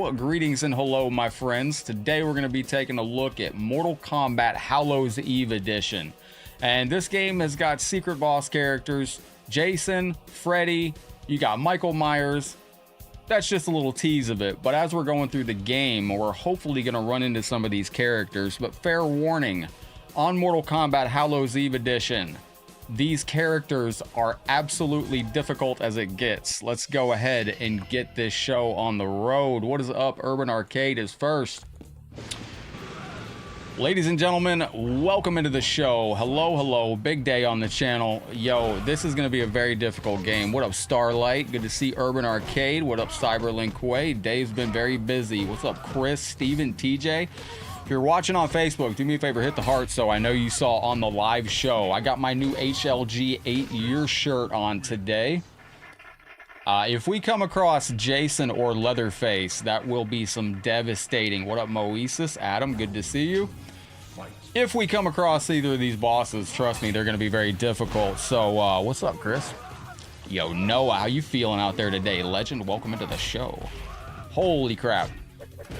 So, greetings and hello, my friends. Today we're going to be taking a look at Mortal Kombat Hallow's Eve Edition. And this game has got secret boss characters, Jason, Freddy, you got Michael Myers. That's just a little tease of it. But as we're going through the game, we're hopefully going to run into some of these characters. But fair warning, on Mortal Kombat Hallow's Eve Edition, these characters are absolutely difficult as it gets. Let's go ahead and get this show on the road. What is up? Urban Arcade is first. Ladies and gentlemen, welcome into the show. Hello, big day on the channel. Yo, this is going to be a very difficult game. What up, Starlight? Good to see Urban Arcade. What up, Cyberlink Way? Dave's been very busy. What's up, Chris, Steven, TJ? If you're watching on Facebook, do me a favor, hit the heart so I know you saw on the live show. I got my new HLG 8-year shirt on today. If we come across Jason or Leatherface, that will be some devastating. What up, Moesis? Adam, good to see you. If we come across either of these bosses, trust me, they're going to be very difficult. So, what's up, Chris? Yo, Noah, how you feeling out there today? Legend, welcome into the show. Holy crap.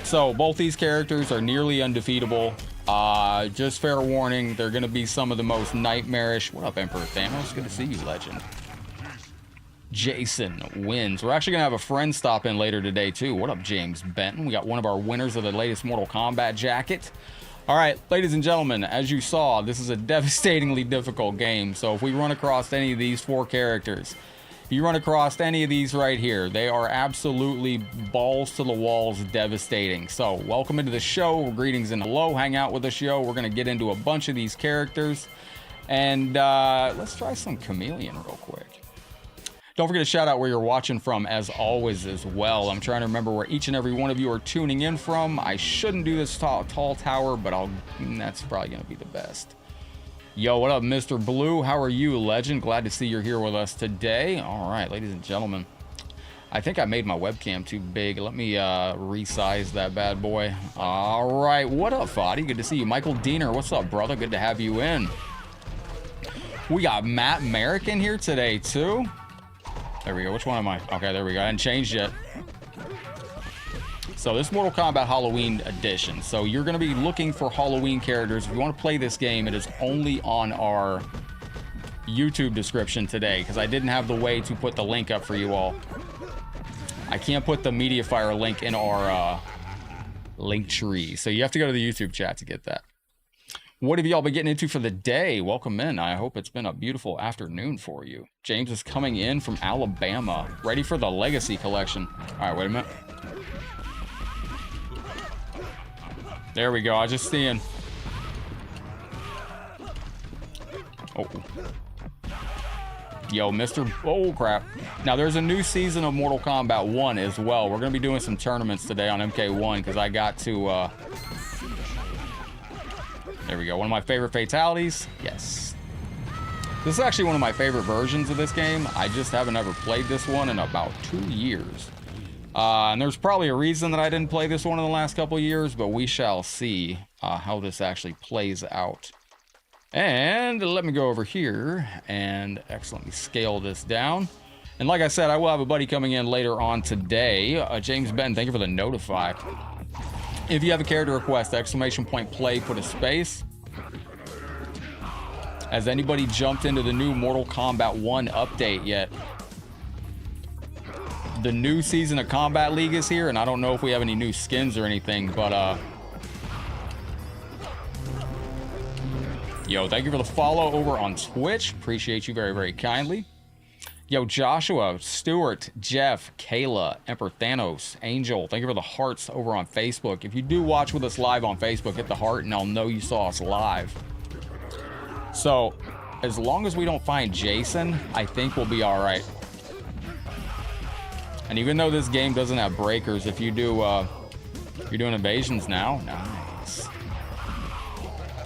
So both these characters are nearly undefeatable. Just fair warning, they're going to be some of the most nightmarish. What up, Emperor Thanos? Good to see you, Legend. Jason wins. We're actually going to have a friend stop in later today, too. What up, James Benton? We got one of our winners of the latest Mortal Kombat jacket. All right, ladies and gentlemen, as you saw, this is a devastatingly difficult game. So if we run across any of these four characters, if you run across any of these right here, they are absolutely balls to the walls devastating. So welcome into the show. Greetings and hello. Hang out with the show. We're going to get into a bunch of these characters. And let's try some Chameleon real quick. Don't forget to shout out where you're watching from as always as well. I'm trying to remember where each and every one of you are tuning in from. I shouldn't do this tall tower, but that's probably going to be the best. Yo, what up, Mr. Blue? How are you, Legend? Glad to see you're here with us today. All right, ladies and gentlemen. I think I made my webcam too big. Let me resize that bad boy. All right, what up, Foddy? Good to see you. Michael Diener, what's up, brother? Good to have you in. We got Matt Merrick in here today, too. There we go. Which one am I? Okay, there we go. I hadn't changed yet. So this is Mortal Kombat Halloween Edition. So you're going to be looking for Halloween characters. If you want to play this game, it is only on our YouTube description today because I didn't have the way to put the link up for you all. I can't put the Mediafire link in our link tree. So you have to go to the YouTube chat to get that. What have y'all been getting into for the day? Welcome in. I hope it's been a beautiful afternoon for you. James is coming in from Alabama, ready for the Legacy Collection. All right, wait a minute. There we go. I just seeing. Oh. Yo, Mr. Oh, crap. Now, there's a new season of Mortal Kombat 1 as well. We're going to be doing some tournaments today on MK1 because I got to... There we go. One of my favorite fatalities. Yes. This is actually one of my favorite versions of this game. I just haven't ever played this one in about 2 years. And there's probably a reason that I didn't play this one in the last couple of years, but we shall see how this actually plays out. And let me go over here and excellently scale this down. And like I said, I will have a buddy coming in later on today. James Ben, thank you for the notify. If you have a character request, exclamation point play, put a space. Has anybody jumped into the new Mortal Kombat 1 update yet? The new season of Combat League is here, and I don't know if we have any new skins or anything, but yo, thank you for the follow over on Twitch. Appreciate you very, very kindly. Yo, Joshua, Stuart, Jeff, Kayla, Emperor Thanos, Angel, thank you for the hearts over on Facebook. If you do watch with us live on Facebook, hit the heart and I'll know you saw us live. So, as long as we don't find Jason, I think we'll be all right. And even though this game doesn't have breakers, if you do, you're doing invasions now. Nice.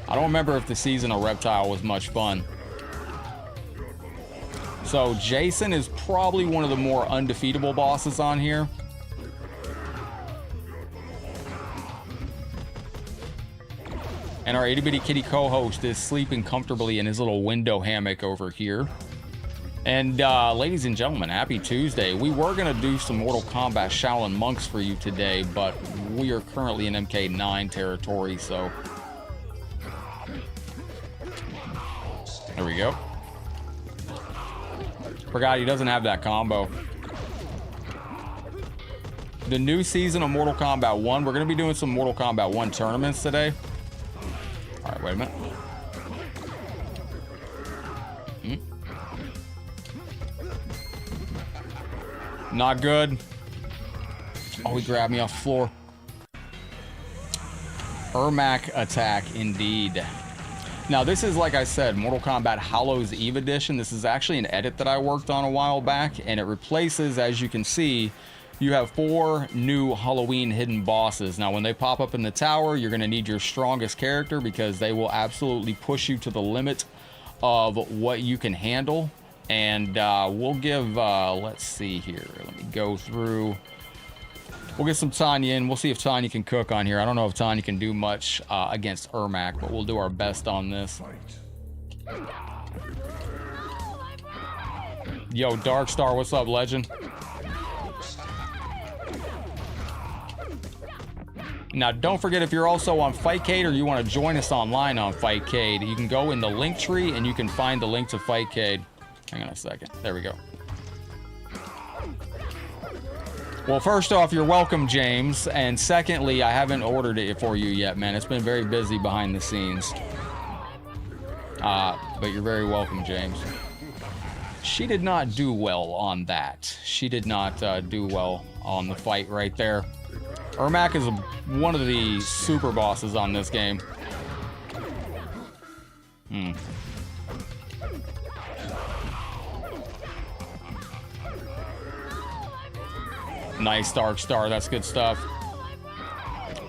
I don't remember if the season of Reptile was much fun. So Jason is probably one of the more undefeatable bosses on here. And our itty bitty kitty co-host is sleeping comfortably in his little window hammock over here. And ladies and gentlemen, happy Tuesday. We were going to do some Mortal Kombat Shaolin Monks for you today, but we are currently in MK9 territory, so... There we go. Forgot he doesn't have that combo. The new season of Mortal Kombat 1, we're going to be doing some Mortal Kombat 1 tournaments today. Alright, wait a minute. Not good. Oh, he grabbed me off the floor. Ermac attack, indeed. Now, this is, like I said, Mortal Kombat Hallow's Eve Edition. This is actually an edit that I worked on a while back, and it replaces, as you can see, you have 4 new Halloween hidden bosses. Now, when they pop up in the tower, you're going to need your strongest character because they will absolutely push you to the limit of what you can handle. And we'll give, let's see here. Let me go through. We'll get some Tanya in. We'll see if Tanya can cook on here. I don't know if Tanya can do much against Ermac, but we'll do our best on this. Yo, Darkstar, what's up, legend? Now, don't forget, if you're also on Fightcade or you want to join us online on Fightcade, you can go in the link tree and you can find the link to Fightcade. Hang on a second. There we go. Well, first off, you're welcome, James. And secondly, I haven't ordered it for you yet, man. It's been very busy behind the scenes. But you're very welcome, James. She did not do well on that. She did not do well on the fight right there. Ermac is one of the super bosses on this game. Nice Darkstar, that's good stuff.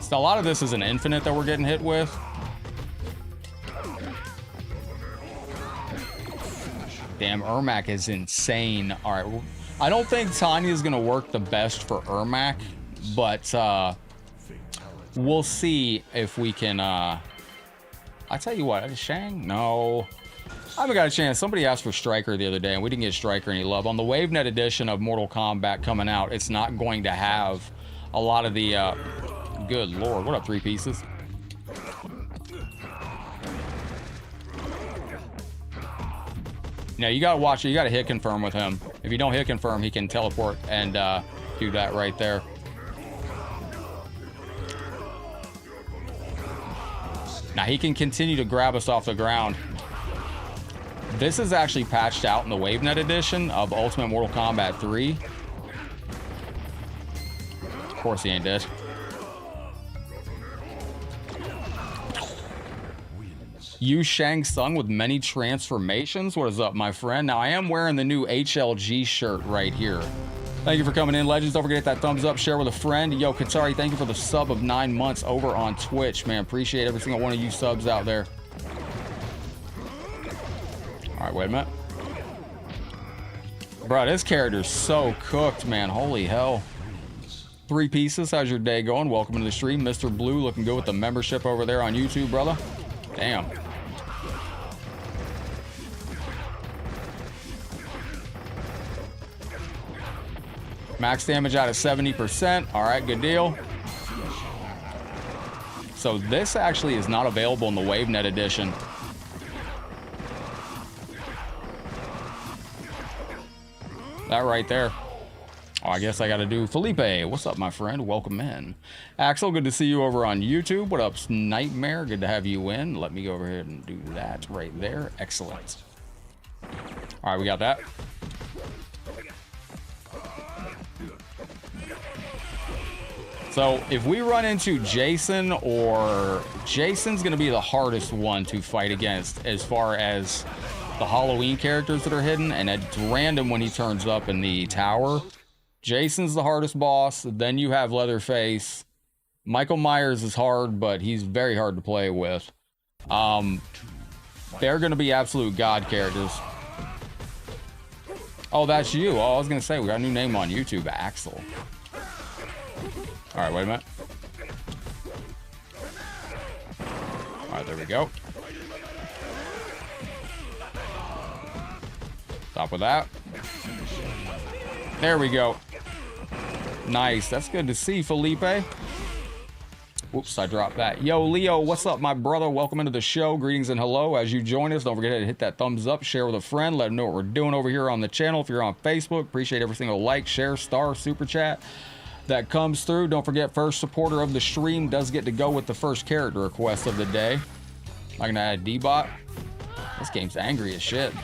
So a lot of this is an infinite that we're getting hit with. Damn, Ermac is insane. All right, I don't think Tanya is going to work the best for Ermac, but we'll see if we can... I tell you what, Shang? No. I haven't got a chance. Somebody asked for Striker the other day, and we didn't get Striker any love. On the WaveNet edition of Mortal Kombat coming out, it's not going to have a lot of the... Good lord, what up, 3 pieces? Now, you gotta watch it. You gotta hit confirm with him. If you don't hit confirm, he can teleport and do that right there. Now, he can continue to grab us off the ground. This is actually patched out in the WaveNet edition of Ultimate Mortal Kombat 3. Of course he ain't dead. Yu Shang Tsung with many transformations. What is up, my friend? Now, I am wearing the new HLG shirt right here. Thank you for coming in, legends. Don't forget to hit that thumbs up, share with a friend. Yo, Katari, thank you for the sub of 9 months over on Twitch, man. Appreciate every single one of you subs out there. All right, wait a minute. Bro, this character's so cooked, man. Holy hell. 3 pieces. How's your day going? Welcome to the stream. Mr. Blue looking good with the membership over there on YouTube, brother. Damn. Max damage out of 70%. All right, good deal. So this actually is not available in the WaveNet edition. That right there. Oh, I guess I got to do Felipe. What's up, my friend? Welcome in. Axel, good to see you over on YouTube. What up, Nightmare? Good to have you in. Let me go over here and do that right there. Excellent. All right, we got that. So if we run into Jason, or Jason's going to be the hardest one to fight against as far as the Halloween characters that are hidden, and it's random when he turns up in the tower. Jason's the hardest boss. Then you have Leatherface. Michael Myers is hard, but he's very hard to play with. They're going to be absolute god characters. Oh, that's you. Oh, I was going to say, we got a new name on YouTube, Axel. All right, wait a minute. All right, there we go. Stop with that. There we go. Nice. That's good to see, Felipe. Whoops, I dropped that. Yo, Leo, what's up, my brother? Welcome into the show. Greetings and hello. As you join us, don't forget to hit that thumbs up, share with a friend, let them know what we're doing over here on the channel. If you're on Facebook, appreciate every single like, share, star, super chat that comes through. Don't forget, first supporter of the stream does get to go with the first character request of the day. I'm gonna add a D-bot. This game's angry as shit.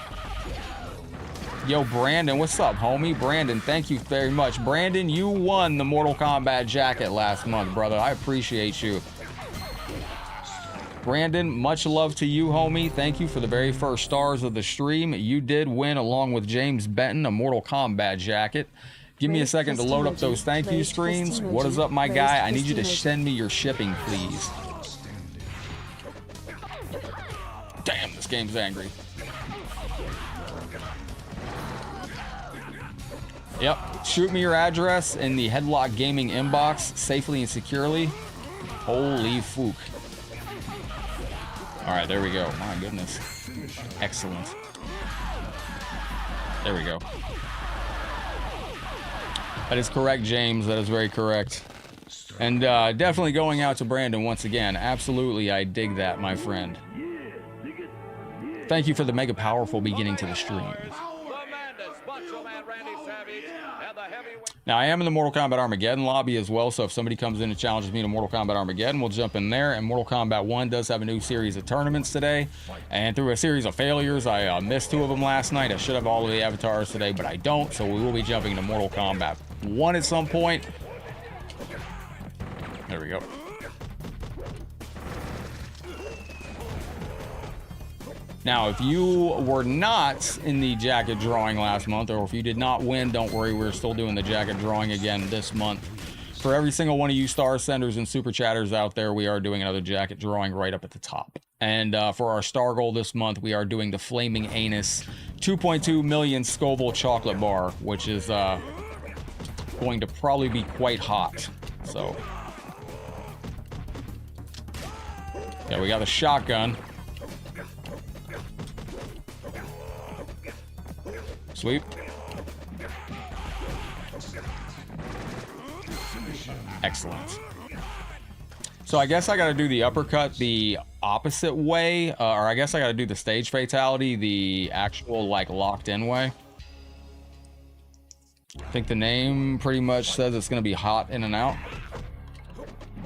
Yo, Brandon, what's up, homie? Brandon, thank you very much. Brandon, you won the Mortal Kombat jacket last month, brother. I appreciate you. Brandon, much love to you, homie. Thank you for the very first stars of the stream. You did win, along with James Benton, a Mortal Kombat jacket. Give me a second to load up those thank you screens. What is up, my guy? I need you to send me your shipping, please. Damn, this game's angry. Yep, shoot me your address in the Headlockedgaming inbox safely and securely. Holy fook. All right, there we go. My goodness. Excellent. There we go. That is correct, James. That is very correct. And definitely going out to Brandon once again. Absolutely, I dig that, my friend. Thank you for the mega powerful beginning to the stream. Now, I am in the Mortal Kombat Armageddon lobby as well, so if somebody comes in and challenges me to Mortal Kombat Armageddon, we'll jump in there. And Mortal Kombat 1 does have a new series of tournaments today. And through a series of failures, I missed 2 of them last night. I should have all of the avatars today, but I don't, so we will be jumping to Mortal Kombat 1 at some point. There we go. Now, if you were not in the jacket drawing last month, or if you did not win, don't worry, we're still doing the jacket drawing again this month. For every single one of you star senders and super chatters out there, we are doing another jacket drawing right up at the top. And for our star goal this month, we are doing the Flaming Anus 2.2 million Scoville chocolate bar, which is going to probably be quite hot. So, yeah, we got the shotgun. Sweep. Excellent. So I guess I got to do the uppercut the opposite way, or I guess I got to do the stage fatality the actual, like, locked in way. I think the name pretty much says it's going to be hot in and out.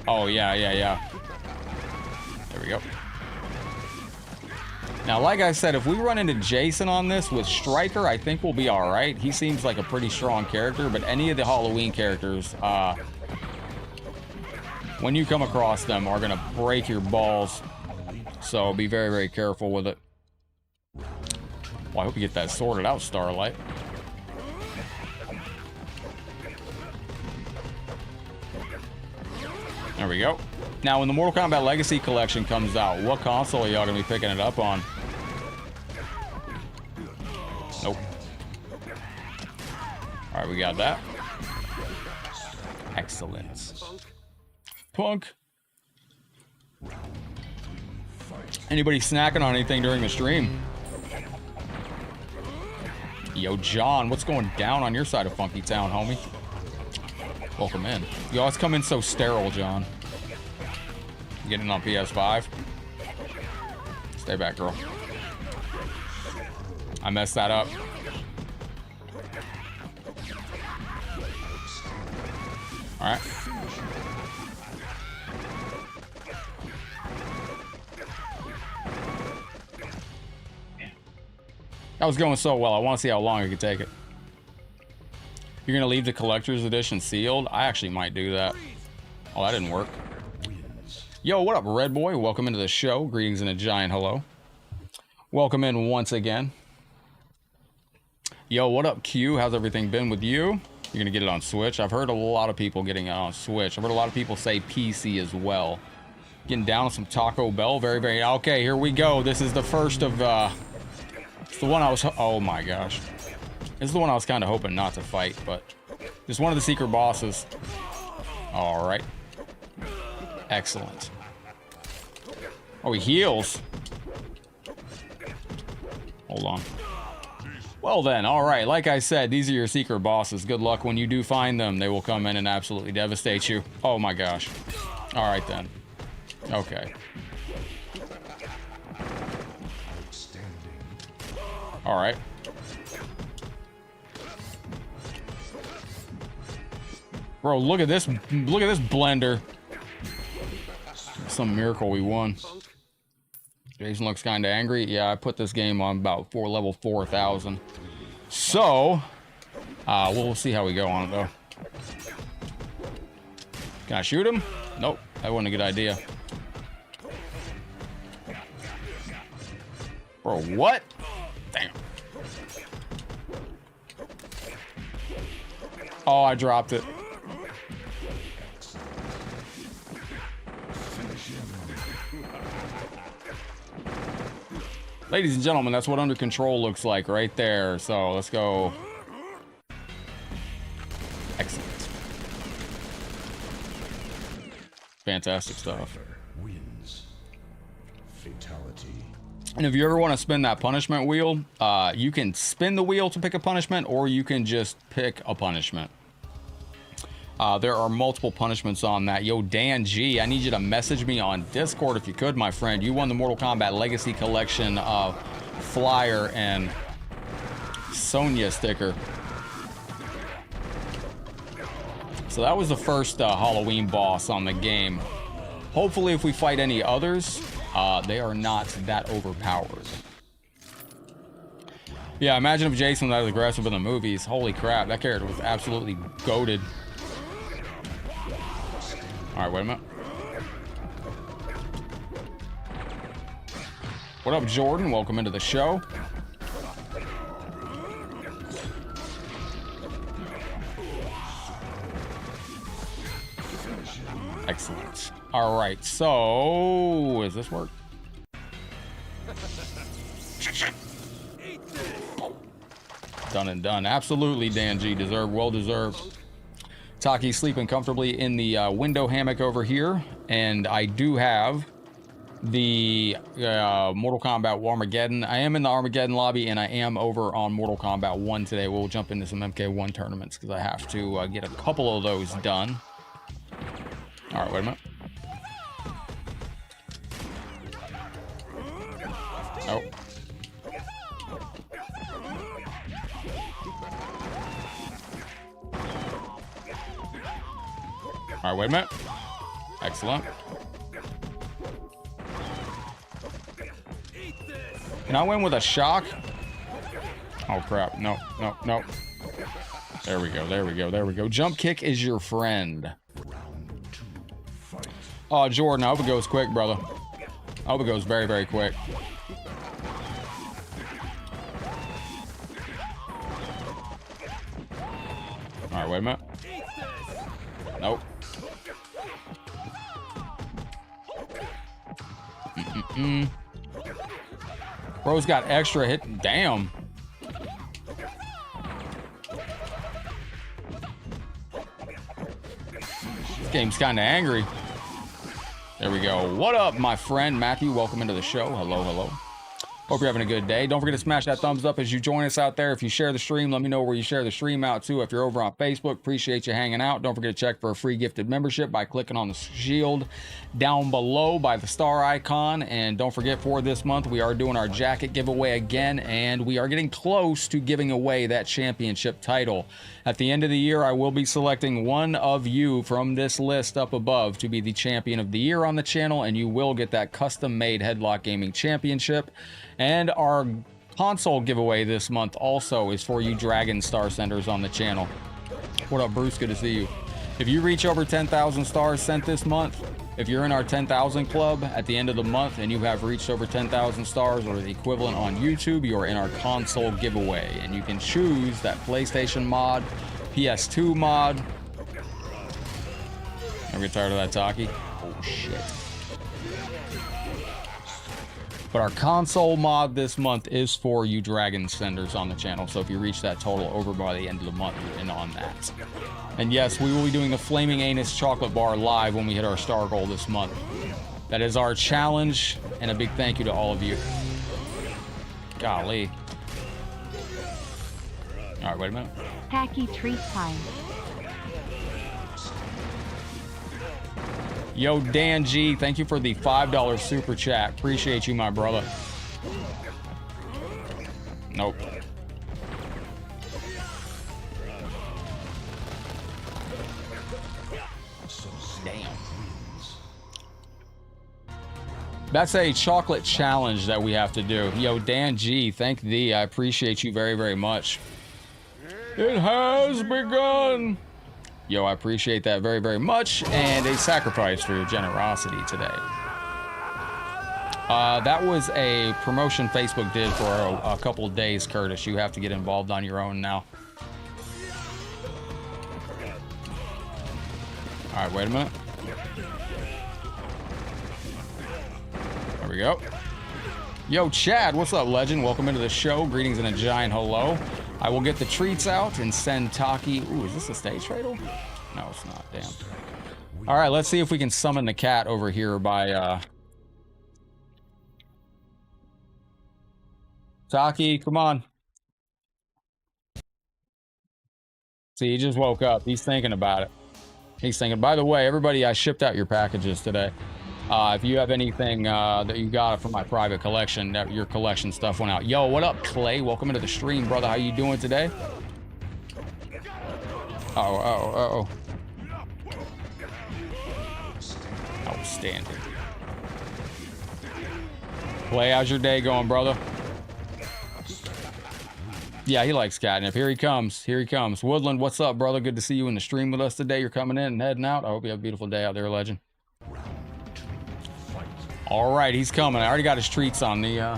Oh, yeah. There we go. Now, like I said, if we run into Jason on this with Stryker, I think we'll be all right. He seems like a pretty strong character, but any of the Halloween characters, when you come across them, are going to break your balls. So be very, very careful with it. Well, I hope you get that sorted out, Starlight. There we go. Now, when the Mortal Kombat Legacy Collection comes out, what console are y'all going to be picking it up on? Nope. All right, we got that. Excellent. Punk. Anybody snacking on anything during the stream? Yo, John, what's going down on your side of Funky Town, homie? Welcome in. You always come in so sterile, John. Getting on PS5. Stay back, girl. I messed that up. All right. That was going so well. I want to see how long I could take it. You're going to leave the collector's edition sealed? I actually might do that. Oh, that didn't work. Yo, what up, Red Boy? Welcome into the show. Greetings and a giant hello. Welcome in once again. Yo, what up, Q? How's everything been with you? You're going to get it on Switch? I've heard a lot of people getting it on Switch. I've heard a lot of people say PC as well. Getting down on some Taco Bell. Very, very... Okay, here we go. This is the first of... It's the one I was... Oh, my gosh. This is the one I was kind of hoping not to fight, but... Just one of the secret bosses. All right. Excellent. Oh, he heals. Hold on. Well then, all right. Like I said, these are your secret bosses. Good luck when you do find them. They will come in and absolutely devastate you. Oh my gosh. All right then. Okay. All right. Bro, look at this. Look at this blender. Some miracle we won. Jason looks kind of angry. Yeah, I put this game on about level 4,000. So, we'll see how we go on it, though. Can I shoot him? Nope, that wasn't a good idea. Bro, what? Damn. Oh, I dropped it. Ladies and gentlemen, that's what under control looks like right there. So let's go. Excellent. Fantastic stuff. Wins. Fatality. And if you ever want to spin that punishment wheel, you can spin the wheel to pick a punishment, or you can just pick a punishment. There are multiple punishments on that. Yo, Dan G, I need you to message me on Discord if you could, my friend. You won the Mortal Kombat Legacy Collection flyer and Sonya sticker. So that was the first Halloween boss on the game. Hopefully, if we fight any others, they are not that overpowered. Yeah, imagine if Jason was aggressive in the movies. Holy crap, that character was absolutely goated. All right, wait a minute. What up, Jordan? Welcome into the show. Excellent. All right, so does this work? Done and done. Absolutely, Dan G. Deserved, well deserved. Taki's sleeping comfortably in the window hammock over here, and I do have the Mortal Kombat Armageddon. I am in the Armageddon lobby, and I am over on Mortal Kombat 1 today. We'll jump into some MK1 tournaments because I have to get a couple of those done. All right, wait a minute. Oh. All right, wait a minute. Excellent. Can I win with a shock? Oh, crap. No, no, no. There we go, there we go, there we go. Jump kick is your friend. Oh, Jordan, I hope it goes quick, brother. I hope it goes very, very quick. All right, wait a minute. Nope. Bro's got extra hit. Damn. This game's kind of angry. There we go. What up, my friend Matthew? Welcome into the show. Hello, hello. Hope you're having a good day. Don't forget to smash that thumbs up as you join us out there. If you share the stream, let me know where you share the stream out to. If you're over on Facebook, appreciate you hanging out. Don't forget to check for a free gifted membership by clicking on the shield down below by the star icon. And don't forget, for this month, we are doing our jacket giveaway again, and we are getting close to giving away that championship title. At the end of the year, I will be selecting one of you from this list up above to be the champion of the year on the channel, and you will get that custom-made Headlock Gaming Championship. And our console giveaway this month also is for you Dragon Star senders on the channel. What up, Bruce? Good to see you. If you reach over 10,000 stars sent this month, if you're in our 10,000 club at the end of the month and you have reached over 10,000 stars or the equivalent on YouTube, you're in our console giveaway. And you can choose that PlayStation mod, PS2 mod. Ever get tired of that talkie? Oh, shit. But our console mod this month is for you Dragon Senders on the channel. So if you reach that total over by the end of the month, you're in on that. And yes, we will be doing the Flaming Anus Chocolate Bar live when we hit our star goal this month. That is our challenge, and a big thank you to all of you. Golly. All right, wait a minute. Tacky treat time. Yo, Dan G, thank you for the $5 super chat. Appreciate you, my brother. Nope. Damn. That's a chocolate challenge that we have to do. Yo, Dan G, thank thee. I appreciate you very, very much. It has begun. Yo, I appreciate that very, very much. And a sacrifice for your generosity today. That was a promotion Facebook did for a couple of days, Curtis. You have to get involved on your own now. All right, wait a minute. There we go. Yo, Chad, what's up, legend? Welcome into the show. Greetings and a giant hello. I will get the treats out and send Taki. Ooh, is this a stage cradle? No, it's not. Damn. All right, let's see if we can summon the cat over here by... Taki, come on. See, he just woke up. He's thinking about it. He's thinking, by the way, everybody, I shipped out your packages today. If you have anything that you got from my private collection, that your collection stuff went out. Yo, what up, Clay? Welcome into the stream, brother. How you doing today? Uh-oh. Outstanding. Clay, how's your day going, brother? Yeah, he likes catnip. Here he comes. Here he comes. Woodland, what's up, brother? Good to see you in the stream with us today. You're coming in and heading out. I hope you have a beautiful day out there, legend. All right, he's coming. I already got his treats on the...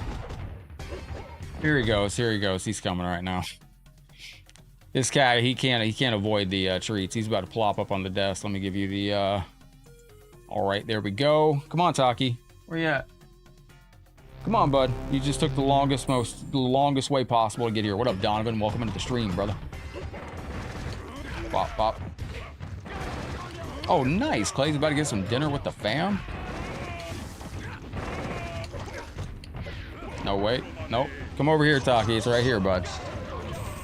Here he goes. Here he goes. He's coming right now. This cat, he can't avoid the treats. He's about to plop up on the desk. Let me give you the... All right, there we go. Come on, Taki. Where you at? Come on, bud. You just took the longest way possible to get here. What up, Donovan? Welcome into the stream, brother. Bop, bop. Oh, nice. Clay's about to get some dinner with the fam. No, wait. Nope. Come over here, Taki. It's right here, bud.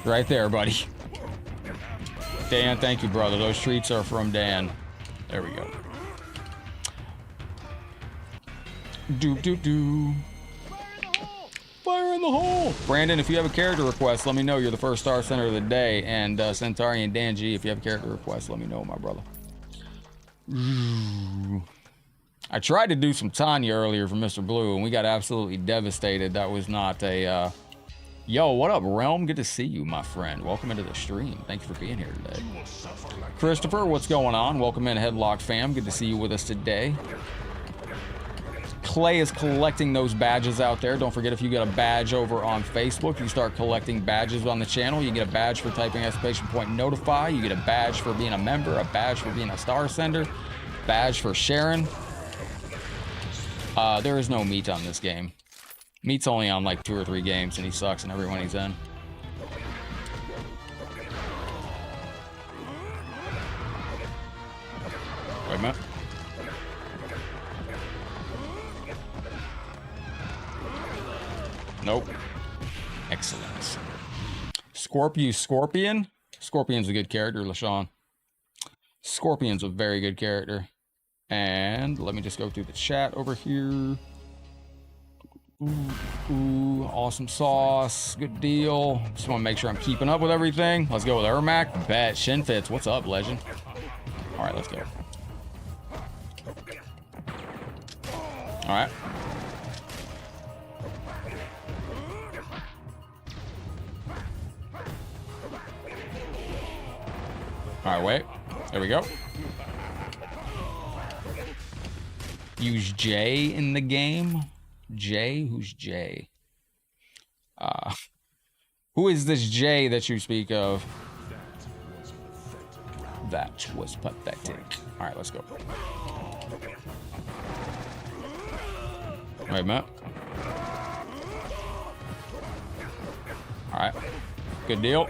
Right there, buddy. Dan, thank you, brother. Those treats are from Dan. There we go. Do. Fire in the hole! Brandon, if you have a character request, let me know. You're the first Star Center of the day. And Centauri and Dan G, if you have a character request, let me know, my brother. I tried to do some Tanya earlier for Mr. Blue, and we got absolutely devastated. That was not a... Yo, what up, Realm? Good to see you, my friend. Welcome into the stream. Thanks for being here today. Christopher, what's going on? Welcome in, Headlock fam. Good to see you with us today. Clay is collecting those badges out there. Don't forget, if you get a badge over on Facebook, you start collecting badges on the channel. You get a badge for typing !notify. You get a badge for being a member, a badge for being a star sender, badge for sharing. There is no meat on this game. Meat's only on like 2 or 3 games, and he sucks in everyone he's in. Wait a minute. Nope. Excellent. Scorpion? Scorpion's a good character, LaShawn. Scorpion's a very good character. And let me just go through the chat over here. Ooh, awesome sauce. Good deal. Just want to make sure I'm keeping up with everything. Let's go with Ermac. Bet. Shinfits. What's up, legend? All right, let's go. All right. All right, wait. There we go. Use J in the game. J? Who's J? Who is this J that you speak of? That was pathetic. All right, let's go. Wait a minute. All right. Good deal.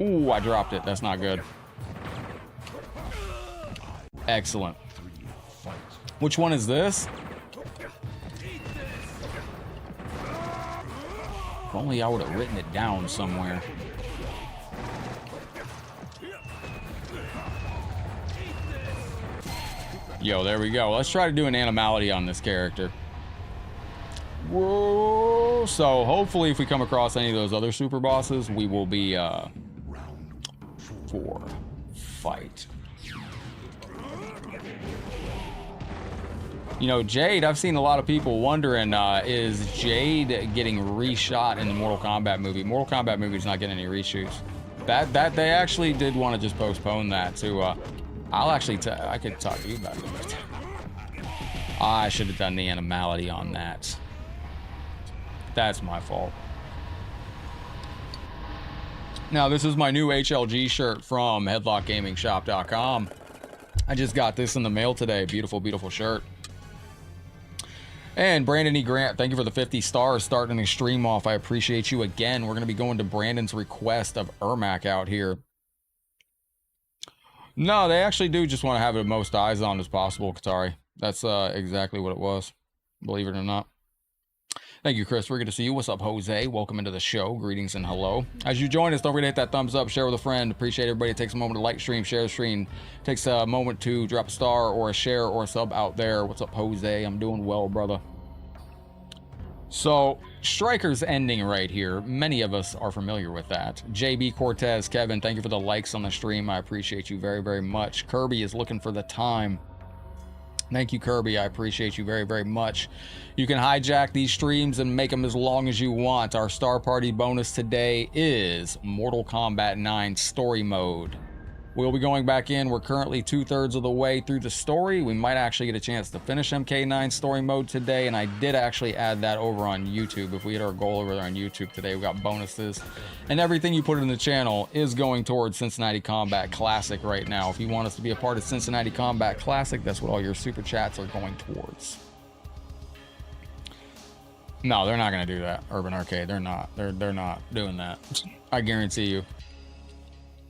Ooh, I dropped it. That's not good. Excellent. Which one is this? If only I would have written it down somewhere. Yo, there we go. Let's try to do an animality on this character. Whoa. So hopefully if we come across any of those other super bosses, we will be for fight. You know, Jade, I've seen a lot of people wondering, is Jade getting reshot in the Mortal Kombat movie? Mortal Kombat movie's not getting any reshoots. That they actually did want to just postpone that to I could talk to you about it. I should have done the animality on that. That's my fault. Now, this is my new HLG shirt from HeadlockGamingShop.com. I just got this in the mail today. Beautiful, beautiful shirt. And Brandon E. Grant, thank you for the 50 stars starting the stream off. I appreciate you again. We're going to be going to Brandon's request of Ermac out here. No, they actually do just want to have the most eyes on as possible, Qatari. That's exactly what it was, believe it or not. Thank you, Chris. We're good to see you. What's up, Jose? welcome into the show. Greetings and hello. As you join us, don't forget to hit that thumbs up, share with a friend. Appreciate everybody. It takes a moment to like stream, share the stream. Takes a moment to drop a star or a share or a sub out there. What's up, Jose? I'm doing well, brother. So, Striker's ending right here. Many of us are familiar with that. JB Cortez, Kevin, thank you for the likes on the stream. I appreciate you very, very much. Kirby is looking for the time. Thank you, Kirby. I appreciate you very, very much. You can hijack these streams and make them as long as you want. Our Star Party bonus today is Mortal Kombat 9 Story Mode. We'll be going back in. We're currently 2/3 of the way through the story. We might actually get a chance to finish MK9 Story Mode today, and I did actually add that over on YouTube. If we hit our goal over there on YouTube today, we got bonuses. And everything you put in the channel is going towards Cincinnati Combat Classic right now. If you want us to be a part of Cincinnati Combat Classic, that's what all your super chats are going towards. No, they're not going to do that, Urban Arcade. They're not. They're not doing that. I guarantee you.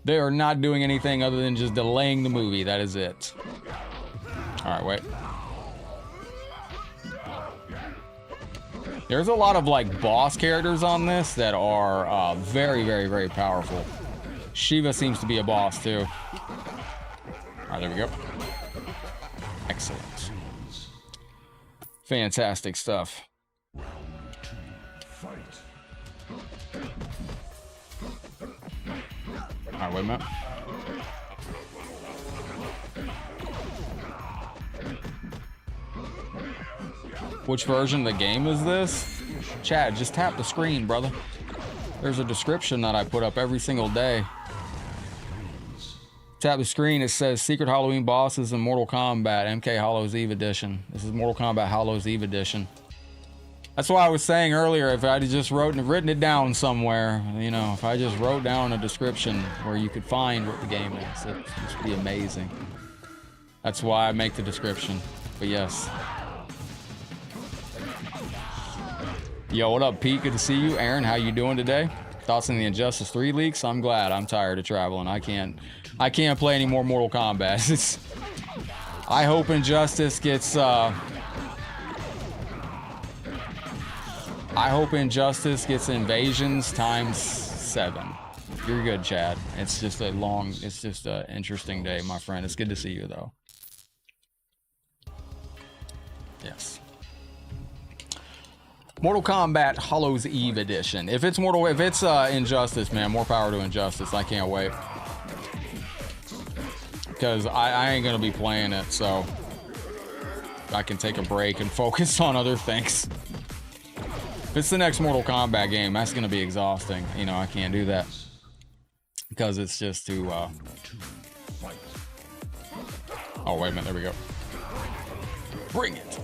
They are not doing anything other than just delaying the movie. That is it. All right, wait. There's a lot of like boss characters on this that are very, very, very powerful. Shiva seems to be a boss too. All right, there we go. Excellent. Fantastic stuff. All right, wait a minute. Which version of the game is this? Chad, just tap the screen, brother. There's a description that I put up every single day. Tap the screen, it says Secret Halloween Bosses in Mortal Kombat, MK Hallow's Eve Edition. This is Mortal Kombat Hallow's Eve Edition. That's why I was saying earlier, if I had just written it down somewhere, you know, if I just wrote down a description where you could find what the game is, it would just be amazing. That's why I make the description. But yes. Yo, what up, Pete? Good to see you. Aaron, how you doing today? Thoughts on the Injustice 3 leaks? I'm glad. I'm tired of traveling. I can't play any more Mortal Kombat. I hope Injustice gets invasions times 7. You're good, Chad. It's just an interesting day, my friend. It's good to see you, though. Yes. Mortal Kombat Hallow's Eve Edition. If it's Injustice, man, more power to Injustice. I can't wait. Because I ain't gonna be playing it, so I can take a break and focus on other things. If it's the next Mortal Kombat game, that's gonna be exhausting. You know, I can't do that. Because it's just too, Oh, wait a minute, there we go. Bring it!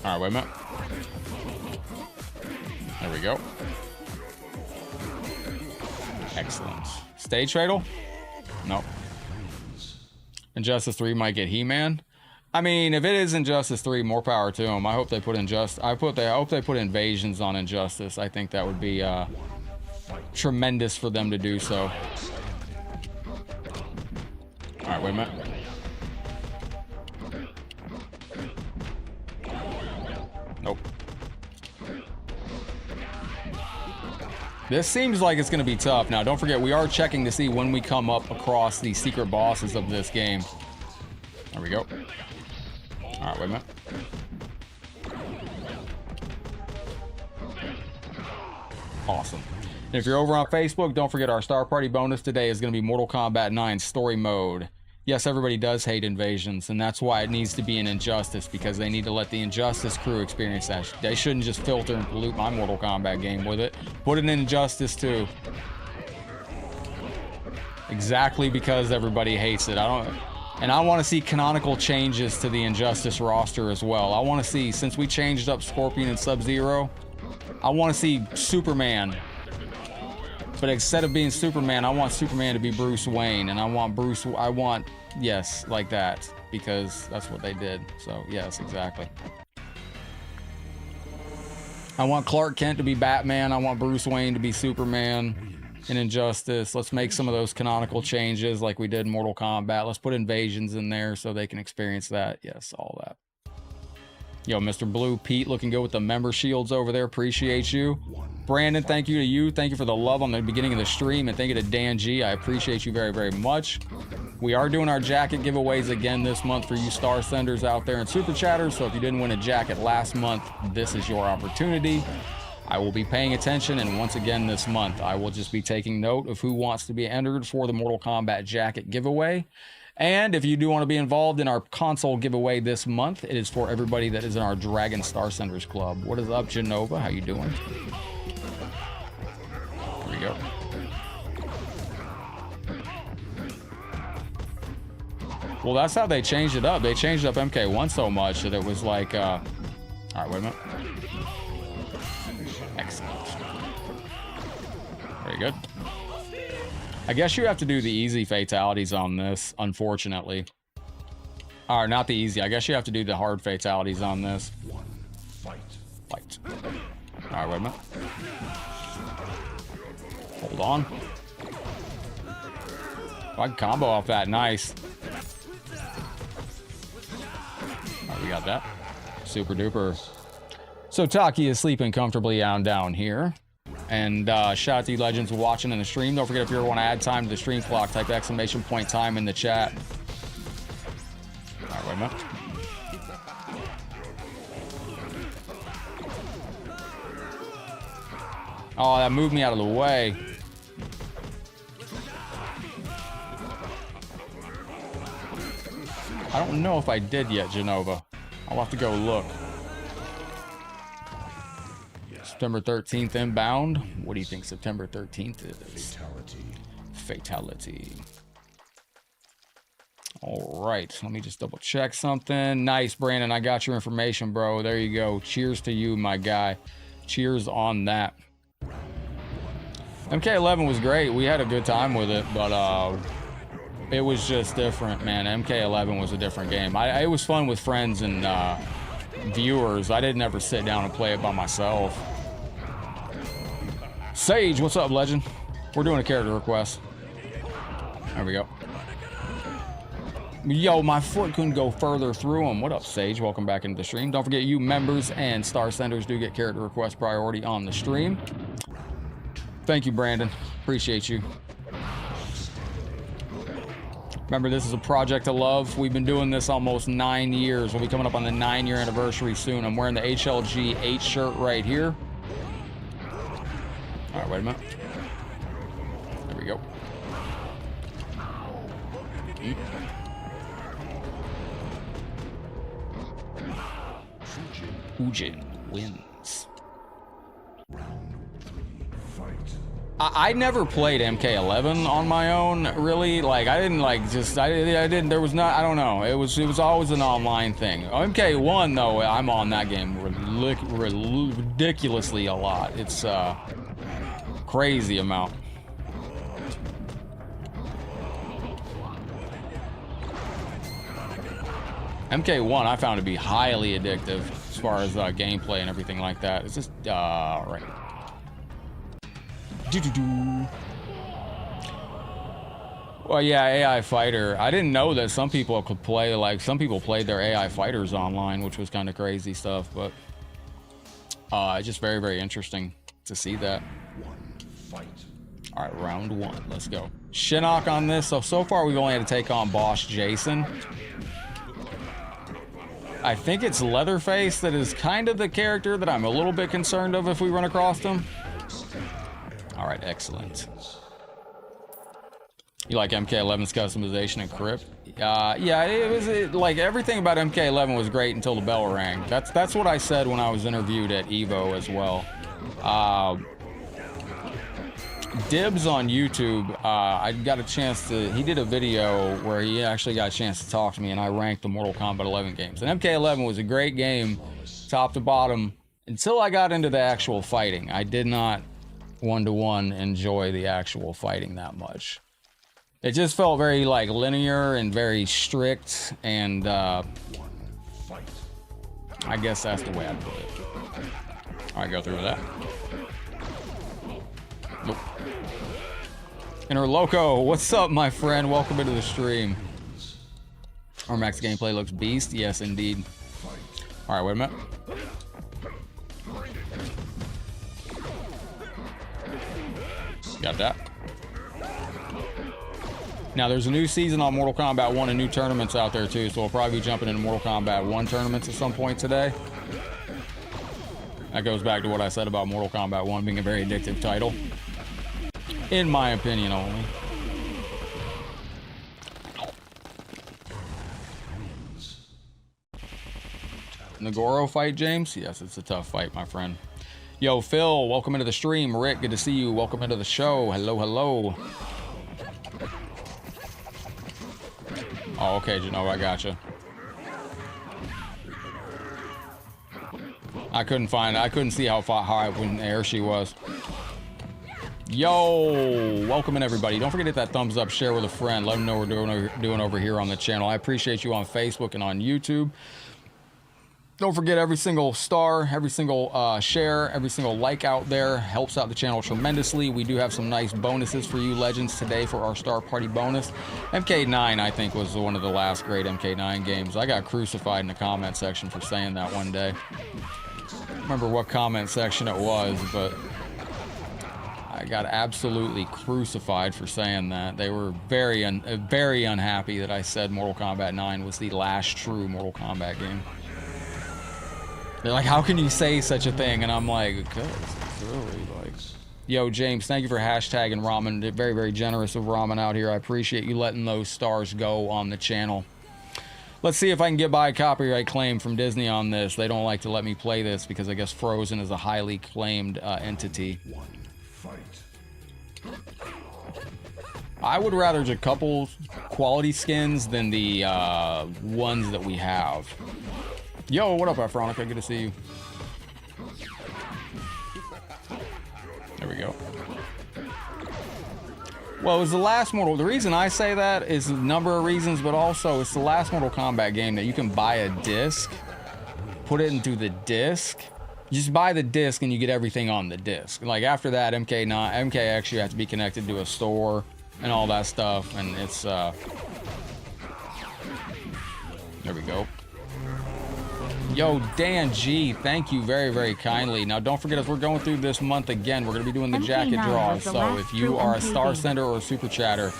Alright, wait a minute. There we go. Excellent. Stage Cradle? Nope. Injustice 3 might get He-Man. I mean, if it is Injustice 3, more power to them. I hope they put I hope they put Invasions on Injustice. I think that would be tremendous for them to do so. All right, wait a minute. Nope. This seems like it's going to be tough. Now, don't forget, we are checking to see when we come up across the secret bosses of this game. There we go. All right, wait a minute. Awesome. And if you're over on Facebook, don't forget our Star Party bonus today is going to be Mortal Kombat 9 Story Mode. Yes, everybody does hate invasions, and that's why it needs to be an Injustice, because they need to let the Injustice crew experience that. They shouldn't just filter and pollute my Mortal Kombat game with it. Put it in Injustice too. Exactly because everybody hates it. And I want to see canonical changes to the Injustice roster as well. I want to see, since we changed up Scorpion and Sub-Zero, I want to see Superman. But instead of being Superman, I want Superman to be Bruce Wayne, and I want, yes, like that, because that's what they did. So, yes, exactly. I want Clark Kent to be Batman. I want Bruce Wayne to be Superman in Injustice. Let's make some of those canonical changes like we did in Mortal Kombat. Let's put invasions in there so they can experience that. Yes, all that. Yo, Mr. Blue, Pete, looking good with the member shields over there. Appreciate you. Brandon, thank you to you. Thank you for the love on the beginning of the stream. And thank you to Dan G. I appreciate you very, very much. We are doing our jacket giveaways again this month for you star senders out there and super chatters. So if you didn't win a jacket last month, this is your opportunity. I will be paying attention, and once again this month, I will just be taking note of who wants to be entered for the Mortal Kombat jacket giveaway. And if you do want to be involved in our console giveaway this month, it is for everybody that is in our Dragon Star Senders Club. What is up, Genova? How you doing? Here we go. Well, that's how they changed it up. They changed up MK1 so much that it was like, all right, wait a minute. Excellent. Very good. I guess you have to do the easy fatalities on this, unfortunately. Or not the easy. I guess you have to do the hard fatalities on this. Fight. All right, wait a minute. Hold on. Oh, I can combo off that. Nice. All right, we got that. Super duper. So Taki is sleeping comfortably down here. And shout out to you legends watching in the stream. Don't forget, if you ever want to add time to the stream clock, type !time in the chat. All right, wait a minute. Oh, that moved me out of the way. I don't know if I did yet, Genova. I'll have to go look. September 13th inbound. What do you think September 13th is? Fatality. All right, let me just double check something. Nice, Brandon. I got your information, bro. There you go. Cheers to you, my guy. Cheers on that. MK11 was great. We had a good time with it, but it was just different, man. MK11 was a different game. It was fun with friends and viewers. I didn't ever sit down and play it by myself. Sage, what's up, legend? We're doing a character request. There we go. Yo, my foot couldn't go further through them. What up, Sage? Welcome back into the stream. Don't forget, you members and star senders do get character request priority on the stream. Thank you, Brandon. Appreciate you. Remember, this is a project of love. We've been doing this almost 9 years. We'll be coming up on the 9-year anniversary soon. I'm wearing the HLG 8 shirt right here. All right, wait a minute. There we go. Ujin wins. I never played MK11 on my own, really. Like, I didn't like just, I didn't, there was not, I don't know. It was always an online thing. MK1, though, I'm on that game ridiculously a lot. It's crazy amount. MK1 I found to be highly addictive as far as gameplay and everything like that. It's just, right. Well, yeah, AI fighter. I didn't know that some people could play, like, some people played their AI fighters online, which was kind of crazy stuff, but it's just very, very interesting to see that. All right, round one. Let's go. Shinnok on this. So far we've only had to take on boss Jason. I think it's Leatherface that is kind of the character that I'm a little bit concerned of if we run across him. All right, excellent. You like MK11's customization and crypt? Yeah, like everything about MK11 was great until the bell rang. That's what I said when I was interviewed at Evo as well. Dibs on YouTube, I got a chance to, he did a video where he actually got a chance to talk to me and I ranked the Mortal Kombat 11 games. And MK11 was a great game, top to bottom, until I got into the actual fighting. I did not one-to-one enjoy the actual fighting that much. It just felt very like linear and very strict, and I guess that's the way I'd put it. All right, go through with that. Nope. Inner Loco, what's up, my friend? Welcome into the stream. Our max gameplay looks beast. Yes, indeed. All right, wait a minute. Got that. Now, there's a new season on Mortal Kombat 1 and new tournaments out there, too, so we'll probably be jumping into Mortal Kombat 1 tournaments at some point today. That goes back to what I said about Mortal Kombat 1 being a very addictive title. In my opinion, only. Nagoro fight, James? Yes, it's a tough fight, my friend. Yo, Phil, welcome into the stream. Rick, good to see you. Welcome into the show. Hello, hello. Oh, okay, Janova, I gotcha. I couldn't see how high up in the air she was. Yo, welcome in everybody. Don't forget to hit that thumbs up, share with a friend. Let them know what we're doing over here on the channel. I appreciate you on Facebook and on YouTube. Don't forget every single star, every single share, every single like out there helps out the channel tremendously. We do have some nice bonuses for you legends today for our Star Party bonus. MK9, I think, was one of the last great MK9 games. I got crucified in the comment section for saying that one day. I don't remember what comment section it was, but I got absolutely crucified for saying that. They were very unhappy that I said Mortal Kombat 9 was the last true Mortal Kombat game. They're like, how can you say such a thing? And I'm like, because it's really like... Yo, James, thank you for hashtagging Ramen. Very, very generous of Ramen out here. I appreciate you letting those stars go on the channel. Let's see if I can get by a copyright claim from Disney on this. They don't like to let me play this because I guess Frozen is a highly claimed entity. I would rather just a couple quality skins than the ones that we have. Yo, what up, Veronica? Good to see you. There we go. Well, it was the last Mortal... The reason I say that is a number of reasons, but also it's the last Mortal Kombat game that you can buy a disc, put it into the disc, you just buy the disc and you get everything on the disc. Like, after that, MKX, you have to be connected to a store and all that stuff, and it's... There we go. Yo, Dan G, thank you very, very kindly. Now, don't forget, as we're going through this month again, we're going to be doing the jacket draws. So if you are a star sender or a super chatter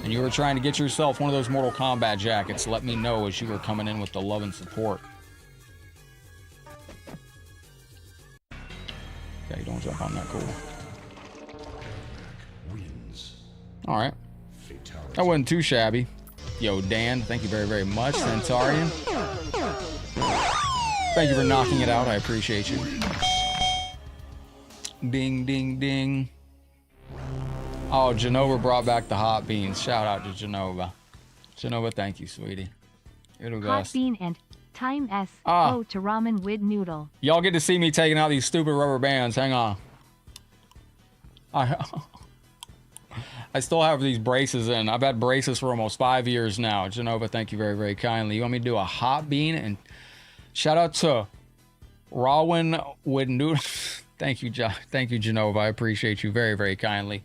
and you are trying to get yourself one of those Mortal Kombat jackets, let me know as you are coming in with the love and support. Okay, don't jump on that. Cool. All right. That wasn't too shabby. Yo, Dan, thank you very, very much. Centaurian. Thank you for knocking it out. I appreciate you. Ding, ding, ding. Oh, Genova brought back the hot beans. Shout out to Genova. Genova, thank you, sweetie. It'll go. Hot bean and time S. Oh, to ramen with noodle. Y'all get to see me taking out these stupid rubber bands. Hang on. I still have these braces in. I've had braces for almost 5 years now. Genova, thank you very, very kindly. You want me to do a hot bean? And shout out to Rawin with noodle. Thank you, Genova. I appreciate you very, very kindly.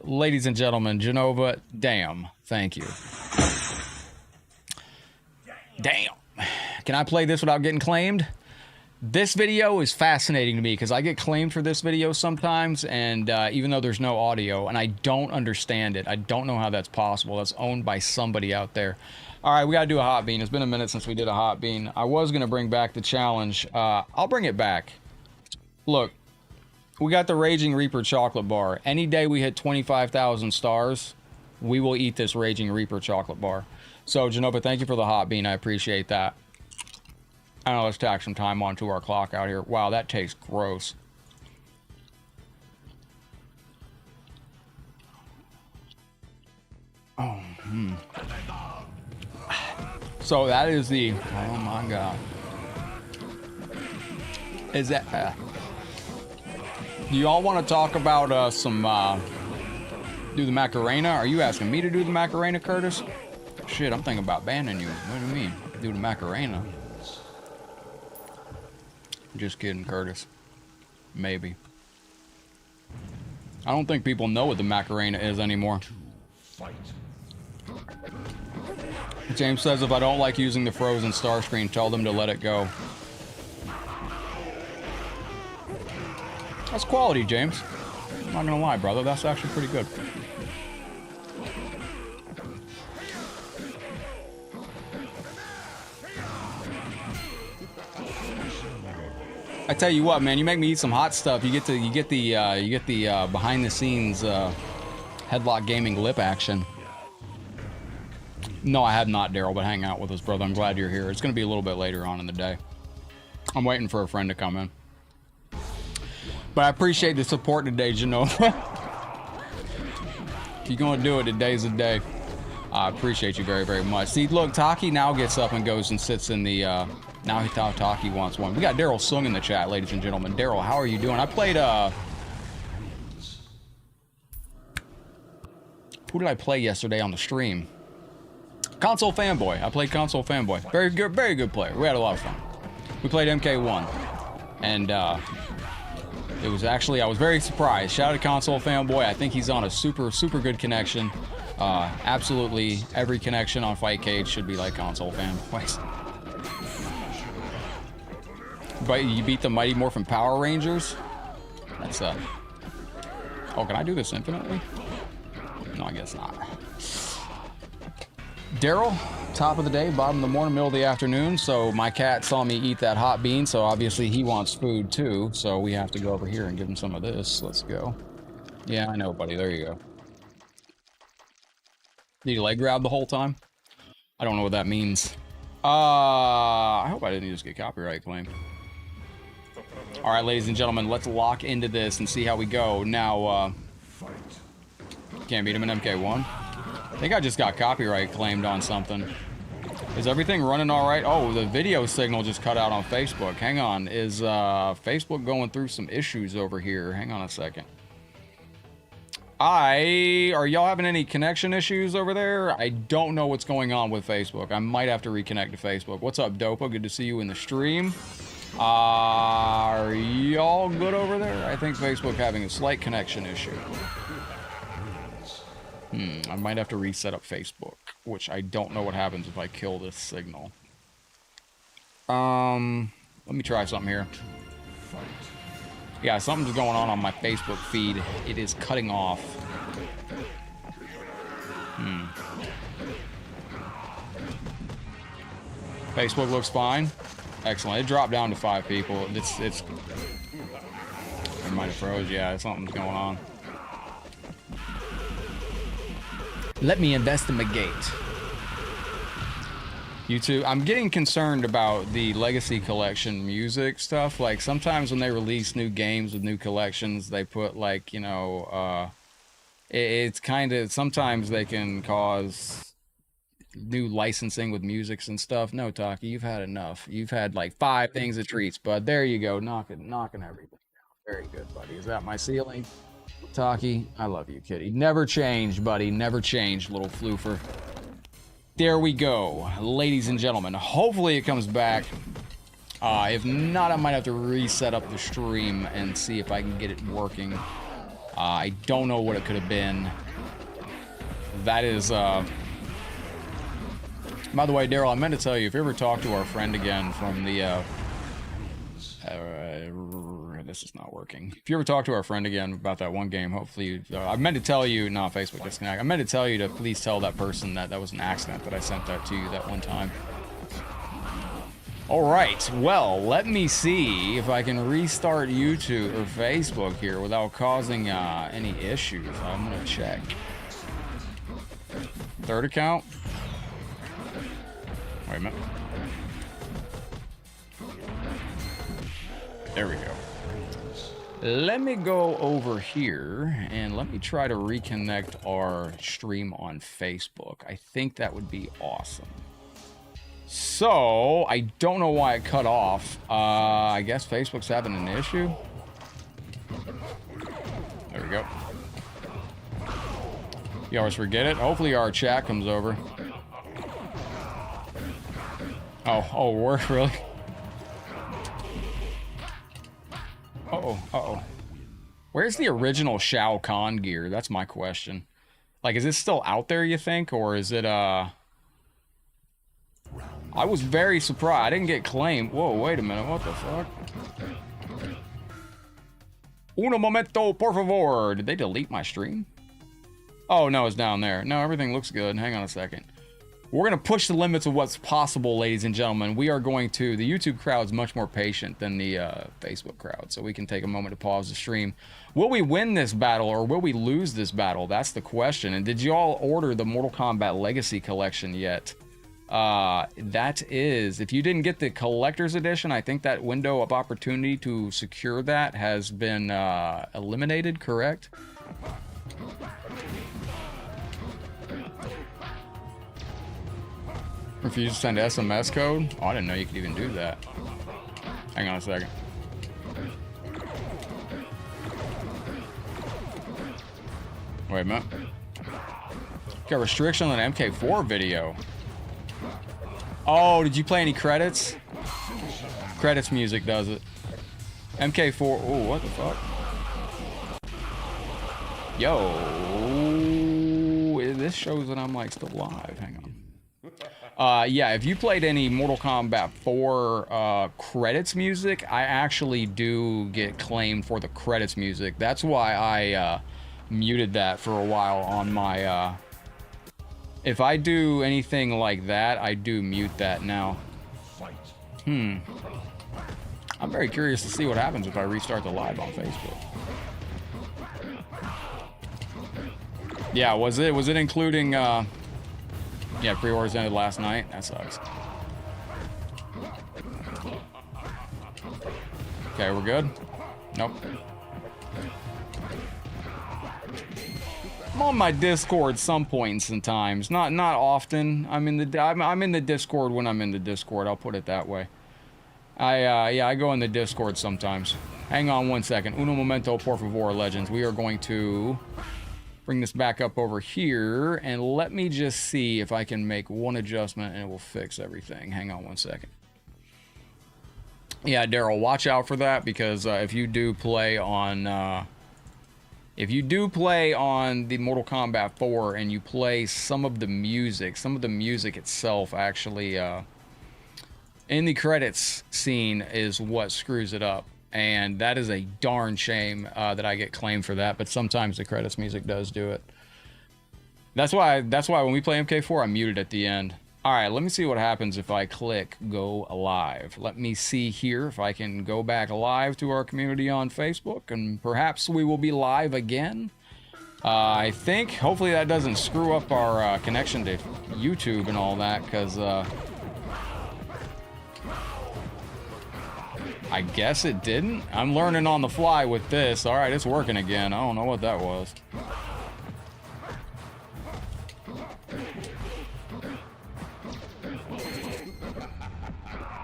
Ladies and gentlemen, Genova, damn. Thank you. Damn. Can I play this without getting claimed? This video is fascinating to me because I get claimed for this video sometimes, and even though there's no audio, and I don't understand it. I don't know how that's possible. That's owned by somebody out there. All right, we got to do a hot bean. It's been a minute since we did a hot bean. I was going to bring back the challenge. I'll bring it back. Look, we got the Raging Reaper chocolate bar. Any day we hit 25,000 stars, we will eat this Raging Reaper chocolate bar. So, Genova, thank you for the hot bean. I appreciate that. I don't know, let's tack some time onto our clock out here. Wow, that tastes gross. Oh, So that is the, oh my God. Is that, do y'all want to talk about do the Macarena? Are you asking me to do the Macarena, Curtis? Shit, I'm thinking about banning you. What do you mean? Do the Macarena? Just kidding, Curtis. Maybe. I don't think people know what the Macarena is anymore. James says if I don't like using the frozen star screen, tell them to let it go. That's quality, James. I'm not gonna lie, brother. That's actually pretty good. I tell you what, man. You make me eat some hot stuff. You get the behind the scenes Headlockedgaming lip action. No, I have not, Daryl, but hang out with us, brother. I'm glad you're here. It's going to be a little bit later on in the day. I'm waiting for a friend to come in. But I appreciate the support today, Genova. If you're going to do it, today's the day. I appreciate you very, very much. See, look, Taki now gets up and goes and sits in the... now he thought Taki wants one. We got Daryl Sung in the chat, ladies and gentlemen. Daryl, how are you doing? I played... Who did I play yesterday on the stream? Console Fanboy. I played Console Fanboy. Very good player. We had a lot of fun. We played MK1. And it was actually, I was very surprised. Shout out to Console Fanboy. I think he's on a super good connection. Absolutely every connection on Fightcade should be like Console Fanboys. But you beat the Mighty Morphin Power Rangers? That's oh, can I do this infinitely? No, I guess not. Daryl, top of the day, bottom of the morning, middle of the afternoon. So my cat saw me eat that hot bean, so obviously he wants food too. So we have to go over here and give him some of this. Let's go. Yeah, I know, buddy. There you go. Did you leg grab the whole time? I don't know what that means. I hope I didn't just get copyright claim. All right, ladies and gentlemen, let's lock into this and see how we go. Now, can't beat him in MK1. I think I just got copyright claimed on something. Is everything running all right? Oh, the video signal just cut out on Facebook. Hang on. Is Facebook going through some issues over here? Hang on a second. Are y'all having any connection issues over there? I don't know what's going on with Facebook. I might have to reconnect to Facebook. What's up, Dopa? Good to see you in the stream. Are y'all good over there? I think Facebook having a slight connection issue. I might have to reset up Facebook, which I don't know what happens if I kill this signal. Let me try something here. Yeah, something's going on my Facebook feed. It is cutting off. Facebook looks fine. Excellent. It dropped down to 5 people. It might have froze. Yeah, something's going on. Let me investigate. YouTube, I'm getting concerned about the Legacy Collection music stuff. Like, sometimes when they release new games with new collections, they put, like, you know, it's kind of, sometimes they can cause new licensing with musics and stuff. No, Taki, you've had enough. You've had, like, 5 things of treats, but there you go, knocking everything down. Very good, buddy. Is that my ceiling? Taki, I love you, kitty. Never changed, buddy. Never changed, little floofer. There we go, ladies and gentlemen. Hopefully it comes back. If not, I might have to reset up the stream and see if I can get it working. I don't know what it could have been. That is, by the way, Daryl, I meant to tell you, if you ever talk to our friend again from the This is not working. If you ever talk to our friend again about that one game, hopefully I meant to tell you, not Facebook disconnect. I meant to tell you to please tell that person that that was an accident that I sent that to you that one time. All right, well, let me see if I can restart YouTube or Facebook here without causing any issues. I'm gonna check. Third account. Wait a minute. There we go. Let me go over here and let me try to reconnect our stream on Facebook. I think that would be awesome. So, I don't know why it cut off. I guess Facebook's having an issue. There we go. You always forget it. Hopefully our chat comes over. Oh, we're really... Uh-oh. Where's the original Shao Kahn gear? That's my question. Like, is it still out there, you think? Or is it, I was very surprised. I didn't get claimed. Whoa, wait a minute. What the fuck? Uno momento, por favor. Did they delete my stream? Oh, no, it's down there. No, everything looks good. Hang on a second. We're going to push the limits of what's possible, ladies and gentlemen. We are going to... The YouTube crowd is much more patient than the Facebook crowd, so we can take a moment to pause the stream. Will we win this battle, or will we lose this battle? That's the question. And did you all order the Mortal Kombat Legacy Collection yet? That is... If you didn't get the Collector's Edition, I think that window of opportunity to secure that has been eliminated, correct? Refuse to send SMS code? Oh, I didn't know you could even do that. Hang on a second. Wait a minute. Got restriction on an MK4 video. Oh, did you play any credits? Credits music does it. MK4. Oh, what the fuck? Yo. This shows that I'm like still live. Hang on. Yeah, if you played any Mortal Kombat 4 credits music, I actually do get claimed for the credits music. That's why I muted that for a while on my... if I do anything like that, I do mute that now. I'm very curious to see what happens if I restart the live on Facebook. Yeah, was it including... Yeah, pre-orders ended last night. That sucks. Okay, we're good? Nope. I'm on my Discord some points and times. Not often. I'm in the Discord when I'm in the Discord. I'll put it that way. Yeah, I go in the Discord sometimes. Hang on one second. Uno momento, por favor, legends. We are going to bring this back up over here, and let me just see if I can make one adjustment and it will fix everything. Hang on one second. Yeah, Daryl, watch out for that, because if you do play on the Mortal Kombat 4 and you play some of the music itself actually in the credits scene is what screws it up. And that is a darn shame that I get claimed for that, but sometimes the credits music does do it. That's why when we play MK4, I'm muted at the end. All right, let me see what happens if I click go live. Let me see here if I can go back live to our community on Facebook, and perhaps we will be live again. I think, hopefully that doesn't screw up our connection to YouTube and all that, because... I guess it didn't. I'm learning on the fly with this. All right, it's working again. I don't know what that was.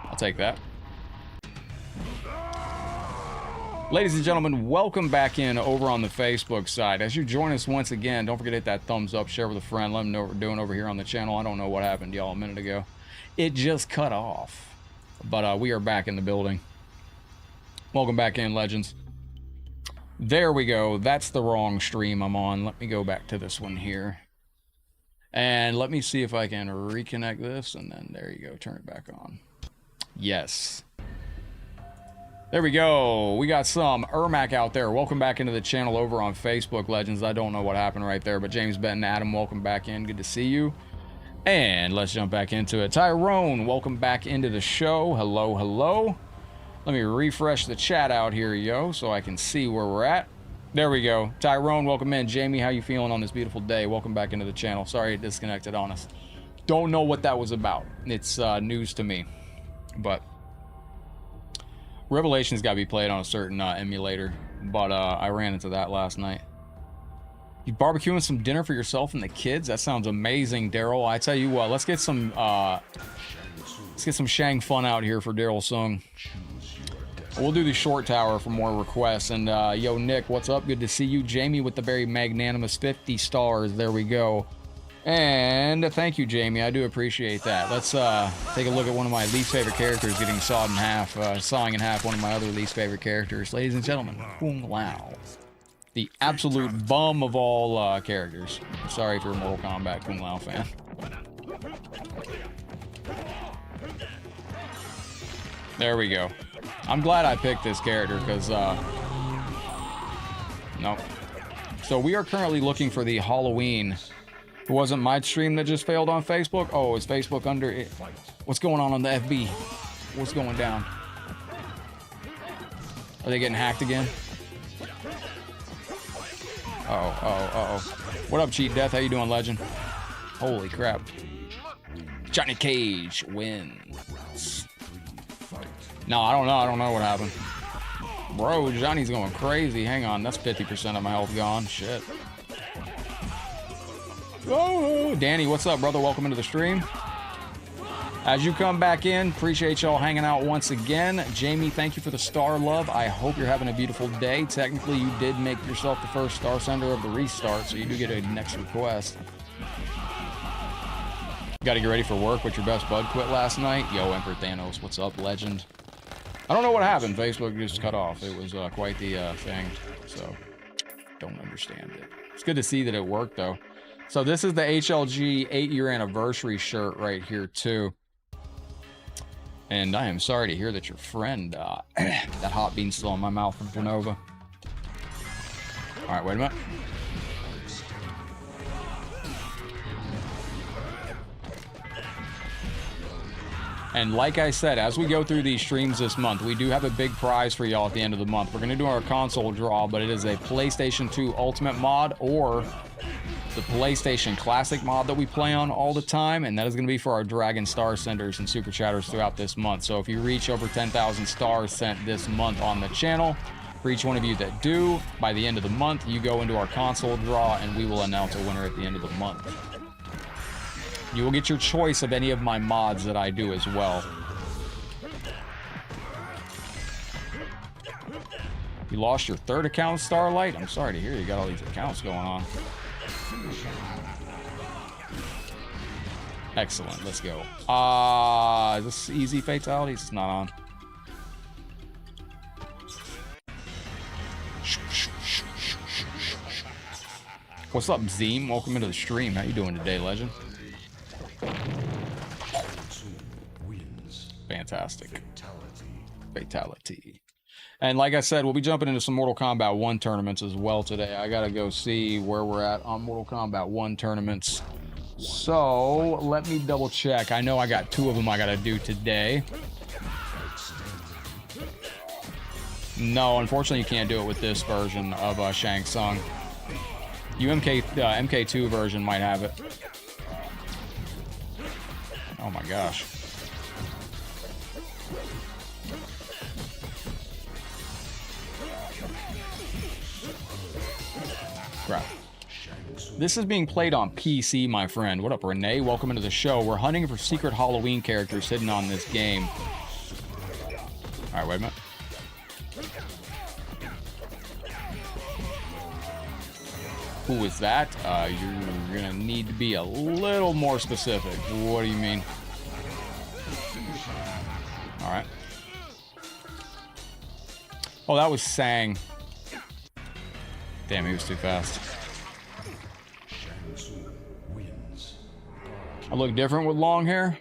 I'll take that. Ladies and gentlemen, welcome back in over on the Facebook side. As you join us once again, don't forget to hit that thumbs up, share with a friend, let them know what we're doing over here on the channel. I don't know what happened to y'all a minute ago. It just cut off. But we are back in the building. Welcome back in, legends. There we go. That's the wrong stream I'm on. Let me go back to this one here. And let me see if I can reconnect this, and then there you go. Turn it back on. Yes. There we go. We got some Ermac out there. Welcome back into the channel over on Facebook, Legends. I don't know what happened right there, but James Benton, Adam, welcome back in. Good to see you. And let's jump back into it. Tyrone, welcome back into the show. Hello, hello. Let me refresh the chat out here, yo, so I can see where we're at. There we go. Tyrone, welcome in. Jamie, how you feeling on this beautiful day? Welcome back into the channel. Sorry it disconnected on us. Don't know what that was about. It's news to me. But Revelation's got to be played on a certain emulator, but I ran into that last night. You barbecuing some dinner for yourself and the kids? That sounds amazing, Daryl. I tell you what, let's get some Shang fun out here for Daryl Sung. We'll do the short tower for more requests. And yo, Nick, what's up? Good to see you. Jamie with the very magnanimous 50 stars. There we go. And thank you, Jamie. I do appreciate that. Let's take a look at one of my least favorite characters getting sawed in half, sawing in half one of my other least favorite characters. Ladies and gentlemen, Kung Lao. The absolute bum of all characters. Sorry if you're a Mortal Kombat Kung Lao fan. There we go. I'm glad I picked this character because, no. So we are currently looking for the Halloween. It wasn't my stream that just failed on Facebook. Oh, is Facebook under it? What's going on the FB? What's going down? Are they getting hacked again? Uh-oh. What up, Cheat Death? How you doing, legend? Holy crap. Johnny Cage wins. No, I don't know. I don't know what happened. Bro, Johnny's going crazy. Hang on. That's 50% of my health gone. Shit. Oh, Danny, what's up, brother? Welcome into the stream. As you come back in, appreciate y'all hanging out once again. Jamie, thank you for the star love. I hope you're having a beautiful day. Technically, you did make yourself the first star sender of the restart, so you do get a next request. Got to get ready for work, but your best bud quit last night. Yo, Emperor Thanos, what's up, legend? I don't know what happened. Facebook just cut off. It was quite the thing, so don't understand it. It's good to see that it worked, though. So this is the HLG 8-year anniversary shirt right here, too. And I am sorry to hear that your friend, that hot bean's still in my mouth from Genova. All right, wait a minute. And like I said, as we go through these streams this month, we do have a big prize for y'all at the end of the month. We're going to do our console draw, but it is a PlayStation 2 Ultimate mod or the PlayStation Classic mod that we play on all the time, and that is going to be for our Dragon Star Senders and Super Chatters throughout this month. So if you reach over 10,000 stars sent this month on the channel, for each one of you that do, by the end of the month, you go into our console draw, and we will announce a winner at the end of the month. You will get your choice of any of my mods that I do as well. You lost your third account, Starlight? I'm sorry to hear you got all these accounts going on. Excellent, let's go. Is this easy fatalities? It's not on. What's up, Zeem? Welcome into the stream. How you doing today, legend? Fantastic. Fatality. And like I said, we'll be jumping into some Mortal Kombat 1 tournaments as well today. I gotta go see where we're at on Mortal Kombat 1 tournaments. So, let me double check. I know I got 2 of them I gotta do today. No, unfortunately you can't do it with this version of Shang Tsung. MK2 version might have it. Oh my gosh. Crap. This is being played on PC, my friend. What up, Renee? Welcome into the show. We're hunting for secret Halloween characters hidden on this game. Alright, wait a minute. Who is that? You're gonna need to be a little more specific. What do you mean? Alright. Oh, that was Sang. Damn, he was too fast. I look different with long hair?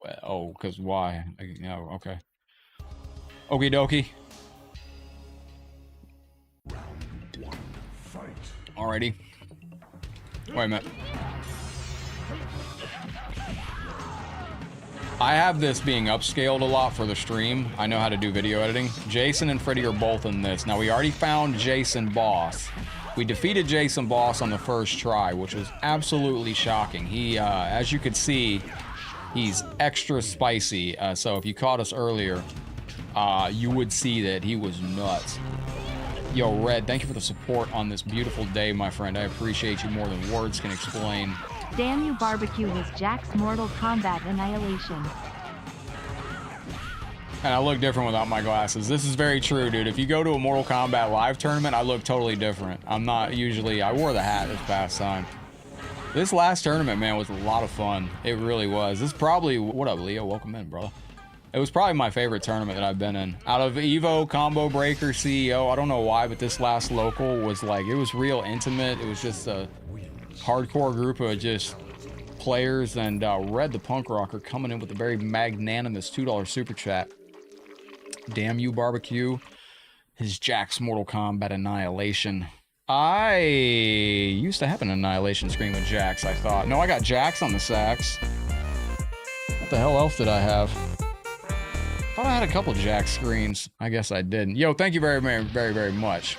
Well, oh, because why? No, okay. Okie dokie. Alrighty. Wait a minute. I have this being upscaled a lot for the stream. I know how to do video editing. Jason and Freddy are both in this. Now, we already found Jason Boss. We defeated Jason Boss on the first try, which was absolutely shocking. He, as you could see, he's extra spicy. So if you caught us earlier, you would see that he was nuts. Yo, Red, thank you for the support on this beautiful day, my friend. I appreciate you more than words can explain. Damn You Barbecue was Jack's Mortal Kombat Annihilation. And I look different without my glasses. This is very true, dude. If you go to a Mortal Kombat live tournament, I look totally different. I'm not usually... I wore the hat this past time. This last tournament, man, was a lot of fun. It really was. This is probably... What up, Leo? Welcome in, brother. It was probably my favorite tournament that I've been in. Out of Evo, Combo Breaker, CEO, I don't know why, but this last local was like... It was real intimate. It was just a hardcore group of just players. And Red the Punk Rocker coming in with a very magnanimous $2 super chat. Damn You Barbecue. His Jack's Mortal Kombat Annihilation. I used to have an Annihilation screen with Jax, I thought. No, I got Jax on the sax. What the hell else did I have? I thought I had a couple Jax screens. I guess I didn't. Yo, thank you very, very much.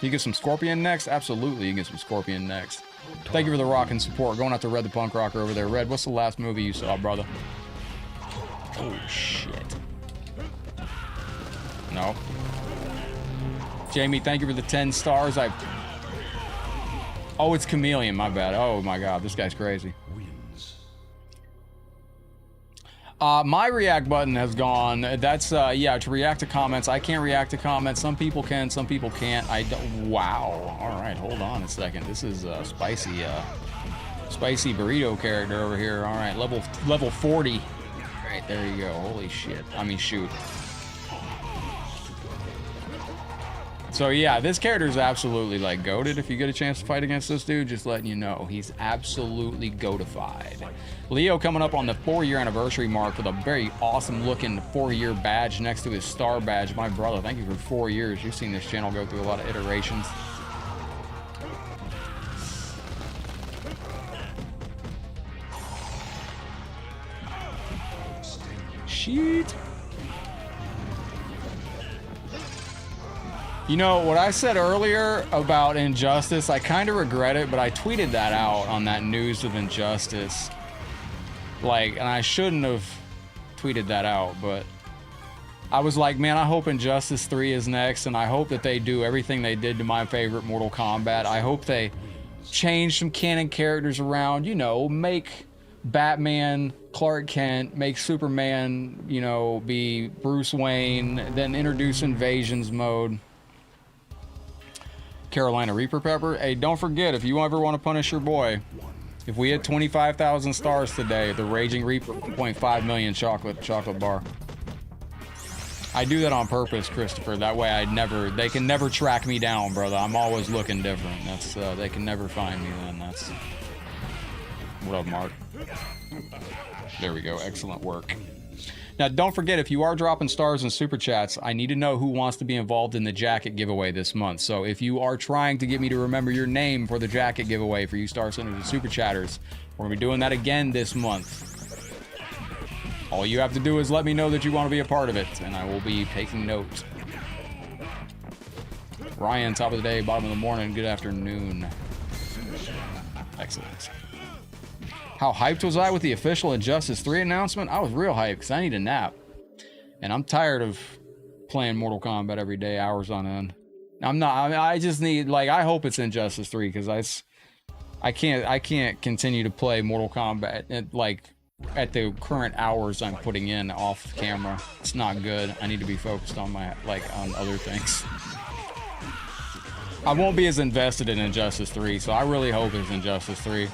You get some Scorpion next? Absolutely, you can get some Scorpion next. Thank you for the rock and support. Going out to Red the Punk Rocker over there. Red, what's the last movie you saw, brother? Oh, shit. No. Jamie, thank you for the 10 stars. Oh, it's Chameleon, my bad. Oh my god, this guy's crazy. My react button has gone. That's yeah, to react to comments. I can't react to comments. Some people can, some people can't. I don't. Wow. All right, hold on a second. This is spicy burrito character over here. All right, level 40. Right, there you go. Holy shit. I mean, shoot. So yeah, this character is absolutely like goated. If you get a chance to fight against this dude, just letting you know, he's absolutely goatified. Leo coming up on the 4-year anniversary mark with a very awesome looking 4-year badge next to his star badge. My brother, thank you for 4 years. You've seen this channel go through a lot of iterations. Shit. You know, what I said earlier about Injustice, I kind of regret it, but I tweeted that out on that news of Injustice. Like, and I shouldn't have tweeted that out, but I was like, man, I hope Injustice 3 is next, and I hope that they do everything they did to my favorite Mortal Kombat. I hope they change some canon characters around, you know, make Batman Clark Kent, make Superman, you know, be Bruce Wayne, then introduce Invasions mode. Carolina Reaper Pepper. Hey, don't forget, if you ever want to punish your boy, if we hit 25,000 stars today, the Raging Reaper 1.5 million chocolate bar. I do that on purpose, Christopher. That way they can never track me down, brother. I'm always looking different. That's they can never find me then. That's what up, Mark. There we go. Excellent work. Now, don't forget, if you are dropping stars and super chats, I need to know who wants to be involved in the jacket giveaway this month. So if you are trying to get me to remember your name for the jacket giveaway for you star senders and super chatters, we're going to be doing that again this month. All you have to do is let me know that you want to be a part of it, and I will be taking note. Ryan, top of the day, bottom of the morning, good afternoon. Excellent. How hyped was I with the official Injustice 3 announcement? I was real hyped because I need a nap. And I'm tired of playing Mortal Kombat every day, hours on end. I just need, like, I hope it's Injustice 3 because I can't continue to play Mortal Kombat at the current hours I'm putting in off camera. It's not good. I need to be focused on on other things. I won't be as invested in Injustice 3, so I really hope it's Injustice 3.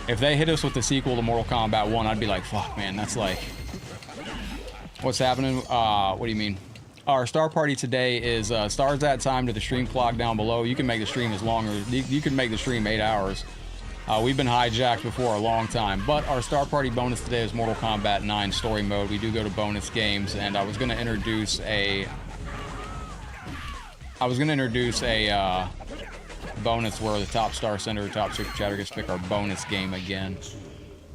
If they hit us with the sequel to Mortal Kombat 1, I'd be like, fuck, man, that's like... What's happening? What do you mean? Our star party today is stars that time to the stream clock down below. You can make the stream as long as... You can make the stream 8 hours. We've been hijacked before a long time, but our Star Party bonus today is Mortal Kombat 9 Story Mode. We do go to bonus games, and I was going to introduce a bonus where the top Star Sender or top Super Chatter gets to pick our bonus game again.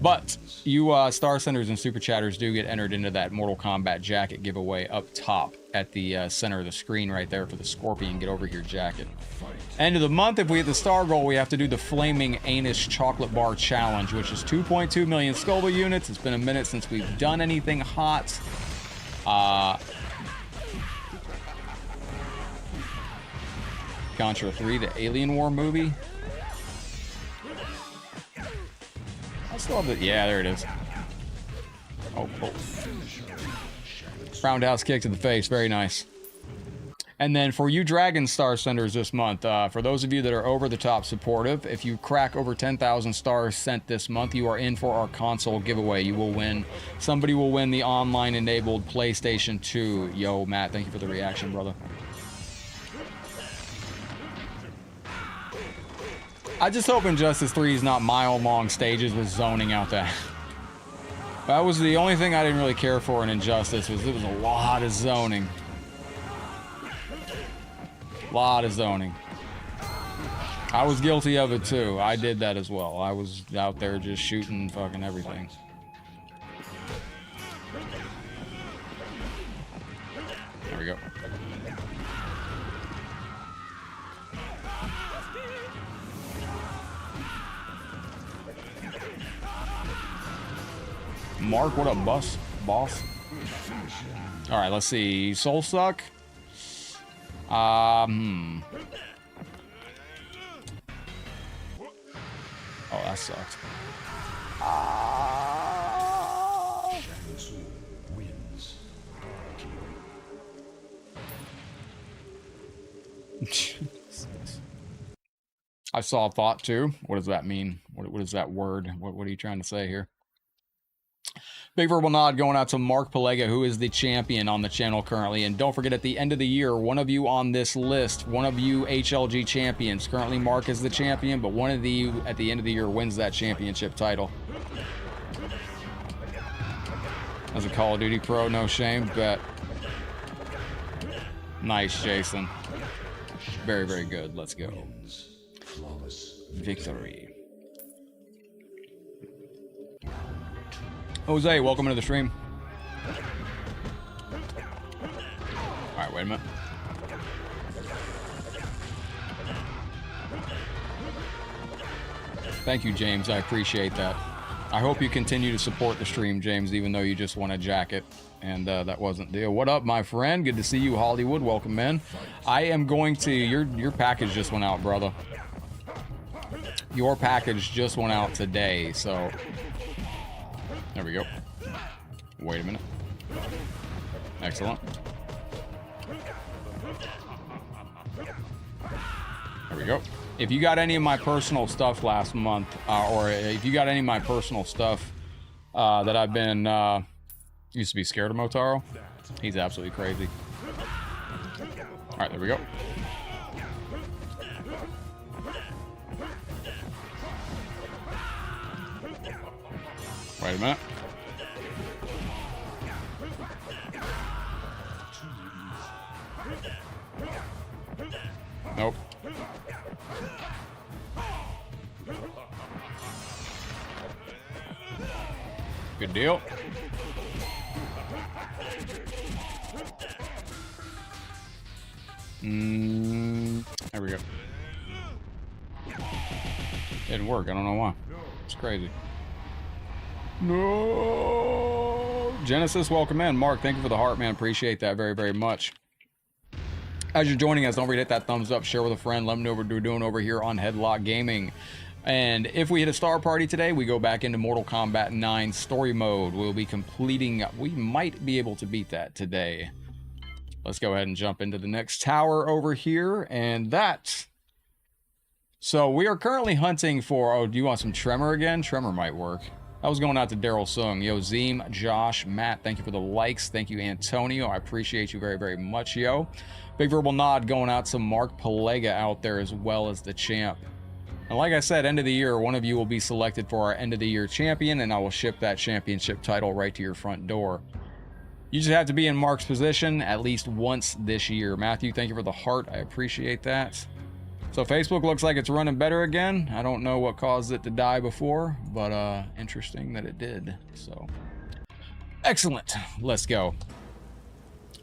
But you Star Senders and Super Chatters do get entered into that Mortal Kombat jacket giveaway up top at the center of the screen right there for the Scorpion Get Over Here jacket. End of the month, if we hit the star goal, we have to do the Flaming Anus Chocolate Bar Challenge, which is 2.2 million Scoville units. It's been a minute since we've done anything hot. Contra 3, the Alien War movie. I still have it. Yeah, there it is. Oh. Roundhouse kick to the face. Very nice. And then for you Dragon Star Senders this month, for those of you that are over the top supportive, if you crack over 10,000 stars sent this month, you are in for our console giveaway. You will win. Somebody will win the online enabled PlayStation 2. Yo, Matt, thank you for the reaction, brother. I just hope Injustice 3 is not mile-long stages with zoning out there. That was the only thing I didn't really care for in Injustice, was it was a lot of zoning. Lot of zoning. I was guilty of it too. I did that as well. I was out there just shooting fucking everything. There we go. Mark, what up, boss? All right, let's see. Soul Suck. Oh, that sucked. I saw a thought too. What does that mean? What is that word? What are you trying to say here? Big verbal nod going out to Mark Palega, who is the champion on the channel currently. And don't forget, at the end of the year, one of you on this list, one of you HLG champions, currently Mark is the champion, but one of you at the end of the year wins that championship title. As a Call of Duty pro, no shame, bet. Nice, Jason. Very, very good. Let's go. Victory. Jose, welcome to the stream. Alright, wait a minute. Thank you, James. I appreciate that. I hope you continue to support the stream, James, even though you just won a jacket. And that wasn't the deal. What up, my friend? Good to see you, Hollywood. Welcome, man. I am going to... Your package just went out, brother. Your package just went out today, so... There we go. Wait a minute. Excellent. There we go. If you got any of my personal stuff last month, or if you got any of my personal stuff that I've been... used to be scared of Motaro. He's absolutely crazy. Alright, there we go. Wait a minute. Nope. Good deal. There we go. Didn't work. I don't know why. It's crazy. No. Genesis, welcome in. Mark, thank you for the heart, man. Appreciate that very, very much. As you're joining us, don't forget to hit that thumbs up, share with a friend, let them know what we're doing over here on Headlockedgaming. And if we hit a star party today, we go back into Mortal Kombat 9 story mode. We'll be completing, we might be able to beat that today. Let's go ahead and jump into the next tower over here, and that. So we are currently hunting for, oh, do you want some Tremor again? Tremor might work. I was going out to Daryl Sung. Yo, Zim, Josh, Matt, thank you for the likes. Thank you, Antonio. I appreciate you very, very much, yo. Big verbal nod going out to Mark Palega out there as well as the champ. And like I said, end of the year, one of you will be selected for our end of the year champion, and I will ship that championship title right to your front door. You just have to be in Mark's position at least once this year. Matthew, thank you for the heart. I appreciate that. So Facebook looks like it's running better again. I don't know what caused it to die before, but interesting that it did. So excellent. Let's go.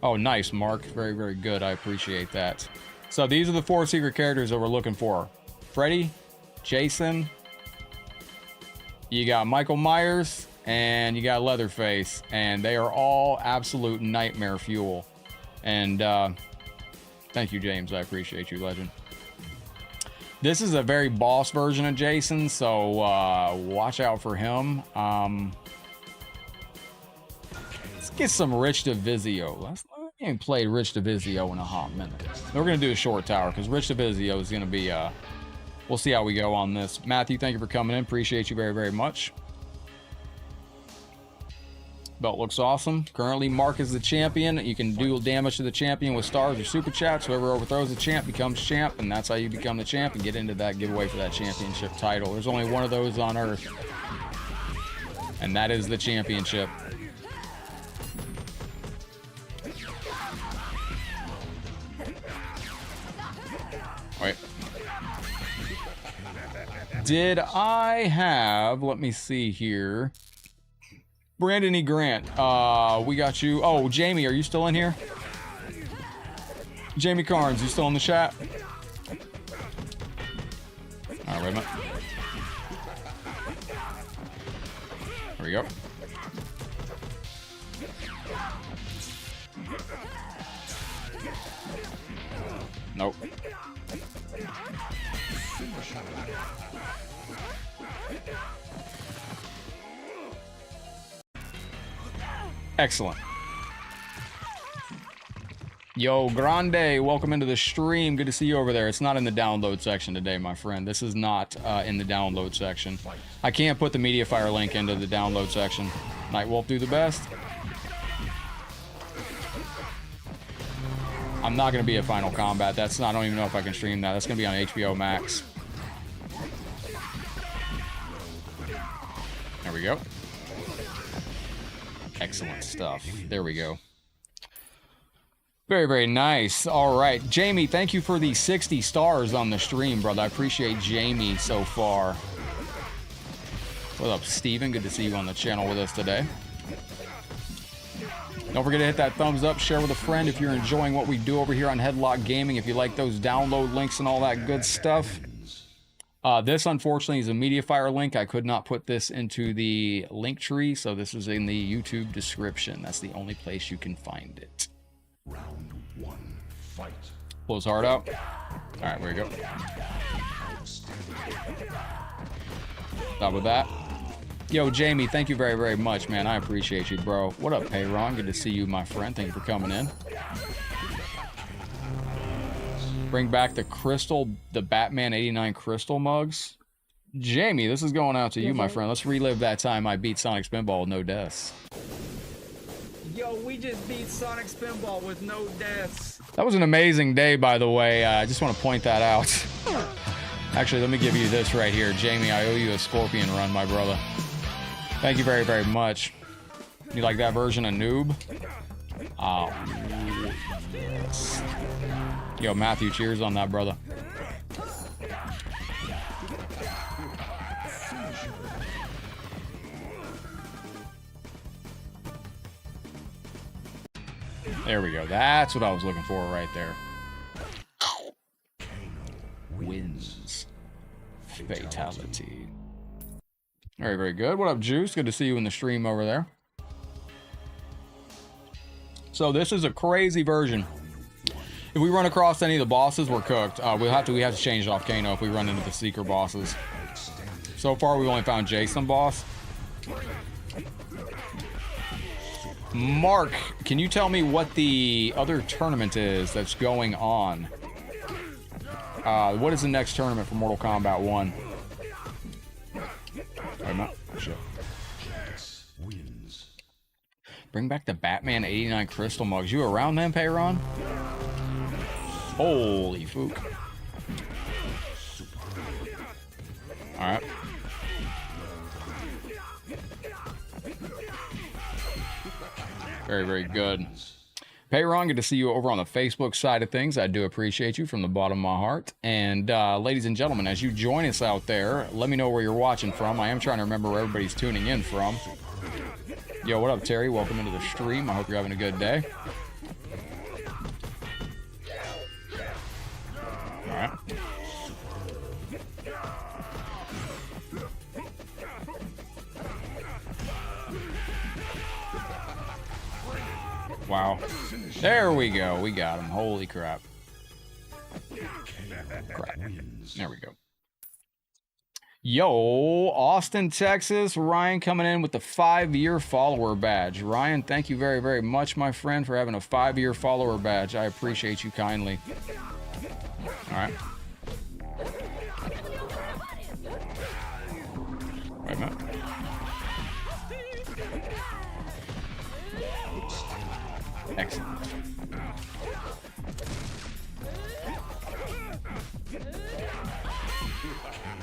Oh, nice, Mark. Very, very good. I appreciate that. So these are the 4 secret characters that we're looking for. Freddy, Jason, you got Michael Myers, and you got Leatherface, and they are all absolute nightmare fuel. And thank you, James. I appreciate you, legend. This is a very boss version of Jason, so watch out for him. Let's get some Rich DeVizio. I ain't played Rich DeVizio in a hot minute. We're going to do a short tower, because Rich DeVizio is going to be... we'll see how we go on this. Matthew, thank you for coming in. Appreciate you very, very much. Belt looks awesome. Currently, Mark is the champion. You can do damage to the champion with stars or super chats. Whoever overthrows the champ becomes champ, and that's how you become the champ and get into that giveaway for that championship title. There's only one of those on Earth, and that is the championship. Wait. Did I have... Let me see here. Brandon E. Grant, we got you. Oh, Jamie, are you still in here? Jamie Carnes, you still in the chat? All right, wait a minute. There we go. Nope. Excellent. Yo, Grande, welcome into the stream. Good to see you over there. It's not in the download section today, my friend. This is not in the download section. I can't put the MediaFire link into the download section. Nightwolf, do the best. I'm not going to be at Final Combat. That's not, I don't even know if I can stream that. That's going to be on HBO Max. There we go. Excellent stuff. There we go. Very, very nice. All right. Jamie, thank you for the 60 stars on the stream, brother. I appreciate Jamie so far. What up, Steven? Good to see you on the channel with us today. Don't forget to hit that thumbs up, share with a friend if you're enjoying what we do over here on Headlock Gaming, if you like those download links and all that good stuff. This, unfortunately, is a MediaFire link. I could not put this into the link tree, so this is in the YouTube description. That's the only place you can find it. Round 1, fight. Pull his heart out. All right, there we go. Stop with that. Yo, Jamie, thank you very, very much, man. I appreciate you, bro. What up, Payron? Good to see you, my friend. Thank you for coming in. Bring back the crystal, the Batman 89 crystal mugs. Jamie, this is going out to you, my friend. Let's relive that time I beat Sonic Spinball with no deaths. Yo, we just beat Sonic Spinball with no deaths. That was an amazing day, by the way. I just want to point that out. Actually, let me give you this right here. Jamie, I owe you a Scorpion run, my brother. Thank you very, very much. You like that version of Noob? Oh, yes. Yo, Matthew, cheers on that, brother. There we go. That's what I was looking for right there. Wins. Fatality. Very, very good. What up, Juice? Good to see you in the stream over there. So this is a crazy version. If we run across any of the bosses, we're cooked. We have to change it off Kano if we run into the Seeker bosses. So far, we've only found Jason boss. Mark, can you tell me what the other tournament is that's going on? What is the next tournament for Mortal Kombat 1? I'm not sure. Bring back the Batman 89 crystal mugs. You around then, Payron? Holy fook. Alright. Very, very good. Payron, good to see you over on the Facebook side of things. I do appreciate you from the bottom of my heart. And ladies and gentlemen, as you join us out there, let me know where you're watching from. I am trying to remember where everybody's tuning in from. Yo, what up, Terry? Welcome into the stream. I hope you're having a good day. All right. Wow. There we go. We got him. Holy crap. Crap. There we go. Yo, Austin, Texas. Ryan coming in with the 5-year follower badge. Ryan, thank you very, very much, my friend, for having a 5-year follower badge. I appreciate you kindly. All right. Wait a minute. Excellent.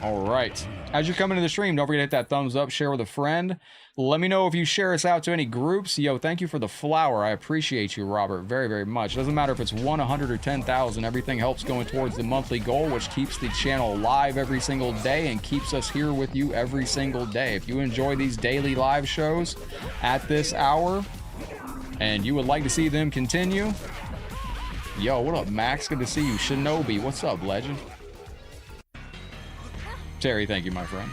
All right. As you come into the stream, don't forget to hit that thumbs up, share with a friend. Let me know if you share us out to any groups. Yo, thank you for the flower. I appreciate you, Robert, very, very much. Doesn't matter if it's 1, 100, or 10,000. Everything helps going towards the monthly goal, which keeps the channel live every single day and keeps us here with you every single day. If you enjoy these daily live shows at this hour, and you would like to see them continue, yo, what up, Max? Good to see you. Shinobi, what's up, legend? Terry, thank you, my friend.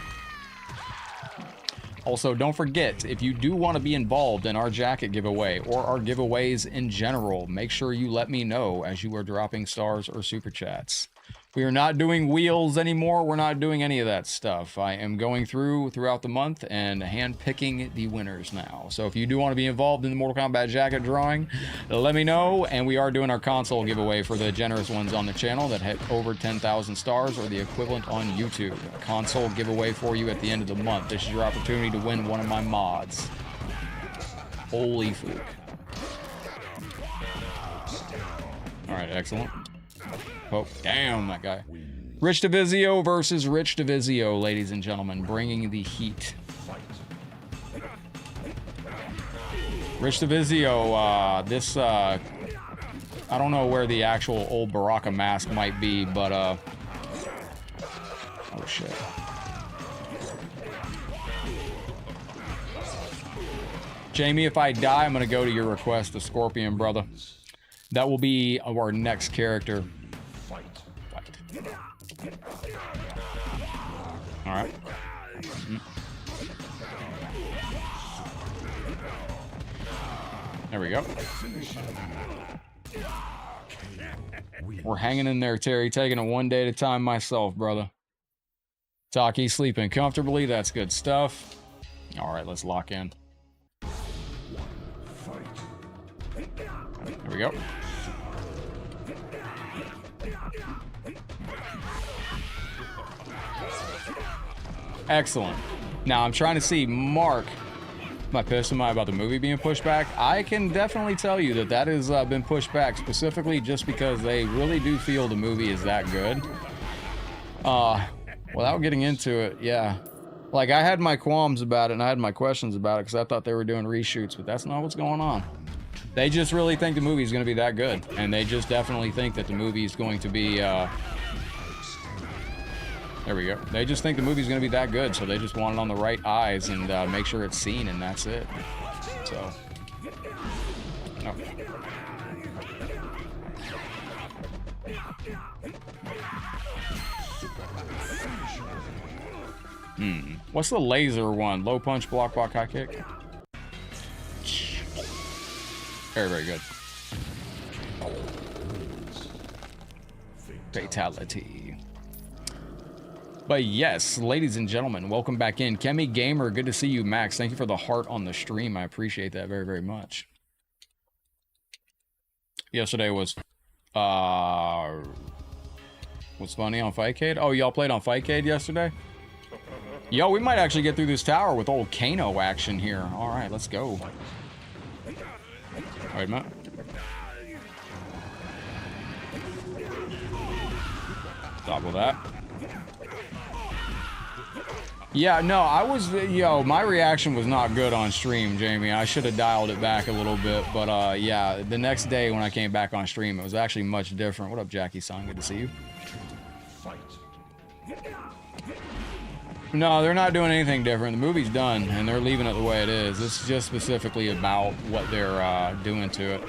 Also, don't forget, if you do want to be involved in our jacket giveaway or our giveaways in general, make sure you let me know as you are dropping stars or super chats. We are not doing wheels anymore. We're not doing any of that stuff. I am going throughout the month and hand-picking the winners now. So if you do want to be involved in the Mortal Kombat jacket drawing, let me know. And we are doing our console giveaway for the generous ones on the channel that hit over 10,000 stars or the equivalent on YouTube. A console giveaway for you at the end of the month. This is your opportunity to win one of my mods. Holy fluke. All right, excellent. Oh, damn, that guy. Rich Divizio versus Rich Divizio, ladies and gentlemen, bringing the heat. Rich Divizio, I don't know where the actual old Baraka mask might be, but, oh, shit. Jamie, if I die, I'm going to go to your request, the Scorpion, brother. That will be our next character. All right. There we go. We're hanging in there, Terry. Taking it one day at a time myself, brother. Taki sleeping comfortably. That's good stuff. All right, let's lock in. There we go. Excellent. Now I'm trying to see, Mark, am I pissed about the movie being pushed back? I can definitely tell you that has been pushed back specifically just because they really do feel the movie is that good. Without getting into it, yeah. Like, I had my qualms about it and I had my questions about it because I thought they were doing reshoots, but that's not what's going on. They just really think the movie is going to be that good, and they just definitely think that the movie is going to be there we go. They just think the movie's going to be that good, so they just want it on the right eyes and make sure it's seen, and that's it. So, no. What's the laser one? Low punch, block, high kick? Very, very good. Fatality. But yes, ladies and gentlemen, welcome back in. Kemi Gamer, good to see you. Max, thank you for the heart on the stream. I appreciate that very, very much. Yesterday was funny on Fightcade? Oh, y'all played on Fightcade yesterday? Yo, we might actually get through this tower with old Kano action here. All right, let's go. Wait a minute. Stop with that. Yeah, no, I was, yo, my reaction was not good on stream, Jamie. I should have dialed it back a little bit, but yeah, the next day when I came back on stream, it was actually much different. What up, Jackie-san? Good to see you. No, they're not doing anything different. The movie's done, and they're leaving it the way it is. It's just specifically about what they're doing to it.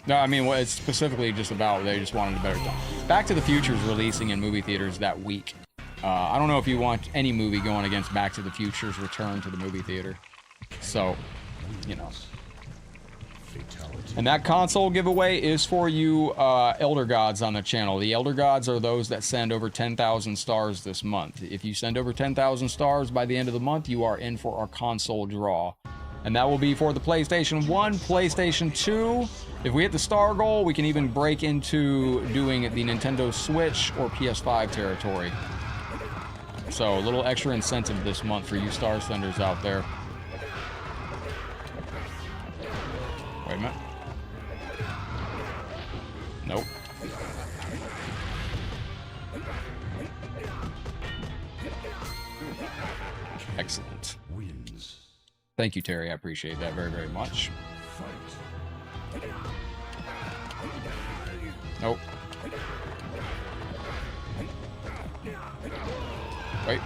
No, I mean, it's specifically just about they just wanted a better time. Back to the Future is releasing in movie theaters that week. I don't know if you want any movie going against Back to the Future's return to the movie theater. So, you know. And that console giveaway is for you Elder Gods on the channel. The Elder Gods are those that send over 10,000 stars this month. If you send over 10,000 stars by the end of the month, you are in for our console draw. And that will be for the PlayStation 1, PlayStation 2. If we hit the star goal, we can even break into doing the Nintendo Switch or PS5 territory. So, a little extra incentive this month for you Star Senders out there. Wait a minute. Nope. Excellent. Wins. Thank you, Terry. I appreciate that very, very much. Fight. Nope. Wait.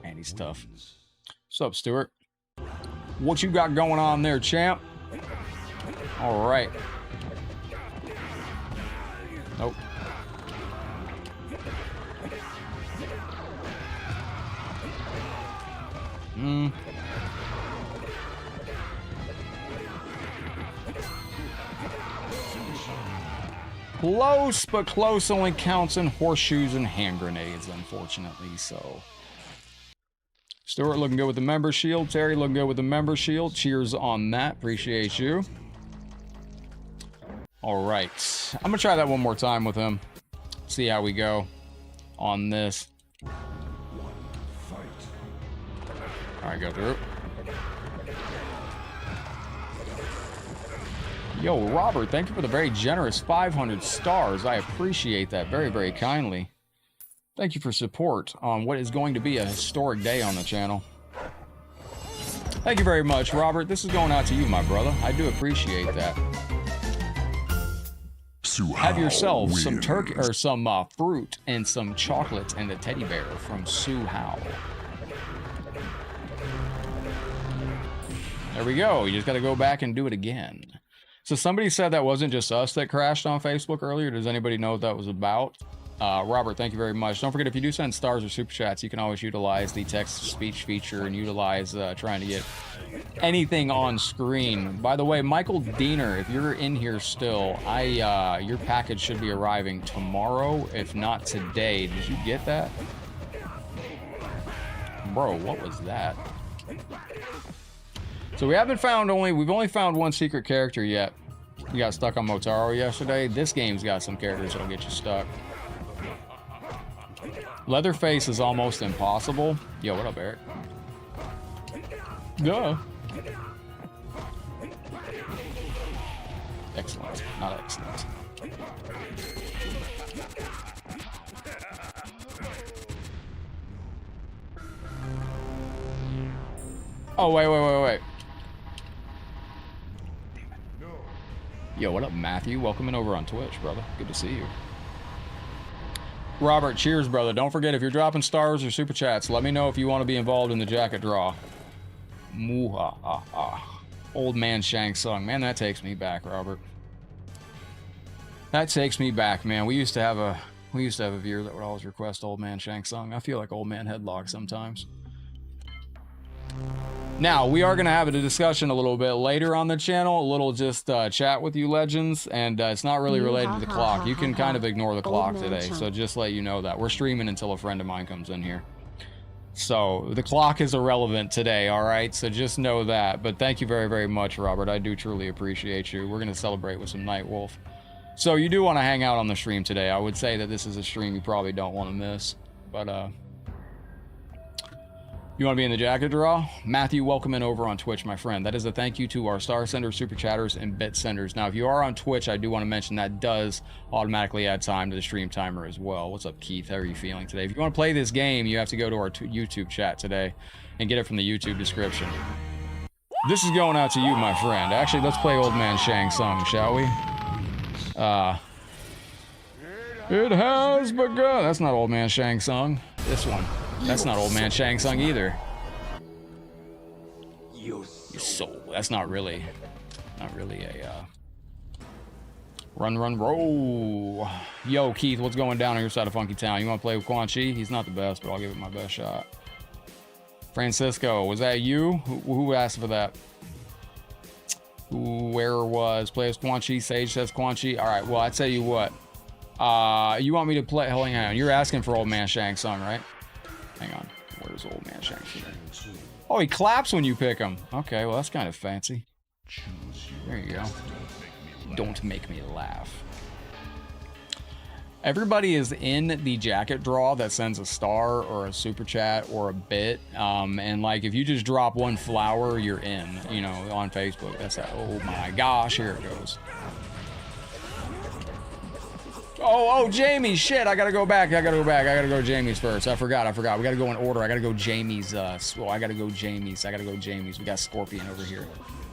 Man, he's tough. What's up, Stuart? What you got going on there, champ? All right. Nope. Close, but close only counts in horseshoes and hand grenades, unfortunately, so. Stuart looking good with the member shield. Terry looking good with the member shield. Cheers on that. Appreciate you. All right. I'm going to try that one more time with him. See how we go on this. All right, go through. Yo, Robert, thank you for the very generous 500 stars. I appreciate that very, very kindly. Thank you for support on what is going to be a historic day on the channel. Thank you very much, Robert. This is going out to you, my brother. I do appreciate that. Have yourself some turkey or some fruit and some chocolate and a teddy bear from Sue Howe. There we go. You just got to go back and do it again. So somebody said that wasn't just us that crashed on Facebook earlier. Does anybody know what that was about? Robert, thank you very much. Don't forget, if you do send stars or super chats, you can always utilize the text-to-speech feature and utilize trying to get anything on screen. By the way, Michael Diener, if you're in here still, your package should be arriving tomorrow, if not today. Did you get that? Bro, what was that? So we've only found one secret character yet. We got stuck on Motaro yesterday. This game's got some characters that'll get you stuck. Leatherface is almost impossible. Yo, what up, Eric? Duh. Excellent. Not excellent. Oh, wait. Yo, what up, Matthew? Welcome in over on Twitch, brother. Good to see you. Robert, cheers, brother. Don't forget, if you're dropping stars or super chats, let me know if you want to be involved in the jacket draw. Moo-ha-ha-ha. Old Man Shang Tsung. Man, that takes me back, Robert. That takes me back, man. We used to have a viewer that would always request Old Man Shang Tsung. I feel like Old Man Headlock sometimes. Now, we are going to have a discussion a little bit later on the channel, a little just chat with you legends, and it's not really related to the clock. You can kind of ignore the clock today, so just let you know that. We're streaming until a friend of mine comes in here. So, the clock is irrelevant today, all right? So just know that. But thank you very, very much, Robert. I do truly appreciate you. We're going to celebrate with some Nightwolf. So, you do want to hang out on the stream today. I would say that this is a stream you probably don't want to miss. But, You want to be in the jacket draw? Matthew, welcome in over on Twitch, my friend. That is a thank you to our star senders, super chatters, and bit senders. Now, if you are on Twitch, I do want to mention that does automatically add time to the stream timer as well. What's up, Keith? How are you feeling today? If you want to play this game, you have to go to our YouTube chat today and get it from the YouTube description. This is going out to you, my friend. Actually, let's play Old Man Shang Tsung, shall we? It has begun. That's not Old Man Shang Tsung. This one. That's not Old Man Shang Tsung either. Your soul. That's not really a run, roll. Yo, Keith, what's going down on your side of Funky Town? You want to play with Quan Chi? He's not the best, but I'll give it my best shot. Francisco, was that you? Who asked for that? Where was play as Quan Chi? Sage says Quan Chi. All right. Well, I tell you what. You want me to play? Hang on. You're asking for Old Man Shang Tsung, right? Hang on. Where's Old Man Shang Tsung? Oh, he claps when you pick him. Okay, well, that's kind of fancy. There you go. Don't make me laugh. Everybody is in the jacket draw that sends a star or a super chat or a bit. And like, if you just drop one flower, you're in, you know, on Facebook. That's that. Oh my gosh, here it goes. Oh, Jamie, shit, I gotta go back. I gotta go Jamie's first. I forgot. We gotta go in order. I gotta go Jamie's. I gotta go Jamie's. We got Scorpion over here.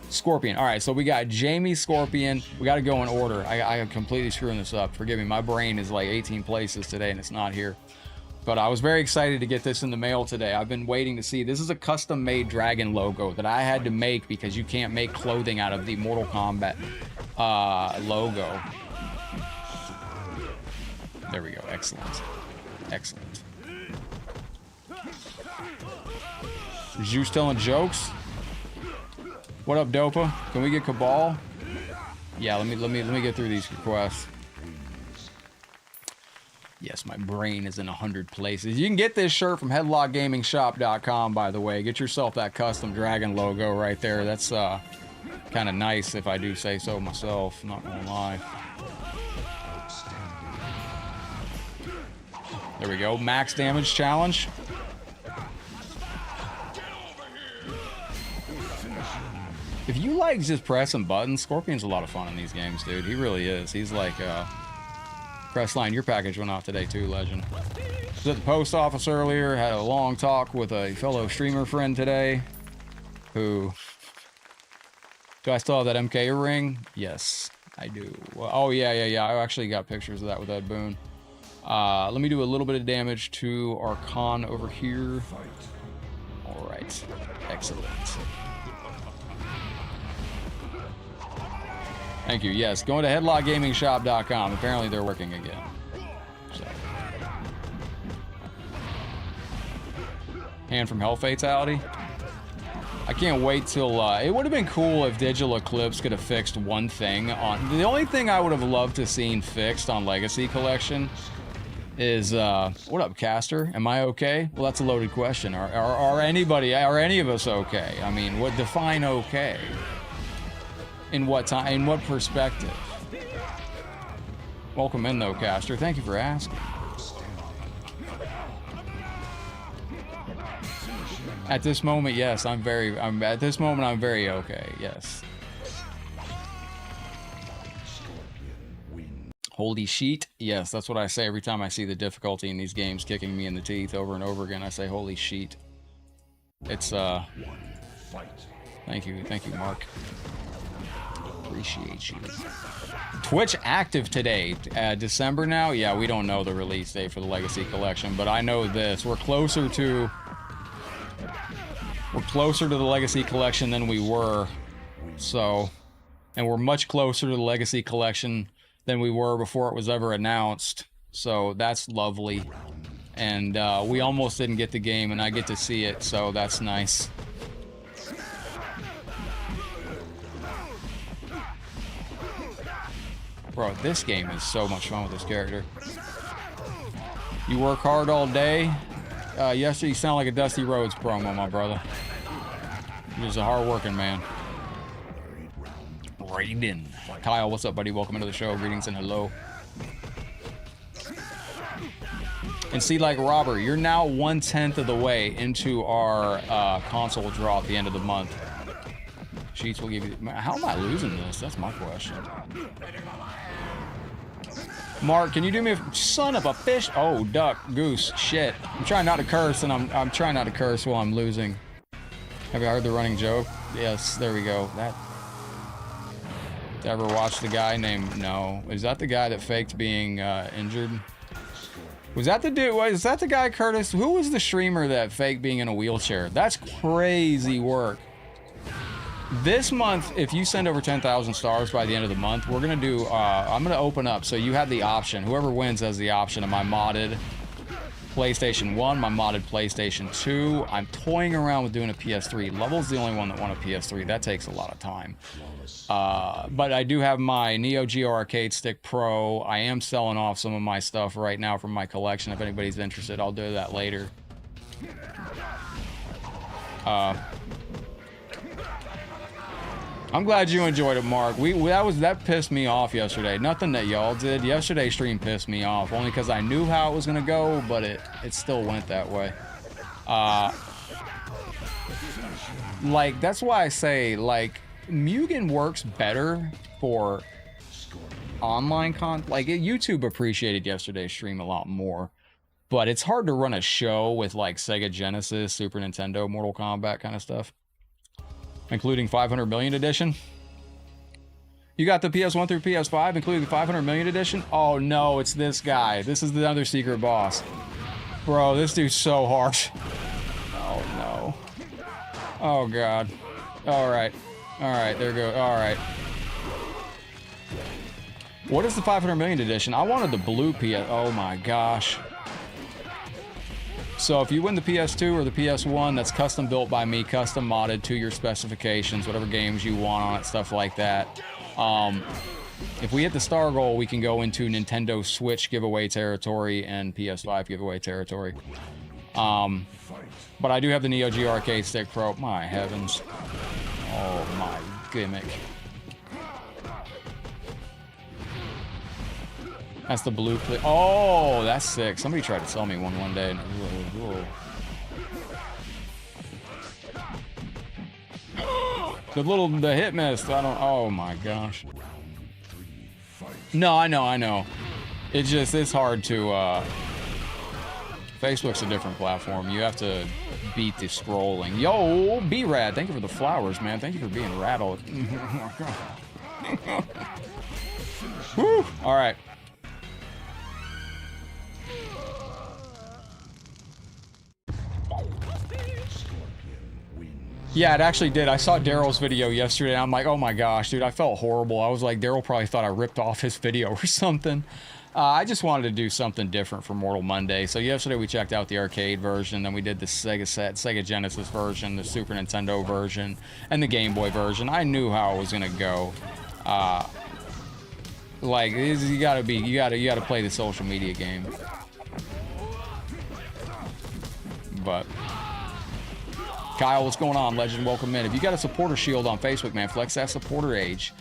Scorpion. All right, so we got Jamie, Scorpion. We gotta go in order. I am completely screwing this up. Forgive me. My brain is like 18 places today, and it's not here. But I was very excited to get this in the mail today. I've been waiting to see. This is a custom-made dragon logo that I had to make because you can't make clothing out of the Mortal Kombat logo. There we go. Excellent. Zeus telling jokes. What up, Dopa? Can we get Cabal? Yeah, let me get through these requests. Yes, my brain is in 100 places. You can get this shirt from Headlockedgamingshop.com, by the way. Get yourself that custom dragon logo right there. That's kind of nice if I do say so myself. I'm not gonna lie. There we go. Max damage challenge. If you like just pressing buttons, Scorpion's a lot of fun in these games, dude. He really is. He's like, Crestline, your package went off today too, legend. Was at the post office earlier, had a long talk with a fellow streamer friend today, who... Do I still have that MK ring? Yes, I do. Well, oh, yeah. I actually got pictures of that with Ed Boon. Let me do a little bit of damage to our Khan over here. All right, excellent. Thank you. Yes, going to headlockgamingshop.com. Apparently they're working again. So. Hand from Hell Fatality. I can't wait till, it would have been cool if Digital Eclipse could have fixed one thing on, the only thing I would have loved to seen fixed on Legacy Collection is, what up, Caster? Am I okay? Well, that's a loaded question. Are any of us okay? I mean, what define okay? In what time, in what perspective? Welcome in though, Caster. Thank you for asking. At this moment, yes, I'm very okay, yes. Holy sheet. Yes, that's what I say every time I see the difficulty in these games kicking me in the teeth over and over again. I say, holy sheet. It's, thank you, Mark. Appreciate you. Twitch active today, December now? Yeah, we don't know the release date for the Legacy Collection, but I know this. We're closer to the Legacy Collection than we were, so, and we're much closer to the Legacy Collection than we were before it was ever announced, so that's lovely. And we almost didn't get the game, and I get to see it, so that's nice. Bro, this game is so much fun with this character. You work hard all day? Yesterday you sound like a Dusty Rhodes promo, my brother. You're just a hard-working man. Raiden. Kyle, what's up, buddy? Welcome into the show. Greetings and hello. And see, like, Robert, you're now 1/10 of the way into our console draw at the end of the month. Sheets will give you... How am I losing this? That's my question. Mark, can you do me a... Son of a fish! Oh, duck, goose, shit. I'm trying not to curse, and I'm trying not to curse while I'm losing. Have you heard the running joke? Yes, there we go. That... Ever watched the guy named... No. Is that the guy that faked being injured? Was that the dude? Was that the guy, Curtis? Who was the streamer that faked being in a wheelchair? That's crazy work. This month, if you send over 10,000 stars by the end of the month, we're gonna do, I'm gonna open up, so you have the option, whoever wins has the option of my modded PlayStation 1, my modded PlayStation 2. I'm toying around with doing a PS3. Level's the only one that won a PS3. That takes a lot of time. But I do have my Neo Geo Arcade Stick Pro. I am selling off some of my stuff right now from my collection. If anybody's interested, I'll do that later. I'm glad you enjoyed it, Mark. That pissed me off yesterday. Nothing that y'all did. Yesterday's stream pissed me off, only because I knew how it was gonna go, but it still went that way. Like, that's why I say, like, Mugen works better for online like, YouTube appreciated yesterday's stream a lot more, but it's hard to run a show with, like, Sega Genesis, Super Nintendo, Mortal Kombat kind of stuff. Including 500 million edition. You got the PS1 through PS5, including the 500 million edition? Oh no, it's this guy. This is the other secret boss. Bro, this dude's so harsh. Oh no. Oh god. Alright. Alright, there we go. Alright. What is the 500 million edition? I wanted the blue PS. Oh my gosh. So if you win the PS2 or the PS1, that's custom built by me, custom modded to your specifications, whatever games you want on it, stuff like that. If we hit the star goal, we can go into Nintendo Switch giveaway territory and PS5 giveaway territory. But I do have the Neo Geo Arcade Stick Pro. My heavens. Oh my gimmick. That's the blue clip. Oh, that's sick. Somebody tried to sell me one day. Whoa. The hit missed. Oh my gosh. No, I know. It's hard to, Facebook's a different platform. You have to beat the scrolling. Yo, B-Rad, thank you for the flowers, man. Thank you for being rattled. Woo! All right. Yeah, it actually did. I saw Daryl's video yesterday, and I'm like, oh my gosh, dude, I felt horrible. I was like, Daryl probably thought I ripped off his video or something. I just wanted to do something different for Mortal Monday. So yesterday we checked out the arcade version, then we did the Sega Genesis version, the Super Nintendo version, and the Game Boy version. I knew how it was gonna go. Like, you gotta play the social media game. But Kyle, what's going on, Legend? Welcome in. If you got a supporter shield on Facebook, man, flex that supporter age.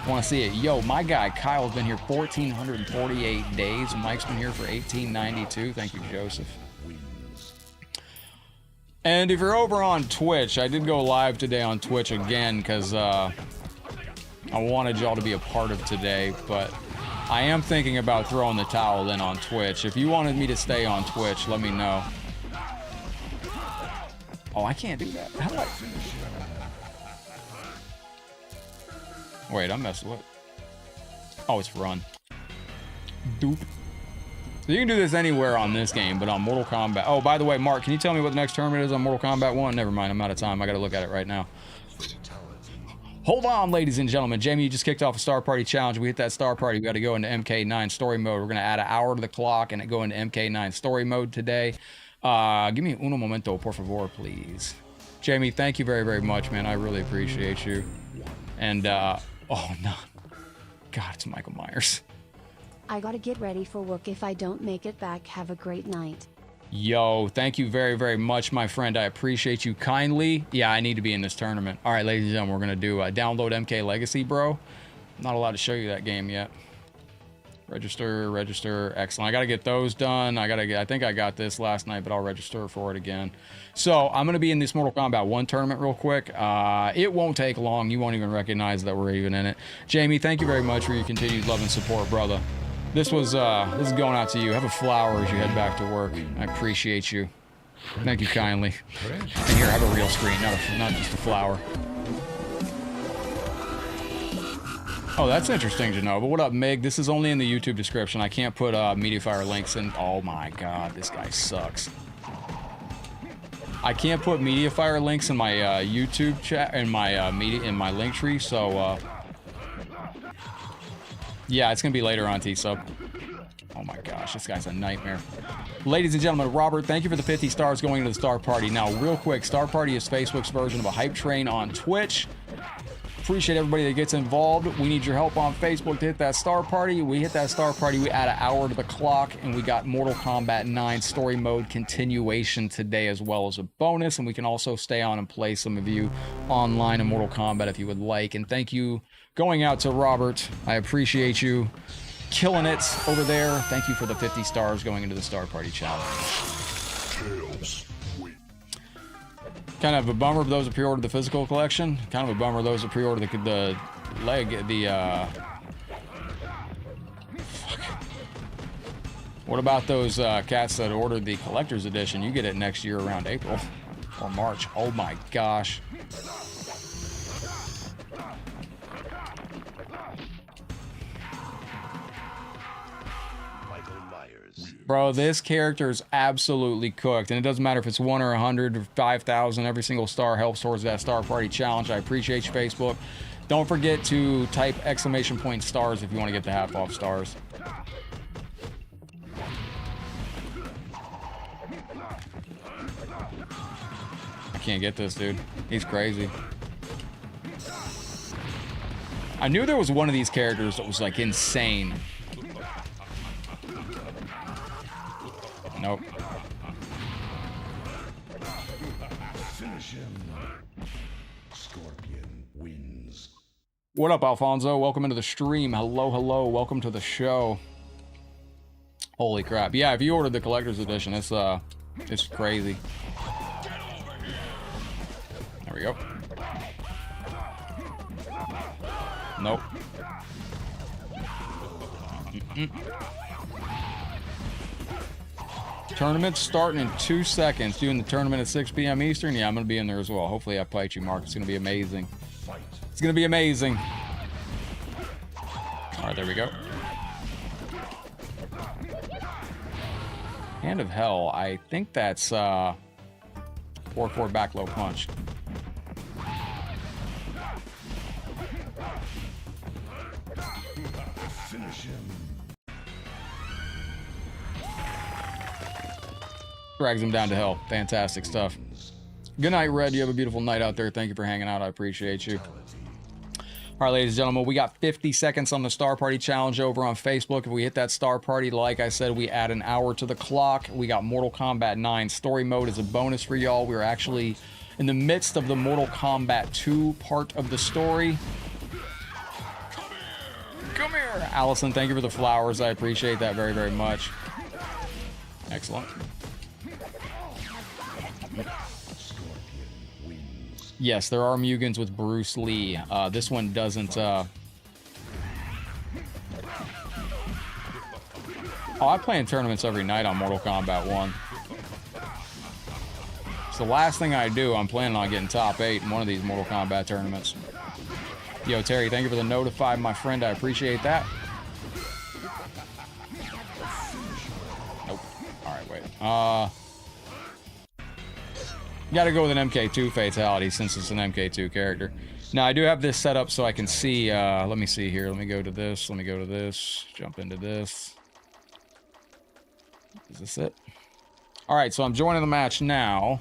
Want to see it? Yo, my guy Kyle's been here 1,448 days. Mike's been here for 1,892. Thank you, Joseph. And if you're over on Twitch, I did go live today on Twitch again because I wanted y'all to be a part of today, but I am thinking about throwing the towel in on Twitch. If you wanted me to stay on Twitch, let me know. Oh, I can't do that. How do I... Wait, I messed with... Oh, it's run. Doop. So you can do this anywhere on this game, but on Mortal Kombat... Oh, by the way, Mark, can you tell me what the next tournament is on Mortal Kombat 1? Never mind, I'm out of time. I gotta look at it right now. Hold on, ladies and gentlemen. Jamie, you just kicked off a Star Party challenge. We hit that Star Party. We got to go into MK9 story mode. We're going to add an hour to the clock and go into MK9 story mode today. Give me uno momento, por favor, please. Jamie, thank you very, very much, man. I really appreciate you. And, oh, no. God, it's Michael Myers. I gotta get ready for work. If I don't make it back, have a great night. Yo, thank you very, very much, my friend. I appreciate you kindly. Yeah, I need to be in this tournament. All right, ladies and gentlemen, we're going to do download MK Legacy, bro. I'm not allowed to show you that game yet. Register, register. Excellent. I got to get those done. I think I got this last night, but I'll register for it again. So I'm going to be in this Mortal Kombat 1 tournament real quick. It won't take long. You won't even recognize that we're even in it. Jamie, thank you very much for your continued love and support, brother. This is going out to you. Have a flower as you head back to work. I appreciate you. Thank you kindly. And here, have a real screen, not just a flower. Oh, that's interesting to know. But what up, Meg? This is only in the YouTube description. I can't put Mediafire links in. Oh my god, this guy sucks. I can't put Mediafire links in my YouTube chat in my link tree. So yeah, it's gonna be later on, T-Sub. Oh my gosh, this guy's a nightmare. Ladies and gentlemen, Robert, thank you for the 50 stars going into the Star Party. Now, real quick, Star Party is Facebook's version of a hype train on Twitch. Appreciate everybody that gets involved. We need your help on Facebook to hit that Star Party. We hit that Star Party, we add an hour to the clock, and we got Mortal Kombat 9 story mode continuation today as well as a bonus. And we can also stay on and play some of you online in Mortal Kombat if you would like. And thank you going out to Robert. I appreciate you killing it over there. Thank you for the 50 stars going into the Star Party challenge. Kind of a bummer for those that pre-ordered the physical collection. Kind of a bummer those that pre-ordered the fuck. What about those cats that ordered the collector's edition? You get it next year around April or March. Oh my gosh. Bro, this character is absolutely cooked, and it doesn't matter if it's 1 or 100 or 5,000. Every single star helps towards that Star Party challenge. I appreciate you, Facebook. Don't forget to type ! stars if you want to get the half-off stars. I can't get this, dude. He's crazy. I knew there was one of these characters that was, like, insane. Nope. Finish him. Scorpion wins. What up, Alfonso? Welcome into the stream. Hello, hello. Welcome to the show. Holy crap. Yeah, if you ordered the collector's edition, it's crazy. There we go. Nope. Tournament's starting in 2 seconds. Doing the tournament at 6 p.m. Eastern. Yeah, I'm going to be in there as well. Hopefully I fight you, Mark. It's going to be amazing. It's going to be amazing. All right, there we go. Hand of Hell. I think that's 4-4 back low punch. Finish him. Drags him down to hell. Fantastic stuff. Good night, Red. You have a beautiful night out there. Thank you for hanging out. I appreciate you. All right, ladies and gentlemen, we got 50 seconds on the Star Party Challenge over on Facebook. If we hit that Star Party, like I said, we add an hour to the clock. We got Mortal Kombat 9 story mode as a bonus for y'all. We're actually in the midst of the Mortal Kombat 2 part of the story. Come here. Allison, thank you for the flowers. I appreciate that very, very much. Excellent. Yes, there are Mugans with Bruce Lee. This one doesn't. Oh, I play in tournaments every night on Mortal Kombat 1. It's the last thing I do. I'm planning on getting top 8 in one of these Mortal Kombat tournaments. Yo, Terry, thank you for the notify, my friend. I appreciate that. Nope. All right, wait. Gotta go with an MK2 fatality since it's an MK2 character. Now, I do have this set up so I can see, let me see here. Let me go to this, let me go to this, jump into this. Is this it? All right, so I'm joining the match now.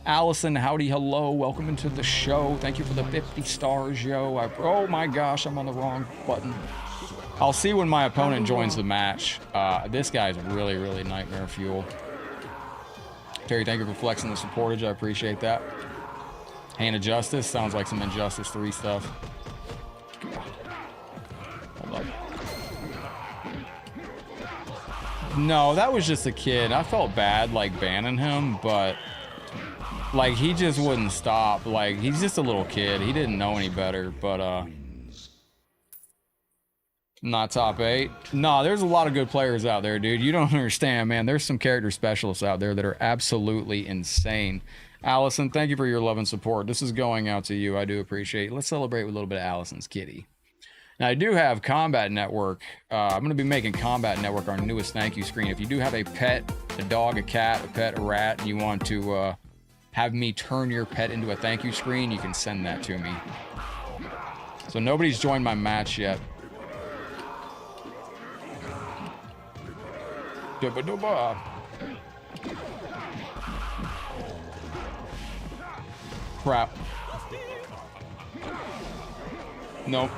Allison, howdy, hello, welcome into the show. Thank you for the 50 stars, yo. Oh my gosh, I'm on the wrong button. I'll see when my opponent joins the match. This guy's really, really nightmare fuel. Terry, thank you for flexing the supportage. I appreciate that. Hand of Justice. Sounds like some Injustice 3 stuff. Hold up. No, that was just a kid. I felt bad, like, banning him, but, like, he just wouldn't stop. Like, he's just a little kid. He didn't know any better, but, not top 8. No, there's a lot of good players out there, dude. You don't understand, man. There's some character specialists out there that are absolutely insane. Allison, thank you for your love and support. This is going out to you. I do appreciate it. Let's celebrate with a little bit of Allison's kitty. Now, I do have Combat Network. I'm going to be making Combat Network our newest thank you screen. If you do have a pet, a dog, a cat, a pet, a rat, and you want to have me turn your pet into a thank you screen, you can send that to me. So nobody's joined my match yet. Dubba-dubba. Crap. Nope.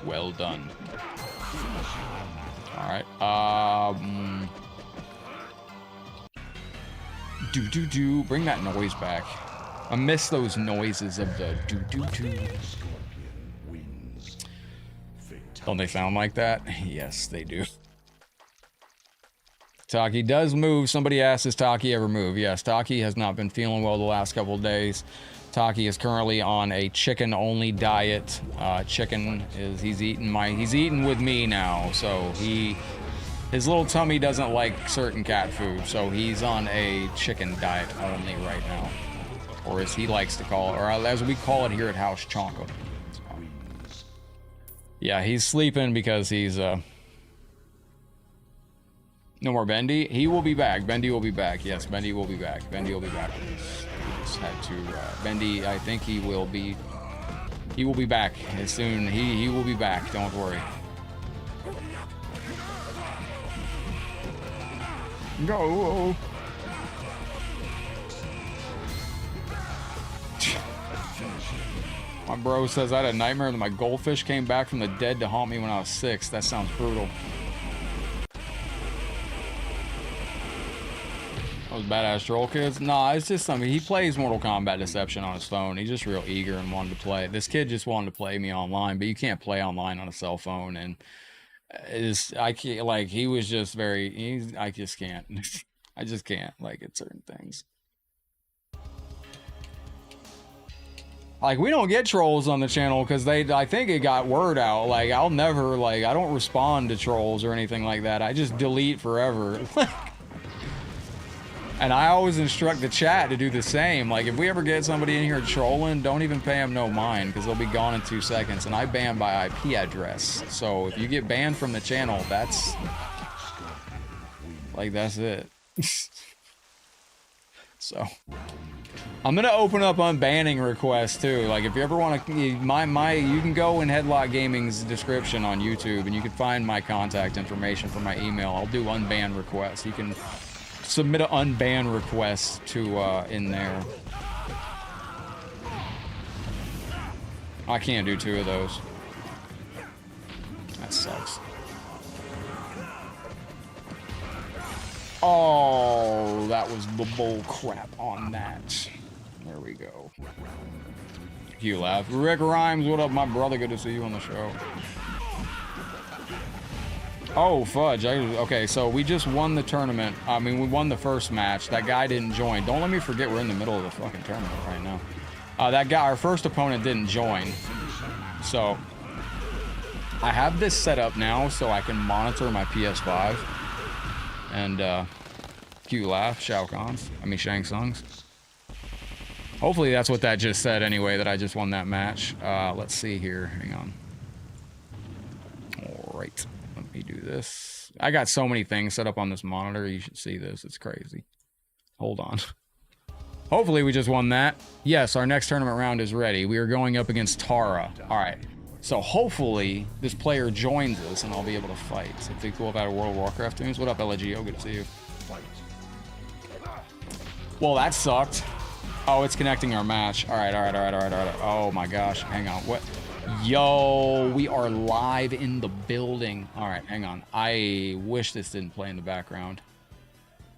Well done. Alright. Do. Bring that noise back. I miss those noises of the do. Don't they sound like that? Yes, they do. Taki does move. Somebody asked, does Taki ever move? Yes, Taki has not been feeling well the last couple of days. Taki is currently on a chicken-only diet. Chicken is, he's eating with me now, so his little tummy doesn't like certain cat food, so he's on a chicken diet only right now. Or as he likes to call it, or as we call it here at House, Chonko. So, yeah, he's sleeping because he's, no more Bendy. He will be back. Bendy will be back. Yes, Bendy will be back. Bendy will be back. Just had to. Bendy, I think he will be. He will be back as soon. He will be back. Don't worry. Go. My bro says I had a nightmare that my goldfish came back from the dead to haunt me when I was 6. That sounds brutal. Those badass troll kids? Nah, it's just something. He plays Mortal Kombat Deception on his phone. He's just real eager and wanted to play. This kid just wanted to play me online, but you can't play online on a cell phone. And I can't, like, he was just very, I just can't. I just can't, like, at certain things. Like, we don't get trolls on the channel because I think it got word out. Like, I'll never, like, I don't respond to trolls or anything like that. I just delete forever. And I always instruct the chat to do the same. Like, if we ever get somebody in here trolling, don't even pay them no mind, because they'll be gone in 2 seconds. And I ban by IP address. So if you get banned from the channel, that's... like, that's it. So... I'm gonna open up unbanning requests, too. Like, if you ever want to... you can go in Headlockedgaming's description on YouTube, and you can find my contact information for my email. I'll do unban requests. You can... submit an unban request to in there. I can't do 2 of those. That sucks. Oh, that was the bull crap on that. There we go. You laugh. Rick Rhymes, what up, my brother? Good to see you on the show. Oh, fudge. Okay, so we just won the tournament. I mean, we won the first match. That guy didn't join. Don't let me forget we're in the middle of the fucking tournament right now. That guy, our first opponent, didn't join. So, I have this set up now so I can monitor my PS5. And, cute laugh, Shao Kahn's. I mean, Shang Tsung's. Hopefully that's what that just said anyway, that I just won that match. Let's see here. Hang on. All right. Let me do this. I got so many things set up on this monitor. You should see this. It's crazy. Hold on. Hopefully we just won that. Yes, our next tournament round is ready. We are going up against Tara. All right. So hopefully this player joins us and I'll be able to fight. So it'd be cool if I had a World of Warcraft tunes. What up, LGO? Good to see you. Well, that sucked. Oh, it's connecting our match. All right. Oh my gosh. Hang on. What? Yo, we are live in the building. All right, hang on. I wish this didn't play in the background.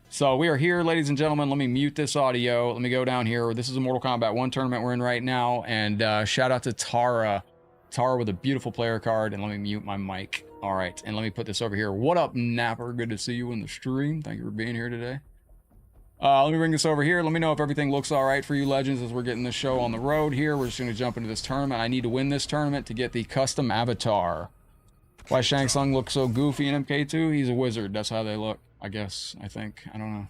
So we are here, ladies and gentlemen. Let me mute this audio. Let me go down here. This is a Mortal Kombat 1 tournament we're in right now. And shout out to Tara. Tara with a beautiful player card. And let me mute my mic. All right, and let me put this over here. What up, Napper? Good to see you in the stream. Thank you for being here today. Let me bring this over here. Let me know if everything looks all right for you, Legends, as we're getting this show on the road here. We're just going to jump into this tournament. I need to win this tournament to get the custom avatar. Why Shang Tsung looks so goofy in MK2? He's a wizard. That's how they look, I guess. I think. I don't know.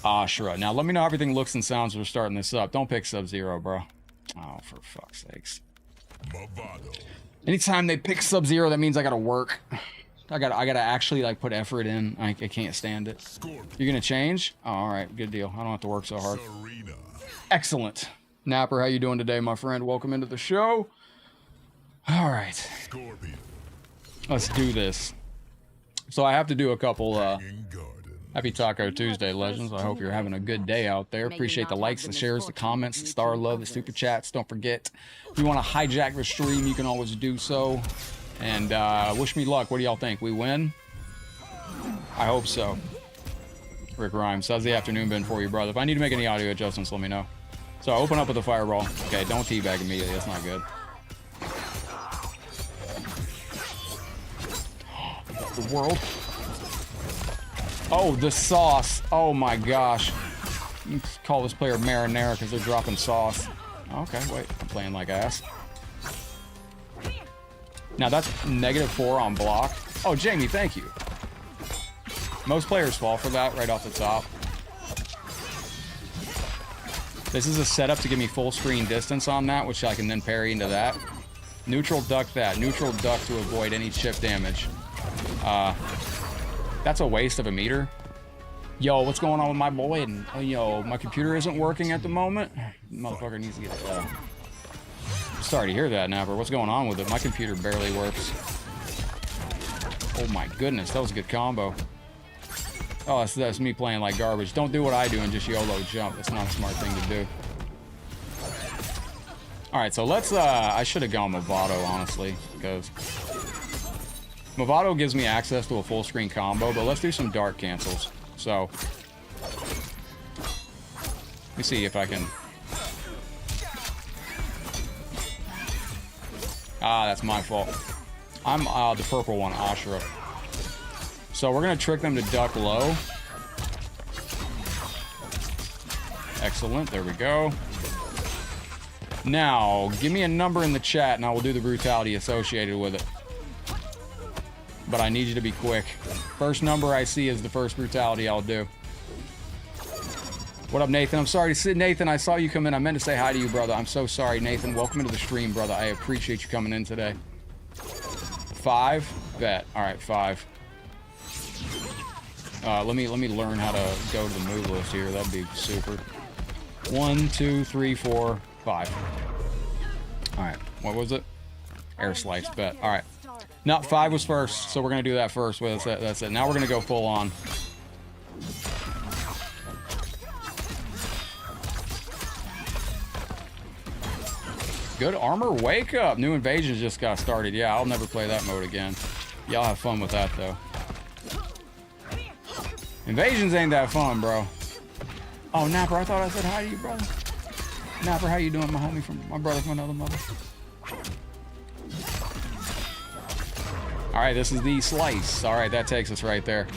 Ashura. Now, let me know how everything looks and sounds as we're starting this up. Don't pick Sub-Zero, bro. Oh, for fuck's sakes. Anytime they pick Sub-Zero, that means I gotta work. I gotta actually like put effort in. I can't stand it. You're gonna change? Oh, all right, good deal. I don't have to work so hard. Excellent. Napper, how you doing today, my friend? Welcome into the show. All right. Let's do this. So I have to do a couple. Happy Taco Tuesday, Legends. I hope you're having a good day out there. Appreciate the likes, the shares, the comments, the star love, the super chats. Don't forget, if you want to hijack the stream, you can always do so. And wish me luck. What do y'all think? We win? I hope so. Rick Rhymes. How's the afternoon been for you, brother? If I need to make any audio adjustments, let me know. So I open up with a fireball. Okay, don't teabag immediately. That's not good. The world. Oh, the sauce. Oh my gosh. You can call this player marinara because they're dropping sauce. Okay, wait. I'm playing like ass. Now that's -4 on block. Oh, Jamie, thank you. Most players fall for that right off the top. This is a setup to give me full screen distance on that, which I can then parry into that. Neutral duck that. Neutral duck to avoid any chip damage. That's a waste of a meter. Yo, what's going on with my boy? And yo, my computer isn't working at the moment. Motherfucker needs to get it. Sorry to hear that, Napper. What's going on with it? My computer barely works. Oh my goodness, that was a good combo. Oh, that's me playing like garbage. Don't do what I do and just YOLO jump. That's not a smart thing to do. All right, so let's. I should have gone Movado, honestly, because Movado gives me access to a full screen combo, but let's do some dart cancels. So, let me see if I can. Ah, that's my fault. I'm the purple one, Ashura. So we're gonna trick them to duck low. Excellent, there we go. Now, give me a number in the chat and I will do the brutality associated with it. But I need you to be quick. First number I see is the first brutality I'll do. What up, Nathan? I'm sorry to see Nathan. I saw you come in. I meant to say hi to you, brother. I'm so sorry, Nathan. Welcome into the stream, brother. I appreciate you coming in today. 5? Bet. All right, 5. Let me learn how to go to the move list here. That'd be super. 1, 2, 3, 4, 5. All right. What was it? Air slice. Bet. All right. No, 5 was first, so we're gonna do that first. Well, that's it. Now we're gonna go full on. Good armor. Wake up. New invasions just got started. Yeah, I'll never play that mode again. Y'all have fun with that though. Invasions ain't that fun, bro. Oh, Napper, I thought I said hi to you, brother. Napper, how you doing, my homie from my brother from another mother? All right, this is the slice. All right, that takes us right there.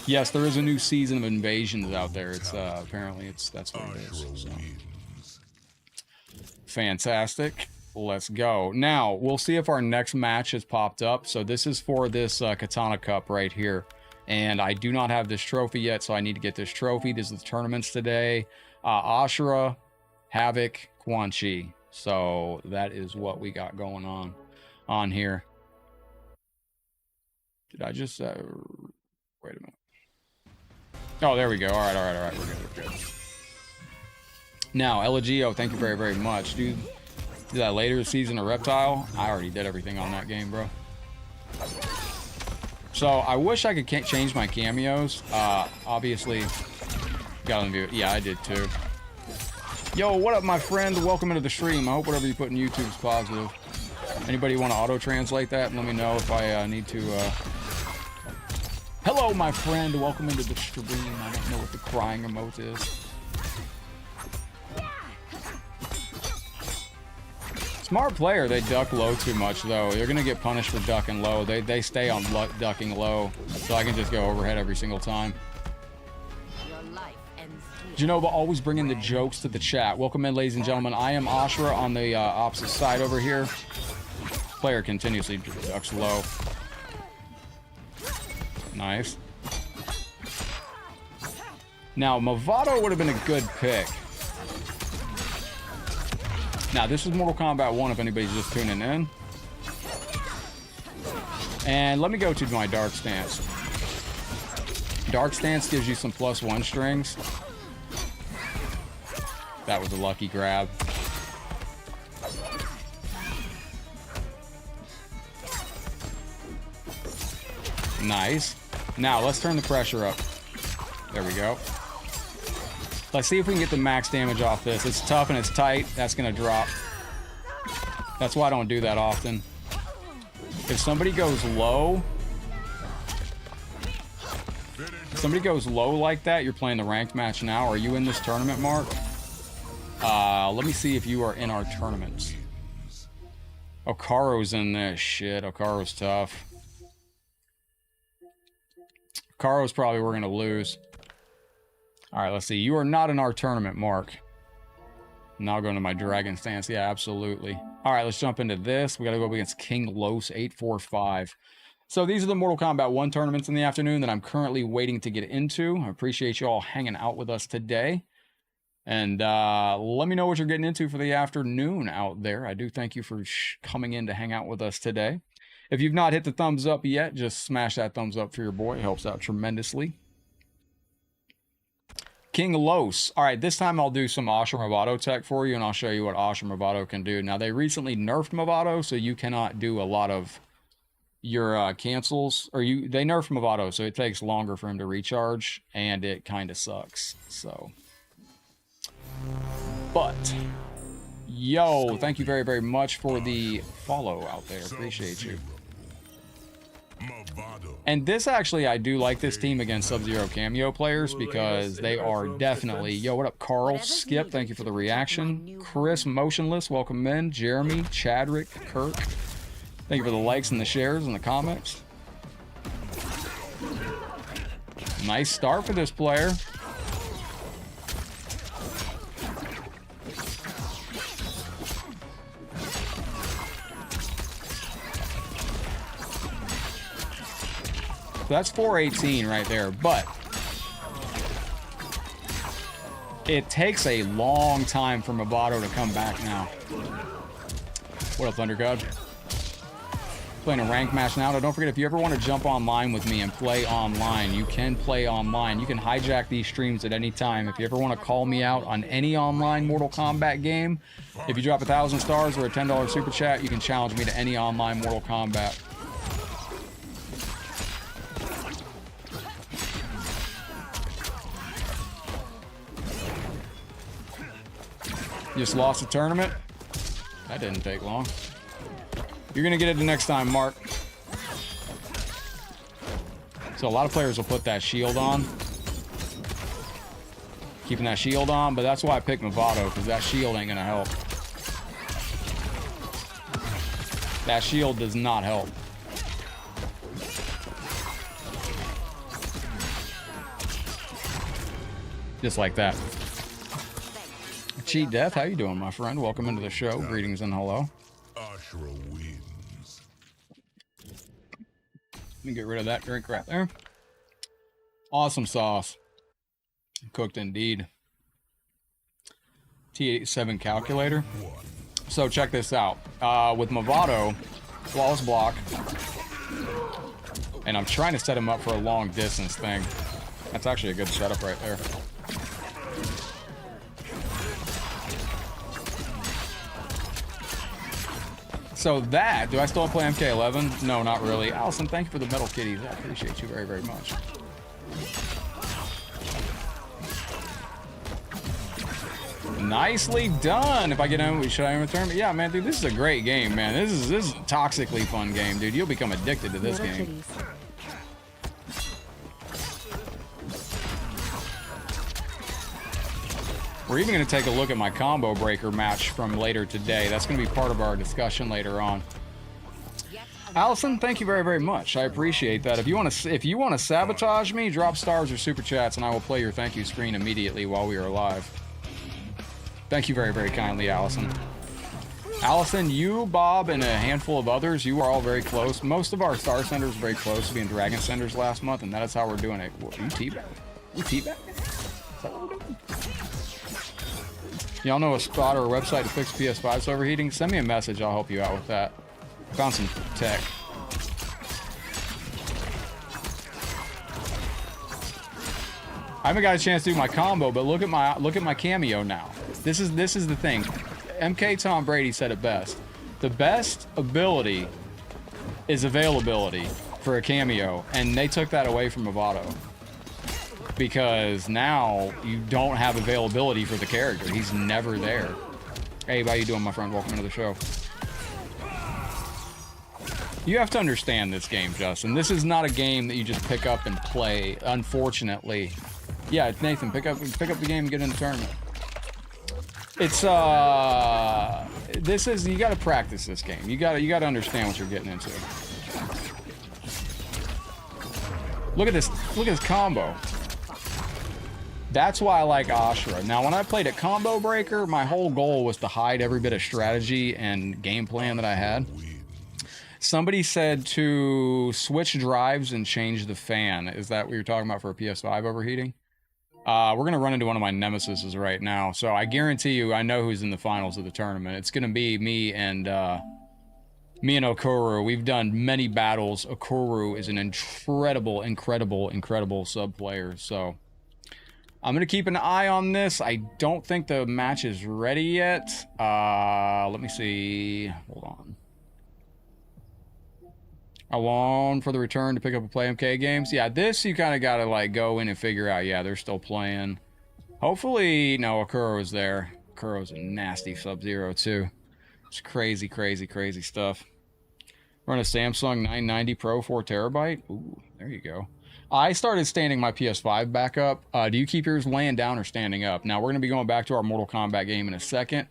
Yes, there is a new season of invasions out there. It's apparently that's what it is. So. Fantastic. Let's go. Now, we'll see if our next match has popped up. So this is for this Katana Cup right here. And I do not have this trophy yet, so I need to get this trophy. This is the tournaments today. Ashura, Havoc, Quan Chi. So that is what we got going on here. Did I just... wait a minute. Oh, there we go. All right. We're good. Now, Elegio, thank you very, very much. Do that later season of Reptile. I already did everything on that game, bro. So, I wish I could change my cameos. Obviously, got to view it. Yeah, I did too. Yo, what up, my friend? Welcome into the stream. I hope whatever you put in YouTube is positive. Anybody want to auto-translate that? And let me know if I need to... Hello, my friend. Welcome into the stream. I don't know what the crying emote is. This Smart player, they duck low too much, though. You're going to get punished for ducking low. They stay on ducking low, so I can just go overhead every single time. Genova always bringing the jokes to the chat. Welcome in, ladies and gentlemen. I am Ashra on the opposite side over here. Player continuously ducks low. Nice. Now, Movado would have been a good pick. Now, this is Mortal Kombat 1 if anybody's just tuning in. And let me go to my Dark Stance. Dark Stance gives you some +1 strings. That was a lucky grab. Nice. Now, let's turn the pressure up. There we go. Let's see if we can get the max damage off this. It's tough and it's tight. That's going to drop. That's why I don't do that often. If somebody goes low... If somebody goes low like that, you're playing the ranked match now. Are you in this tournament, Mark? Let me see if you are in our tournaments. Okaro's in this. Shit, Okaro's tough. Okaro's probably we're going to lose. All right, let's see. You are not in our tournament, Mark. Now going to my Dragon Stance. Yeah, absolutely. All right, let's jump into this. We got to go up against King Los 845. So these are the Mortal Kombat 1 tournaments in the afternoon that I'm currently waiting to get into. I appreciate you all hanging out with us today. And let me know what you're getting into for the afternoon out there. I do thank you for coming in to hang out with us today. If you've not hit the thumbs up yet, just smash that thumbs up for your boy. It helps out tremendously. King Los. All right, this time I'll do some Ashra Movado tech for you, and I'll show you what Ashra Movado can do. Now, they recently nerfed Movado, so you cannot do a lot of your cancels. Or they nerfed Movado, so it takes longer for him to recharge, and it kind of sucks. So, but, yo, thank you very, very much for the follow out there. Appreciate you. And this actually, I do like this team against Sub-Zero Cameo players because they are definitely... Yo, what up, Carl? Skip, thank you for the reaction. Chris, Motionless, welcome in. Jeremy, Chadrick, Kirk. Thank you for the likes and the shares and the comments. Nice start for this player. So that's 418 right there, but it takes a long time for Movado to come back now. What up, Thunder God? Playing a rank match now. Now, don't forget, if you ever want to jump online with me and play online, you can play online. You can hijack these streams at any time. If you ever want to call me out on any online Mortal Kombat game, if you drop 1,000 stars or a $10 super chat, you can challenge me to any online Mortal Kombat. Just lost the tournament. That didn't take long. You're going to get it the next time, Mark. So a lot of players will put that shield on. Keeping that shield on, but that's why I picked Movado, because that shield ain't going to help. That shield does not help. Just like that. Cheat Death, how you doing, my friend? Welcome into the show. Greetings and hello. Ashra wins. Let me get rid of that drink right there. Awesome sauce. Cooked indeed. T87 calculator. So check this out. With Movado, flawless block. And I'm trying to set him up for a long distance thing. That's actually a good setup right there. So that, do I still play MK1? No, not really. Allison, thank you for the metal kitties. I appreciate you very, very much. Nicely done. If I get in, should I enter tournament? Yeah, man, dude, this is a great game, man. This is a toxically fun game, dude. You'll become addicted to this game. We're even going to take a look at my combo breaker match from later today. That's going to be part of our discussion later on. Allison, thank you very, very much. I appreciate that. If you want to sabotage me, drop stars or super chats, and I will play your thank you screen immediately while we are live. Thank you very, very kindly, Allison. Allison, you, Bob, and a handful of others, you are all very close. Most of our star senders are very close to being dragon senders last month, and that is how we're doing it. What, you teabag? You teabag? Is that what we're doing? Y'all know a spot or a website to fix PS5's overheating? Send me a message. I'll help you out with that. Found some tech. I haven't got a chance to do my combo, but look at my cameo now. This is the thing. MK Tom Brady said it best. The best ability is availability for a cameo, and they took that away from Movado. Because now you don't have availability for the character. He's never there. Hey, how you doing, my friend? Welcome to the show. You have to understand this game, Justin. This is not a game that you just pick up and play, unfortunately. Yeah, Nathan, pick up the game and get in the tournament. It's you gotta practice this game. You gotta understand what you're getting into. Look at this combo. That's why I like Ashura. Now, when I played at Combo Breaker, my whole goal was to hide every bit of strategy and game plan that I had. Somebody said to switch drives and change the fan. Is that what you're talking about for a PS5 overheating? We're going to run into one of my nemesises right now. So I guarantee you, I know who's in the finals of the tournament. It's going to be me and Okuru. We've done many battles. Okuru is an incredible sub player. So I'm going to keep an eye on this. I don't think the match is ready yet. Let me see. Hold on. How long for the return to pick up and play MK games? Yeah, this you kind of got to like go in and figure out. Yeah, they're still playing. Hopefully, no, Okuro is there. Okuro's a nasty Sub-Zero too. It's crazy stuff. Run a Samsung 990 Pro 4TB. Ooh, there you go. I started standing my PS5 back up. Do you keep yours laying down or standing up? Now, we're going to be going back to our Mortal Kombat game in a second.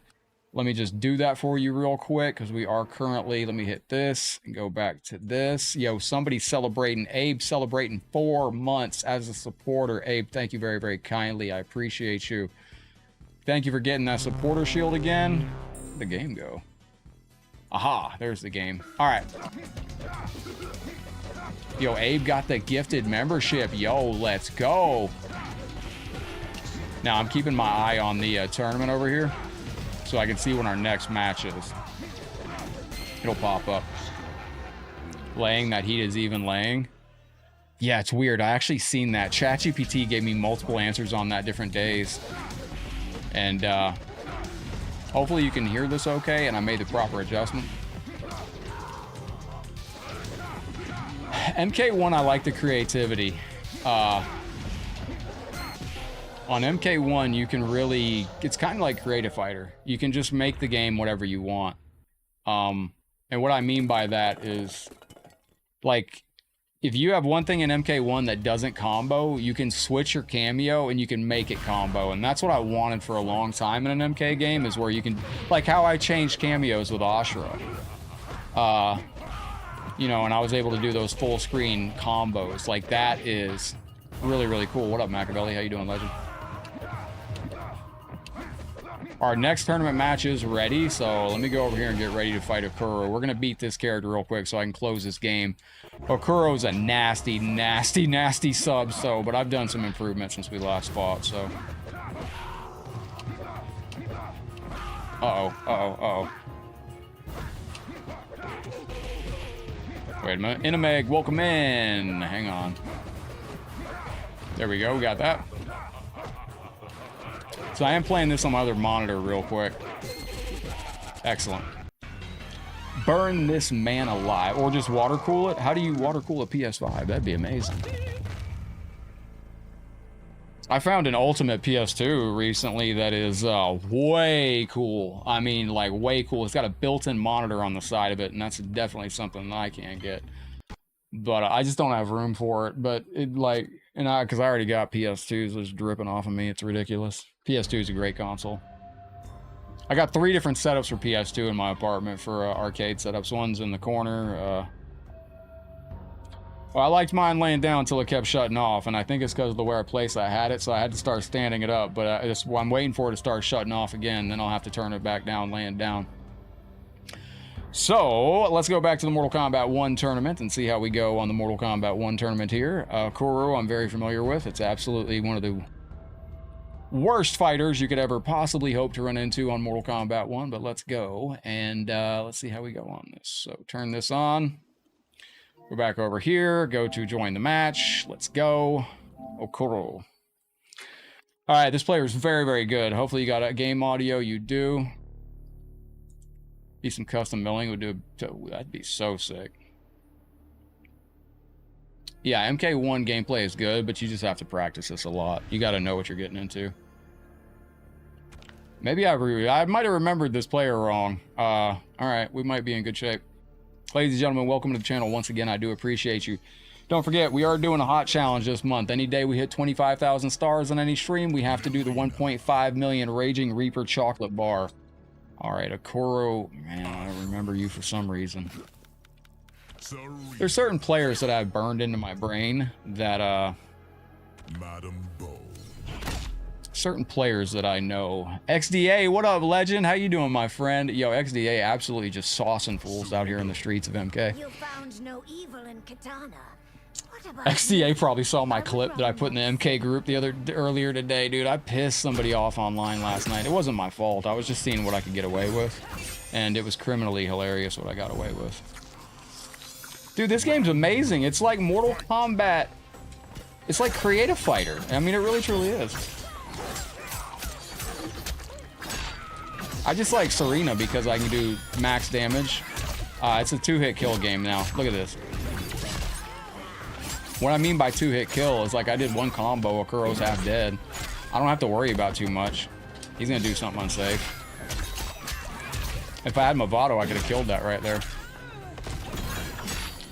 Let me just do that for you real quick, because we are currently... Let me hit this and go back to this. Yo, somebody's celebrating. Abe celebrating 4 months as a supporter. Abe, thank you very, very kindly. I appreciate you. Thank you for getting that supporter shield again. Where'd the game go? Aha, there's the game. All right. Yo, Abe got the gifted membership. Yo, let's go. Now, I'm keeping my eye on the tournament over here, so I can see when our next match is. It'll pop up. Laying, that heat is even laying. Yeah, it's weird. I actually seen that. ChatGPT gave me multiple answers on that different days. And hopefully you can hear this okay, and I made the proper adjustment. MK1, I like the creativity. On MK1, you can really... It's kind of like Creative Fighter. You can just make the game whatever you want. And what I mean by that is... Like, if you have one thing in MK1 that doesn't combo, you can switch your cameo and you can make it combo. And that's what I wanted for a long time in an MK game, is where you can... Like how I changed cameos with Ashura. You know, and I was able to do those full screen combos. Like, that is really, really cool. What up, Machiavelli? How you doing, legend? Our next tournament match is ready, so let me go over here and get ready to fight Okuro. We're going to beat this character real quick so I can close this game. Okuro's a nasty sub, so, but I've done some improvements since we last fought, so. Uh-oh. Wait a minute. Inameg, welcome in. Hang on. There we go. We got that. So I am playing this on my other monitor real quick. Excellent. Burn this man alive. Or just water cool it. How do you water cool a PS5? That'd be amazing. I found an Ultimate PS2 recently that is way cool. I mean, like, way cool. It's got a built-in monitor on the side of it, and that's definitely something that I can't get. But I just don't have room for it. But, it, like, And because I already got PS2s, it's dripping off of me. It's ridiculous. PS2 is a great console. I got 3 different setups for PS2 in my apartment for arcade setups. One's in the corner. Well, I liked mine laying down until it kept shutting off, and I think it's because of the where place I had it, so I had to start standing it up. But I'm waiting for it to start shutting off again, then I'll have to turn it back down, laying down. So, let's go back to the Mortal Kombat 1 tournament and see how we go on the Mortal Kombat 1 tournament here. Kuro, I'm very familiar with. It's absolutely one of the worst fighters you could ever possibly hope to run into on Mortal Kombat 1, but let's go, and let's see how we go on this. So, turn this on. Go back over here, go to join the match. Let's go. Okuro. Alright, this player is very, very good. Hopefully you got a game audio. You do. Be some custom milling would do. That'd be so sick. Yeah, MK1 gameplay is good, but you just have to practice this a lot. You got to know what you're getting into. Maybe I might have remembered this player wrong. Alright, we might be in good shape. Ladies and gentlemen, welcome to the channel once again. I do appreciate you. Don't forget, we are doing a hot challenge this month. Any day we hit 25,000 stars on any stream, we have to do the 1.5 million Raging Reaper chocolate bar. Alright, Okuro, man, I don't remember you for some reason. There's certain players that I've burned into my brain that, Madam Bo. certain players that I know. XDA, what up, legend? How you doing, my friend? Yo, XDA absolutely just saucing fools out here in the streets of MK. You found no evil in Katana. What about XDA probably saw my clip that I put in the MK group earlier today, dude. I pissed somebody off online last night. It wasn't my fault. I was just seeing what I could get away with, and it was criminally hilarious what I got away with. Dude, this game's amazing. It's like Mortal Kombat. It's like Creative Fighter. I mean, it really truly is. I just like Serena because I can do max damage. It's a 2-hit kill game now. Look at this. What I mean by 2-hit kill is like I did one combo, Okuro's half dead. I don't have to worry about too much. He's gonna do something unsafe. If I had Movado, I could have killed that right there.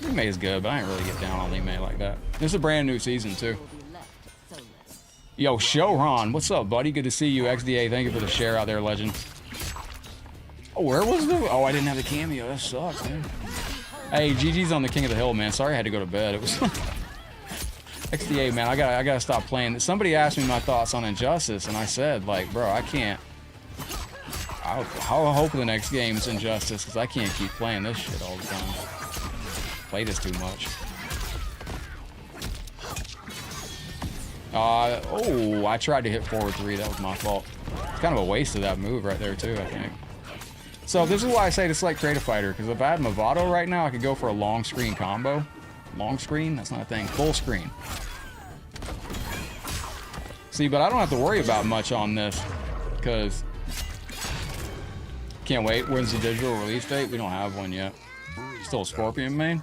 Lime is good, but I didn't really get down on Lime like that. This is a brand new season too. Yo, Shohan, what's up, buddy? Good to see you, XDA. Thank you for the share out there, legend. Oh, where was the... Oh, I didn't have the cameo. That sucks, man. Hey, GG's on the King of the Hill, man. Sorry I had to go to bed. It was... XDA, man, I gotta stop playing. Somebody asked me my thoughts on Injustice, and I said, like, bro, I can't... I'll hope the next game is Injustice, because I can't keep playing this shit all the time. Play this too much. Oh, I tried to hit forward 3. That was my fault. It's kind of a waste of that move right there, too, I think. So this is why I say this is like Creative Fighter, because if I had Movado right now, I could go for a long screen combo. Long screen? That's not a thing. Full screen. See, but I don't have to worry about much on this, because... Can't wait. When's the digital release date? We don't have one yet. Still a Scorpion main?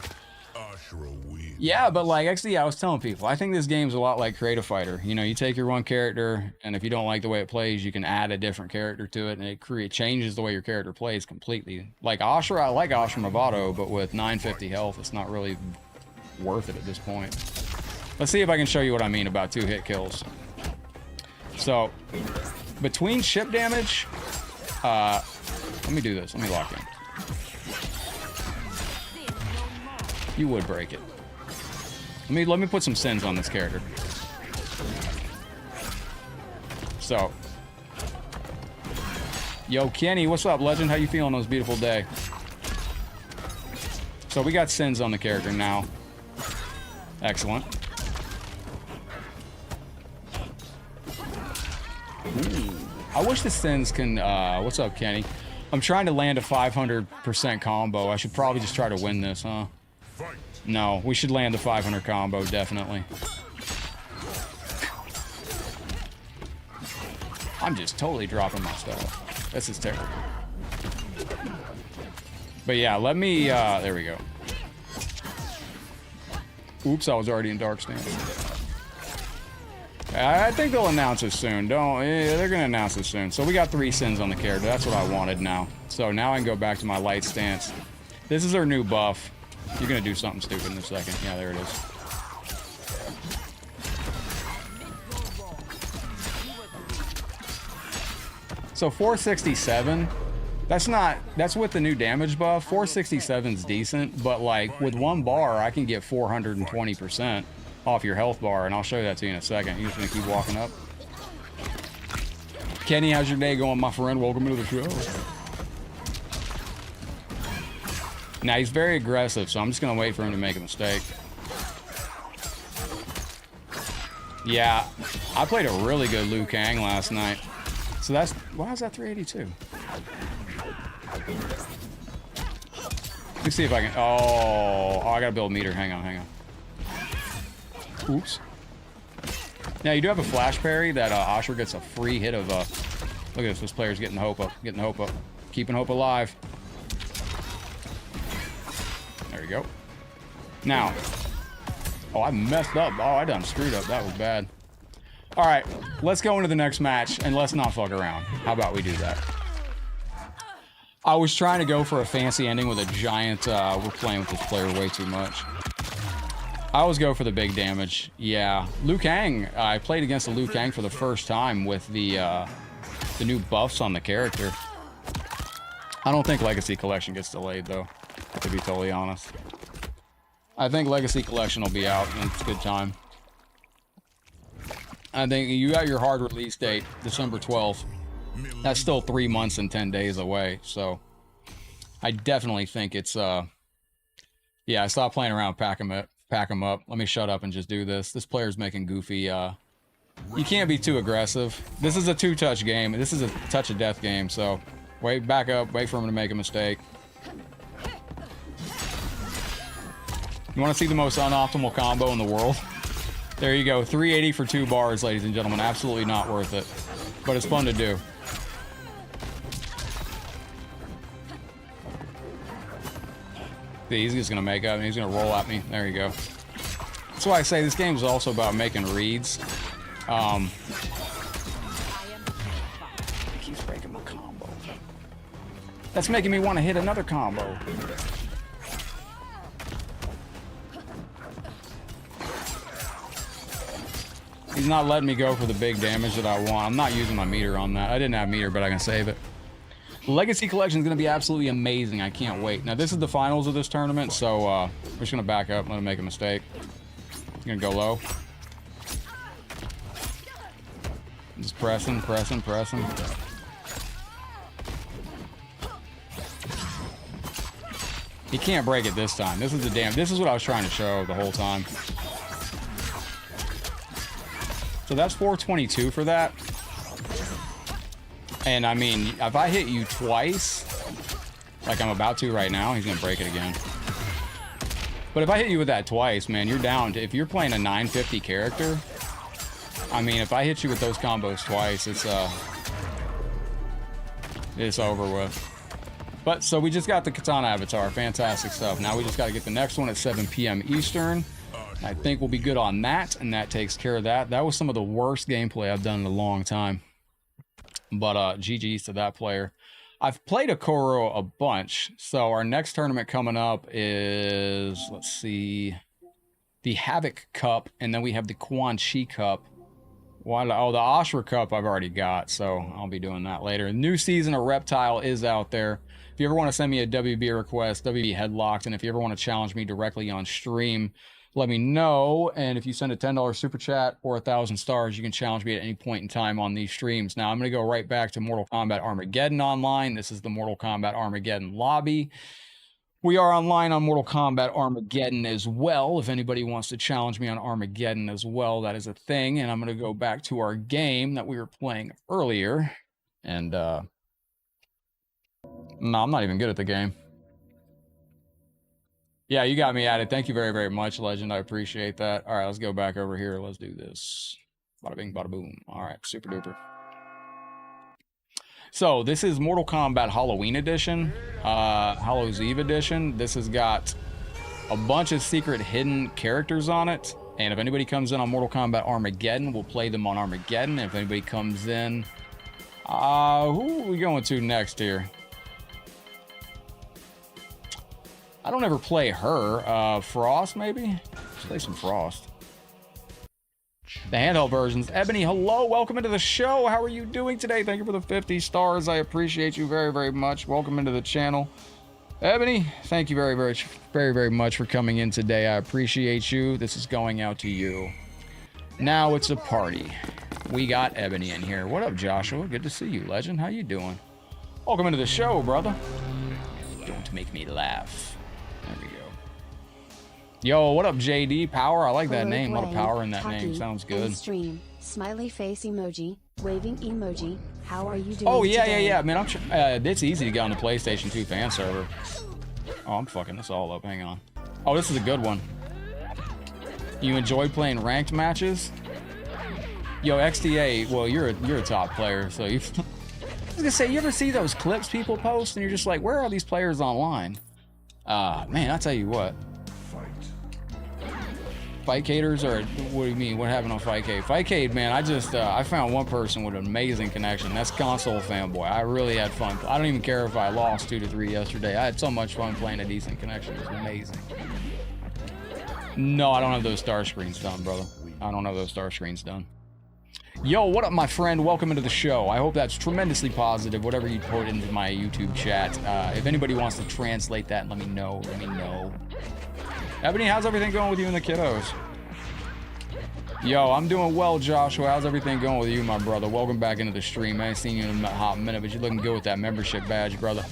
Yeah, but like XD, I was telling people, I think this game's a lot like Creative Fighter. You know, you take your one character, and if you don't like the way it plays, you can add a different character to it, and it changes the way your character plays completely. Like Ashura, I like Ashura Movado, but with 950 health, it's not really worth it at this point. Let's see if I can show you what I mean about 2-hit kills. So, between ship damage, let me do this. Let me lock in. You would break it. Let me put some sins on this character. So, yo, Kenny, what's up, legend? How you feeling on this beautiful day? So we got sins on the character now. Excellent. Ooh. I wish the sins can. What's up, Kenny? I'm trying to land a 500% combo. I should probably just try to win this, huh? No, we should land the 500 combo, definitely. I'm just totally dropping my stuff. This is terrible. But yeah, let me, there we go. Oops, I was already in dark stance. I think they'll announce it soon. They're gonna announce it soon. So we got 3 sins on the character. That's what I wanted now. So now I can go back to my light stance. This is our new buff. You're gonna do something stupid in a second. Yeah, there it is. So 467, that's with the new damage buff. 467 is decent, but like with 1 bar, I can get 420% off your health bar, and I'll show you that to you in a second. You're just gonna keep walking up. Kenny, how's your day going, my friend? Welcome to the show. Now, he's very aggressive, so I'm just gonna wait for him to make a mistake. Yeah, I played a really good Liu Kang last night. So that's, why is that 382? Let me see if I can, oh, I gotta build a meter, hang on. Oops. Now, you do have a flash parry that Asher gets a free hit of, look at this player's getting hope up, keeping hope alive. There you go. Now, oh, I messed up. Oh, I done screwed up. That was bad. All right, let's go into the next match, and let's not fuck around. How about we do that? I was trying to go for a fancy ending with a giant... we're playing with this player way too much. I always go for the big damage. Yeah. Liu Kang. I played against the Liu Kang for the first time with the new buffs on the character. I don't think Legacy Collection gets delayed, though, to be totally honest. I think Legacy Collection will be out, and it's a good time. I think you got your hard release date, December 12th. That's still 3 months and 10 days away, so I definitely think it's, yeah, I stopped playing around, pack 'em up. Let me shut up and just do this. This player's making goofy, you can't be too aggressive. This is a 2-touch game. This is a touch of death game, so wait, back up, wait for him to make a mistake. You want to see the most unoptimal combo in the world? There you go. 380 for 2 bars, ladies and gentlemen. Absolutely not worth it. But it's fun to do. See, he's just going to make up and he's going to roll at me. There you go. That's why I say this game is also about making reads. He keeps breaking my combo. That's making me want to hit another combo. He's not letting me go for the big damage that I want. I'm not using my meter on that. I didn't have meter, but I can save it. Legacy Collection is going to be absolutely amazing. I can't wait. Now, this is the finals of this tournament, so we're just going to back up and let him make a mistake. He's going to go low. Just pressing. He can't break it this time. This is what I was trying to show the whole time. So that's 422 for that. And I mean, if I hit you twice, like I'm about to right now, he's gonna break it again. But if I hit you with that twice, man, you're down to, if you're playing a 950 character, I mean, if I hit you with those combos twice, it's over with. But, so we just got the Katana Avatar, fantastic stuff. Now we just gotta get the next one at 7 PM Eastern. I think we'll be good on that, and that takes care of that. That was some of the worst gameplay I've done in a long time. But GG's to that player. I've played a Koro a bunch, so our next tournament coming up is, let's see, the Havoc Cup, and then we have the Quan Chi Cup. Oh, the Ashra Cup I've already got, so I'll be doing that later. New season of Reptile is out there. If you ever want to send me a WB request, WB Headlocked, and if you ever want to challenge me directly on stream, let me know. And if you send a $10 super chat or 1,000 stars, you can challenge me at any point in time on these streams. Now, I'm going to go right back to Mortal Kombat Armageddon online. This is the Mortal Kombat Armageddon lobby. We are online on Mortal Kombat Armageddon as well. If anybody wants to challenge me on Armageddon as well, that is a thing. And I'm going to go back to our game that we were playing earlier. And, no, I'm not even good at the game. Yeah, you got me at it. Thank you very, very much, Legend. I appreciate that. All right, let's go back over here. Let's do this. Bada bing, bada boom. All right, super duper. So this is Mortal Kombat Halloween Edition, Hallow's Eve Edition. This has got a bunch of secret hidden characters on it. And if anybody comes in on Mortal Kombat Armageddon, we'll play them on Armageddon. If anybody comes in, who are we going to next here? I don't ever play her. Frost, maybe? Let's play some Frost. The handheld versions. Ebony, hello. Welcome into the show. How are you doing today? Thank you for the 50 stars. I appreciate you very, very much. Welcome into the channel. Ebony, thank you very, very, very, very much for coming in today. I appreciate you. This is going out to you. Now it's a party. We got Ebony in here. What up, Joshua? Good to see you, legend. How you doing? Welcome into the show, brother. Don't make me laugh. There we go. Yo, what up, JD? Power? I like that name. A lot of power in that name. Sounds good. Stream, smiley face emoji, waving emoji. How are you doing? Oh, yeah, today? yeah, yeah. Man, it's easy to get on the PlayStation 2 fan server. Oh, I'm fucking this all up. Hang on. Oh, this is a good one. You enjoy playing ranked matches? Yo, XDA, well, you're a top player, so you... I was gonna say, you ever see those clips people post and you're just like, where are these players online? Man, I'll tell you what. Fightcaders, or what do you mean? What happened on Fightcade? Fightcade, man, I found one person with an amazing connection. That's Console Fanboy. I really had fun. I don't even care if I lost 2 to 3 yesterday. I had so much fun playing a decent connection. It was amazing. No, I don't have those star screens done, brother. I don't have those star screens done. Yo, what up, my friend? Welcome into the show. I hope that's tremendously positive, whatever you put into my YouTube chat. If anybody wants to translate that, let me know. Let me know. Ebony, how's everything going with you and the kiddos? Yo, I'm doing well, Joshua. How's everything going with you, my brother? Welcome back into the stream. I ain't seen you in a hot minute, but you're looking good with that membership badge, brother.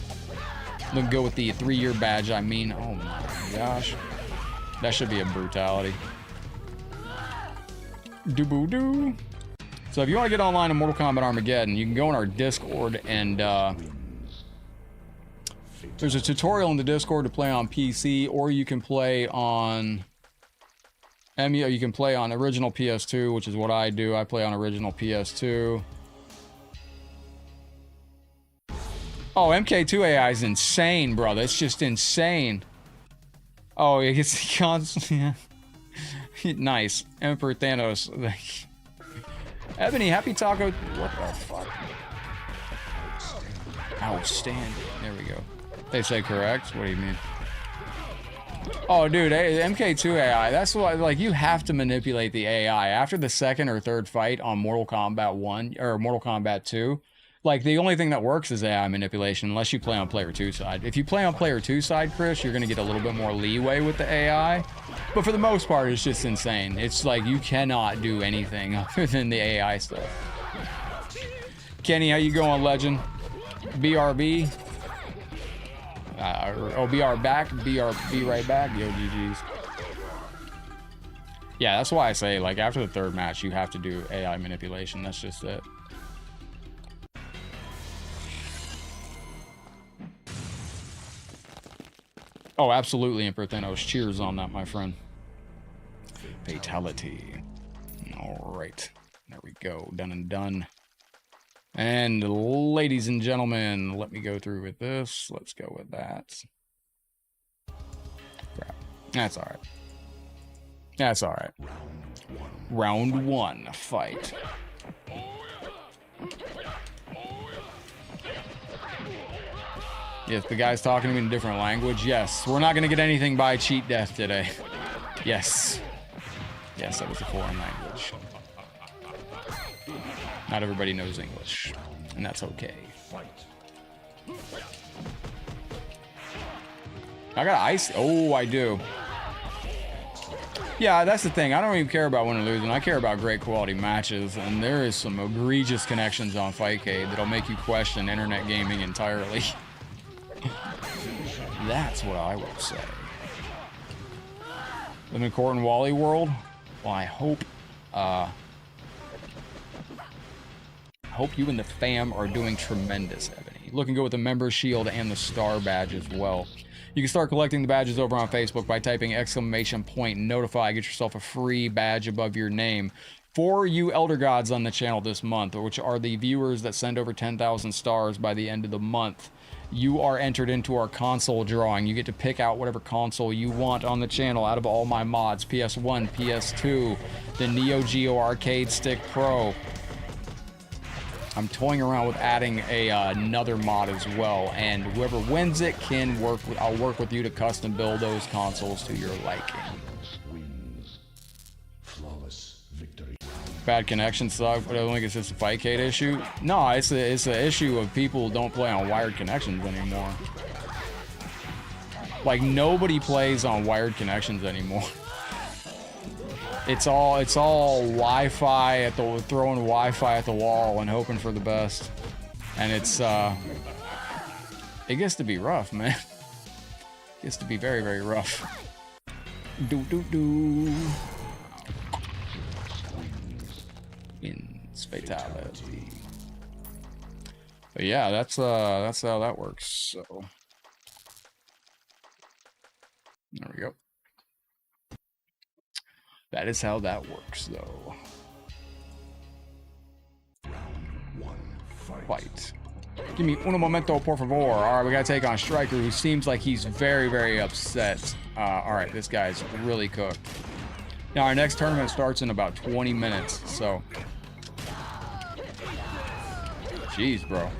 Looking good with the 3-year badge, I mean. Oh my gosh. That should be a brutality. Doo-boo-doo. So if you want to get online in Mortal Kombat Armageddon, you can go in our Discord and there's a tutorial in the Discord to play on PC, or you can play on you can play on original PS2, which is what I do. I play on original PS2. Oh, MK2 AI is insane, brother. It's just insane. Oh, it gets constantly. Nice. Emperor Thanos. Ebony, happy taco. What the fuck? Outstanding. There we go. They say correct? What do you mean? Oh, dude, MK2 AI, that's what, like, you have to manipulate the AI. After the second or third fight on Mortal Kombat 1, or Mortal Kombat 2, like, the only thing that works is AI manipulation, unless you play on player 2 side. If you play on player 2 side, Chris, you're gonna get a little bit more leeway with the AI. But for the most part, it's just insane. It's like, you cannot do anything other than the AI stuff. Kenny, how you going, legend? BRB? BR back, be right back. Yo, GG's. Yeah, that's why I say, like, after the third match, you have to do AI manipulation. That's just it. Oh, absolutely, Emperor Thanos. Cheers on that, my friend. Fatality. All right. There we go. Done and done. And ladies and gentlemen, let me go through with this. Let's go with that. Crap. That's all right. That's all right. Round one, fight. Yes, the guy's talking to me in a different language. Yes, we're not going to get anything by cheat death today. Yes. Yes, that was a foreign language. Not everybody knows English, and that's okay. I got ice. Oh, I do. Yeah, that's the thing. I don't even care about winning or losing. I care about great quality matches, and there is some egregious connections on Fightcade that'll make you question internet gaming entirely. That's what I will say. Live in Court and Wally world? Well, I hope you and the fam are doing tremendous, Ebony. Looking good with the member shield and the star badge as well. You can start collecting the badges over on Facebook by typing !notify. Get yourself a free badge above your name. For you Elder Gods on the channel this month, which are the viewers that send over 10,000 stars by the end of the month, you are entered into our console drawing. You get to pick out whatever console you want on the channel out of all my mods. PS1, PS2, the Neo Geo Arcade Stick Pro. I'm toying around with adding another mod as well, and whoever wins it can work with, I'll work with you to custom build those consoles to your liking. Flawless victory. Bad connection suck, but I don't think it's just a Fightcade issue. No, it's an issue of people who don't play on wired connections anymore. Like, nobody plays on wired connections anymore. It's all Wi-Fi at the, throwing Wi-Fi at the wall and hoping for the best. And it's it gets to be rough, man. It gets to be very, very rough. Fatality. But yeah, that's how that works. So there we go. That is how that works, though. Round 1, Fight. Give me uno momento, por favor. All right, we gotta take on Striker, who seems like he's very, very upset. All right, this guy's really cooked. Now, our next tournament starts in about 20 minutes, so. Jeez, bro. All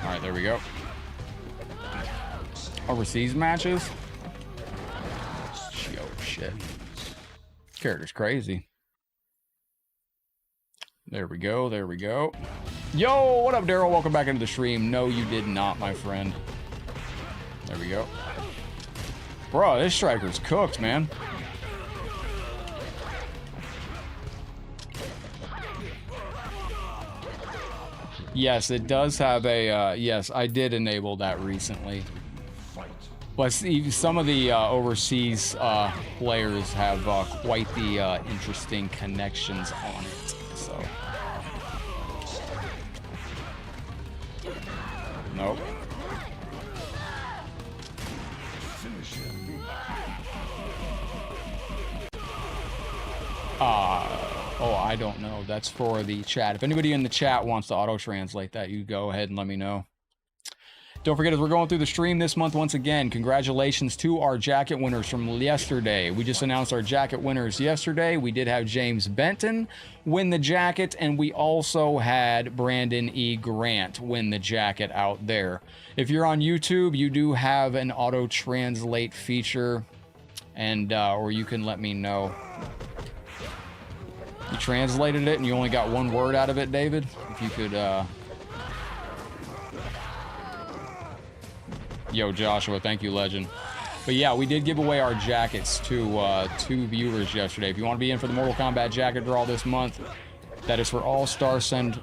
right, there we go. Overseas matches? Oh, shit. Character's crazy. There we go, there we go. Yo, what up, Daryl? Welcome back into the stream. No, you did not, my friend. There we go. Bro, this Striker's cooked, man. Yes, it does have a, yes, I did enable that recently. But some of the overseas players have quite the interesting connections on it, so. Nope. Oh, I don't know. That's for the chat. If anybody in the chat wants to auto-translate that, you go ahead and let me know. Don't forget, as we're going through the stream this month, once again, congratulations to our jacket winners from yesterday. We just announced our jacket winners yesterday. We did have James Benton win the jacket, and we also had Brandon E. Grant win the jacket out there. If you're on YouTube, you do have an auto-translate feature, and or you can let me know. You translated it and you only got one word out of it, David? If you could, Yo, Joshua, thank you, legend. But yeah, we did give away our jackets to 2 viewers yesterday. If you want to be in for the Mortal Kombat jacket draw this month, that is for all Star Send.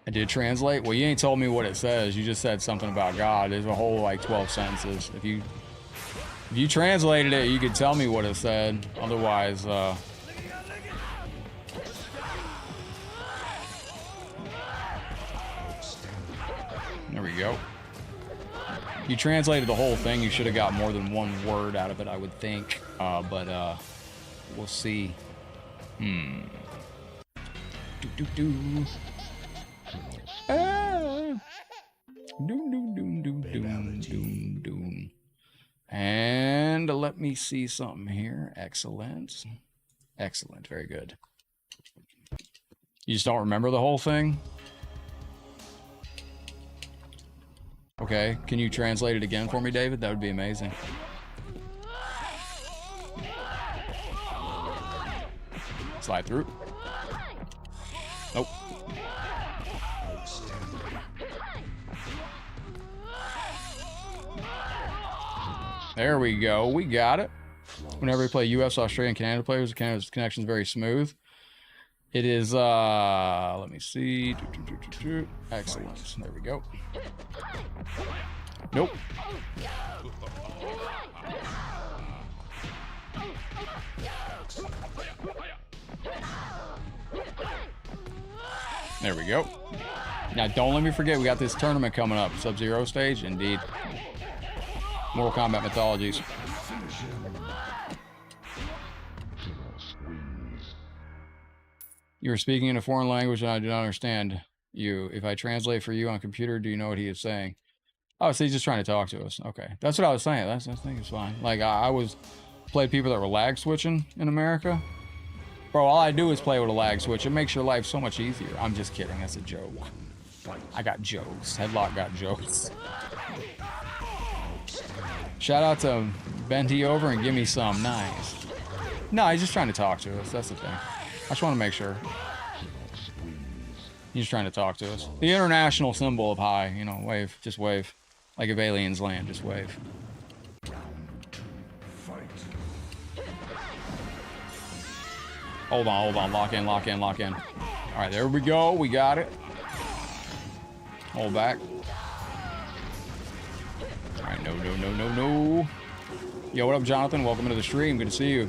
I did translate? Well, you ain't told me what it says. You just said something about God. There's a whole, like, 12 sentences. If you translated it, you could tell me what it said. Otherwise, there we go. You translated the whole thing. You should have got more than one word out of it, I would think. But we'll see. Doom. And let me see something here. Excellent. Excellent. Very good. You just don't remember the whole thing? Okay. Can you translate it again for me, David? That would be amazing. Slide through. Nope. There we go. We got it. Whenever we play US, Australian, Canada players, Canada's connection is very smooth. It is, let me see. Excellent. There we go. Nope. There we go. Now, don't let me forget, we got this tournament coming up. Sub-Zero stage, indeed. Mortal Kombat Mythologies. You are speaking in a foreign language and I do not understand you. If I translate for you on computer, do you know what he is saying? Oh, so he's just trying to talk to us. Okay. That's what I was saying. I think it's fine. Like, I played people that were lag switching in America. Bro, all I do is play with a lag switch. It makes your life so much easier. I'm just kidding. That's a joke. I got jokes. Headlock got jokes. Shout out to Benty over and give me some. Nice. No, he's just trying to talk to us. That's the thing. I just want to make sure. He's just trying to talk to us. The international symbol of hi. You know, wave. Just wave. Like if aliens land, just wave. Hold on. Lock in. Alright, there we go. We got it. Hold back. Alright, no. Yo, what up, Jonathan? Welcome to the stream. Good to see you.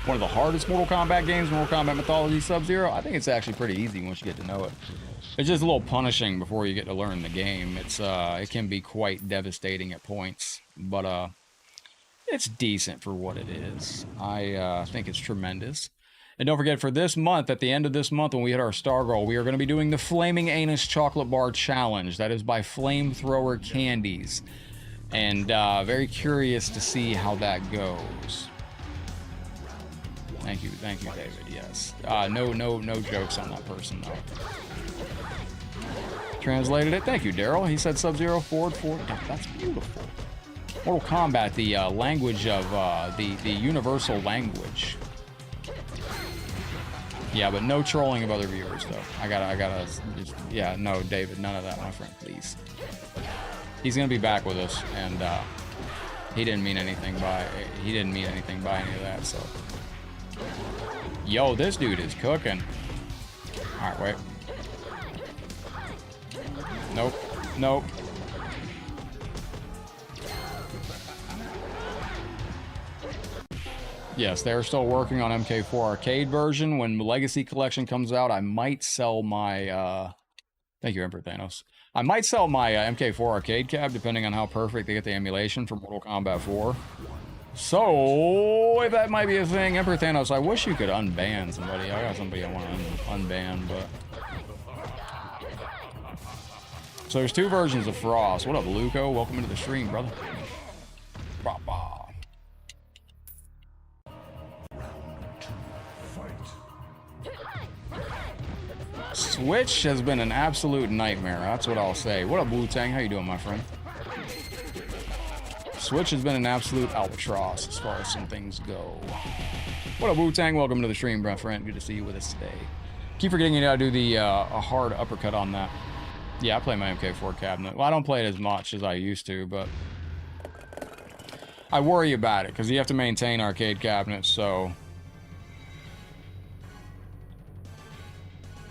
One of the hardest Mortal Kombat games, Mortal Kombat Mythology Sub-Zero. I think it's actually pretty easy once you get to know it. It's just a little punishing before you get to learn the game. It's it can be quite devastating at points, but it's decent for what it is. I think it's tremendous. And don't forget, for this month, at the end of this month, when we hit our star goal, we are going to be doing the Flaming Anus Chocolate Bar Challenge. That is by Flamethrower Candies. And very curious to see how that goes. Thank you, David. Yes. No jokes on that person, though. Translated it. Thank you, Daryl. He said Sub-Zero forward. That's beautiful. Mortal Kombat, the language of the universal language. Yeah, but no trolling of other viewers, though. I gotta. Yeah, no, David, none of that, my friend, please. He's gonna be back with us, and he didn't mean anything by any of that. So, yo, this dude is cooking. All right, wait. Nope. Yes, they're still working on MK4 arcade version. When the Legacy Collection comes out, I might sell my, thank you, Emperor Thanos. I might sell my MK4 arcade cab, depending on how perfect they get the emulation for Mortal Kombat 4. So, if that might be a thing, Emperor Thanos, I wish you could unban somebody. I got somebody I want to unban, but... So there's two versions of Frost. What up, Luco? Welcome into the stream, brother. Switch has been an absolute nightmare. That's what I'll say. What up, Wu-Tang? How you doing, my friend? Switch has been an absolute albatross as far as some things go. What up, Wu-Tang? Welcome to the stream, my friend. Good to see you with us today. Keep forgetting you gotta do the a hard uppercut on that. Yeah, I play my MK4 cabinet. Well, I don't play it as much as I used to, but I worry about it because you have to maintain arcade cabinets, so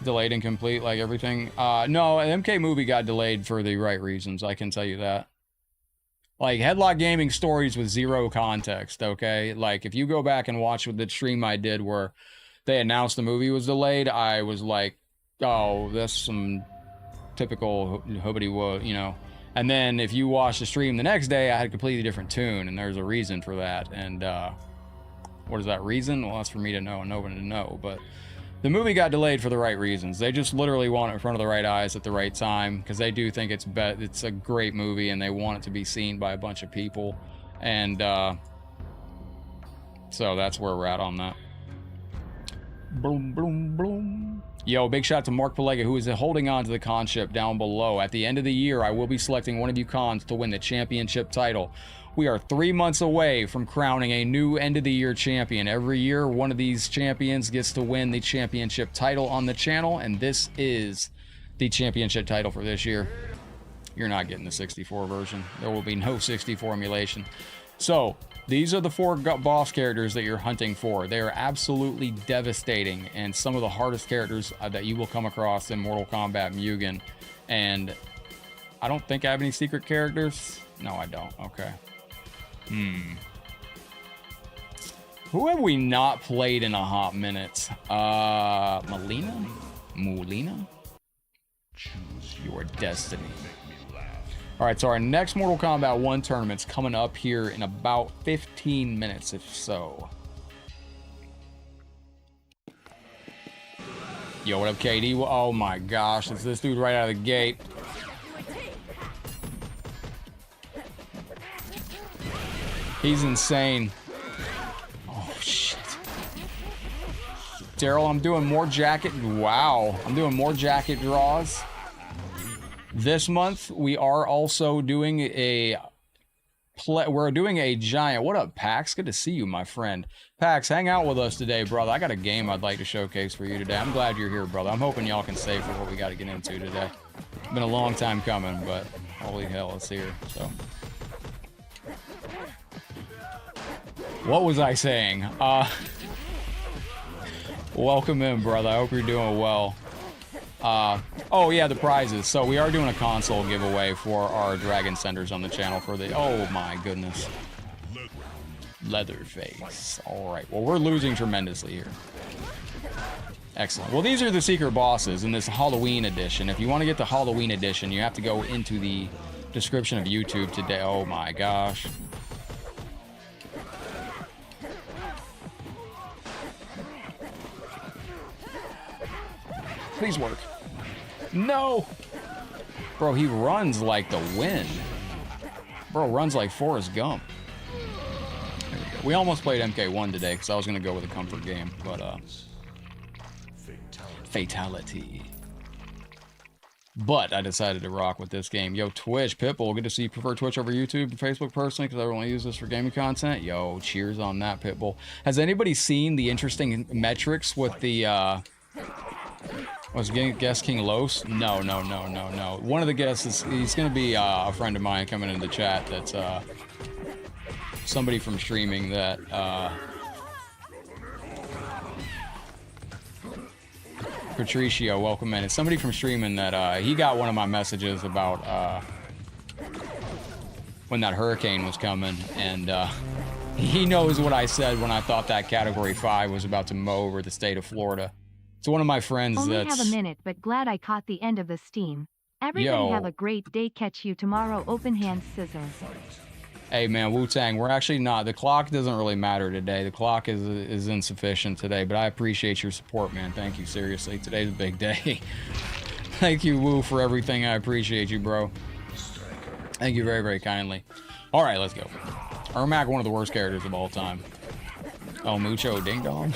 delayed and complete like everything. No, an MK movie got delayed for the right reasons, I can tell you that. Like, Headlockedgaming stories with zero context, okay? Like, if you go back and watch the stream I did where they announced the movie was delayed, I was like, oh, that's some typical hoobity-woo, you know. And then if you watch the stream the next day, I had a completely different tune, and there's a reason for that. And what is that reason? Well, that's for me to know and nobody to know, but the movie got delayed for the right reasons. They just literally want it in front of the right eyes at the right time because they do think it's a great movie and they want it to be seen by a bunch of people. And so that's where we're at on that. Boom, boom, boom. Yo, big shout out to Mark Pelega, who is holding on to the conship down below. At the end of the year, I will be selecting one of you cons to win the championship title. We are 3 months away from crowning a new end-of-the-year champion. Every year, one of these champions gets to win the championship title on the channel, and this is the championship title for this year. You're not getting the 64 version. There will be no 64 emulation. So, these are the 4 boss characters that you're hunting for. They are absolutely devastating, and some of the hardest characters that you will come across in Mortal Kombat Mugen. And I don't think I have any secret characters. No, I don't. Okay. Who have we not played in a hot minute? Mulina? Choose your destiny. Alright, so our next Mortal Kombat 1 tournament's coming up here in about 15 minutes, if so. Yo, what up, KD? Oh my gosh, it's this dude right out of the gate. He's insane. Oh, shit. Daryl, I'm doing more jacket. Wow. I'm doing more jacket draws. This month, we are also doing we're doing a giant. What up, Pax? Good to see you, my friend. Pax, hang out with us today, brother. I got a game I'd like to showcase for you today. I'm glad you're here, brother. I'm hoping y'all can stay for what we got to get into today. It's been a long time coming, but holy hell, it's here. So, what was I saying? Welcome in, brother. I hope you're doing well. Oh yeah, the prizes. So we are doing a console giveaway for our Dragon Senders on the channel for the, oh my goodness. Leatherface. Alright, well we're losing tremendously here. Excellent. Well, these are the secret bosses in this Halloween edition. If you want to get the Halloween edition, you have to go into the description of YouTube today. Oh my gosh. Please work. No! Bro, he runs like the wind. Bro, runs like Forrest Gump. There we go. We almost played MK1 today because I was going to go with a comfort game, but, Fatality. But I decided to rock with this game. Yo, Twitch, Pitbull, good to see you prefer Twitch over YouTube and Facebook personally because I only use this for gaming content. Yo, cheers on that, Pitbull. Has anybody seen the interesting metrics with the, was guest King Los? No. One of the guests he's gonna be a friend of mine coming into the chat. That's somebody from streaming that Patricio, welcome in. It's somebody from streaming that he got one of my messages about when that hurricane was coming, and he knows what I said when I thought that Category 5 was about to mow over the state of Florida. It's one of my friends Only that's... have a minute, but glad I caught the end of the steam. Everybody have a great day. Catch you tomorrow. Open hand scissors. Hey man, Wu-Tang, we're actually not. The clock doesn't really matter today. The clock is insufficient today, but I appreciate your support, man. Thank you, seriously. Today's a big day. Thank you, Wu, for everything. I appreciate you, bro. Thank you very, very kindly. All right, let's go. Ermac, one of the worst characters of all time. Oh, Mucho Ding Dong.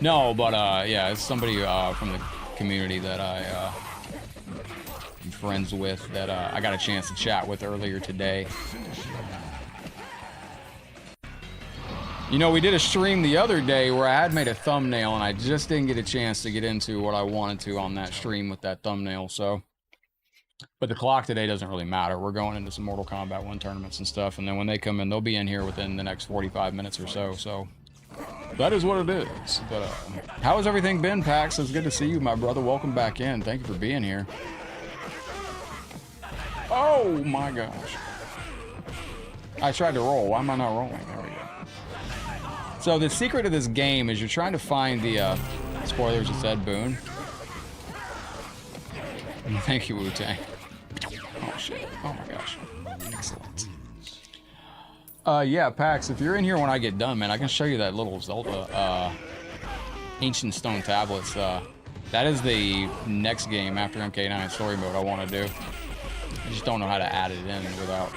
No, but yeah, it's somebody from the community that I'm friends with that I got a chance to chat with earlier today. You know, we did a stream the other day where I had made a thumbnail and I just didn't get a chance to get into what I wanted to on that stream with that thumbnail, so. But the clock today doesn't really matter. We're going into some Mortal Kombat 1 tournaments and stuff, and then when they come in, they'll be in here within the next 45 minutes or so, so. That is what it is. But how has everything been, Pax? It's good to see you, my brother. Welcome back in. Thank you for being here. Oh my gosh. I tried to roll. Why am I not rolling? There we go. So the secret of this game is you're trying to find the spoilers, it said Boone. Thank you, Wu-Tang. Oh shit. Oh my gosh. Excellent. Yeah, Pax, if you're in here when I get done, man, I can show you that little Zelda, Ancient Stone Tablets. That is the next game after MK9 story mode I want to do. I just don't know how to add it in without...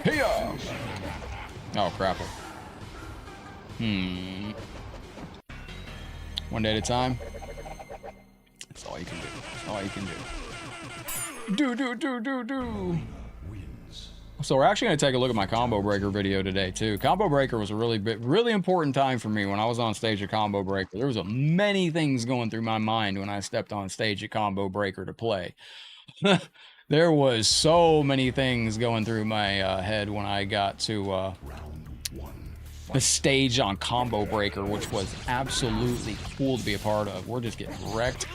Hiya! Oh, crap. One day at a time. That's all you can do. That's all you can do. Do. So we're actually going to take a look at my Combo Breaker video today, too. Combo Breaker was a really important time for me when I was on stage at Combo Breaker. There was many things going through my mind when I stepped on stage at Combo Breaker to play. There was so many things going through my head when I got to the stage on Combo Breaker, which was absolutely cool to be a part of. We're just getting wrecked.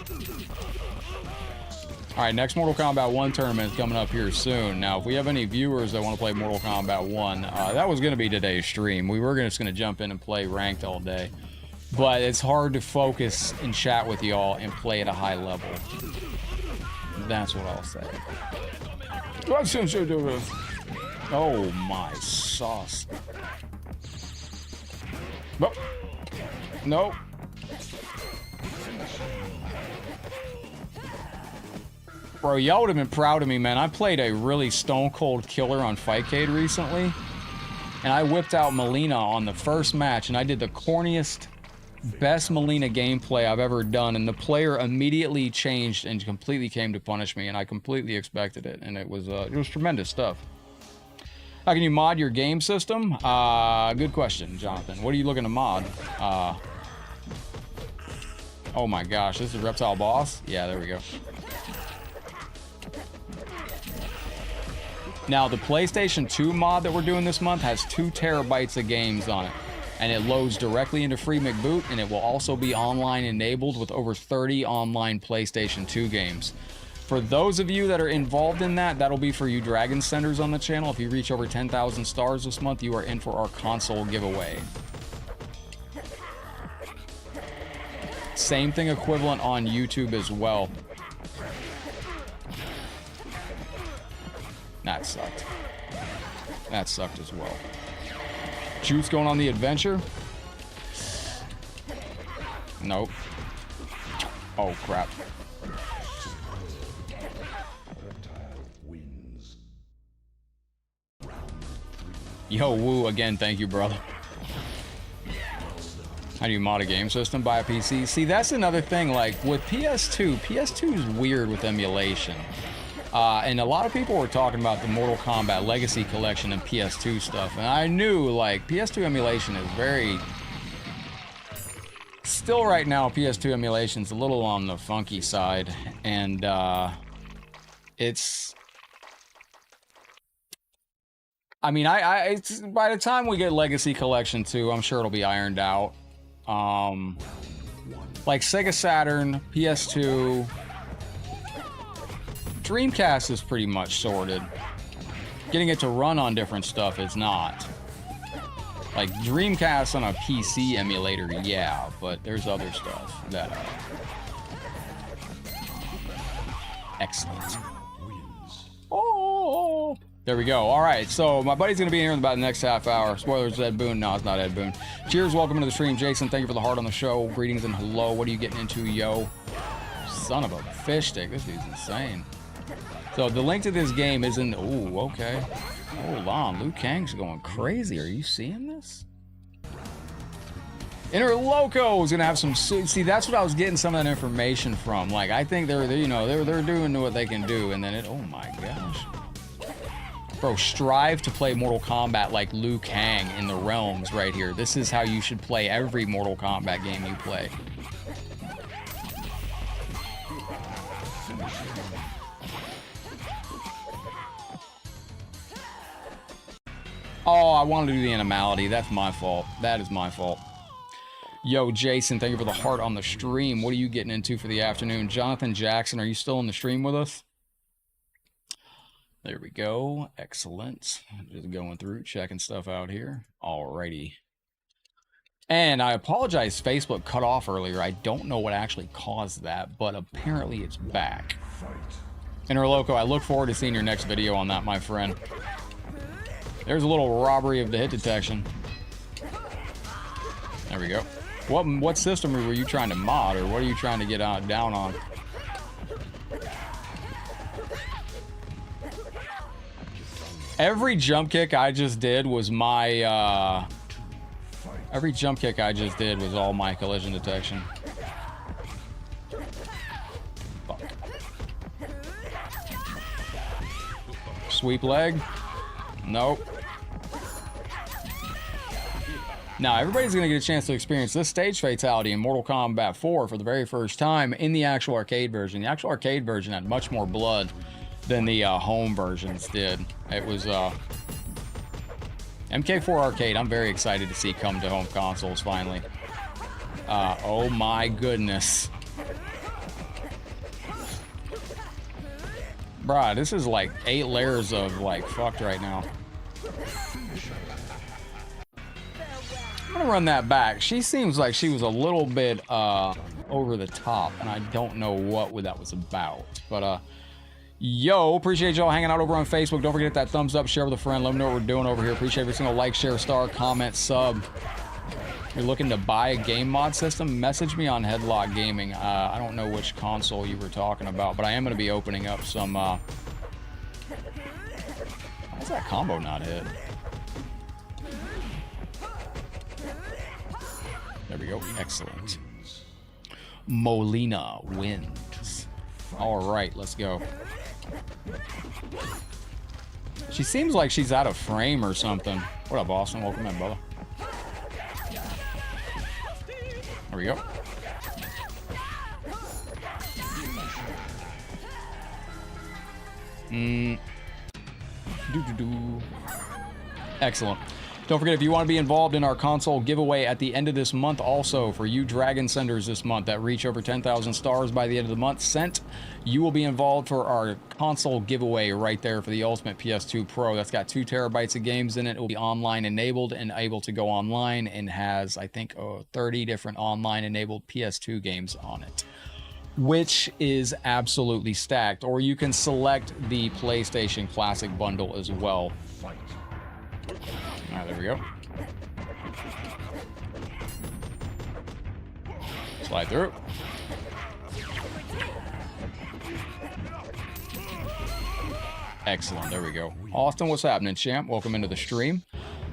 All right, next Mortal Kombat 1 tournament is coming up here soon. Now, if we have any viewers that want to play Mortal Kombat 1, that was going to be today's stream. We were just going to jump in and play ranked all day. But it's hard to focus and chat with y'all and play at a high level. That's what I'll say. Oh, my sauce. Nope. Bro, y'all would have been proud of me, man. I played a really stone cold killer on Fightcade recently, and I whipped out Melina on the first match, and I did the corniest, best Melina gameplay I've ever done, and the player immediately changed and completely came to punish me, and I completely expected it, and it was tremendous stuff. How can you mod your game system? Good question, Jonathan. What are you looking to mod? Oh my gosh, this is Reptile Boss? Yeah, there we go. Now, the PlayStation 2 mod that we're doing this month has 2 terabytes of games on it. And it loads directly into Free McBoot, and it will also be online enabled with over 30 online PlayStation 2 games. For those of you that are involved in that, that'll be for you Dragon Senders on the channel. If you reach over 10,000 stars this month, you are in for our console giveaway. Same thing equivalent on YouTube as well. That sucked. That sucked as well. Juice going on the adventure? Nope. Oh, crap. Yo, Woo, again, thank you, brother. How do you mod a game system? Buy a PC? See, that's another thing, like, with PS2 is weird with emulation. And a lot of people were talking about the Mortal Kombat Legacy Collection and PS2 stuff, and I knew, like, PS2 emulation is very... Still right now, PS2 emulation's a little on the funky side, and, it's... I mean, it's, by the time we get Legacy Collection 2, I'm sure it'll be ironed out. Like Sega Saturn, PS2, Dreamcast is pretty much sorted. Getting it to run on different stuff is not. Like Dreamcast on a PC emulator, yeah, but there's other stuff that excellent. Oh, there we go. All right, so my buddy's gonna be in here in about the next half hour. Spoilers, Ed Boon. No, it's not Ed Boon. Cheers, welcome to the stream, Jason. Thank you for the heart on the show. Greetings and hello. What are you getting into, yo? Son of a fish stick. This dude's insane. So the link to this game is in. Ooh, okay. Hold on, Liu Kang's going crazy. Are you seeing this? Inner Loco is gonna have some. See, that's what I was getting some of that information from. Like, I think they're doing what they can do, and then it. Oh my gosh. Bro, strive to play Mortal Kombat like Liu Kang in the realms right here. This is how you should play every Mortal Kombat game you play. Oh, I wanted to do the animality. That's my fault. That is my fault. Yo, Jason, thank you for the heart on the stream. What are you getting into for the afternoon? Jonathan Jackson, are you still in the stream with us? There we go. Excellent. Just going through, checking stuff out here. Alrighty. And I apologize, Facebook cut off earlier. I don't know what actually caused that, but apparently it's back. Inner Loco, I look forward to seeing your next video on that, my friend. There's a little robbery of the hit detection. There we go. What system were you trying to mod, or what are you trying to get down on? Every jump kick I just did was my, every jump kick I just did was all my collision detection. Fuck. Sweep leg? Nope. Now, everybody's going to get a chance to experience this stage fatality in Mortal Kombat 4 for the very first time in the actual arcade version. The actual arcade version had much more blood than the home versions did. It was MK4 Arcade. I'm very excited to see come to home consoles finally. Oh my goodness. Bruh, this is like 8 layers of like fucked right now. I'm gonna run that back. She seems like she was a little bit over the top, and I don't know what that was about. But yo, appreciate y'all hanging out over on Facebook. Don't forget that thumbs up, share with a friend, let them know what we're doing over here. Appreciate every single like, share, star, comment, sub. you're looking to buy a game mod system, message me on Headlockedgaming. I don't know which console you were talking about, but I am going to be opening up some... Why is that combo not hit? There we go. Excellent. Molina wins. All right, let's go. She seems like she's out of frame or something. What up, Austin? Welcome in, brother. There we go. Excellent. Don't forget, if you want to be involved in our console giveaway at the end of this month, also for you Dragon Senders this month that reach over 10,000 stars by the end of the month sent, you will be involved for our console giveaway right there for the Ultimate PS2 Pro. That's got 2 terabytes of games in it. It will be online enabled and able to go online, and has, I think, 30 different online enabled PS2 games on it, which is absolutely stacked. Or you can select the PlayStation Classic bundle as well. All right, there we go. Slide through. Excellent, there we go. Austin, what's happening, champ? Welcome into the stream.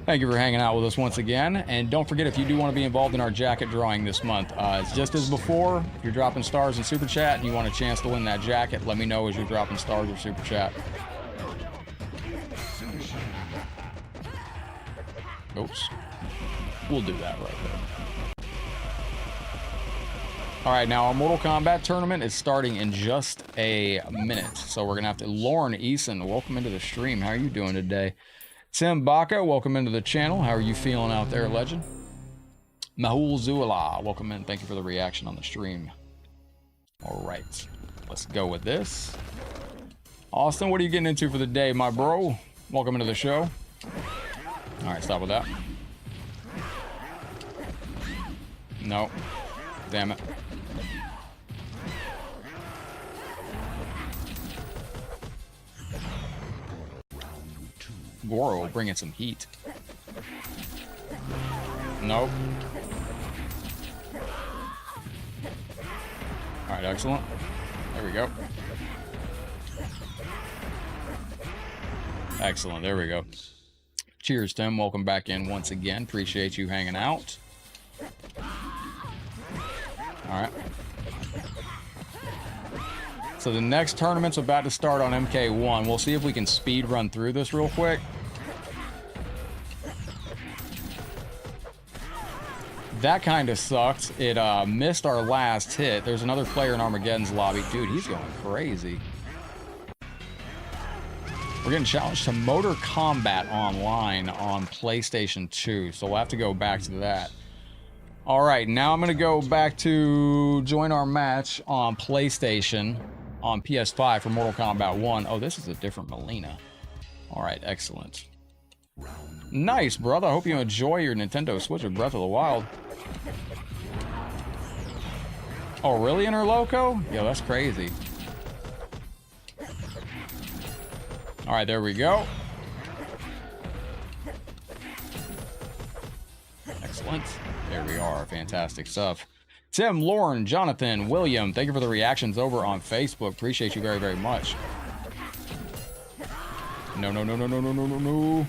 Thank you for hanging out with us once again. And don't forget, if you do want to be involved in our jacket drawing this month, it's just as before. If you're dropping stars in Super Chat and you want a chance to win that jacket, let me know as you're dropping stars or Super Chat. Oops. We'll do that right there. All right, now our Mortal Kombat tournament is starting in just a minute. So we're going to have to... Lauren Eason, welcome into the stream. How are you doing today? Tim Baca, welcome into the channel. How are you feeling out there, legend? Mahul Zuala, welcome in. Thank you for the reaction on the stream. All right, let's go with this. Austin, what are you getting into for the day, my bro? Welcome into the show. All right, stop with that. No. Damn it. Goro bringing some heat. Nope. All right, excellent. There we go. Excellent, there we go. Cheers, Tim. Welcome back in once again. Appreciate you hanging out. All right. So the next tournament's about to start on MK1. We'll see if we can speed run through this real quick. That kind of sucked. It missed our last hit. There's another player in Armageddon's lobby. Dude, he's going crazy. We're getting challenged to Mortal Kombat online on PlayStation 2, so we'll have to go back to that. All right, now I'm going to go back to join our match on PlayStation on PS5 for Mortal Kombat 1. Oh, this is a different Molina. All right, excellent. Nice, brother. I hope you enjoy your Nintendo Switch with Breath of the Wild. Oh, really, Inner Loco? Yo, that's crazy. All right, there we go. Excellent. There we are. Fantastic stuff. Tim, Lauren, Jonathan, William, thank you for the reactions over on Facebook. Appreciate you very, very much. No, no, no, no, no, no, no, no, no.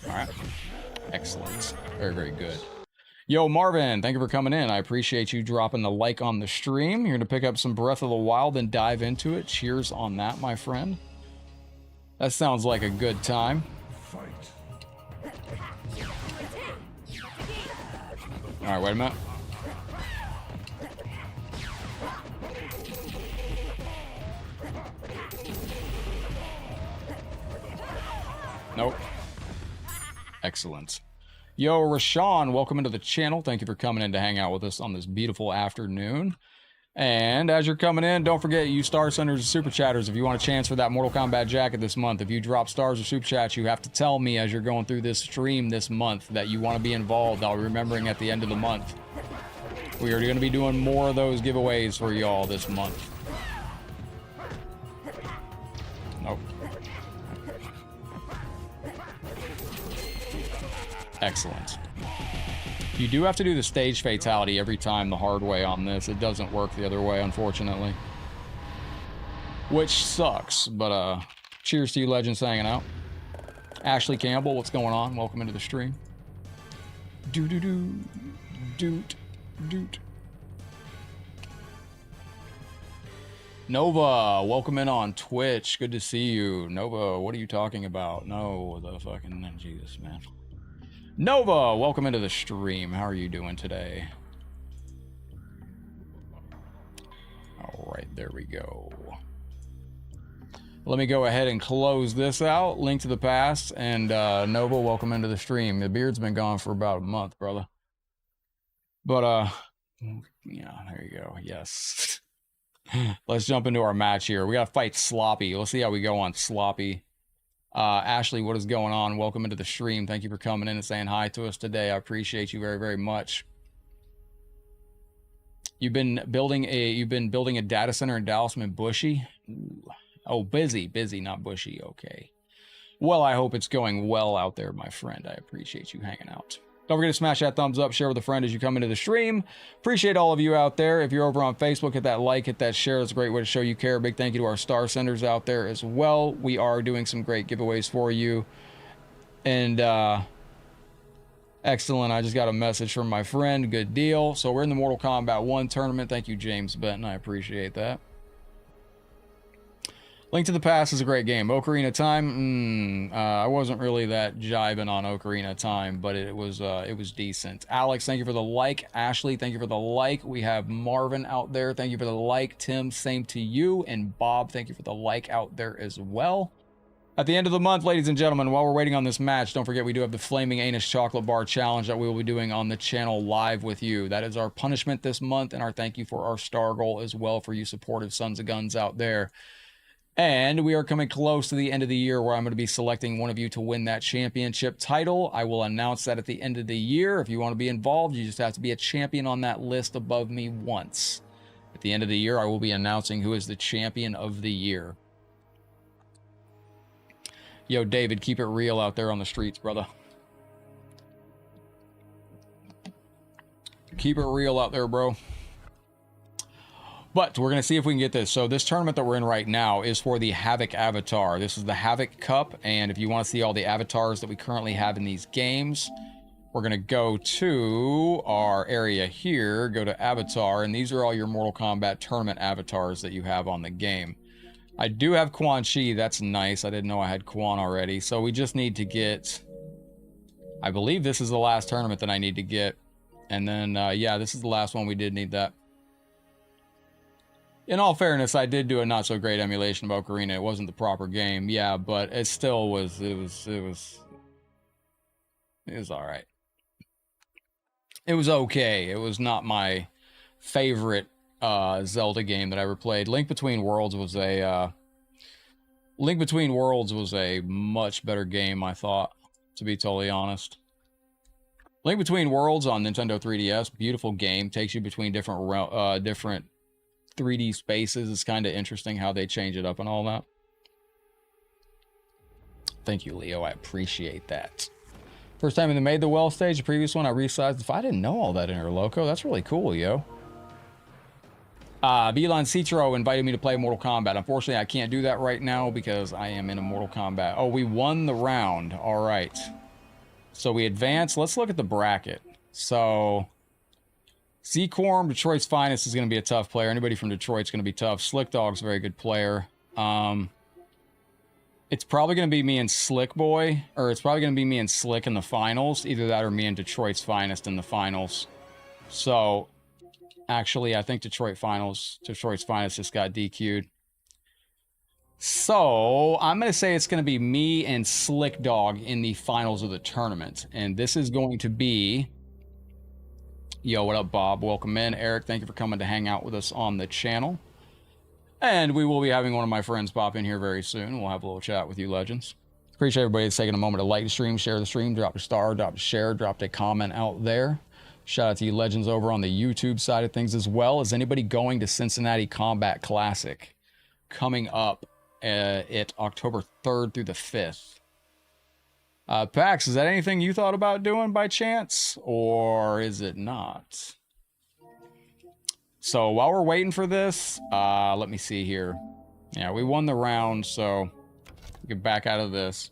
All right. Excellent. Very, very good. Yo, Marvin, thank you for coming in. I appreciate you dropping the like on the stream. You're going to pick up some Breath of the Wild and dive into it. Cheers on that, my friend. That sounds like a good time. All right, wait a minute. Nope. Excellent. Yo, Rashawn, welcome into the channel. Thank you for coming in to hang out with us on this beautiful afternoon. And as you're coming in, don't forget, you Star Senders and Super Chatters, if you want a chance for that Mortal Kombat jacket this month, if you drop stars or Super Chats, you have to tell me as you're going through this stream this month that you want to be involved. I'll be remembering at the end of the month. We are going to be doing more of those giveaways for y'all this month. Excellent. You do have to do the stage fatality every time the hard way on this. It doesn't work the other way, unfortunately. Which sucks, but cheers to you legends hanging out. Ashley Campbell, what's going on? Welcome into the stream. Doot. Nova, welcome in on Twitch. Good to see you. Nova, what are you talking about? No, the fucking Jesus, man. Nova, welcome into the stream. How are you doing today? All right, there we go. Let me go ahead and close this out. Link to the past. And Nova, welcome into the stream. The beard's been gone for about a month, brother. But, yeah, there you go. Yes. Let's jump into our match here. We got to fight Sloppy. Let's see how we go on Sloppy. Ashley, what is going on? Welcome into the stream. Thank you for coming in and saying hi to us today. I appreciate you very, very much. You've been building a data center in Dallas and Bushy. Ooh. Oh, busy, not bushy. Okay. Well, I hope it's going well out there, my friend. I appreciate you hanging out. Don't forget to smash that thumbs up, share with a friend as you come into the stream. Appreciate all of you out there. If you're over on Facebook, hit that like, hit that share. It's a great way to show you care. Big thank you to our star senders out there as well. We are doing some great giveaways for you. And excellent. I just got a message from my friend. Good deal. So we're in the Mortal Kombat 1 tournament. Thank you, James Benton. I appreciate that. Link to the Past is a great game. Ocarina of Time, I wasn't really that jiving on Ocarina of Time, but it was decent. Alex, thank you for the like. Ashley, thank you for the like. We have Marvin out there. Thank you for the like. Tim, same to you. And Bob, thank you for the like out there as well. At the end of the month, ladies and gentlemen, while we're waiting on this match, don't forget we do have the Flaming Anus Chocolate Bar Challenge that we will be doing on the channel live with you. That is our punishment this month, and our thank you for our star goal as well for you supportive sons of guns out there. And we are coming close to the end of the year where I'm going to be selecting one of you to win that championship title. I will announce that at the end of the year. If you want to be involved, you just have to be a champion on that list above me once. At the end of the year, I will be announcing who is the champion of the year. Yo, David, keep it real out there on the streets, brother. Keep it real out there, bro. But we're going to see if we can get this. So this tournament that we're in right now is for the Havoc Avatar. This is the Havoc Cup, and if you want to see all the avatars that we currently have in these games, we're going to go to our area here, go to Avatar, and these are all your Mortal Kombat tournament avatars that you have on the game. I do have Quan Chi. That's nice. I didn't know I had Quan already. So we just need to get... I believe this is the last tournament that I need to get. And then, yeah, this is the last one. We did need that. In all fairness, I did do a not so great emulation of Ocarina. It wasn't the proper game, yeah, but it still was. It was all right. It was okay. It was not my favorite Zelda game that I ever played. Link Between Worlds was a much better game, I thought, to be totally honest. Link Between Worlds on Nintendo 3DS, beautiful game. Takes you between different 3D spaces. It's kind of interesting how they change it up and all that. Thank you, Leo. I appreciate that. First time in the Made the Well stage, the previous one I resized. If I didn't know all that, Interloco, that's really cool, yo. Bilan Citro invited me to play Mortal Kombat. Unfortunately, I can't do that right now because I am in a Mortal Kombat. Oh, we won the round. All right. So we advanced. Let's look at the bracket. So... Z-Corm, Detroit's Finest, is going to be a tough player. Anybody from Detroit's going to be tough. Slick Dog's a very good player. It's probably going to be me and Slick Boy, or it's probably going to be me and Slick in the finals. Either that or me and Detroit's Finest in the finals. So, actually, I think Detroit's Finest just got DQ'd. So, I'm going to say it's going to be me and Slick Dog in the finals of the tournament. And this is going to be... Yo, what up, Bob? Welcome in. Eric, thank you for coming to hang out with us on the channel. And we will be having one of my friends pop in here very soon. We'll have a little chat with you legends. Appreciate everybody that's taking a moment to like the stream, share the stream, drop a star, drop a share, drop a comment out there. Shout out to you legends over on the YouTube side of things as well. Is anybody going to Cincinnati Combat Classic coming up at October 3rd through the 5th? Pax, is that anything you thought about doing by chance, or is it not? So while we're waiting for this, let me see here. Yeah, we won the round, so we can back out of this.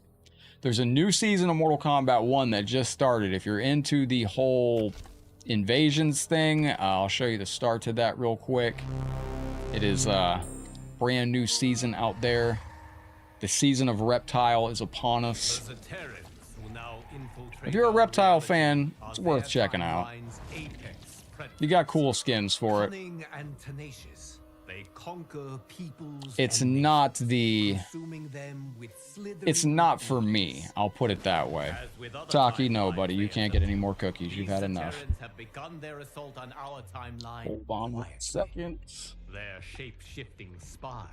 There's a new season of Mortal Kombat 1 that just started. If you're into the whole invasions thing, I'll show you the start to that real quick. It is a brand new season out there. The season of Reptile is upon us. If you're a Reptile fan, it's worth checking out. You got cool skins for it. It's not the... It's not for me, I'll put it that way. Taki, no, buddy, you can't get any more cookies. You've had enough. Hold on 1 second.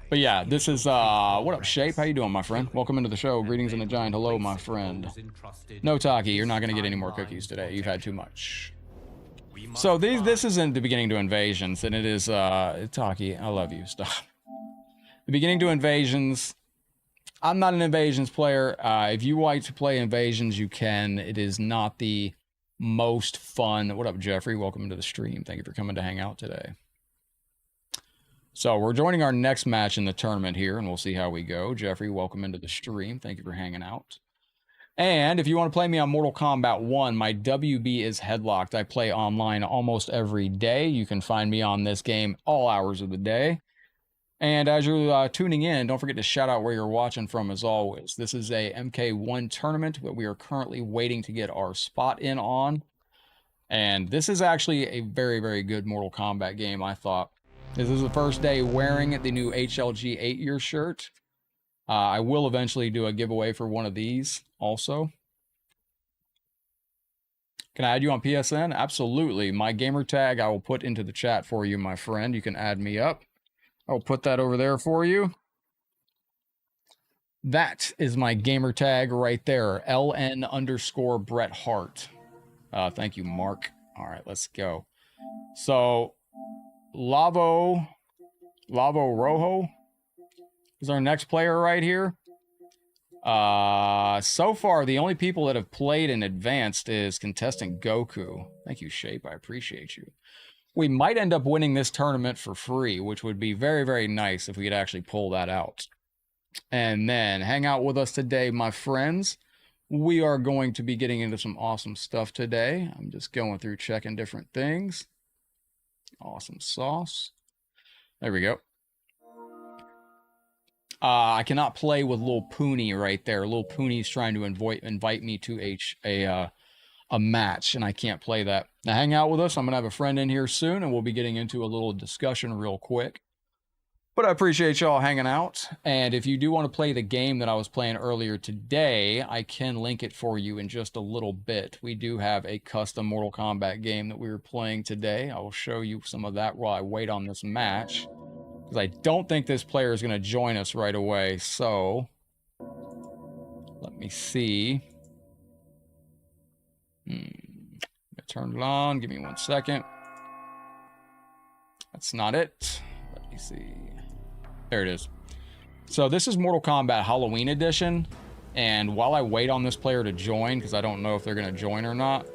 But yeah, this is, what up, Shape? How you doing, my friend? Welcome into the show. Greetings and a giant hello, my friend. No, Taki, you're not going to get any more cookies today. You've had too much. So this isn't the beginning to Invasions, and it is, Taki, I love you, stop. The beginning to Invasions, I'm not an Invasions player. If you like to play Invasions, you can. It is not the most fun. What up, Jeffrey? Welcome to the stream. Thank you for coming to hang out today. So we're joining our next match in the tournament here, and we'll see how we go. Jeffrey, welcome into the stream. Thank you for hanging out. And if you want to play me on Mortal Kombat 1, my WB is Headlocked. I play online almost every day. You can find me on this game all hours of the day. And as you're tuning in, don't forget to shout out where you're watching from as always. This is a MK1 tournament that we are currently waiting to get our spot in on. And this is actually a very, very good Mortal Kombat game, I thought. This is the first day wearing the new HLG 8-year shirt. I will eventually do a giveaway for one of these also. Can I add you on PSN? Absolutely. My gamer tag I will put into the chat for you, my friend. You can add me up. I'll put that over there for you. That is my gamer tag right there. LN_ Bret Hart. Thank you, Mark. All right, let's go. So, Lavo Rojo is our next player right here. So far, the only people that have played in advanced is contestant Goku. Thank you, Shape. I appreciate you. We might end up winning this tournament for free, which would be very, very nice if we could actually pull that out. And then hang out with us today, my friends. We are going to be getting into some awesome stuff today. I'm just going through checking different things. Awesome sauce. There we go. I cannot play with Lil Pooney right there. Lil Pooney's trying to invite me to a match, and I can't play that. Now hang out with us. I'm going to have a friend in here soon, and we'll be getting into a little discussion real quick. But I appreciate y'all hanging out. And if you do want to play the game that I was playing earlier today, I can link it for you in just a little bit. We do have a custom Mortal Kombat game that we were playing today. I will show you some of that while I wait on this match, because I don't think this player is going to join us right away. So let me see. Turn it on. Give me 1 second. That's not it. Let me see. There it is. So this is Mortal Kombat Halloween Edition. And while I wait on this player to join, because I don't know if they're going to join or not,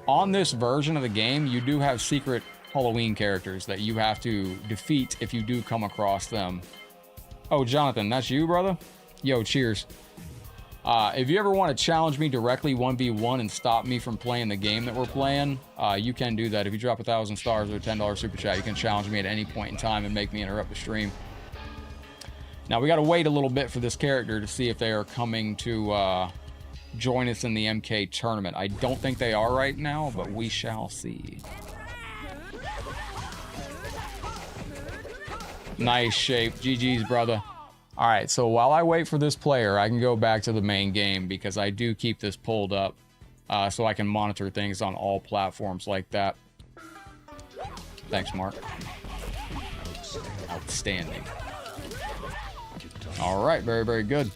on this version of the game, you do have secret Halloween characters that you have to defeat if you do come across them. Oh, Jonathan, that's you, brother? Yo, cheers. If you ever want to challenge me directly 1v1 and stop me from playing the game that we're playing, you can do that. If you drop 1,000 stars or a $10 super chat, you can challenge me at any point in time and make me interrupt the stream. Now, we got to wait a little bit for this character to see if they are coming to join us in the MK tournament. I don't think they are right now, but we shall see. Nice Shape. GG's, brother. All right, so while I wait for this player, I can go back to the main game because I do keep this pulled up so I can monitor things on all platforms like that. Thanks, Mark. Outstanding. All right, very, very good.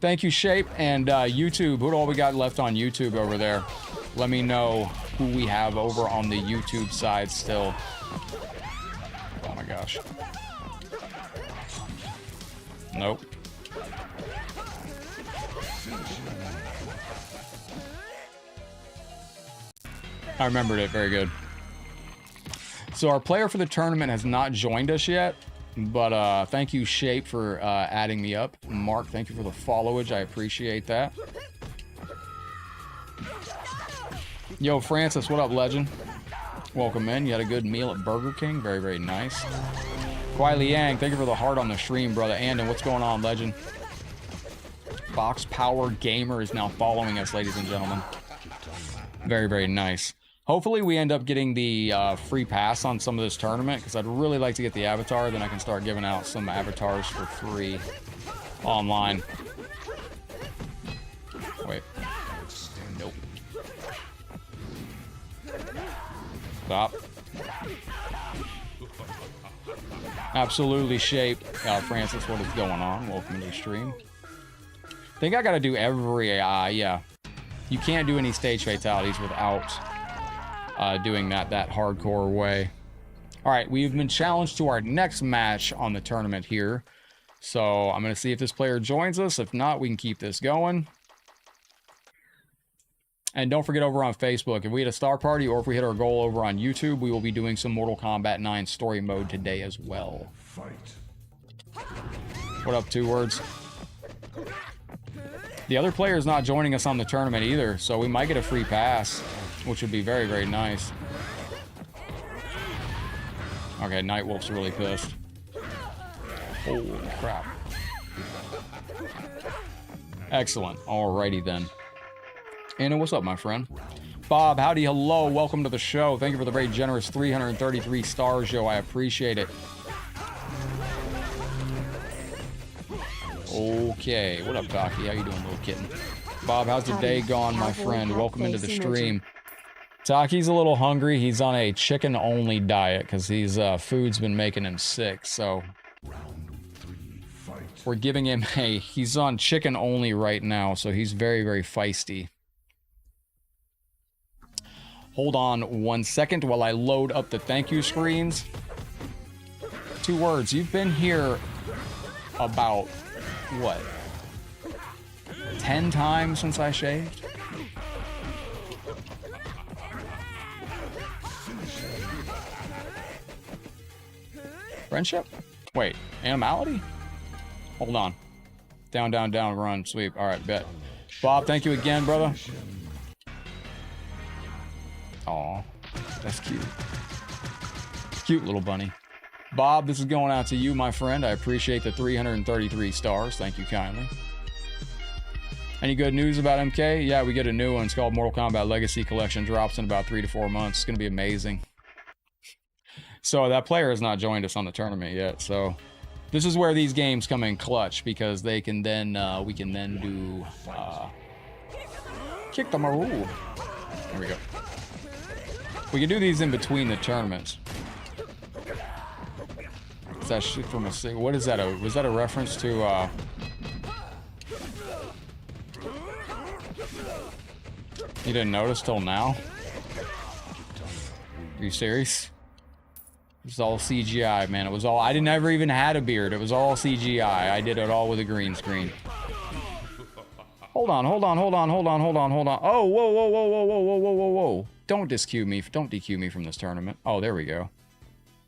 Thank you, Shape. And YouTube, who do all we got left on YouTube over there? Let me know who we have over on the YouTube side still. Oh my gosh. Nope. I remembered it. Very good. So our player for the tournament has not joined us yet, but thank you, Shape, for adding me up. Mark, thank you for the followage. I appreciate that. Yo, Francis, what up, legend? Welcome in. You had a good meal at Burger King. Very, very nice. Kwai Liang, thank you for the heart on the stream, brother. Andon, what's going on, legend? Box Power Gamer is now following us, ladies and gentlemen. Very, very nice. Hopefully we end up getting the free pass on some of this tournament, because I'd really like to get the avatar. Then I can start giving out some avatars for free online. Wait. Nope. Stop. Absolutely, Shape. Francis, what is going on? Welcome to the stream. I think I gotta do every, yeah. You can't do any stage fatalities without doing that hardcore way. All right, we've been challenged to our next match on the tournament here. So I'm gonna see if this player joins us. If not, we can keep this going. And don't forget, over on Facebook, if we hit a star party or if we hit our goal over on YouTube, we will be doing some Mortal Kombat 9 story mode today as well. Fight. What up, 2 words? The other player is not joining us on the tournament either, so we might get a free pass, which would be very, very nice. Okay, Nightwolf's really pissed. Holy crap. Excellent. Alrighty then. Anna, what's up, my friend? Bob, howdy, hello, welcome to the show. Thank you for the very generous 333 stars, yo. I appreciate it. Okay, what up, Taki? How you doing, little kitten? Bob, how's the day gone, my friend? Welcome into the stream. Taki's a little hungry. He's on a chicken-only diet because food's been making him sick, so we're giving him he's on chicken-only right now, so he's very, very feisty. Hold on 1 second while I load up the thank you screens. 2 words. You've been here about, what, 10 times since I shaved? Friendship? Wait, animality? Hold on. Down, down, down, run, sweep. All right, bet. Bob, thank you again, brother. Aw, that's cute. Cute little bunny. Bob, this is going out to you, my friend. I appreciate the 333 stars. Thank you kindly. Any good news about MK? Yeah, we get a new one. It's called Mortal Kombat Legacy Collection. Drops in about 3 to 4 months. It's going to be amazing. So that player has not joined us on the tournament yet. So this is where these games come in clutch, because they can then, we can then do, kick the Maru. There we go. We can do these in between the tournaments. Is that shit from a single? What is that? Was that a reference to, you didn't notice till now? Are you serious? It was all CGI, man. It was all, I never even had a beard. It was all CGI. I did it all with a green screen. Hold on, hold on, hold on, hold on, hold on, hold on. Oh, whoa, whoa, whoa, whoa, whoa, whoa, whoa, whoa, whoa. Don't DQ me. Don't DQ me from this tournament. Oh, there we go.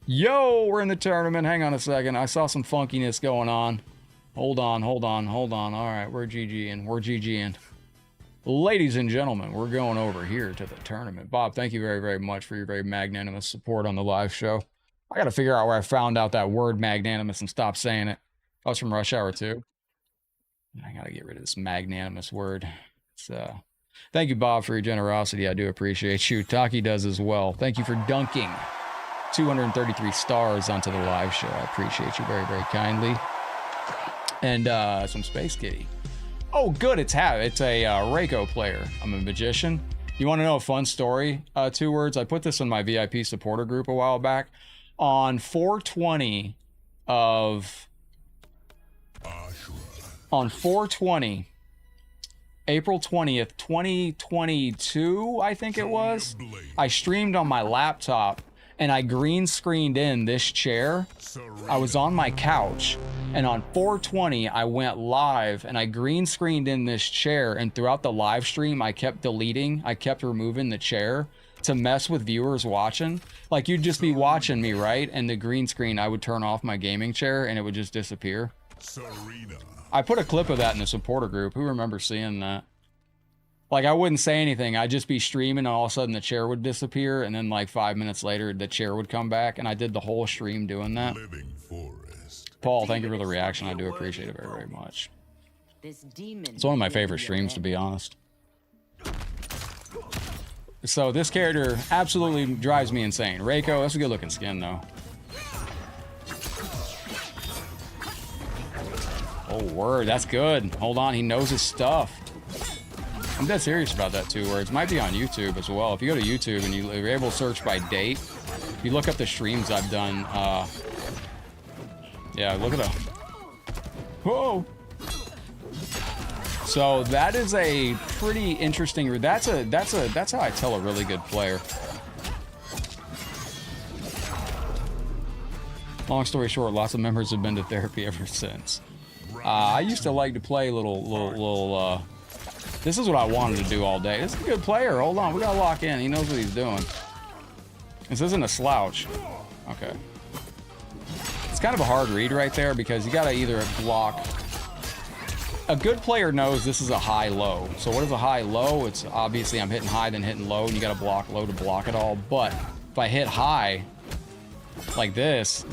Yo, we're in the tournament. Hang on a second. I saw some funkiness going on. Hold on, hold on, hold on. All right, we're GGing. We're GGing. Ladies and gentlemen, we're going over here to the tournament. Bob, thank you very, very much for your very magnanimous support on the live show. I got to figure out where I found out that word magnanimous and stop saying it. That was from Rush Hour 2. I got to get rid of this magnanimous word. It's, thank you, Bob, for your generosity. I do appreciate you. Taki does as well. Thank you for dunking 233 stars onto the live show. I appreciate you very, very kindly. And some Space Kitty. Oh, good. It's a Reiko player. I'm a magician. You want to know a fun story? 2 words. I put this in my VIP supporter group a while back. On 420 of... On 420, April 20th, 2022, I think it was, I streamed on my laptop and I green screened in this chair. I was on my couch, and on 420, I went live and I green screened in this chair, and throughout the live stream, I kept deleting, I kept removing the chair to mess with viewers watching. Like, you'd just be watching me, right? And the green screen, I would turn off my gaming chair and it would just disappear. Serena. I put a clip of that in the supporter group. Who remembers seeing that? Like, I wouldn't say anything. I'd just be streaming and all of a sudden the chair would disappear. And then like 5 minutes later, the chair would come back. And I did the whole stream doing that. Living forest. Paul, thank you for the reaction. I do appreciate it very, very much. This demon. It's one of my favorite streams, to be honest. So this character absolutely drives me insane. Reiko, that's a good looking skin though. Oh, word, that's good. Hold on, he knows his stuff. I'm dead serious about that too, words. Might be on YouTube as well. If you go to YouTube and you're able to search by date, if you look up the streams I've done, yeah, look at that. Whoa! So that is a pretty interesting. That's how I tell a really good player. Long story short, lots of members have been to therapy ever since. I used to like to play little. This is what I wanted to do all day. This is a good player. Hold on, we gotta lock in. He knows what he's doing. This isn't a slouch. Okay. It's kind of a hard read right there because you gotta either block. A good player knows this is a high-low. So what is a high-low? It's obviously I'm hitting high, then hitting low, and you gotta block low to block it all. But if I hit high, like this,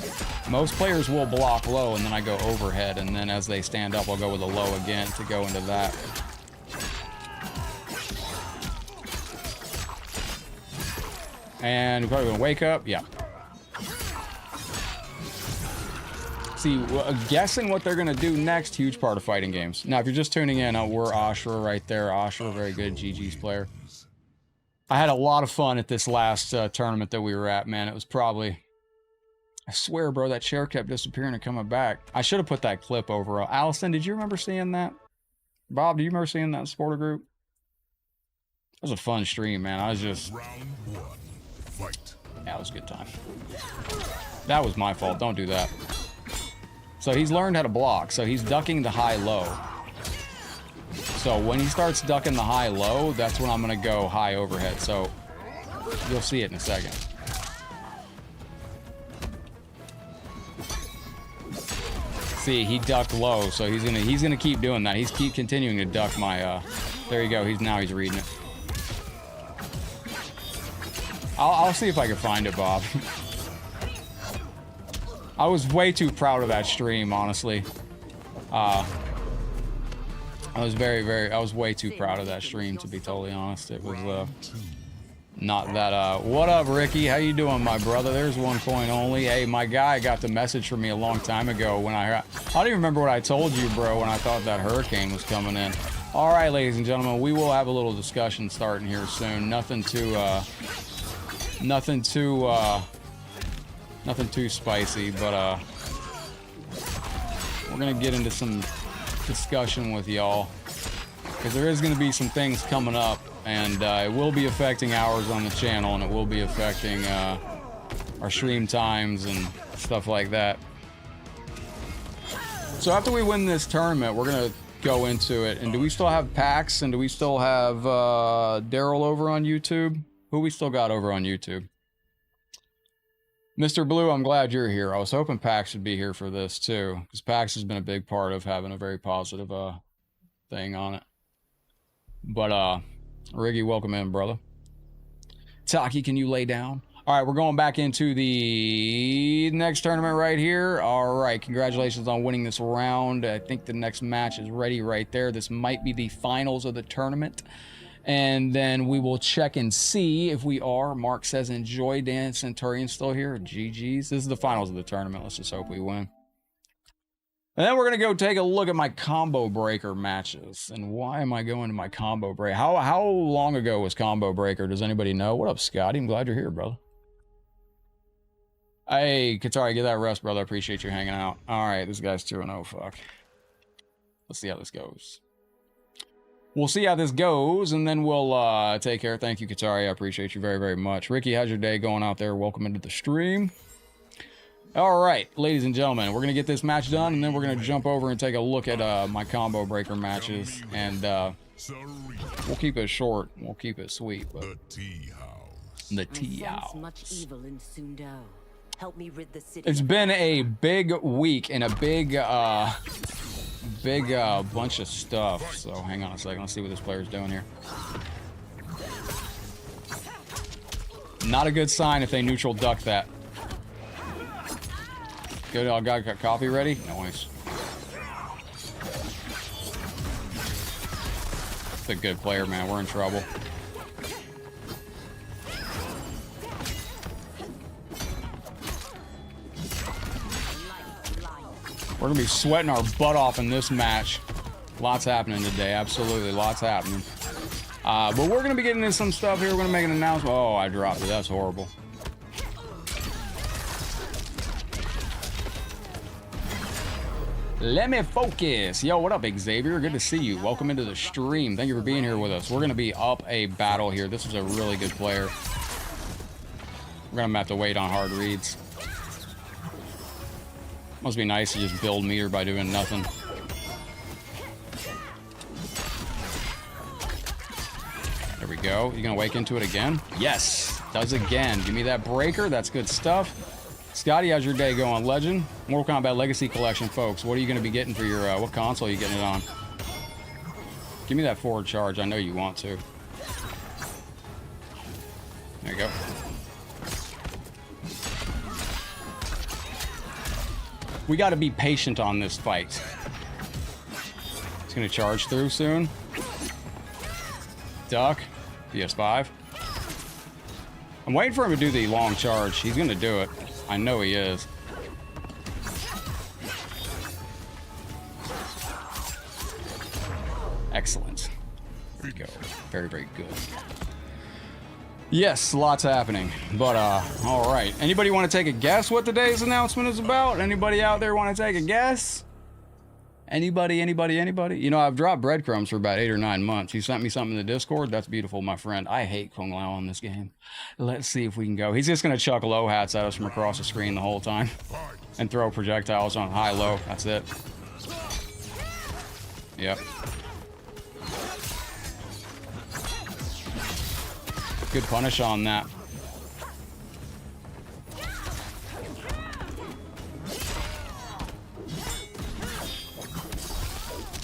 most players will block low, and then I go overhead, and then as they stand up, I'll go with a low again to go into that. And we're probably gonna wake up, yeah. See, guessing what they're gonna do next, huge part of fighting games. Now, if you're just tuning in, we're Ashura right there. Ashura, very good GG's player. I had a lot of fun at this last tournament that we were at, man. It was probably, I swear, bro, that chair kept disappearing and coming back. I should have put that clip over. Allison, did you remember seeing that? Bob, do you remember seeing that in supporter group? It was a fun stream, man. I was just... Round one. Fight. Yeah, it was a good time. That was my fault. Don't do that. So he's learned how to block. So he's ducking the high-low. So when he starts ducking the high-low, that's when I'm going to go high overhead. So you'll see it in a second. See, he ducked low, so he's gonna keep doing that. He's keep continuing to duck my. There you go. He's reading it. I'll see if I can find it, Bob. I was way too proud of that stream, honestly. I was I was way too proud of that stream, to be totally honest. It was not that. What up, Ricky? How you doing, my brother? There's 1 point only. Hey, my guy got the message from me a long time ago when I don't even remember what I told you, bro, when I thought that hurricane was coming in. All right, ladies and gentlemen, we will have a little discussion starting here soon. Nothing too spicy, but we're gonna get into some discussion with y'all because there is gonna be some things coming up, and it will be affecting hours on the channel, and it will be affecting our stream times and stuff like that. So after we win this tournament, we're gonna go into it. And do we still have Pax, and do we still have Daryl over on YouTube? Who we still got over on YouTube? Mr. Blue, I'm glad you're here. I was hoping Pax would be here for this too, because Pax has been a big part of having a very positive thing on it. But Riggy, welcome in, brother. Taki, can you lay down? All right, we're going back into the next tournament right here. All right, congratulations on winning this round. I think the next match is ready right there. This might be the finals of the tournament. And then we will check and see if we are. Mark says, enjoy. Dan Centurion still here. GG's. This is the finals of the tournament. Let's just hope we win. And then we're going to go take a look at my combo breaker matches. And why am I going to my combo break? How long ago was combo breaker? Does anybody know? What up, Scotty? I'm glad you're here, brother. Hey, Katari, get that rest, brother. I appreciate you hanging out. All right, this guy's 2-0. Fuck. Let's see how this goes. We'll see how this goes, and then we'll take care. Thank you, Katari. I appreciate you very, very much. Ricky, how's your day going out there? Welcome into the stream. All right, ladies and gentlemen, we're going to get this match done, and then we're going to jump over and take a look at my combo breaker matches. And we'll keep it short. We'll keep it sweet. But The I sense Tiao. much evil in Sundo. Help me rid the city. It's of been the a big week and a big bunch of stuff. So hang on a second. Let's see what this player's doing here. Not a good sign if they neutral duck that. Good, I got coffee ready? Nice. It's a good player, man. We're in trouble. We're gonna be sweating our butt off in this match. Lots happening today, absolutely, lots happening. But we're gonna be getting into some stuff here. We're gonna make an announcement. Oh, I dropped it. That's horrible. Let me focus. Yo, what up, Xavier? Good to see you. Welcome into the stream. Thank you for being here with us. We're gonna be up a battle here. This is a really good player. We're gonna have to wait on hard reads. Must be nice to just build meter by doing nothing. There we go. You gonna wake into it again? Yes, does again. Give me that breaker. That's good stuff. Scotty, how's your day going, legend? Mortal Kombat Legacy Collection, folks. What are you gonna be getting for your, what console are you getting it on? Give me that forward charge. I know you want to. There you go. We got to be patient on this fight. It's going to charge through soon. Duck. PS5. I'm waiting for him to do the long charge. He's going to do it. I know he is. Excellent. There we go. Very, very good. Yes, lots happening, but all right. Anybody want to take a guess what today's announcement is about? Anybody out there want to take a guess? Anybody? You know, I've dropped breadcrumbs for about 8 or 9 months. You sent me something in the Discord. That's beautiful, my friend. I hate Kung Lao on this game. Let's see if we can go. He's just gonna chuck low hats at us from across the screen the whole time and throw projectiles on high low. That's it. Yep. Good punish on that.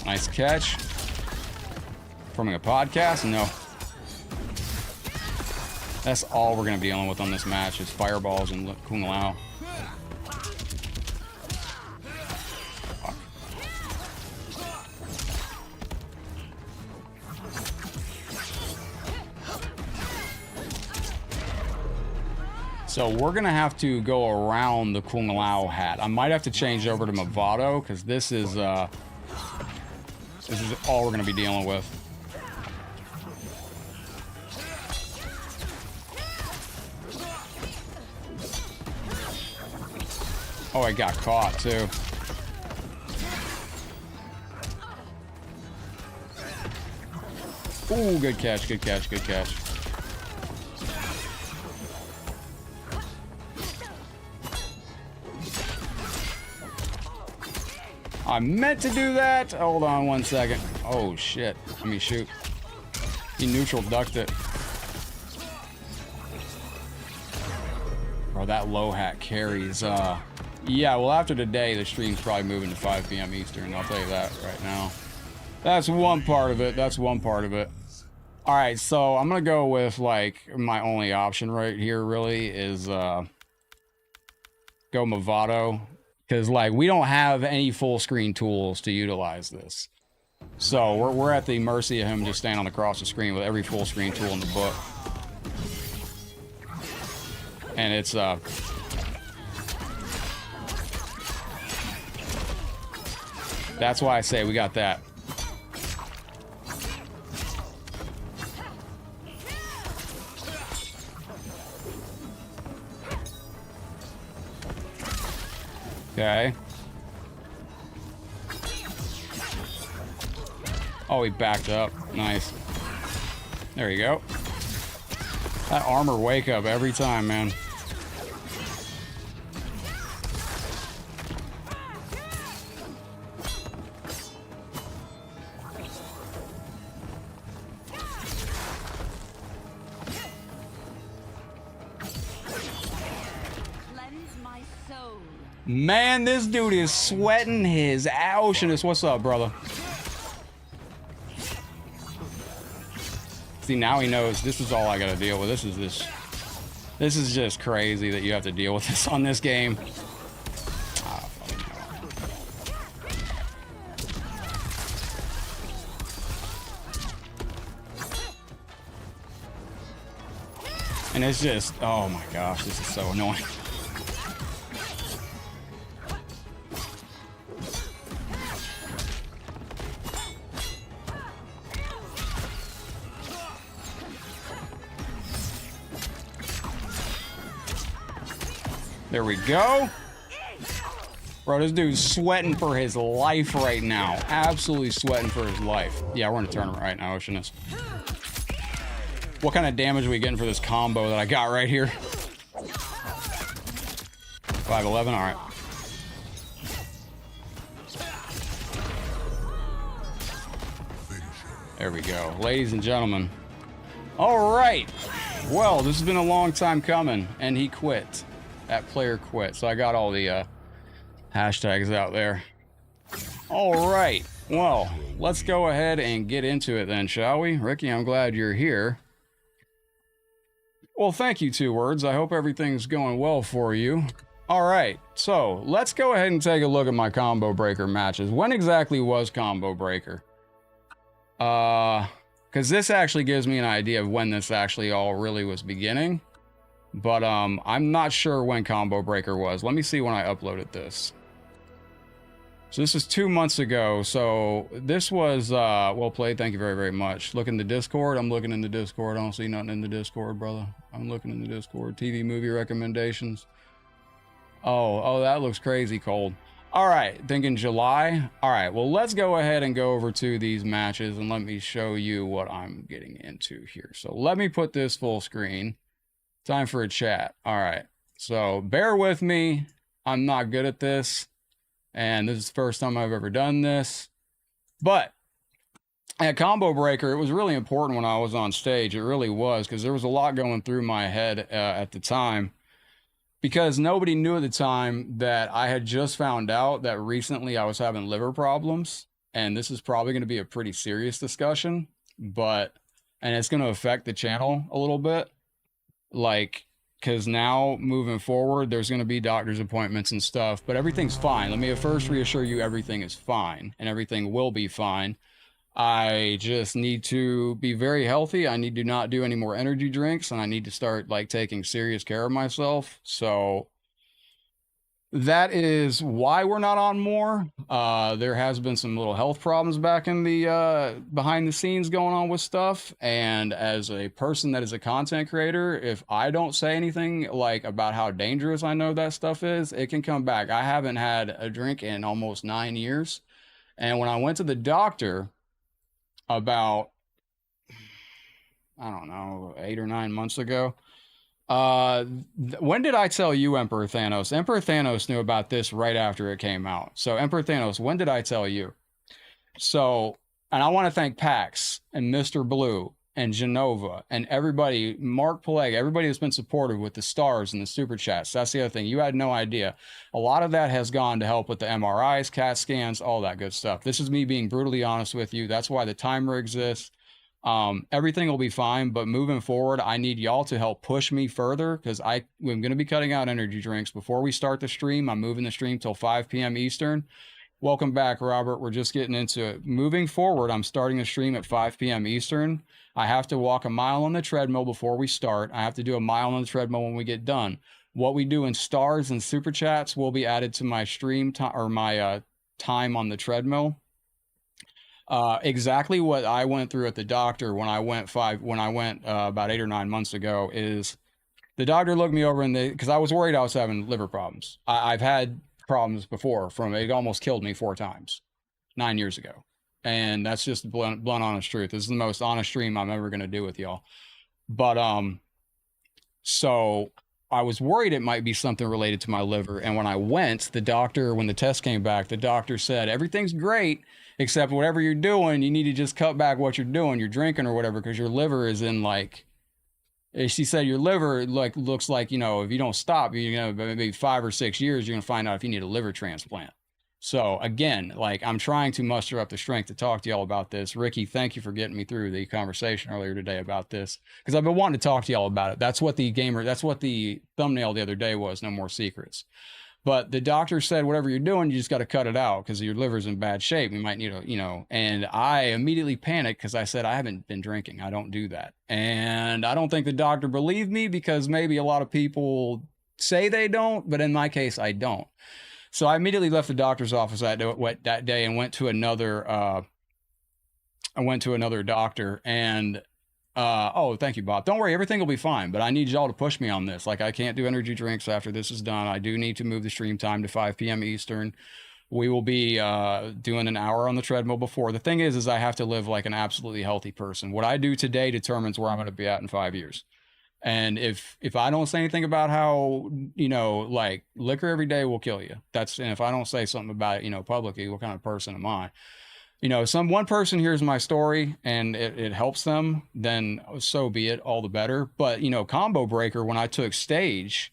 Nice catch. From a podcast? No. That's all we're going to be dealing with on this match is fireballs and Kung Lao. So we're gonna have to go around the Kung Lao hat. I might have to change over to Movado because this is all we're gonna be dealing with. Oh, I got caught too. Ooh, good catch, good catch, good catch. I meant to do that. Hold on 1 second. Oh shit. Let me shoot. He neutral ducked it. Bro, that low hat carries. Yeah, well after today, the stream's probably moving to 5 PM Eastern. I'll tell you that right now. That's one part of it. That's one part of it. All right, so I'm gonna go with like my only option right here. Really is go Movado. Because, like, we don't have any full-screen tools to utilize this. So, we're at the mercy of him just standing across the screen with every full-screen tool in the book. And it's, that's why I say we got that. Okay. Oh, he backed up. Nice. There you go. That armor wake up every time, man. soul. Man, this dude is sweating his oceanus. What's up, brother? See, now he knows this is all I gotta deal with. This is just crazy that you have to deal with this on this game. Ah, fucking hell. And it's just, oh my gosh, this is so annoying. There we go. Bro, this dude's sweating for his life right now. Absolutely sweating for his life. Yeah, we're in a tournament right now, Oceanus. What kind of damage are we getting for this combo that I got right here? 511, all right. There we go. Ladies and gentlemen. All right. Well, this has been a long time coming, and he quit. That player quit. So I got all the hashtags out there. All right. Well, let's go ahead and get into it then, shall we? Ricky, I'm glad you're here. Well, thank you, Two Words. I hope everything's going well for you. All right. So let's go ahead and take a look at my combo breaker matches. When exactly was combo breaker? Because this actually gives me an idea of when this actually all really was beginning. But I'm not sure when combo breaker was. Let me see when I uploaded this. So this is 2 months ago. So this was well played. Thank you very, very much. Look in the Discord. I'm looking in the Discord. I don't see nothing in the Discord, brother. I'm looking in the Discord. TV movie recommendations. Oh, that looks crazy cold. All right, thinking July. All right, well, let's go ahead and go over to these matches and let me show you what I'm getting into here. So let me put this full screen. Time for a chat. All right, so bear with me. I'm not good at this, and this is the first time I've ever done this. But at Combo Breaker, it was really important when I was on stage. It really was, because there was a lot going through my head at the time. Because nobody knew at the time that I had just found out that recently I was having liver problems. And this is probably going to be a pretty serious discussion, and it's going to affect the channel a little bit. Like, because now moving forward, there's going to be doctor's appointments and stuff, but everything's fine. Let me first reassure you everything is fine and everything will be fine. I just need to be very healthy. I need to not do any more energy drinks, and I need to start like taking serious care of myself. So that is why we're not on more. There has been some little health problems back in the behind the scenes going on with stuff. And as a person that is a content creator, if I don't say anything like about how dangerous I know that stuff is, it can come back. I haven't had a drink in almost 9 years. And when I went to the doctor about, I don't know, 8 or 9 months ago, when did I tell you, Emperor Thanos? Emperor Thanos knew about this right after it came out. So Emperor Thanos, when did I tell you? So, and I want to thank Pax and Mr. Blue and Genova and everybody, Mark Peleg, everybody that's been supportive with the stars and the super chats. That's the other thing. You had no idea. A lot of that has gone to help with the MRIs, CAT scans, all that good stuff. This is me being brutally honest with you. That's why the timer exists. Everything will be fine, but moving forward, I need y'all to help push me further, because I'm going to be cutting out energy drinks before we start the stream. I'm moving the stream till 5 p.m. Eastern. Welcome back, Robert. We're just getting into it. Moving forward, I'm starting the stream at 5 p.m. Eastern. I have to walk a mile on the treadmill before we start. I have to do a mile on the treadmill when we get done. What we do in stars and super chats will be added to my stream or my time on the treadmill. Exactly what I went through at the doctor when I went about 8 or 9 months ago is the doctor looked me over because I was worried I was having liver problems. I've had problems before it almost killed me 4 times 9 years ago. And that's just the blunt honest truth. This is the most honest stream I'm ever going to do with y'all. But, so I was worried it might be something related to my liver. And when I went, when the test came back, the doctor said, everything's great, except whatever you're doing, you need to just cut back what you're doing. You're drinking or whatever, because your liver is in like She said your liver like looks like, you know, if you don't stop, you're gonna maybe 5 or 6 years, you're gonna find out if you need a liver transplant. So again, like I'm trying to muster up the strength to talk to y'all about this. Ricky, thank you for getting me through the conversation earlier today about this, because I've been wanting to talk to y'all about it. That's what the thumbnail the other day was, no more secrets. But the doctor said, whatever you're doing, you just got to cut it out because your liver's in bad shape. You might need a, you know, and I immediately panicked because I said, I haven't been drinking. I don't do that. And I don't think the doctor believed me because maybe a lot of people say they don't, but in my case, I don't. So I immediately left the doctor's office that day and went to another doctor. And oh, thank you, Bob. Don't worry, everything will be fine, but I need y'all to push me on this. Like, I can't do energy drinks after this is done. I do need to move the stream time to 5 p.m. Eastern. We will be doing an hour on the treadmill before. The thing is I have to live like an absolutely healthy person. What I do today determines where I'm going to be at in 5 years. And if I don't say anything about how, you know, like liquor every day will kill you. And if I don't say something about it, you know, publicly, what kind of person am I? You know, one person hears my story and it helps them, then so be it, all the better. But, you know, Combo Breaker, when I took stage,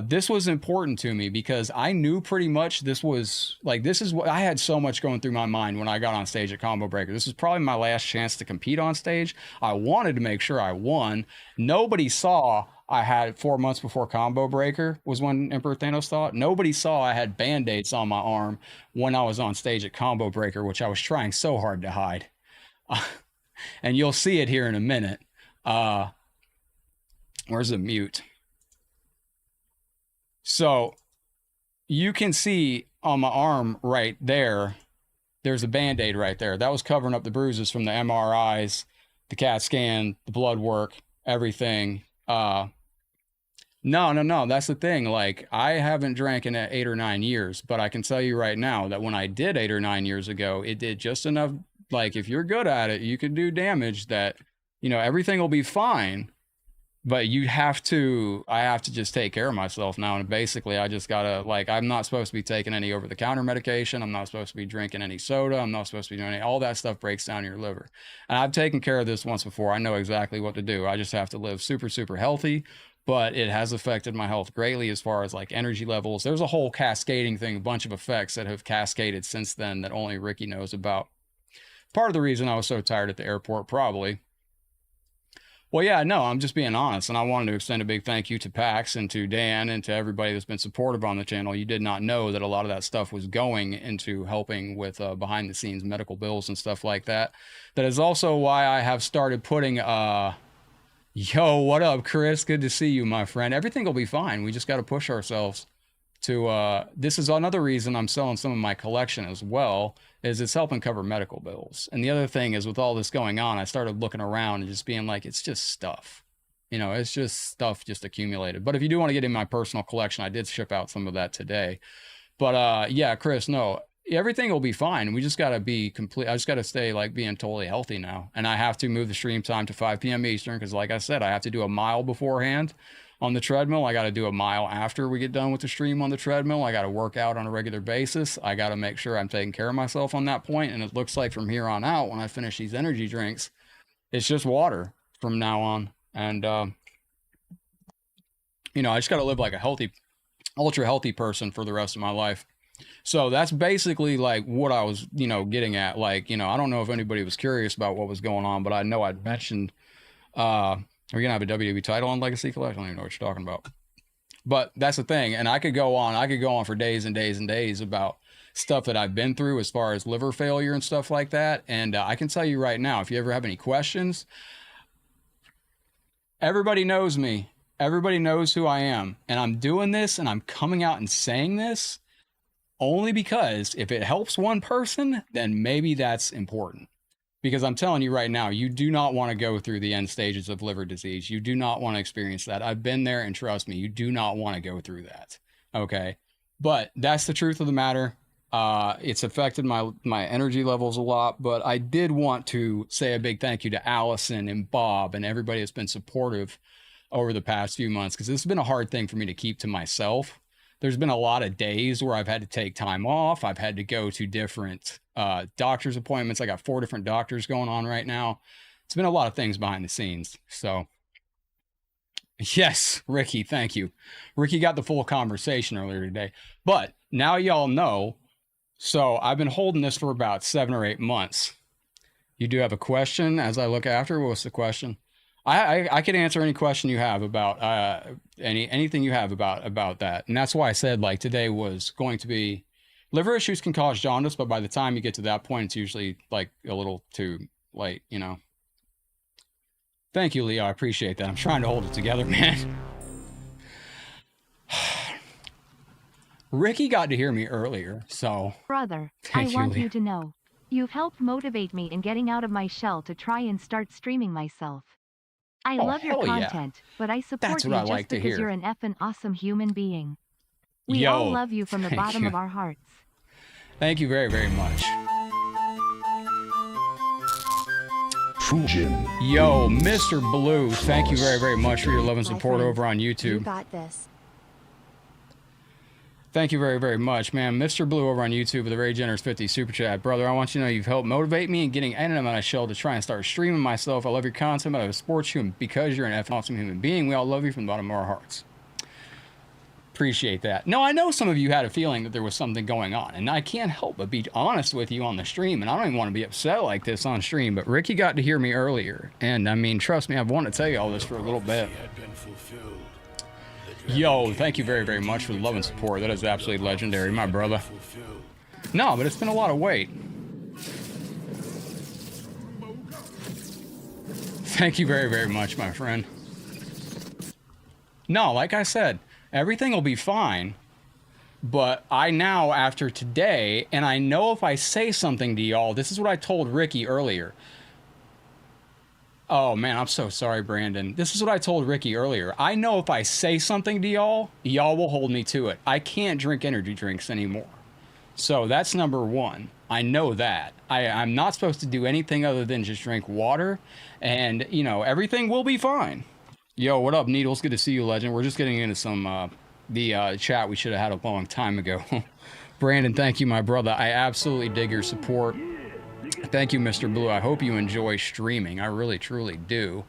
this was important to me because I knew pretty much this is what I had so much going through my mind when I got on stage at Combo Breaker. This was probably my last chance to compete on stage. I wanted to make sure I won. Nobody saw I had 4 months before Combo Breaker was when Emperor Thanos thought. Nobody saw I had band-aids on my arm when I was on stage at Combo Breaker, which I was trying so hard to hide. And you'll see it here in a minute. Where's the mute? So you can see on my arm right there, there's a Band-Aid right there. That was covering up the bruises from the MRIs, the CAT scan, the blood work, everything. No. That's the thing. Like, I haven't drank in 8 or 9 years, but I can tell you right now that when I did 8 or 9 years ago, it did just enough. Like, if you're good at it, you can do damage that, you know, everything will be fine. But I have to just take care of myself now. And basically, I just gotta, like, I'm not supposed to be taking any over-the-counter medication. I'm not supposed to be drinking any soda. I'm not supposed to be doing all that stuff breaks down your liver. And I've taken care of this once before. I know exactly what to do. I just have to live super, super healthy. But it has affected my health greatly as far as, like, energy levels. There's a whole cascading thing, a bunch of effects that have cascaded since then that only Ricky knows about. Part of the reason I was so tired at the airport, probably. Well, yeah, no, I'm just being honest, and I wanted to extend a big thank you to Pax and to Dan and to everybody that's been supportive on the channel. You did not know that a lot of that stuff was going into helping with behind-the-scenes medical bills and stuff like that. That is also why I have started putting, yo, what up, Chris? Good to see you, my friend. Everything will be fine. We just got to push ourselves to, this is another reason I'm selling some of my collection as well, is it's helping cover medical bills. And the other thing is, with all this going on, I started looking around and just being like, it's just stuff. You know, it's just stuff just accumulated. But if you do want to get in my personal collection, I did ship out some of that today. But yeah, Chris, no, everything will be fine. We just got to be complete. I just got to stay like being totally healthy now. And I have to move the stream time to 5 p.m. Eastern because, like I said, I have to do a mile beforehand on the treadmill. I got to do a mile after we get done with the stream on the treadmill. I got to work out on a regular basis. I got to make sure I'm taking care of myself on that point. And it looks like from here on out, when I finish these energy drinks, it's just water from now on. And, you know, I just got to live like a healthy, ultra healthy person for the rest of my life. So that's basically like what I was, you know, getting at. Like, you know, I don't know if anybody was curious about what was going on, but I know I'd mentioned, we're going to have a WWE title on Legacy Collection. I don't even know what you're talking about. But that's the thing. And I could go on for days and days and days about stuff that I've been through as far as liver failure and stuff like that. And I can tell you right now, if you ever have any questions, everybody knows me. Everybody knows who I am. And I'm doing this and I'm coming out and saying this only because if it helps one person, then maybe that's important. Because I'm telling you right now, you do not want to go through the end stages of liver disease. You do not want to experience that. I've been there, and trust me, you do not want to go through that. Okay? But that's the truth of the matter. It's affected my energy levels a lot, but I did want to say a big thank you to Allison and Bob and everybody that's been supportive over the past few months, because this has been a hard thing for me to keep to myself. There's been a lot of days where I've had to take time off. I've had to go to different doctor's appointments. I got 4 different doctors going on right now. It's been a lot of things behind the scenes. So Yes, Ricky, thank you. Ricky got the full conversation earlier today. But now y'all know, so I've been holding this for about 7 or 8 months. You do have a question as I look after? What's the question? I can answer any question you have about anything you have about that. And that's why I said like today was going to be liver issues can cause jaundice, but by the time you get to that point, it's usually like a little too late, you know. Thank you, Leo. I appreciate that. I'm trying to hold it together, man. Ricky got to hear me earlier, so... Brother, Thank I you, want Leo. you to know. You've helped motivate me in getting out of my shell to try and start streaming myself. I Oh, love your hell yeah. content, but I support That's you what I just like to because hear. you're an effing awesome human being. We Yo, all love you from the thank bottom you. of our hearts. Thank you very, very much. Fujin. Yo, Mr. Blue, thank you very, very much for your love and My support friend, over on You YouTube. got this. Thank you very, very much, man. Mr. Blue over on YouTube with a very generous 50 super chat. Brother, I want you to know you've helped motivate me in getting out of my shell to try and start streaming myself. I love your content, but I support you, and because you're an effing awesome human being, we all love you from the bottom of our hearts. Appreciate that. No, I know some of you had a feeling that there was something going on, and I can't help but be honest with you on the stream, and I don't even want to be upset like this on stream, but Ricky got to hear me earlier, and I mean, trust me, I've wanted to tell you all this for a little bit. Yo, thank you very, very much for the love and support. That is absolutely legendary, my brother. No, but it's been a lot of weight. Thank you very, very much, my friend. No, like I said, everything will be fine. But I now, after today, and I know if I say something to y'all, this is what I told Ricky earlier. Oh, man, I'm so sorry, Brandon. This is what I told Ricky earlier. I know if I say something to y'all, y'all will hold me to it. I can't drink energy drinks anymore. So that's number one. I know that. I'm not supposed to do anything other than just drink water. And, you know, everything will be fine. Yo, what up, Needles? Good to see you, legend. We're just getting into some, the chat we should have had a long time ago. Brandon, thank you, my brother. I absolutely dig your support. Thank you, Mr. Blue. I hope you enjoy streaming. I really, truly do.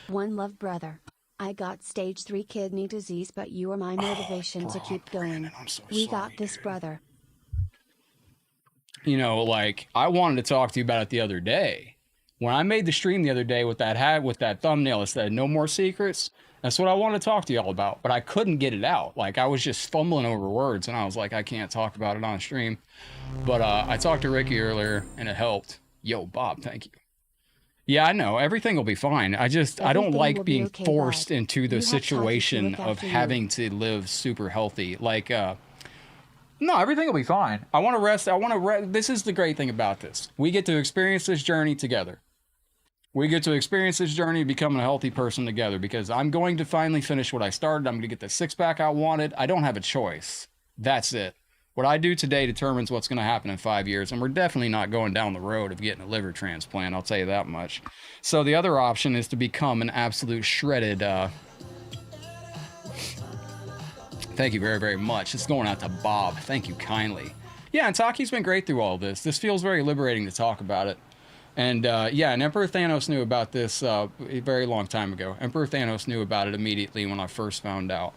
One love, brother. I got stage 3 kidney disease, but you are my motivation to keep going. Brandon, I'm so We sorry, got this, dude. brother. You know, like, I wanted to talk to you about it the other day. When I made the stream the other day with that hat, with that thumbnail that said no more secrets, that's what I wanted to talk to y'all about, but I couldn't get it out. Like, I was just fumbling over words, and I was like, I can't talk about it on stream. But I talked to Ricky earlier, and it helped. Yo, Bob, thank you. Yeah, I know. Everything will be fine. I don't Everything like will be being okay, forced bud. into the You have Tati to situation look of after you. having to live super healthy. Like, no, everything will be fine. I want to rest. This is the great thing about this. We get to experience this journey together. We get to experience this journey of becoming a healthy person together, because I'm going to finally finish what I started. I'm going to get the six-pack I wanted. I don't have a choice. That's it. What I do today determines what's going to happen in 5 years, and we're definitely not going down the road of getting a liver transplant, I'll tell you that much. So the other option is to become an absolute shredded... Thank you very, very much. It's going out to Bob. Thank you kindly. Yeah, and Taki's been great through all of this. This feels very liberating to talk about it. And yeah, and Emperor Thanos knew about this a very long time ago. Emperor Thanos knew about it immediately when I first found out.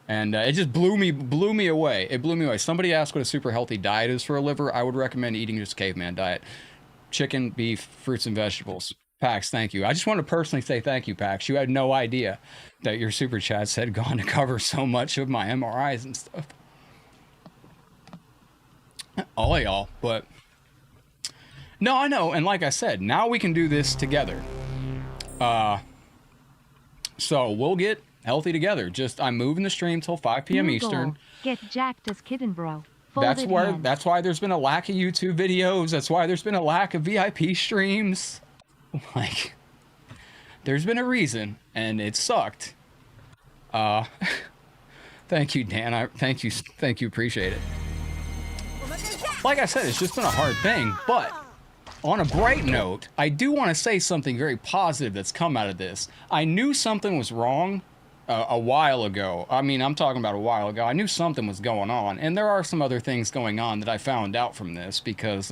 And it just blew me away. It blew me away. Somebody asked what a super healthy diet is for a liver. I would recommend eating just a caveman diet. Chicken, beef, fruits, and vegetables. Pax, thank you. I just want to personally say thank you, Pax. You had no idea that your super chats had gone to cover so much of my MRIs and stuff. All of y'all, but... No, I know, and like I said, now we can do this together. So we'll get healthy together. Just, I'm moving the stream till 5 p.m. New Eastern. goal. Get jacked as Kitten Bro. That's Folded why. hand. That's why there's been a lack of YouTube videos. That's why there's been a lack of VIP streams. Like, there's been a reason, and it sucked. Thank you, Dan. Thank you. Appreciate it. Like I said, it's just been a hard thing, but on a bright note, I do want to say something very positive that's come out of this. I knew something was wrong a while ago. I mean, I'm talking about a while ago. I knew something was going on, and there are some other things going on that I found out from this because,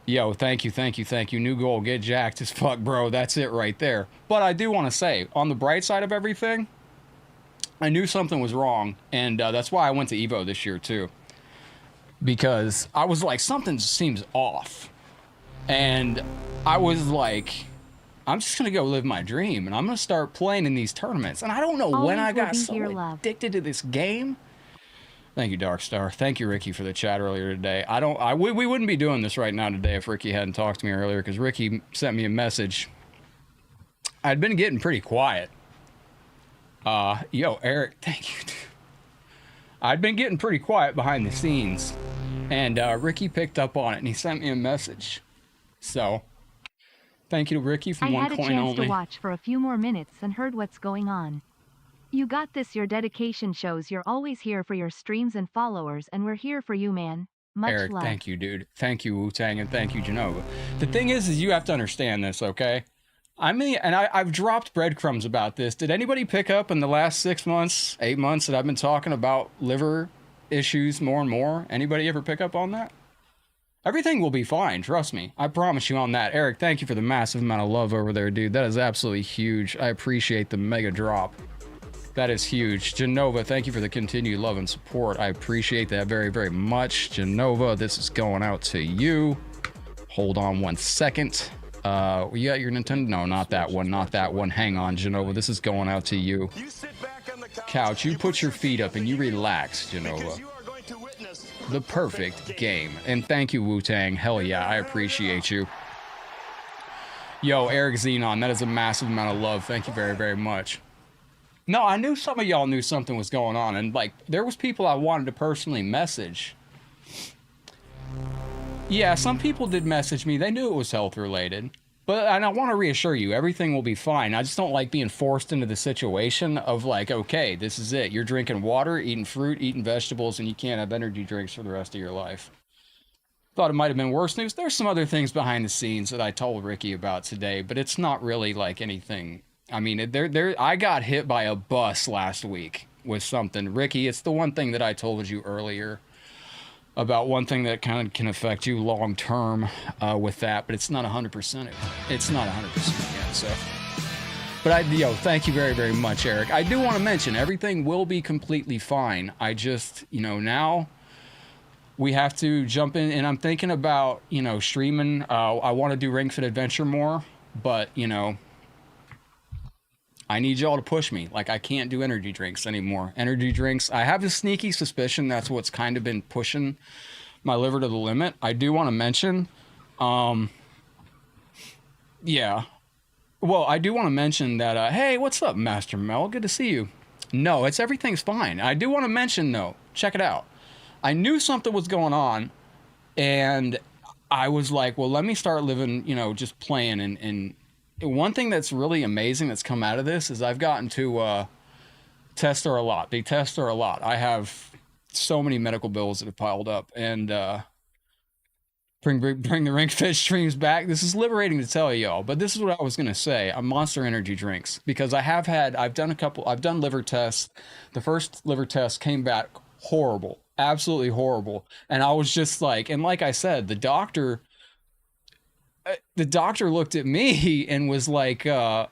Yo, thank you, thank you, thank you. New goal, get jacked as fuck, bro. That's it right there. But I do want to say, on the bright side of everything, I knew something was wrong, and that's why I went to Evo this year, too. Because I was like, something seems off. And I was like, I'm just going to go live my dream, and I'm going to start playing in these tournaments. And I don't know when I got so addicted to this game. Thank you, Darkstar. Thank you, Ricky, for the chat earlier today. We wouldn't be doing this right now today if Ricky hadn't talked to me earlier, because Ricky sent me a message. I'd been getting pretty quiet. Yo, Eric, thank you. I'd been getting pretty quiet behind the scenes, and Ricky picked up on it, and he sent me a message. So, thank you to Ricky from One Coin Only. I had a chance to watch for a few more minutes and heard what's going on. You got this. Your dedication shows you're always here for your streams and followers, and we're here for you, man. Much Eric, love. thank you, dude. Thank you, Wu-Tang, and thank you, Genova. The thing is you have to understand this, okay? I mean, and I've dropped breadcrumbs about this. Did anybody pick up in the last 6 months, 8 months that I've been talking about liver issues more and more? Anybody ever pick up on that? Everything will be fine, trust me. I promise you on that. Eric, thank you for the massive amount of love over there, dude. That is absolutely huge. I appreciate the mega drop. That is huge. Genova, thank you for the continued love and support. I appreciate that very, very much. Genova, this is going out to you. Hold on 1 second. You got your Nintendo? No, not that one. Not that one. Hang on, Genova. This is going out to you. Couch, you put your feet up and you relax, Genova. The perfect game. And thank you, Wu-Tang. Hell yeah, I appreciate you. Yo, Eric Xenon, that is a massive amount of love. Thank you very, very much. No, I knew some of y'all knew something was going on, and like there was people I wanted to personally message. Yeah, some people did message me. They knew it was health related. And I want to reassure you, everything will be fine. I just don't like being forced into the situation of like, okay, this is it. You're drinking water, eating fruit, eating vegetables, and you can't have energy drinks for the rest of your life. Thought it might have been worse news. There's some other things behind the scenes that I told Ricky about today, but it's not really like anything. I mean, I got hit by a bus last week with something. Ricky, it's the one thing that I told you earlier about one thing that kind of can affect you long term with that, but it's not 100%. It's not 100% yet, so. But yo, thank you very, very much, Eric. I do want to mention everything will be completely fine. I just, now we have to jump in, and I'm thinking about, streaming. I want to do Ring Fit Adventure more, but, I need y'all to push me. Like, I can't do energy drinks anymore. Energy drinks, I have a sneaky suspicion that's what's kind of been pushing my liver to the limit. I do want to mention, yeah. Well, I do want to mention that, hey, what's up, Master Mel? Good to see you. No, everything's fine. I do want to mention, though, check it out. I knew something was going on, and I was like, well, let me start living, just playing and one thing that's really amazing that's come out of this is I've gotten to test her a lot. They test her a lot. I have so many medical bills that have piled up, and bring the Ring Fit streams back. This is liberating to tell y'all, but this is what I was gonna say. Monster energy drinks, because I've done liver tests. The first liver test came back horrible, absolutely horrible, and I was just like, and like I said, the doctor looked at me and was like, oh,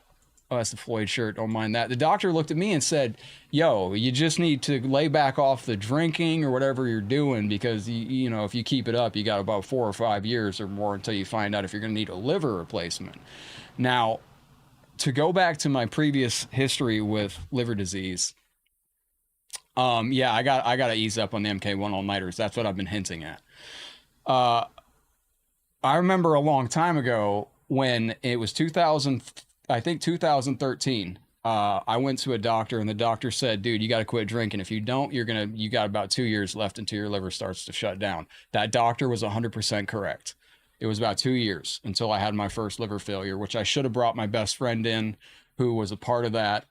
that's the Floyd shirt, don't mind that. The doctor looked at me and said, yo, you just need to lay back off the drinking or whatever you're doing, because if you keep it up, you got about 4 or 5 years or more until you find out if you're going to need a liver replacement. Now, to go back to my previous history with liver disease, yeah, I got to ease up on the MK1 all-nighters. That's what I've been hinting at. I remember a long time ago when it was 2013. I went to a doctor, and the doctor said, dude, you got to quit drinking. If you don't, you got about 2 years left until your liver starts to shut down. That doctor was 100% correct. It was about 2 years until I had my first liver failure, which I should have brought my best friend in, who was a part of that.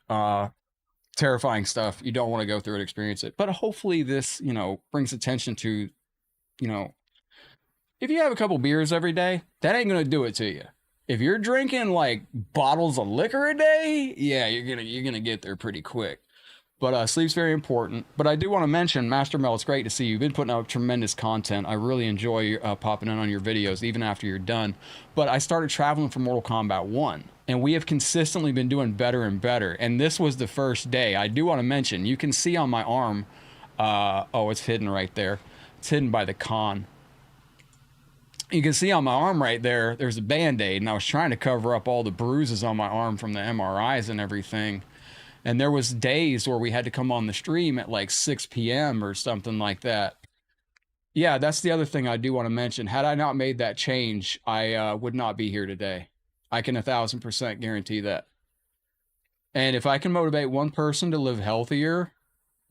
Terrifying stuff. You don't want to go through it, experience it. But hopefully this, brings attention to, if you have a couple beers every day, that ain't going to do it to you. If you're drinking like bottles of liquor a day, yeah, you're gonna get there pretty quick. But sleep's very important. But I do want to mention, Master Mel, it's great to see you. You've been putting out tremendous content. I really enjoy popping in on your videos, even after you're done. But I started traveling for Mortal Kombat 1, and we have consistently been doing better and better. And this was the first day. I do want to mention, you can see on my arm, oh, it's hidden right there. It's hidden by the con. You can see on my arm right there, there's a Band-Aid, and I was trying to cover up all the bruises on my arm from the MRIs and everything. And there was days where we had to come on the stream at like 6 p.m. or something like that. Yeah, that's the other thing I do want to mention. Had I not made that change, I would not be here today. I can 1,000% guarantee that. And if I can motivate one person to live healthier,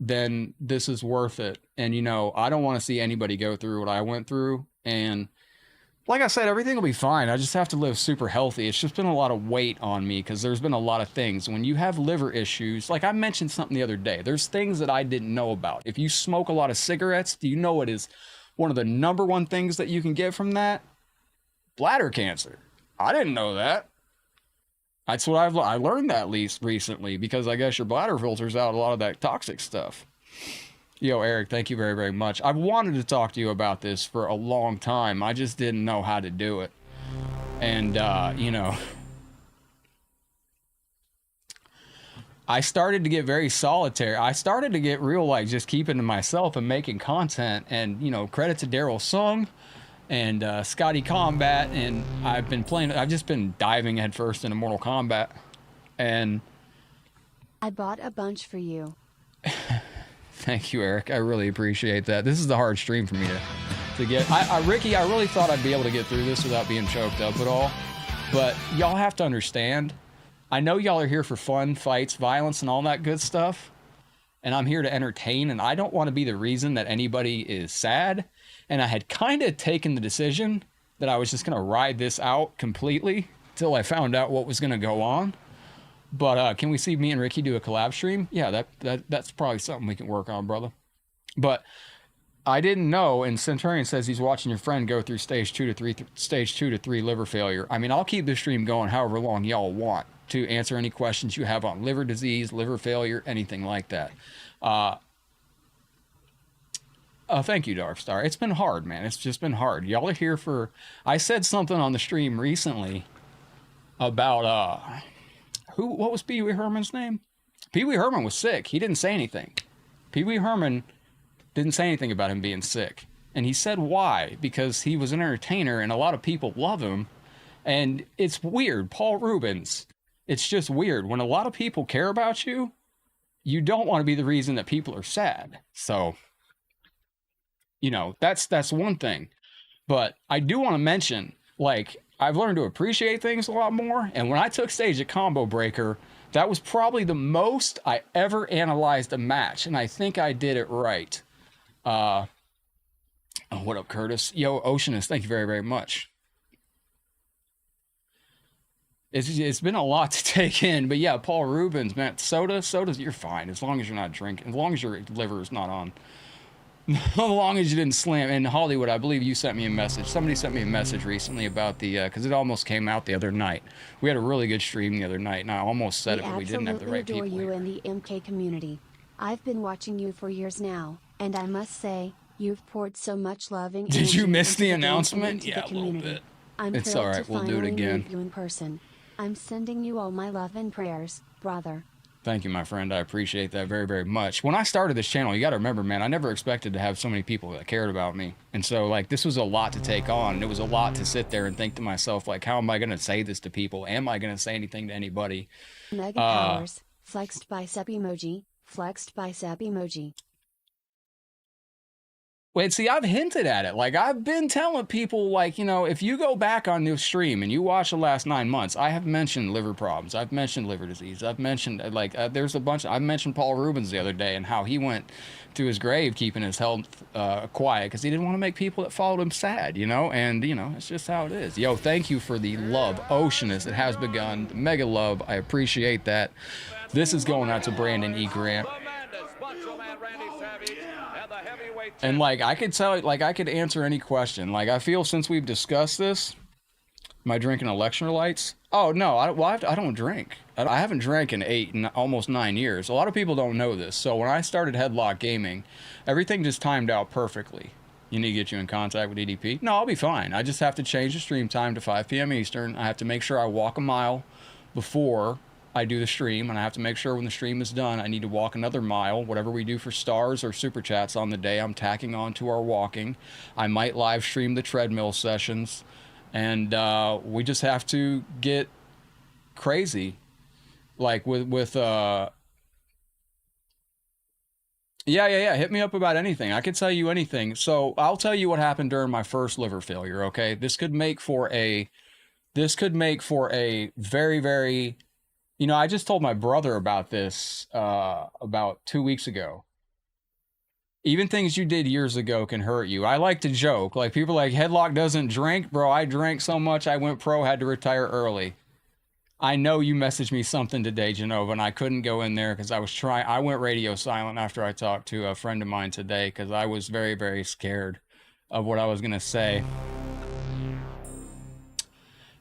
then this is worth it. And, you know, I don't want to see anybody go through what I went through. And like I said, everything will be fine. I just have to live super healthy. It's just been a lot of weight on me because there's been a lot of things. When you have liver issues, like I mentioned something the other day, there's things that I didn't know about. If you smoke a lot of cigarettes, do you know what is one of the #1 things that you can get from that? Bladder cancer. I didn't know that. That's what I learned that at least recently, because I guess your bladder filters out a lot of that toxic stuff. Yo, Eric, thank you very, very much. I've wanted to talk to you about this for a long time. I just didn't know how to do it. And, you know, I started to get very solitary. I started to get real, like, just keeping to myself and making content. And, you know, credit to Daryl Sung and Scotty Combat. And I've just been diving headfirst into Mortal Kombat. And I bought a bunch for you. Thank you, Eric. I really appreciate that. This is the hard stream for me to get. Ricky, I really thought I'd be able to get through this without being choked up at all. But y'all have to understand, I know y'all are here for fun, fights, violence, and all that good stuff. And I'm here to entertain, and I don't want to be the reason that anybody is sad. And I had kind of taken the decision that I was just going to ride this out completely till I found out what was going to go on. But can we see me and Ricky do a collab stream? Yeah, that's probably something we can work on, brother. But I didn't know, and Centurion says he's watching your friend go through stage 2 to 3 liver failure. I mean, I'll keep this stream going however long y'all want to answer any questions you have on liver disease, liver failure, anything like that. Thank you, Darkstar. It's been hard, man. It's just been hard. Y'all are here for... I said something on the stream recently about... what was Pee Wee Herman's name? Pee Wee Herman was sick. He didn't say anything. Pee Wee Herman didn't say anything about him being sick. And he said why. Because he was an entertainer and a lot of people love him. And it's weird. Paul Rubens. It's just weird. When a lot of people care about you, you don't want to be the reason that people are sad. So, you know, that's one thing. But I do want to mention, like... I've learned to appreciate things a lot more. And when I took stage at Combo Breaker, that was probably the most I ever analyzed a match. And I think I did it right. Oh, what up, Curtis? Yo, Oceanist, thank you very, very much. It's been a lot to take in. But yeah, Paul Rubens, man, sodas, you're fine. As long as you're not drinking. As long as your liver is not on. As long as you didn't slam. And Hollywood, I believe you sent me a message. Somebody sent me a message recently about the, because it almost came out the other night. We had a really good stream the other night, and I almost said it, but we didn't have the right people. I absolutely adore you and the MK community. I've been watching you for years now, and I must say, you've poured so much love and Did you miss the game announcement? into Yeah, the a little community. bit. I'm It's thrilled all right. to We'll do it finally again. meet you in person. I'm sending you all my love and prayers, brother. Thank you, my friend. I appreciate that very, very much. When I started this channel, you got to remember, man, I never expected to have so many people that cared about me. And so, like, this was a lot to take on. It was a lot to sit there and think to myself, like, how am I going to say this to people? Am I going to say anything to anybody? Mega powers, flexed bicep emoji, flexed bicep emoji. Wait, see, I've hinted at it. Like, I've been telling people, like, you know, if you go back on this stream and you watch the last 9 months, I have mentioned liver problems. I've mentioned liver disease. I've mentioned, like, there's a bunch. I mentioned Paul Rubens the other day and how he went to his grave keeping his health quiet because he didn't want to make people that followed him sad, you know? And, you know, it's just how it is. Yo, thank you for the love. Oceanus, it has begun. Mega love. I appreciate that. This is going out to Brandon E. Grant. And like I could tell, like I could answer any question. Like I feel since we've discussed this, am I drinking electrolytes? Oh no, I don't drink. I haven't drank in almost 9 years. A lot of people don't know this. So when I started Headlock Gaming, everything just timed out perfectly. You need to get you in contact with EDP. No, I'll be fine. I just have to change the stream time to 5 p.m. Eastern. I have to make sure I walk a mile before I do the stream, and I have to make sure when the stream is done, I need to walk another mile. Whatever we do for stars or super chats on the day, I'm tacking on to our walking. I might live stream the treadmill sessions. And we just have to get crazy, like with yeah. Hit me up about anything. I could tell you anything. So I'll tell you what happened during my first liver failure. Okay, this could make for a very, very, you know, I just told my brother about this about 2 weeks ago. Even things you did years ago can hurt you. I like to joke. Like, people like, Headlock doesn't drink. Bro, I drank so much I went pro, had to retire early. I know you messaged me something today, Genova, and I couldn't go in there because I went radio silent after I talked to a friend of mine today because I was very, very scared of what I was going to say.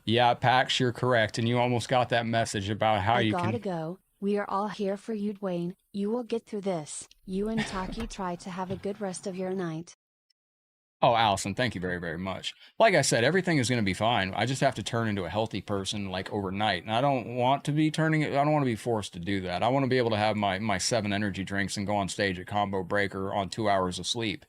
Yeah, Pax, you're correct. And you almost got that message about how you can... I gotta go. We are all here for you, Dwayne. You will get through this. You and Taki try to have a good rest of your night. Oh, Allison, thank you very, very much. Like I said, everything is going to be fine. I just have to turn into a healthy person, like, overnight. And I don't want to be forced to do that. I want to be able to have my 7 energy drinks and go on stage at Combo Breaker on 2 hours of sleep.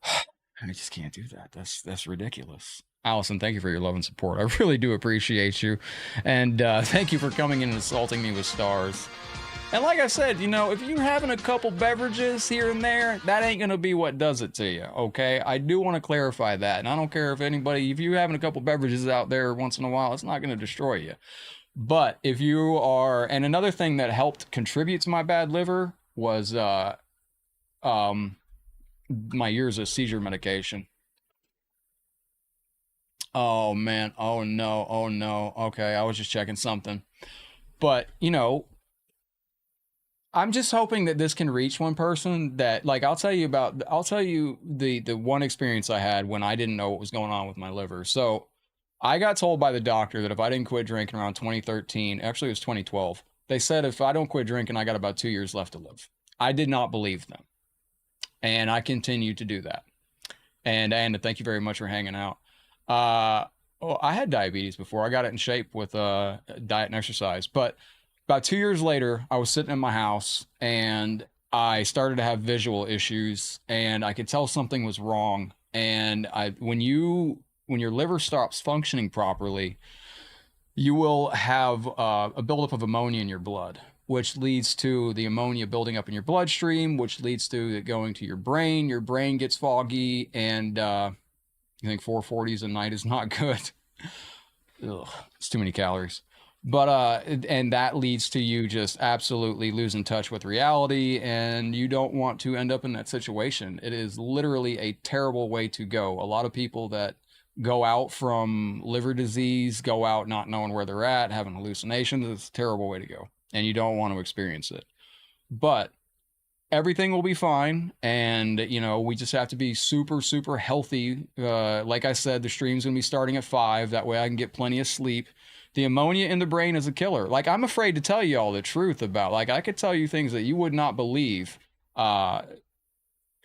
I just can't do that. That's ridiculous. Allison, thank you for your love and support. I really do appreciate you. And thank you for coming in and assaulting me with stars. And like I said, you know, if you're having a couple beverages here and there, that ain't going to be what does it to you, okay? I do want to clarify that. And I don't care if you're having a couple beverages out there once in a while, it's not going to destroy you. But if you are, and another thing that helped contribute to my bad liver was my years of seizure medication. Oh man, oh no. Okay, I was just checking something. But, you know, I'm just hoping that this can reach one person that, like, I'll tell you the one experience I had when I didn't know what was going on with my liver. So I got told by the doctor that if I didn't quit drinking around 2013, actually it was 2012, they said if I don't quit drinking, I got about 2 years left to live. I did not believe them. And I continue to do that. And thank you very much for hanging out. I had diabetes before. I got it in shape with diet and exercise. But about 2 years later, I was sitting in my house and I started to have visual issues, and I could tell something was wrong. And when your liver stops functioning properly, you will have a buildup of ammonia in your blood, which leads to the ammonia building up in your bloodstream, which leads to it going to your brain. Your brain gets foggy, and I think 440s a night is not good. Ugh, it's too many calories. But and that leads to you just absolutely losing touch with reality, and you don't want to end up in that situation. It is literally a terrible way to go. A lot of people that go out from liver disease go out not knowing where they're at, having hallucinations. It's a terrible way to go, and you don't want to experience it. But everything will be fine, and you know, we just have to be super, super healthy. Like I said, the stream's gonna be starting at 5. That way I can get plenty of sleep. The ammonia in the brain is a killer. Like, I'm afraid to tell you all the truth about, like, I could tell you things that you would not believe.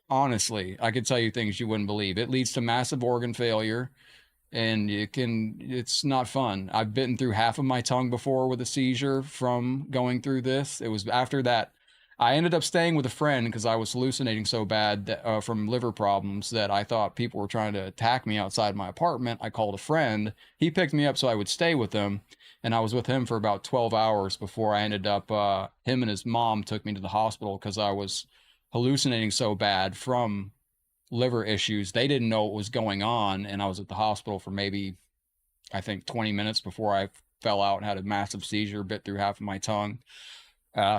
Honestly, I could tell you things you wouldn't believe. It leads to massive organ failure, and it's not fun. I've bitten through half of my tongue before with a seizure from going through this. It was after that I ended up staying with a friend because I was hallucinating so bad that, from liver problems, that I thought people were trying to attack me outside my apartment. I called a friend. He picked me up so I would stay with him, and I was with him for about 12 hours before I ended up, him and his mom took me to the hospital because I was hallucinating so bad from liver issues. They didn't know what was going on, and I was at the hospital for maybe, I think, 20 minutes before I fell out and had a massive seizure, bit through half of my tongue.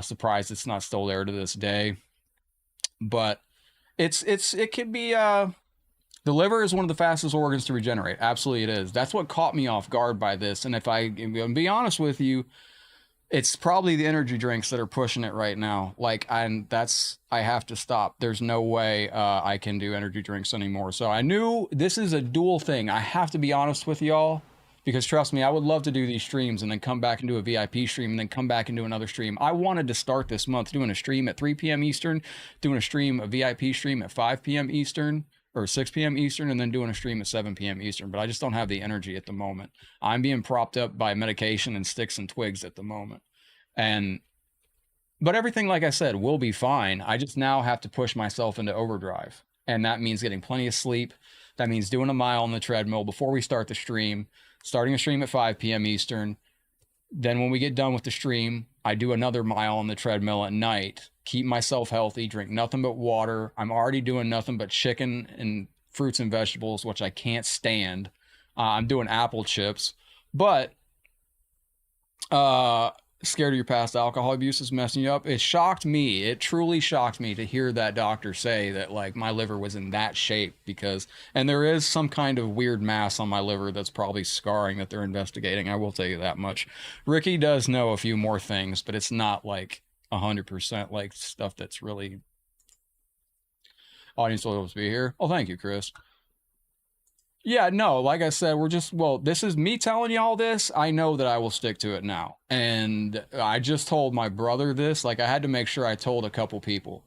Surprised it's not still there to this day. But it could be, the liver is one of the fastest organs to regenerate. Absolutely it is. That's what caught me off guard by this. And if I'm gonna be honest with you, it's probably the energy drinks that are pushing it right now. Like, I have to stop. There's no way I can do energy drinks anymore. So I knew this is a dual thing. I have to be honest with y'all. Because trust me, I would love to do these streams and then come back and do a VIP stream and then come back and do another stream. I wanted to start this month doing a stream at 3 p.m. Eastern, doing a VIP stream at 5 p.m. Eastern or 6 p.m. Eastern, and then doing a stream at 7 p.m. Eastern. But I just don't have the energy at the moment. I'm being propped up by medication and sticks and twigs at the moment. But everything, like I said, will be fine. I just now have to push myself into overdrive. And that means getting plenty of sleep. That means doing a mile on the treadmill before we start the stream, starting a stream at 5 p.m. Eastern. Then when we get done with the stream, I do another mile on the treadmill at night, keep myself healthy, drink nothing but water. I'm already doing nothing but chicken and fruits and vegetables, which I can't stand. I'm doing apple chips, but scared of your past alcohol abuse is messing you up. It shocked me. It truly shocked me to hear that doctor say that like my liver was in that shape and there is some kind of weird mass on my liver that's probably scarring that they're investigating. I will tell you that much. Ricky does know a few more things, but it's not like 100% like stuff that's really. Audience will always be here. Oh, thank you, Chris. Yeah, no, like I said, this is me telling you all this. I know that I will stick to it now. And I just told my brother this. Like, I had to make sure I told a couple people.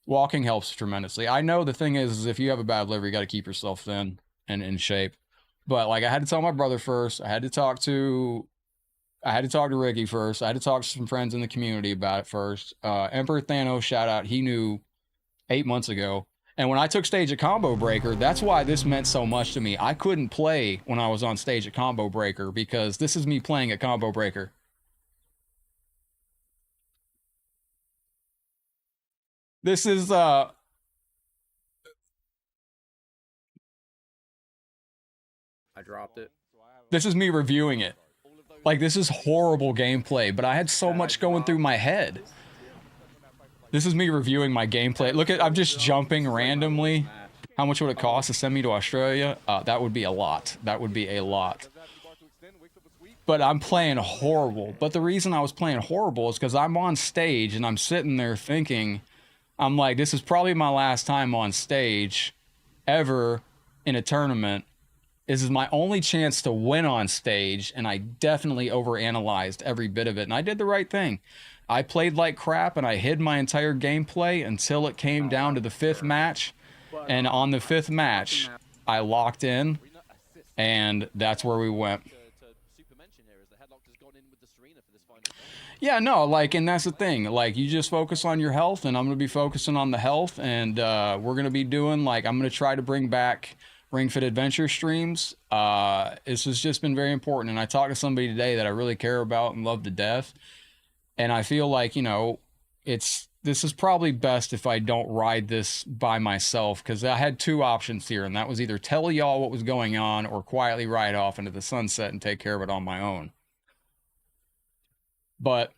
Walking helps tremendously. I know the thing is if you have a bad liver, you got to keep yourself thin and in shape. But, like, I had to tell my brother first. I had to talk to Ricky first. I had to talk to some friends in the community about it first. Emperor Thanos, shout out. He knew 8 months ago. And when I took stage at Combo Breaker, that's why this meant so much to me. I couldn't play when I was on stage at Combo Breaker because this is me playing at Combo Breaker. This is, I dropped it. This is me reviewing it. Like, this is horrible gameplay, but I had so much going through my head. This is me reviewing my gameplay. Look at, I'm just jumping randomly. How much would it cost to send me to Australia? That would be a lot. That would be a lot. But I'm playing horrible. But the reason I was playing horrible is because I'm on stage and I'm sitting there thinking, I'm like, this is probably my last time on stage ever in a tournament. This is my only chance to win on stage, and I definitely overanalyzed every bit of it. And I did the right thing. I played like crap and I hid my entire gameplay until it came down to the 5th match. And on the 5th match, I locked in and that's where we went. Yeah, no, like, and that's the thing. Like, you just focus on your health, and I'm going to be focusing on the health, and we're going to be doing, like, I'm going to try to bring back Ring Fit Adventure streams. This has just been very important, and I talked to somebody today that I really care about and love to death. And I feel like, you know, this is probably best if I don't ride this by myself, because I had 2 options here, and that was either tell y'all what was going on or quietly ride off into the sunset and take care of it on my own. But,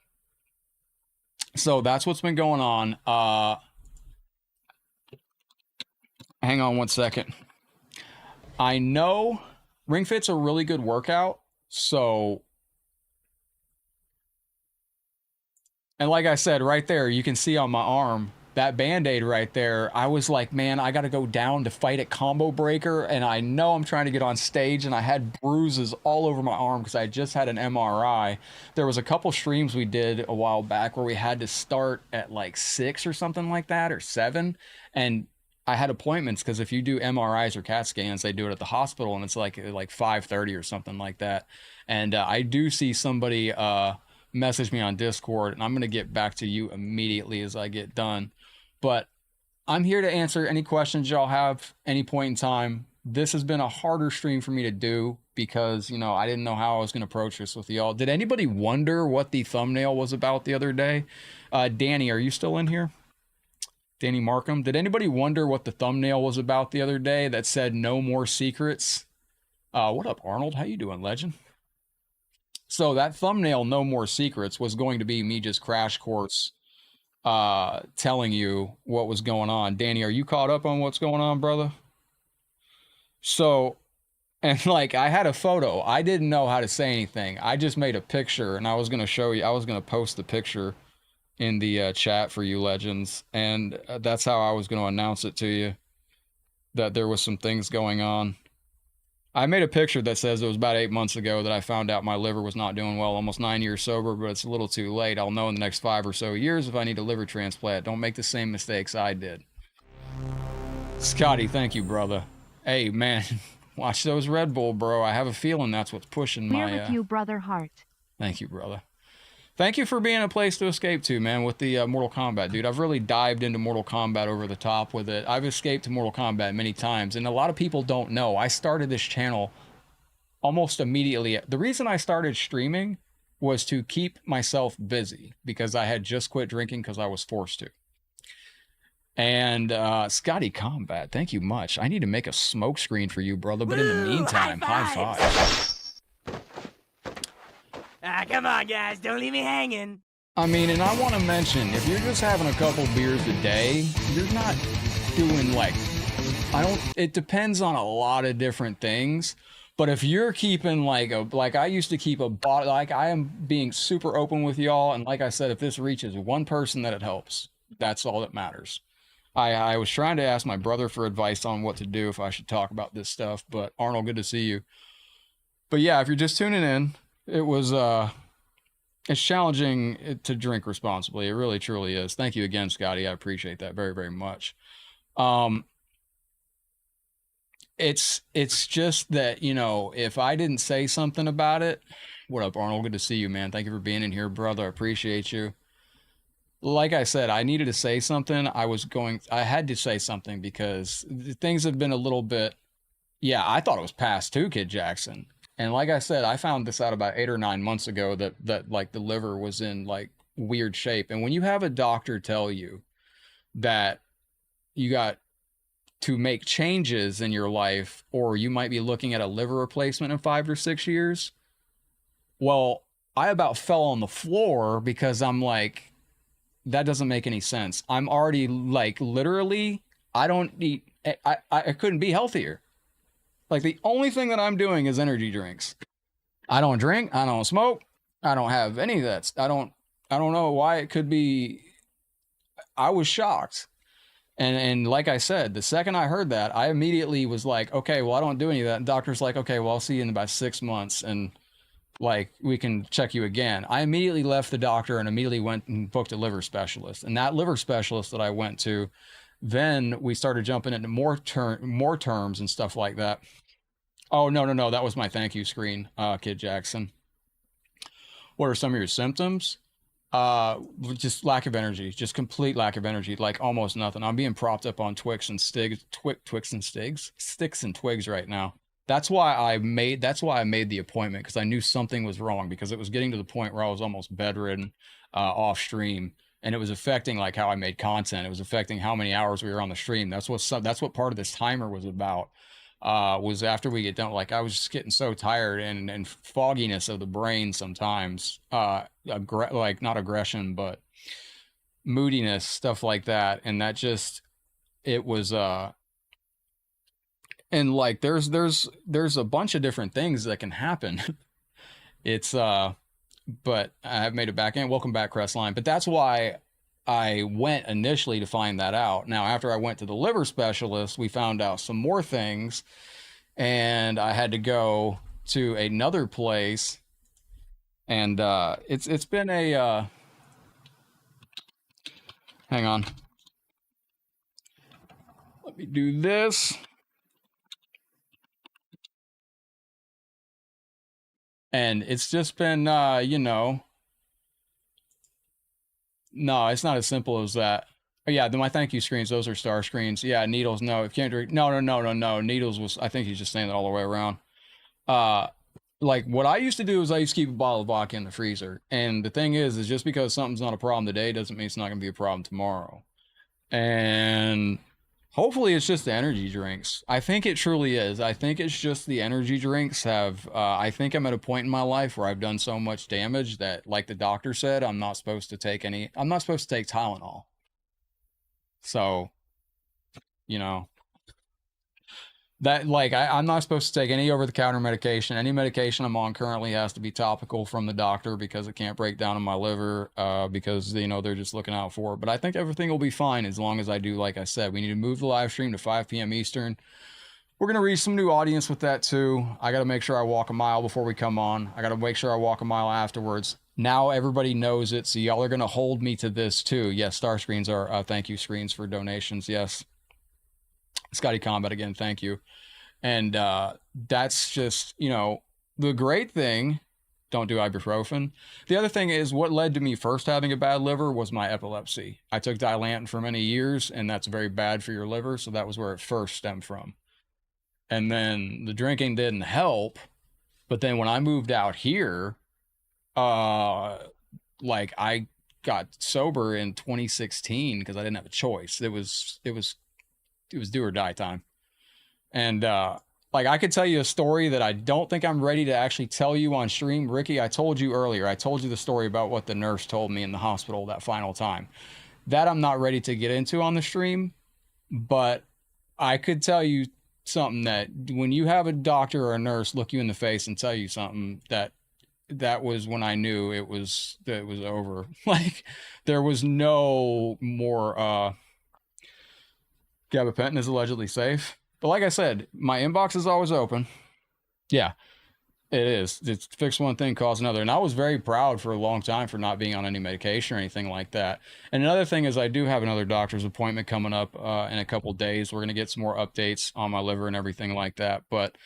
so that's what's been going on. Hang on one second. I know Ring Fit's a really good workout, so... And like I said, right there, you can see on my arm, that Band-Aid right there, I was like, man, I got to go down to fight at Combo Breaker, and I know I'm trying to get on stage, and I had bruises all over my arm because I just had an MRI. There was a couple streams we did a while back where we had to start at like 6 or something like that, or 7, and I had appointments because if you do MRIs or CAT scans, they do it at the hospital, and it's like 5:30 or something like that. And I do see somebody... message me on Discord, and I'm going to get back to you immediately as I get done. But I'm here to answer any questions y'all have any point in time. This has been a harder stream for me to do because, you know, I didn't know how I was going to approach this with y'all. Did anybody wonder what the thumbnail was about the other day? Danny, are you still in here? Danny Markham. Did anybody wonder what the thumbnail was about the other day that said no more secrets? What up, Arnold? How you doing, legend? So that thumbnail, No More Secrets, was going to be me just crash course telling you what was going on. Danny, are you caught up on what's going on, brother? So, and like, I had a photo. I didn't know how to say anything. I just made a picture, and I was going to show you. I was going to post the picture in the chat for you legends, and that's how I was going to announce it to you, that there was some things going on. I made a picture that says it was about 8 months ago that I found out my liver was not doing well. Almost 9 years sober, but it's a little too late. I'll know in the next 5 or so years if I need a liver transplant. Don't make the same mistakes I did. Scotty, thank you, brother. Hey, man, watch those Red Bull, bro. I have a feeling that's what's pushing my... We're with you, brother heart. Thank you, brother. Thank you for being a place to escape to, man, with the Mortal Kombat, dude. I've really dived into Mortal Kombat over the top with it. I've escaped to Mortal Kombat many times, and a lot of people don't know. I started this channel almost immediately. The reason I started streaming was to keep myself busy because I had just quit drinking because I was forced to. And Scotty Combat, thank you much. I need to make a smoke screen for you, brother, but in the meantime, high five. Come on, guys, don't leave me hanging. I mean, and I want to mention, if you're just having a couple beers a day, you're not doing like, it depends on a lot of different things. But if you're keeping like I used to keep a bottle, like I am being super open with y'all. And like I said, if this reaches one person that it helps, that's all that matters. I was trying to ask my brother for advice on what to do if I should talk about this stuff, but Arnold, good to see you. But yeah, if you're just tuning in, it was, it's challenging to drink responsibly. It really, truly is. Thank you again, Scotty. I appreciate that very, very much. It's just that, you know, if I didn't say something about it, what up, Arnold? Good to see you, man. Thank you for being in here, brother. I appreciate you. Like I said, I needed to say something. I had to say something because things have been a little bit, yeah, I thought it was past too, Kid Jackson. And like I said, I found this out about 8 or 9 months ago that like the liver was in like weird shape. And when you have a doctor tell you that you got to make changes in your life, or you might be looking at a liver replacement in 5 or 6 years, well, I about fell on the floor because I'm like, that doesn't make any sense. I'm already like literally, I don't eat, I couldn't be healthier. Like the only thing that I'm doing is energy drinks. I don't drink, I don't smoke, I don't have any of that. I don't know why it could be. I was shocked. And like I said, the second I heard that, I immediately was like, okay, well, I don't do any of that. And doctor's like, okay, well, I'll see you in about 6 months. And like, we can check you again. I immediately left the doctor and immediately went and booked a liver specialist. And that liver specialist that I went to, then we started jumping into more terms and stuff like that. Oh, no. That was my thank you screen, Kid Jackson. What are some of your symptoms? Just lack of energy, just complete lack of energy, like almost nothing. I'm being propped up on sticks and twigs right now. That's why I made the appointment, because I knew something was wrong, because it was getting to the point where I was almost bedridden off stream, and it was affecting like how I made content. It was affecting how many hours we were on the stream. That's what part of this timer was about. Was after we get done, like I was just getting so tired and fogginess of the brain sometimes, like not aggression, but moodiness, stuff like that. And that just, it was, and like, there's a bunch of different things that can happen. It's, but I have made it back in. Welcome back, Crestline. But that's why I went initially to find that out. Now, after I went to the liver specialist, we found out some more things, and I had to go to another place. And it's been a hang on. Let me do this. And it's just been you know, no, it's not as simple as that. Oh, yeah, my thank you screens, those are star screens. Yeah, needles, no. If you can't drink, no. Needles was, I think he's just saying that all the way around. Like what I used to do is I used to keep a bottle of vodka in the freezer. And the thing is just because something's not a problem today doesn't mean it's not going to be a problem tomorrow. And hopefully it's just the energy drinks. I think it truly is. I think it's just the energy drinks have, I think I'm at a point in my life where I've done so much damage that, like the doctor said, I'm not supposed to take Tylenol. So, you know, that like, I'm not supposed to take any over-the-counter medication. Any medication I'm on currently has to be topical from the doctor because it can't break down in my liver, because, you know, they're just looking out for it. But I think everything will be fine as long as I do, like I said, we need to move the live stream to 5 p.m. Eastern. We're going to reach some new audience with that too. I got to make sure I walk a mile before we come on. I got to make sure I walk a mile afterwards. Now everybody knows it, so y'all are going to hold me to this too. Yes, star screens are thank you screens for donations. Yes. Scotty Combat again, thank you. And that's just, you know, the great thing. Don't do ibuprofen. The other thing is what led to me first having a bad liver was my epilepsy. I took Dilantin for many years, and that's very bad for your liver, so that was where it first stemmed from. And then the drinking didn't help, but then when I moved out here, like I got sober in 2016 because I didn't have a choice. It was do or die time. And like I could tell you a story that I don't think I'm ready to actually tell you on stream. Ricky, I told you earlier, I told you the story about what the nurse told me in the hospital that final time. That I'm not ready to get into on the stream, but I could tell you something that when you have a doctor or a nurse look you in the face and tell you something, that was when I knew it was over. Like there was no more gabapentin is allegedly safe. But like I said, my inbox is always open. Yeah, it is. It's fix one thing, cause another. And I was very proud for a long time for not being on any medication or anything like that. And another thing is I do have another doctor's appointment coming up in a couple days. We're going to get some more updates on my liver and everything like that. But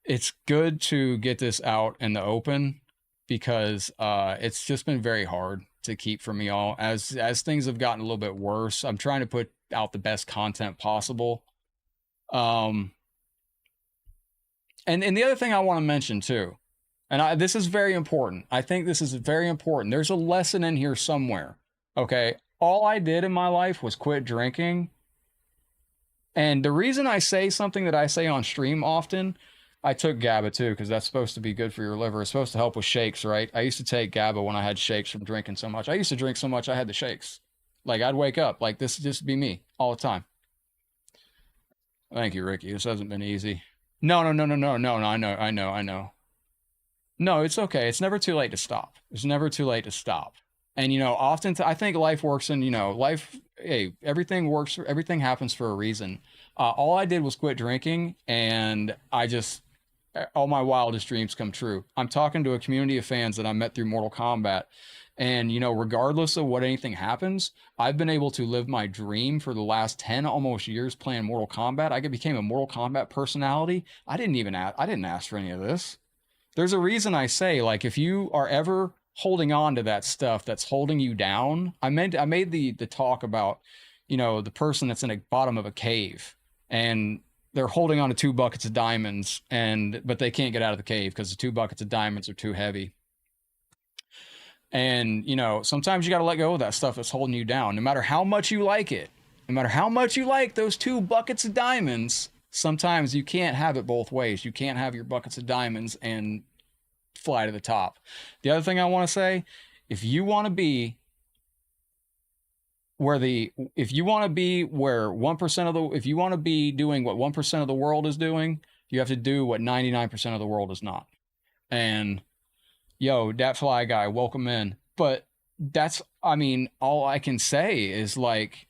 it's good to get this out in the open because it's just been very hard to keep from y'all. As things have gotten a little bit worse, I'm trying to put out the best content possible. And the other thing I want to mention too, and this is very important. I think this is very important. There's a lesson in here somewhere. Okay. All I did in my life was quit drinking. And the reason I say something that I say on stream often, I took GABA too, because that's supposed to be good for your liver. It's supposed to help with shakes, right? I used to take GABA when I had shakes from drinking so much. I used to drink so much I had the shakes. Like I'd wake up like this would just be me all the time. Thank you, Ricky. This hasn't been easy. No. I know. No, it's okay. It's never too late to stop. It's never too late to stop. And, you know, often I think life works in, you know, life, hey, everything works, everything happens for a reason. All I did was quit drinking and all my wildest dreams come true. I'm talking to a community of fans that I met through Mortal Kombat. And, you know, regardless of what anything happens, I've been able to live my dream for the last 10 almost years playing Mortal Kombat. I became a Mortal Kombat personality. I didn't ask for any of this. There's a reason I say, like, if you are ever holding on to that stuff that's holding you down, I made the talk about, you know, the person that's in the bottom of a cave and they're holding on to 2 buckets of diamonds but they can't get out of the cave because the 2 buckets of diamonds are too heavy. And, you know, sometimes you got to let go of that stuff that's holding you down. No matter how much you like it, no matter how much you like those 2 buckets of diamonds, sometimes you can't have it both ways. You can't have your buckets of diamonds and fly to the top. The other thing I want to say, if you want to be where 1% of if you want to be doing what 1% of the world is doing, you have to do what 99% of the world is not. And yo, that fly guy, welcome in. But all I can say is like,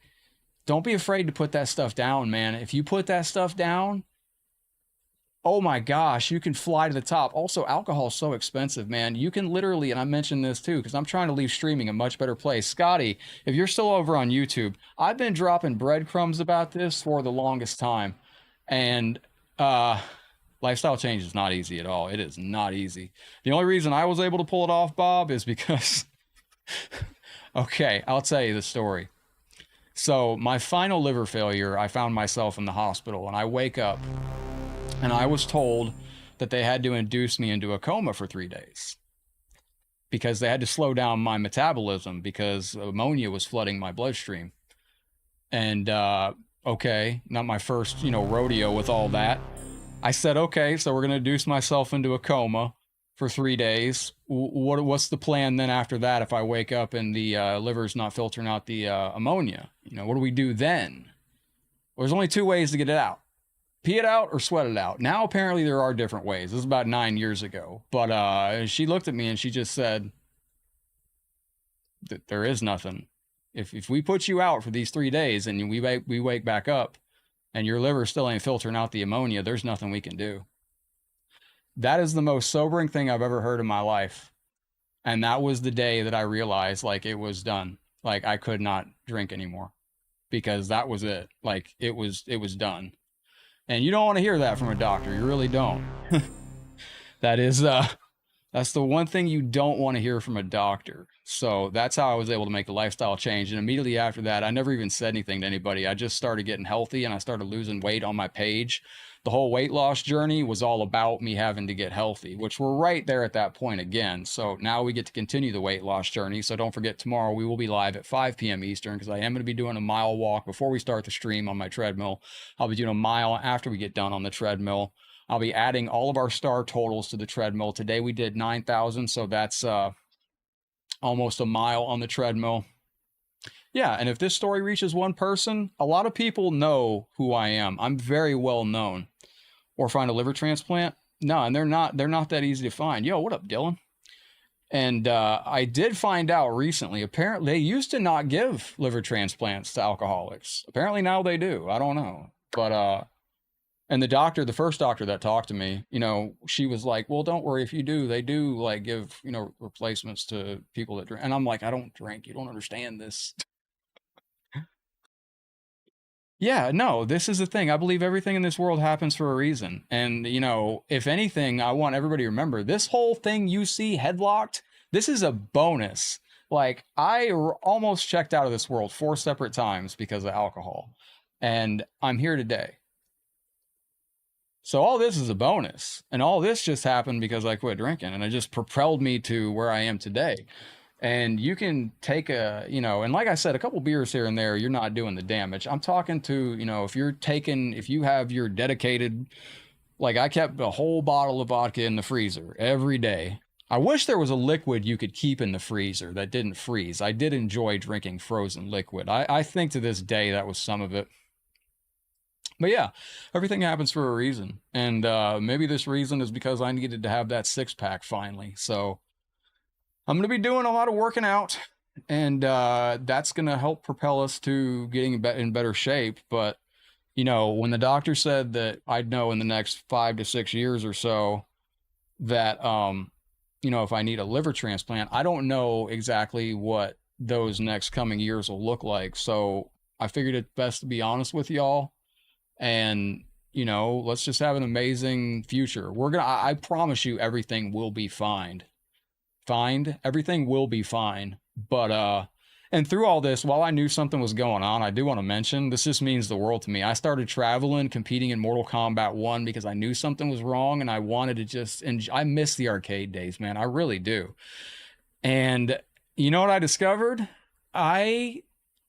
don't be afraid to put that stuff down, man. If you put that stuff down, oh my gosh, you can fly to the top. Also, alcohol is so expensive, man. You can literally, and I mentioned this too, because I'm trying to leave streaming a much better place. Scotty, if you're still over on YouTube, I've been dropping breadcrumbs about this for the longest time. And, lifestyle change is not easy at all. It is not easy. The only reason I was able to pull it off, Bob, is because, okay, I'll tell you the story. So my final liver failure, I found myself in the hospital and I wake up and I was told that they had to induce me into a coma for 3 days because they had to slow down my metabolism because ammonia was flooding my bloodstream. And, okay, not my first, rodeo with all that. I said, okay, so we're going to induce myself into a coma for 3 days. What's the plan then after that if I wake up and the liver's not filtering out the ammonia? What do we do then? Well, there's only 2 ways to get it out. Pee it out or sweat it out. Now, apparently, there are different ways. This is about 9 years ago. But she looked at me and she just said that there is nothing. If we put you out for these 3 days and we wake back up, and your liver still ain't filtering out the ammonia, there's nothing we can do. That is the most sobering thing I've ever heard in my life. And that was the day that I realized, like, it was done. Like, I could not drink anymore because that was it. Like, it was done. And you don't want to hear that from a doctor. You really don't. That is, that's the one thing you don't want to hear from a doctor. So that's how I was able to make the lifestyle change. And immediately after that, I never even said anything to anybody. I just started getting healthy and I started losing weight on my page. The whole weight loss journey was all about me having to get healthy, which we're right there at that point again. So now we get to continue the weight loss journey. So don't forget, tomorrow we will be live at 5 p.m. Eastern, because I am going to be doing a mile walk before we start the stream on my treadmill. I'll be doing a mile after we get done on the treadmill. I'll be adding all of our star totals to the treadmill. Today we did 9,000, so that's almost a mile on the treadmill. Yeah, and if this story reaches one person, a lot of people know who I am. I'm very well known. Or find a liver transplant? No, and they're not that easy to find. Yo, what up, Dylan? And I did find out recently, apparently they used to not give liver transplants to alcoholics. Apparently now they do. I don't know. But and the doctor, the first doctor that talked to me, you know, she was like, well, don't worry, if you do, they do like give, you know, replacements to people that drink. And I'm like, I don't drink. You don't understand this. Yeah, no, this is the thing. I believe everything in this world happens for a reason. And, you know, if anything, I want everybody to remember this whole thing you see headlocked, this is a bonus. Like, almost checked out of this world 4 separate times because of alcohol. And I'm here today. So all this is a bonus. And all this just happened because I quit drinking. And it just propelled me to where I am today. And you can take you know, and like I said, a couple beers here and there, you're not doing the damage. I'm talking to, you know, if you have your dedicated, like I kept a whole bottle of vodka in the freezer every day. I wish there was a liquid you could keep in the freezer that didn't freeze. I did enjoy drinking frozen liquid. I think to this day that was some of it. But yeah, everything happens for a reason. And maybe this reason is because I needed to have that 6-pack finally. So I'm going to be doing a lot of working out, and that's going to help propel us to getting in better shape. But, you know, when the doctor said that I'd know in the next 5 to 6 years or so that, you know, if I need a liver transplant, I don't know exactly what those next coming years will look like. So I figured it best to be honest with y'all, and, you know, let's just have an amazing future. I promise you everything will be fine. Everything will be fine. But and through all this, while I knew something was going on, I do want to mention this just means the world to me. I started traveling, competing in Mortal Kombat 1 because I knew something was wrong, and I wanted to just, and I miss the arcade days, man. I really do. And you know what I discovered? I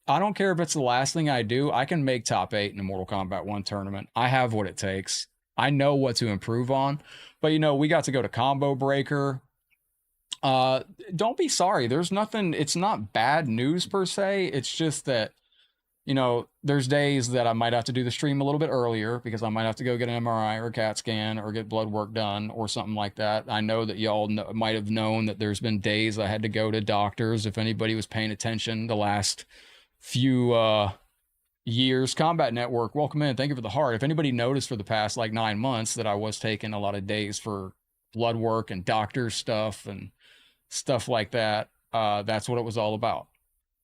don't care if it's the last thing I do. I can make top 8 in a Mortal Kombat 1 tournament. I have what it takes. I know what to improve on. But you know, we got to go to Combo Breaker. Don't be sorry. There's nothing, it's not bad news per se. It's just that, you know, there's days that I might have to do the stream a little bit earlier because I might have to go get an MRI or a CAT scan or get blood work done or something like that. I know that y'all might have known that there's been days I had to go to doctors. If anybody was paying attention the last few years. Combat Network, welcome in. Thank you for the heart. If anybody noticed for the past like 9 months that I was taking a lot of days for blood work and doctor stuff and stuff like that, that's what it was all about.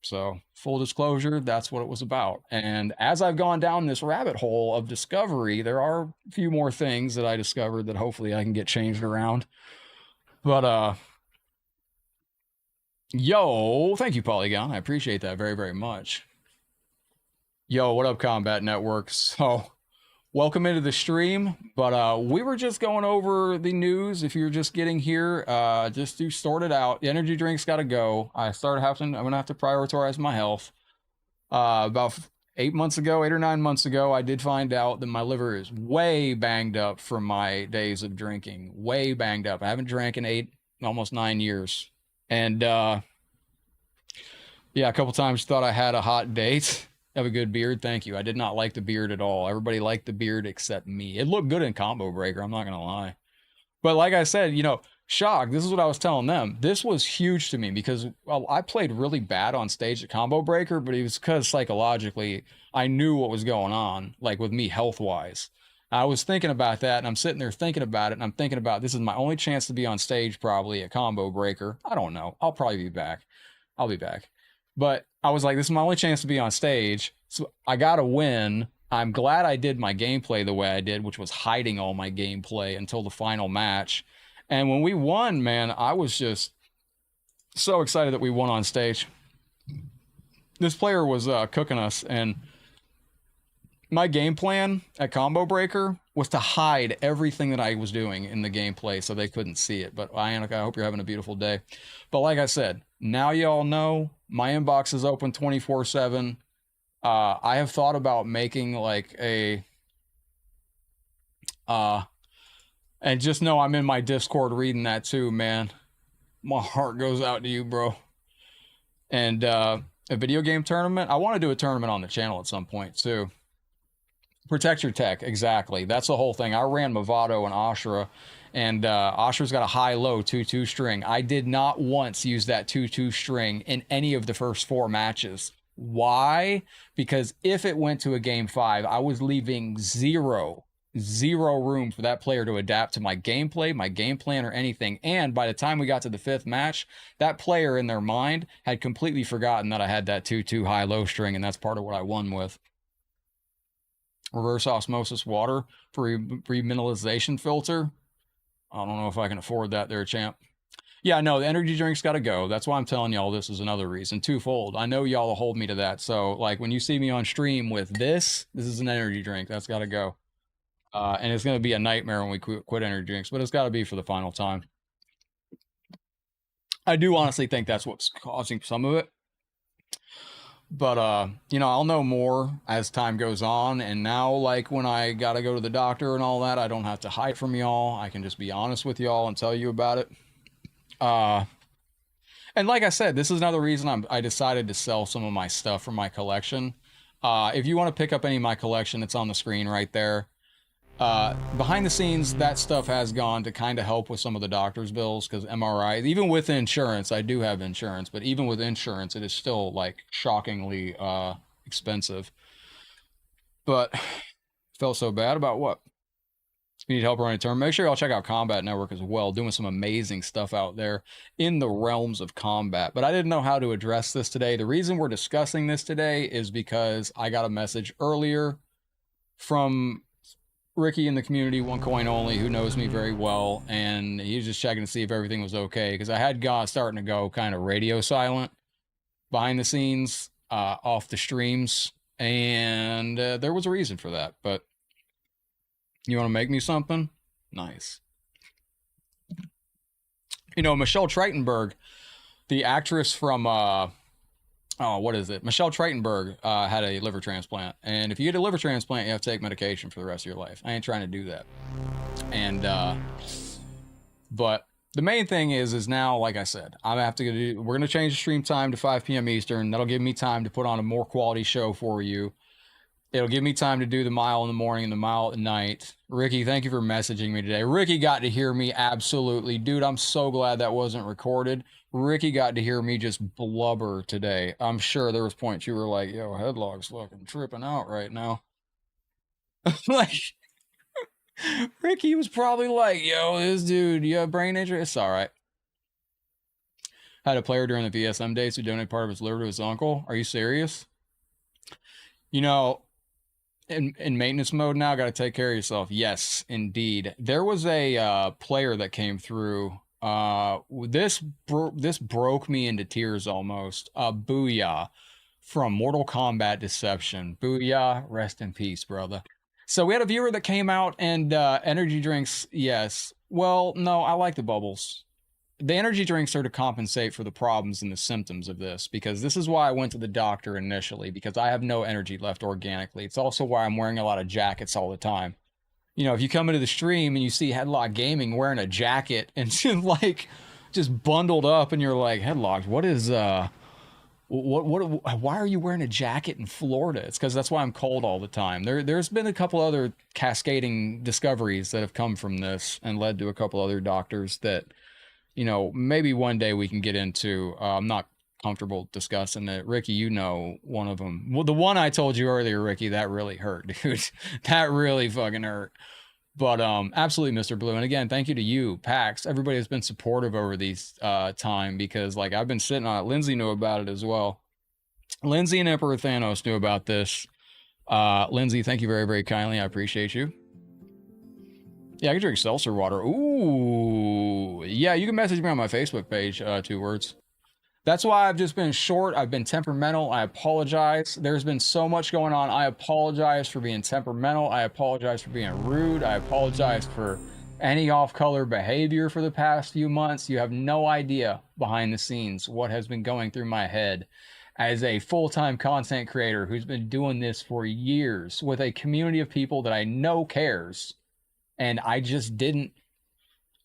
So full disclosure, that's what it was about. And as I've gone down this rabbit hole of discovery, there are a few more things that I discovered that hopefully I can get changed around. But yo, thank you, Polygon. I appreciate that very, very much. Yo, what up, Combat Network? So welcome into the stream, but we were just going over the news. If you're just getting here, just to sort it out, the energy drinks got to go. I'm gonna have to prioritize my health. About 8 or 9 months ago, I did find out that my liver is way banged up from my days of drinking. Way banged up. I haven't drank in almost 9 years. And yeah, a couple times thought I had a hot date. Have a good beard. Thank you. I did not like the beard at all. Everybody liked the beard except me. It looked good in Combo Breaker. I'm not going to lie. But like I said, you know, Shock, this is what I was telling them. This was huge to me because, well, I played really bad on stage at Combo Breaker, but it was because psychologically I knew what was going on, like with me health-wise. I was thinking about that, and I'm sitting there thinking about it, and I'm thinking about this is my only chance to be on stage probably at Combo Breaker. I don't know. I'll probably be back. I'll be back. But I was like, this is my only chance to be on stage, so I got to win. I'm glad I did my gameplay the way I did, which was hiding all my gameplay until the final match. And when we won, man, I was just so excited that we won on stage. This player was cooking us, and my game plan at Combo Breaker was to hide everything that I was doing in the gameplay so they couldn't see it. But Ionic, I hope you're having a beautiful day. But like I said, now y'all know my inbox is open 24/7. I have thought about making like a and just know I'm in my Discord reading that too, man. My heart goes out to you, bro. And a video game tournament. I want to do a tournament on the channel at some point too. Protect your tech, exactly. That's the whole thing. I ran Movado and Ashura, and Ashura's got a high-low 2-2 string. I did not once use that 2-2 string in any of the first 4 matches. Why? Because if it went to a game 5, I was leaving zero room for that player to adapt to my gameplay, my game plan, or anything. And by the time we got to the 5th match, that player in their mind had completely forgotten that I had that 2-2 high-low string, and that's part of what I won with. Reverse osmosis water for remineralization filter. I don't know if I can afford that there, champ. Yeah, no, the energy drink's got to go. That's why I'm telling y'all this is another reason. Twofold. I know y'all will hold me to that. So, like, when you see me on stream with this is an energy drink. That's got to go. And it's going to be a nightmare when we quit energy drinks, but it's got to be for the final time. I do honestly think that's what's causing some of it. But, you know, I'll know more as time goes on. And now, like, when I got to go to the doctor and all that, I don't have to hide from y'all. I can just be honest with y'all and tell you about it. And like I said, this is another reason I decided to sell some of my stuff from my collection. If you want to pick up any of my collection, it's on the screen right there. Behind the scenes, that stuff has gone to kind of help with some of the doctor's bills, because MRI, even with insurance, I do have insurance, but even with insurance, it is still like shockingly expensive. But felt so bad about what? If you need help running a tournament, make sure y'all check out Combat Network as well, doing some amazing stuff out there in the realms of combat. But I didn't know how to address this today. The reason we're discussing this today is because I got a message earlier from Ricky in the community, One Coin Only, who knows me very well, and he was just checking to see if everything was okay, because I had starting to go kind of radio silent behind the scenes, off the streams, and there was a reason for that. But you want to make me something? Nice. You know, Michelle Trachtenberg, the actress from what is it? Michelle Trachtenberg had a liver transplant. And if you get a liver transplant, you have to take medication for the rest of your life. I ain't trying to do that. And, but the main thing is now, like I said, we're going to change the stream time to 5 p.m. Eastern. That'll give me time to put on a more quality show for you. It'll give me time to do the mile in the morning and the mile at night. Ricky, thank you for messaging me today. Ricky got to hear me absolutely. Dude, I'm so glad that wasn't recorded. Ricky got to hear me just blubber today. I'm sure there was points you were like, yo, Headlock's fucking tripping out right now. Like, Ricky was probably like, yo, this dude, you have brain injury? It's all right. Had a player during the VSM days who donated part of his liver to his uncle. Are you serious? You know, in maintenance mode now, got to take care of yourself. Yes, indeed. There was a player that came through. This broke me into tears almost. Booyah from Mortal Kombat Deception. Booyah, rest in peace, brother. So we had a viewer that came out and energy drinks. Yes. Well, no, I like the bubbles. The energy drinks are to compensate for the problems and the symptoms of this, because this is why I went to the doctor initially, because I have no energy left organically. It's also why I'm wearing a lot of jackets all the time. You know, if you come into the stream and you see Headlockgaming wearing a jacket and just bundled up, and you're like, Headlocked, what is why are you wearing a jacket in Florida? It's because that's why I'm cold all the time. There's been a couple other cascading discoveries that have come from this and led to a couple other doctors that you know, maybe one day we can get into, I'm not comfortable discussing it. Ricky, you know, one of them. Well, the one I told you earlier, Ricky, that really hurt, dude. That really fucking hurt. But absolutely, Mr. Blue. And again, thank you to you, Pax. Everybody has been supportive over these time, because like I've been sitting on it. Lindsay knew about it as well. Lindsay and Emperor Thanos knew about this. Lindsay, thank you very, very kindly. I appreciate you. Yeah, I can drink seltzer water. Ooh. Yeah, you can message me on my Facebook page, 2 words. That's why I've just been short. I've been temperamental. I apologize. There's been so much going on. I apologize for being temperamental. I apologize for being rude. I apologize for any off-color behavior for the past few months. You have no idea behind the scenes what has been going through my head as a full-time content creator who's been doing this for years with a community of people that I know cares. And I just didn't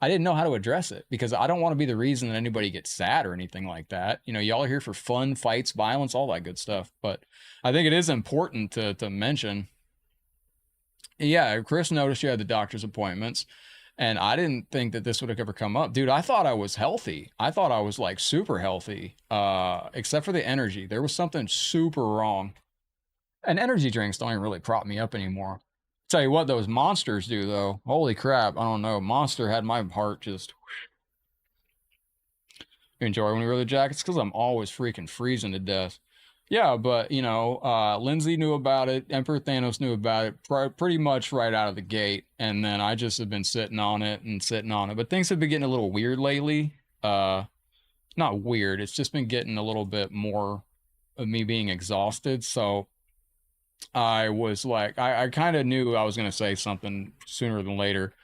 know how to address it, because I don't want to be the reason that anybody gets sad or anything like that. You know, y'all are here for fun, fights, violence, all that good stuff. But I think it is important to mention. Yeah, Chris noticed you had the doctor's appointments, and I didn't think that this would have ever come up. Dude, I thought I was healthy. I thought I was like super healthy, except for the energy. There was something super wrong. And energy drinks don't even really prop me up anymore. Tell you what, those monsters do, though. Holy crap, I don't know. Monster had my heart just... You enjoy when we wear the jackets? Because I'm always freaking freezing to death. Yeah, but, you know, Lindsay knew about it. Emperor Thanos knew about it pretty much right out of the gate. And then I just have been sitting on it and sitting on it. But things have been getting a little weird lately. Not weird. It's just been getting a little bit more of me being exhausted. So... I was like, I kind of knew I was going to say something sooner than later,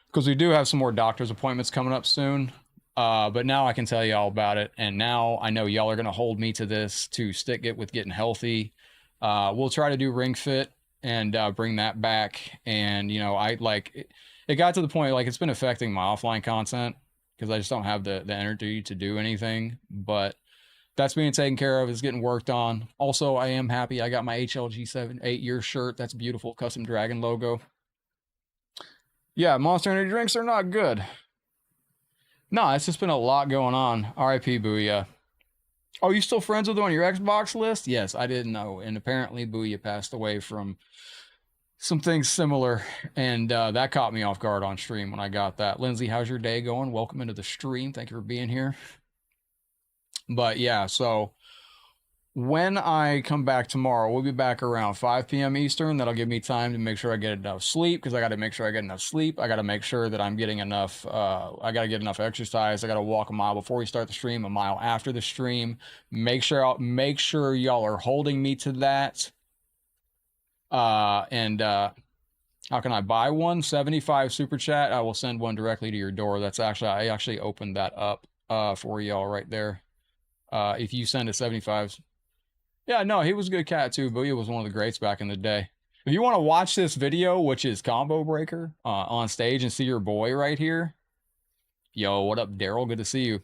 because we do have some more doctor's appointments coming up soon. But now I can tell you all about it. And now I know y'all are going to hold me to this, to stick it with getting healthy. We'll try to do Ring Fit and bring that back. And, you know, it got to the point, like, it's been affecting my offline content because I just don't have the energy to do anything. But that's being taken care of. It's getting worked on. Also, I am happy I got my HLG 8-year shirt. That's beautiful. Custom Dragon logo. Yeah, Monster Energy drinks are not good. No, it's just been a lot going on. RIP, Booyah. Oh, you still friends with him on your Xbox list? Yes, I didn't know. And apparently Booyah passed away from some things similar. And that caught me off guard on stream when I got that. Lindsay, how's your day going? Welcome into the stream. Thank you for being here. But yeah, so when I come back tomorrow, we'll be back around 5 p.m. Eastern. That'll give me time to make sure I get enough sleep, because I got to make sure I get enough sleep. I got to make sure that I'm getting enough, I got to get enough exercise. I got to walk a mile before we start the stream, a mile after the stream. Make sure y'all are holding me to that. How can I buy one? 75 super chat. I will send one directly to your door. I actually opened that up for y'all right there. If you send a 75. Yeah, no, he was a good cat too. Booyah was one of the greats back in the day. If you want to watch this video, which is Combo Breaker, on stage, and see your boy right here. Yo, what up, Daryl? Good to see you.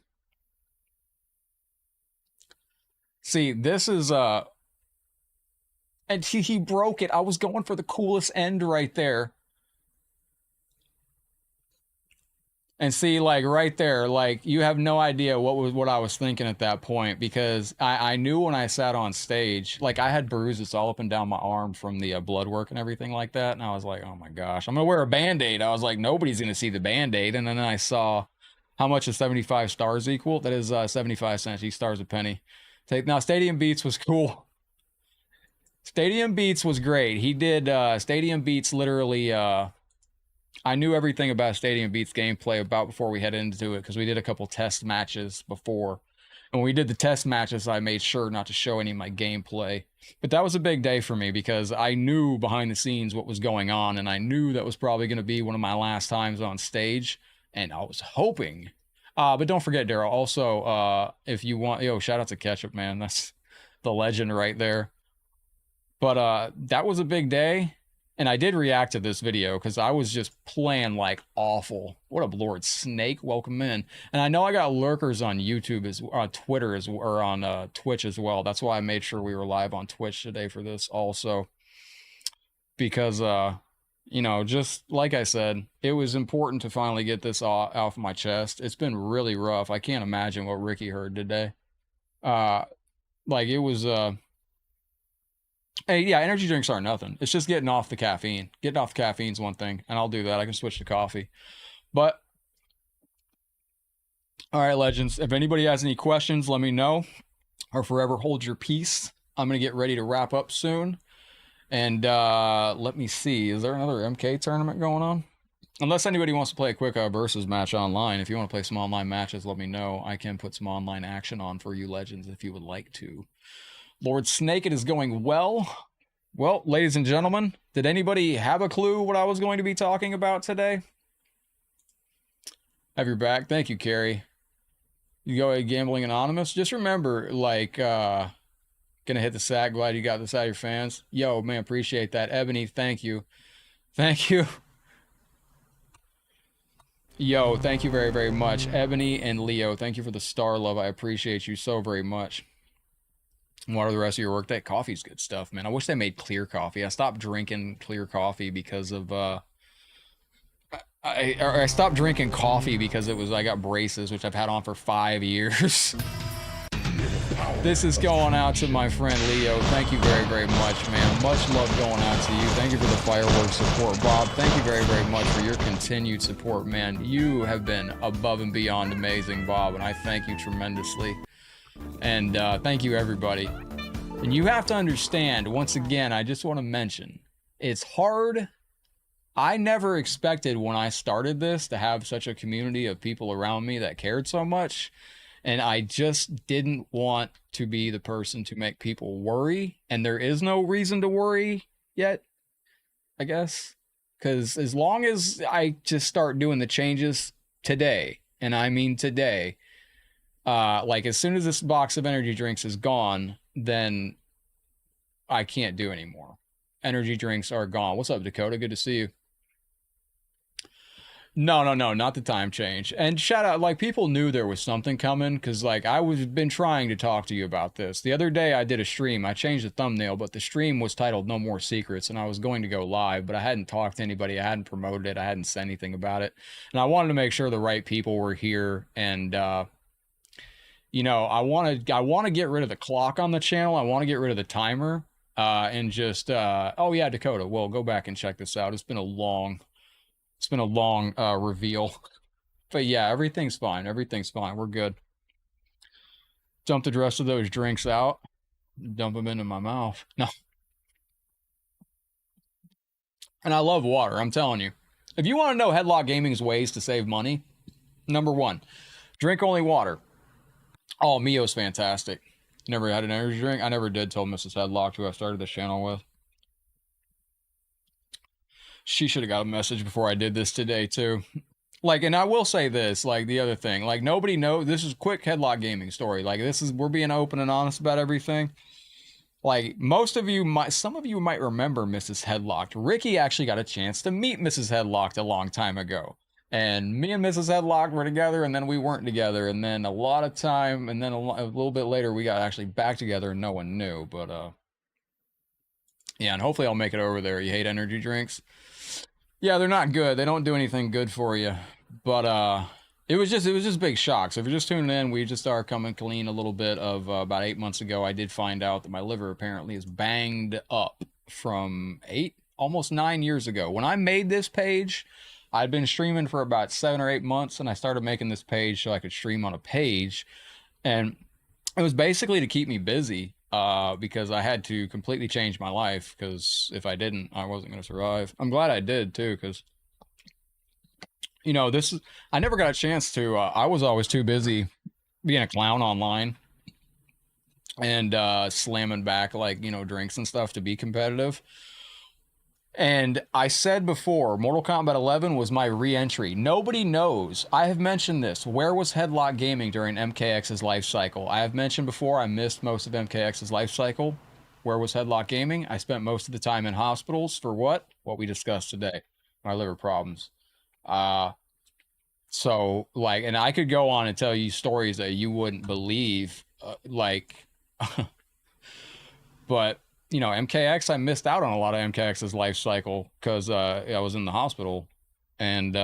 See, this is, and he broke it. I was going for the coolest end right there. And see, like, right there, like, you have no idea what I was thinking at that point, because I knew when I sat on stage, like, I had bruises all up and down my arm from the blood work and everything like that, and I was like, oh my gosh, I'm gonna wear a Band-Aid. I was like, nobody's gonna see the Band-Aid. And then I saw how much is 75 stars equal. That is 75 cents. Each star's a penny. Now, Stadium Beats was cool. Stadium Beats was great. He did Stadium Beats literally... I knew everything about Stadium Beats gameplay about before we headed into it, because we did a couple test matches before. And when we did the test matches, I made sure not to show any of my gameplay. But that was a big day for me, because I knew behind the scenes what was going on, and I knew that was probably going to be one of my last times on stage, and I was hoping. But don't forget, Daryl, also, if you want... Yo, shout out to Ketchup, man. That's the legend right there. But that was a big day. And I did react to this video because I was just playing like awful. What up, Lord Snake? Welcome in. And I know I got lurkers on YouTube, on Twitter, or on Twitch as well. That's why I made sure we were live on Twitch today for this also. Because you know, just like I said, it was important to finally get this off my chest. It's been really rough. I can't imagine what Ricky heard today. Like it was, hey, yeah, energy drinks are nothing. It's just getting off the caffeine. Getting off the caffeine's one thing, and I'll do that. I can switch to coffee. But, all right, legends, if anybody has any questions, let me know. Or forever hold your peace. I'm going to get ready to wrap up soon. And let me see. Is there another MK tournament going on? Unless anybody wants to play a quick versus match online. If you want to play some online matches, let me know. I can put some online action on for you legends if you would like to. Lord Snake, it is going well. Well, ladies and gentlemen, did anybody have a clue what I was going to be talking about today? Have your back. Thank you, Carrie. You go ahead, Gambling Anonymous. Just remember, like, gonna hit the sack. Glad you got this out of your fans. Yo, man, appreciate that. Ebony, thank you. Thank you. Yo, thank you very, very much. Ebony and Leo, thank you for the star love. I appreciate you so very much. What are the rest of your work day? Coffee's good stuff, man. I wish they made clear coffee. I stopped drinking clear coffee because of I stopped drinking coffee because I got braces, which I've had on for 5 years. This is going out to my friend Leo. Thank you very, very much, man. Much love going out to you. Thank you for the fireworks support, Bob. Thank you very, very much for your continued support, man. You have been above and beyond amazing, Bob, and I thank you tremendously. And thank you, everybody. And you have to understand, once again, I just want to mention, it's hard. I never expected when I started this to have such a community of people around me that cared so much. And I just didn't want to be the person to make people worry. And there is no reason to worry yet, I guess. Because as long as I just start doing the changes today, and I mean today, like as soon as this box of energy drinks is gone, then I can't do anymore. Energy drinks are gone. What's up, Dakota? Good to see you. No, not the time change. And shout out, like, people knew there was something coming, because, like, been trying to talk to you about this. The other day I did a stream. I changed the thumbnail, but the stream was titled No More Secrets, and I was going to go live, but I hadn't talked to anybody. I hadn't promoted it. I hadn't said anything about it. And I wanted to make sure the right people were here, and, you know, I want to get rid of the clock on the channel. I want to get rid of the timer, and just, oh yeah, Dakota, well, go back and check this out. It's been a long reveal, but yeah, everything's fine. Everything's fine. We're good. Dump the rest of those drinks out. Dump them into my mouth. No. And I love water. I'm telling you. If you want to know Headlock Gaming's ways to save money, number one, drink only water. Oh, Mio's fantastic. Never had an energy drink? I never did, told Mrs. Headlock, who I started this channel with. She should have got a message before I did this today, too. Like, and I will say this, like, the other thing. Like, nobody knows. This is a quick Headlock Gaming story. Like, we're being open and honest about everything. Like, some of you might remember Mrs. Headlocked. Ricky actually got a chance to meet Mrs. Headlocked a long time ago. And me and Mrs. Headlocked were together, and then we weren't together. And then a lot of time, and then a little bit later, we got actually back together, and no one knew. But, yeah, and hopefully I'll make it over there. You hate energy drinks? Yeah, they're not good. They don't do anything good for you. But it was just big shock. So if you're just tuning in, we just are coming clean a little bit of about 8 months ago. I did find out that my liver apparently is banged up from almost 9 years ago. When I made this page, I'd been streaming for about 7 or 8 months, and I started making this page so I could stream on a page. And it was basically to keep me busy. Because I had to completely change my life, because if I didn't, I wasn't going to survive. I'm glad I did, too, because, you know, I never got a chance to, I was always too busy being a clown online and slamming back, like, you know, drinks and stuff to be competitive. And I said before, Mortal Kombat 11 was my re-entry. Nobody knows. I have mentioned this. Where was Headlock Gaming during MKX's life cycle? I have mentioned before I missed most of MKX's life cycle. Where was Headlock Gaming? I spent most of the time in hospitals for what? What we discussed today. My liver problems. So, like, and I could go on and tell you stories that you wouldn't believe, like, but... you know, MKX, I missed out on a lot of MKX's life cycle because I was in the hospital, and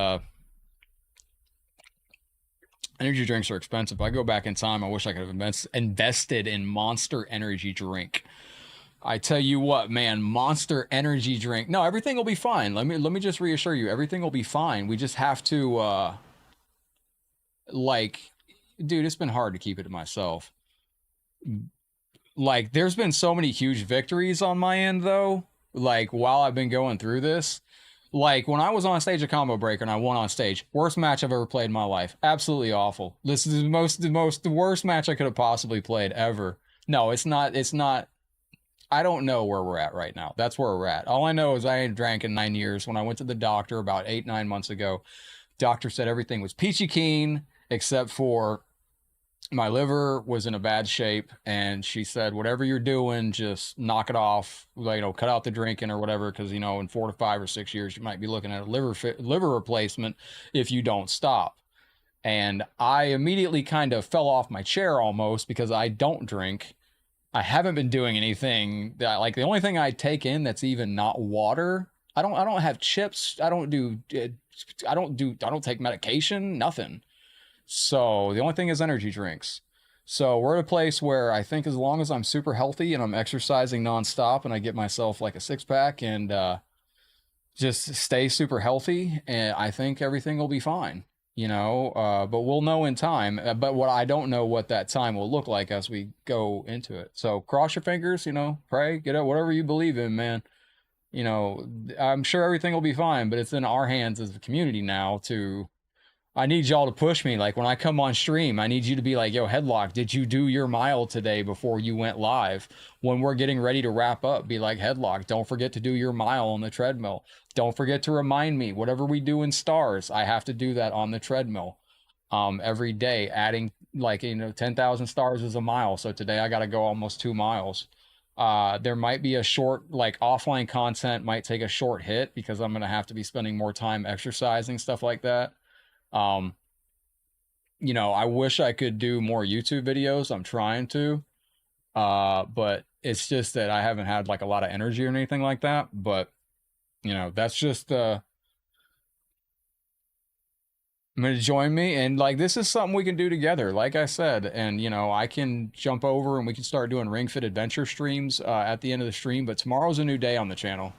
energy drinks are expensive. If I go back in time, I wish I could have invested in Monster Energy drink. I tell you what, man, Monster Energy drink. No, everything will be fine. Let me just reassure you, everything will be fine. We just have to like, dude, it's been hard to keep it to myself. Like, there's been so many huge victories on my end though, like while I've been going through this. Like when I was on stage at Combo Breaker and I won on stage, worst match I've ever played in my life. Absolutely awful. This is the worst match I could have possibly played ever. No, it's not. I don't know where we're at right now. That's where we're at. All I know is I ain't drank in 9 years. When I went to the doctor about 8-9 months ago, doctor said everything was peachy keen except for my liver was in a bad shape, and she said, whatever you're doing, just knock it off, like, you know, cut out the drinking or whatever, because, you know, in 4 to 5 or 6 years, you might be looking at a liver replacement if you don't stop. And I immediately kind of fell off my chair almost because I don't drink. I haven't been doing anything that, like, the only thing I take in that's even not water. I don't have chips. I don't take medication, nothing. So the only thing is energy drinks. So we're at a place where I think as long as I'm super healthy and I'm exercising nonstop and I get myself like a 6-pack and just stay super healthy, and I think everything will be fine, you know, but we'll know in time. But what I don't know what that time will look like as we go into it. So cross your fingers, you know, pray, get it, whatever you believe in, man. You know, I'm sure everything will be fine, but it's in our hands as a community now to, I need y'all to push me. Like when I come on stream, I need you to be like, yo, Headlock, did you do your mile today before you went live? When we're getting ready to wrap up, be like, Headlock, don't forget to do your mile on the treadmill. Don't forget to remind me, whatever we do in stars, I have to do that on the treadmill every day, adding like, you know, 10,000 stars is a mile. So today I got to go almost 2 miles. There might be a short, like offline content might take a short hit because I'm going to have to be spending more time exercising, stuff like that. You know, I wish I could do more YouTube videos. I'm trying to, but it's just that I haven't had like a lot of energy or anything like that. But, you know, that's just, I'm going to join me. And like, this is something we can do together, like I said, and, you know, I can jump over and we can start doing Ring Fit Adventure streams, at the end of the stream, but tomorrow's a new day on the channel.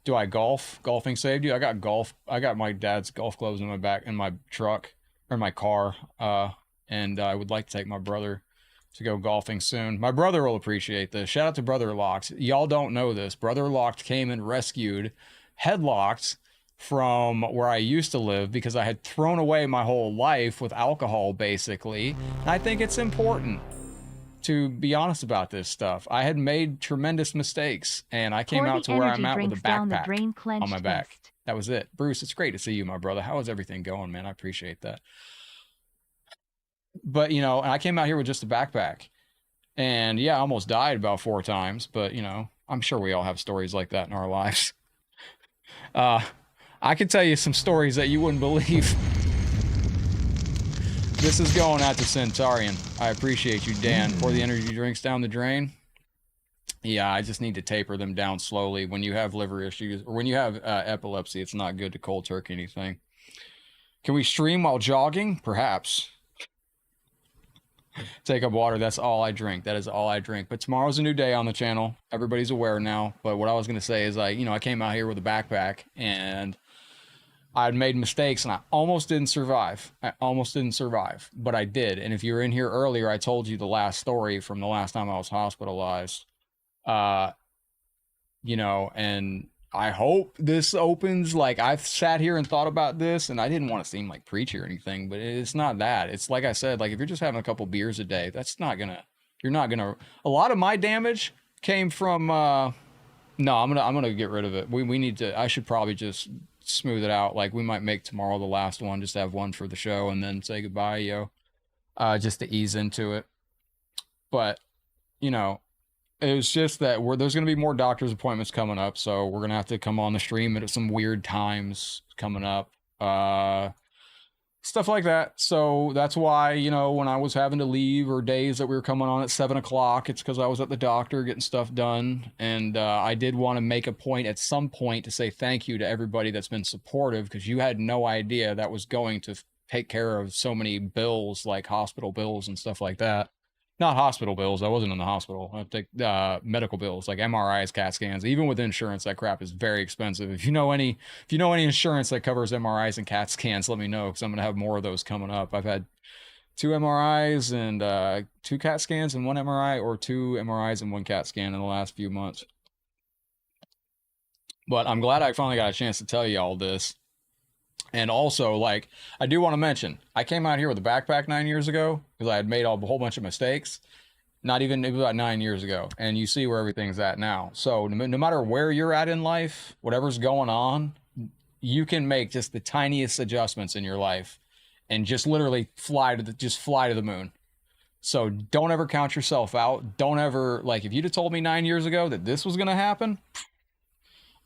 Do I golf? Golfing saved you? I got my dad's golf clubs in my back, in my truck, or my car. And I would like to take my brother to go golfing soon. My brother will appreciate this. Shout out to Brother Locked. Y'all don't know this. Brother Locked came and rescued Headlocked from where I used to live because I had thrown away my whole life with alcohol, basically. And I think it's important to be honest about this stuff. I had made tremendous mistakes, and I came out to where I'm at with a backpack on my back. That was it. Bruce, it's great to see you, my brother. How is everything going, man? I appreciate that. But, you know, I came out here with just a backpack. And, yeah, I almost died about 4 times. But, you know, I'm sure we all have stories like that in our lives. I could tell you some stories that you wouldn't believe. This is going out to Centaurian. I appreciate you, Dan. Pour the energy drinks down the drain. Yeah, I just need to taper them down slowly. When you have liver issues, or when you have epilepsy, it's not good to cold turkey anything. Can we stream while jogging? Perhaps. Take up water. That's all I drink. That is all I drink. But tomorrow's a new day on the channel. Everybody's aware now. But what I was going to say is, like, you know, I came out here with a backpack, and I'd made mistakes, and I almost didn't survive. But I did. And if you were in here earlier, I told you the last story from the last time I was hospitalized. You know, and I hope this opens. Like, I've sat here and thought about this, and I didn't want to seem like preachy or anything, but it's not that. It's like I said, like, if you're just having a couple beers a day, that's not gonna, you're not gonna, a lot of my damage came from, no, I'm gonna get rid of it. We need to, I should probably just smooth it out. Like, we might make tomorrow the last one, just have one for the show and then say goodbye, yo, just to ease into it. But, you know, it was just that there's going to be more doctor's appointments coming up, so we're going to have to come on the stream at some weird times coming up. stuff like that. So that's why, you know, when I was having to leave or days that we were coming on at 7 o'clock, it's because I was at the doctor getting stuff done. And I did want to make a point at some point to say thank you to everybody that's been supportive, because you had no idea that was going to take care of so many bills, like hospital bills and stuff like that. Not hospital bills. I wasn't in the hospital. I take medical bills like MRIs, CAT scans. Even with insurance, that crap is very expensive. If you know any insurance that covers MRIs and CAT scans, let me know, because I'm gonna have more of those coming up. I've had 2 MRIs and 2 CAT scans and 1 MRI, or 2 MRIs and 1 CAT scan in the last few months. But I'm glad I finally got a chance to tell you all this. And also, like, I do want to mention, I came out here with a backpack 9 years ago because I had made a whole bunch of mistakes. Not even, it was about 9 years ago. And you see where everything's at now. So no matter where you're at in life, whatever's going on, you can make just the tiniest adjustments in your life and just literally fly to the moon. So don't ever count yourself out. Don't ever, like, if you'd have told me 9 years ago that this was going to happen,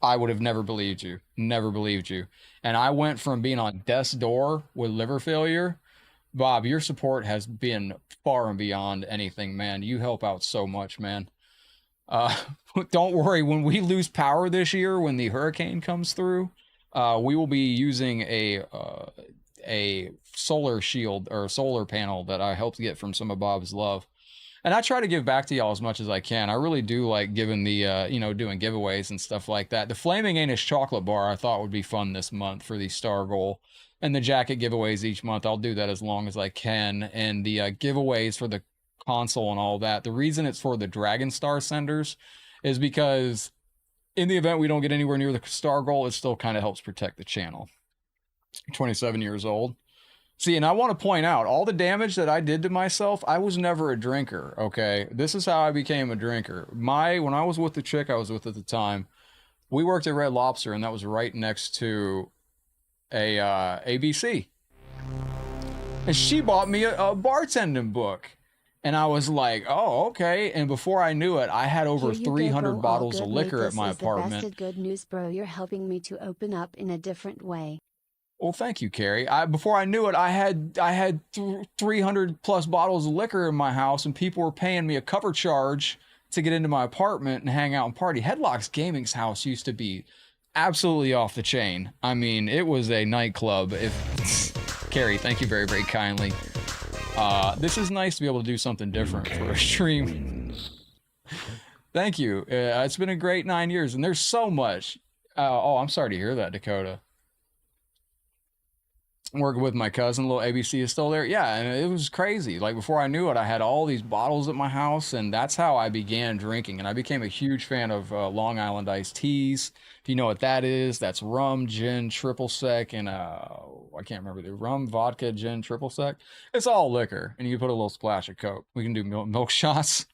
I would have never believed you. Never believed you. And I went from being on death's door with liver failure. Bob, your support has been far and beyond anything, man. You help out so much, man. Don't worry, when we lose power this year, when the hurricane comes through, we will be using a solar shield or solar panel that I helped get from some of Bob's love. And I try to give back to y'all as much as I can. I really do like giving the, you know, doing giveaways and stuff like that. The Flaming Anus chocolate bar I thought would be fun this month for the Star Goal. And the jacket giveaways each month, I'll do that as long as I can. And the giveaways for the console and all that, the reason it's for the Dragon Star senders is because in the event we don't get anywhere near the Star Goal, it still kind of helps protect the channel. I'm 27 years old. See, and I want to point out, all the damage that I did to myself, I was never a drinker, okay? This is how I became a drinker. When I was with the chick I was with at the time, we worked at Red Lobster, and that was right next to a ABC. And she bought me a bartending book. And I was like, oh, okay. And before I knew it, I had over 300 bottles of liquor at my apartment. This is good news, bro. You're helping me to open up in a different way. Well, thank you, Carrie. Before I knew it, I had 300 plus bottles of liquor in my house, and people were paying me a cover charge to get into my apartment and hang out and party. Headlockedgaming's house used to be absolutely off the chain. I mean, it was a nightclub. Carrie, thank you very, very kindly. This is nice to be able to do something different for a stream. Thank you. It's been a great 9 years, and there's so much. Oh, I'm sorry to hear that, Dakota. Working with my cousin, little ABC is still there. Yeah, and it was crazy. Like, before I knew it, I had all these bottles at my house, and that's how I began drinking. And I became a huge fan of Long Island iced teas. If you know what that is, that's rum, gin, triple sec, and I can't remember the rum, vodka, gin, triple sec. It's all liquor, and you put a little splash of Coke. We can do milk shots.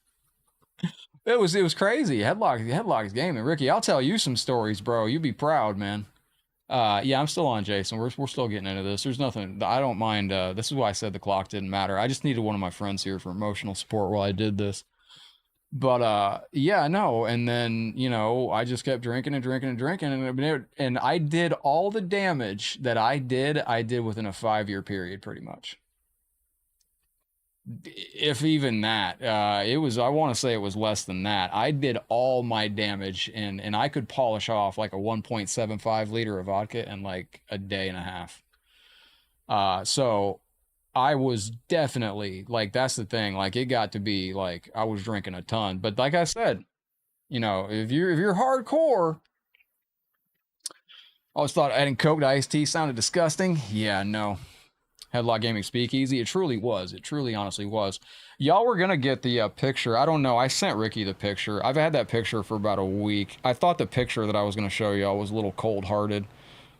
It was crazy. Headlockedgaming. Ricky, I'll tell you some stories, bro. You'd be proud, man. Yeah, I'm still on, Jason. We're still getting into this. There's nothing. I don't mind. This is why I said the clock didn't matter. I just needed one of my friends here for emotional support while I did this. But yeah, no. And then, you know, I just kept drinking and drinking and drinking, and I did all the damage that I did within a 5-year period, pretty much. If even that. I want to say it was less than that. I did all my damage, and I could polish off like a 1.75 liter of vodka in like a day and a half. So I was definitely, like, that's the thing. Like, it got to be like I was drinking a ton. But like I said, you know, if you're hardcore. I always thought adding Coke to iced tea sounded disgusting. Yeah, no. Headlockedgaming Speakeasy. It truly was. It truly, honestly was. Y'all were going to get the picture. I don't know. I sent Ricky the picture. I've had that picture for about a week. I thought the picture that I was going to show y'all was a little cold-hearted.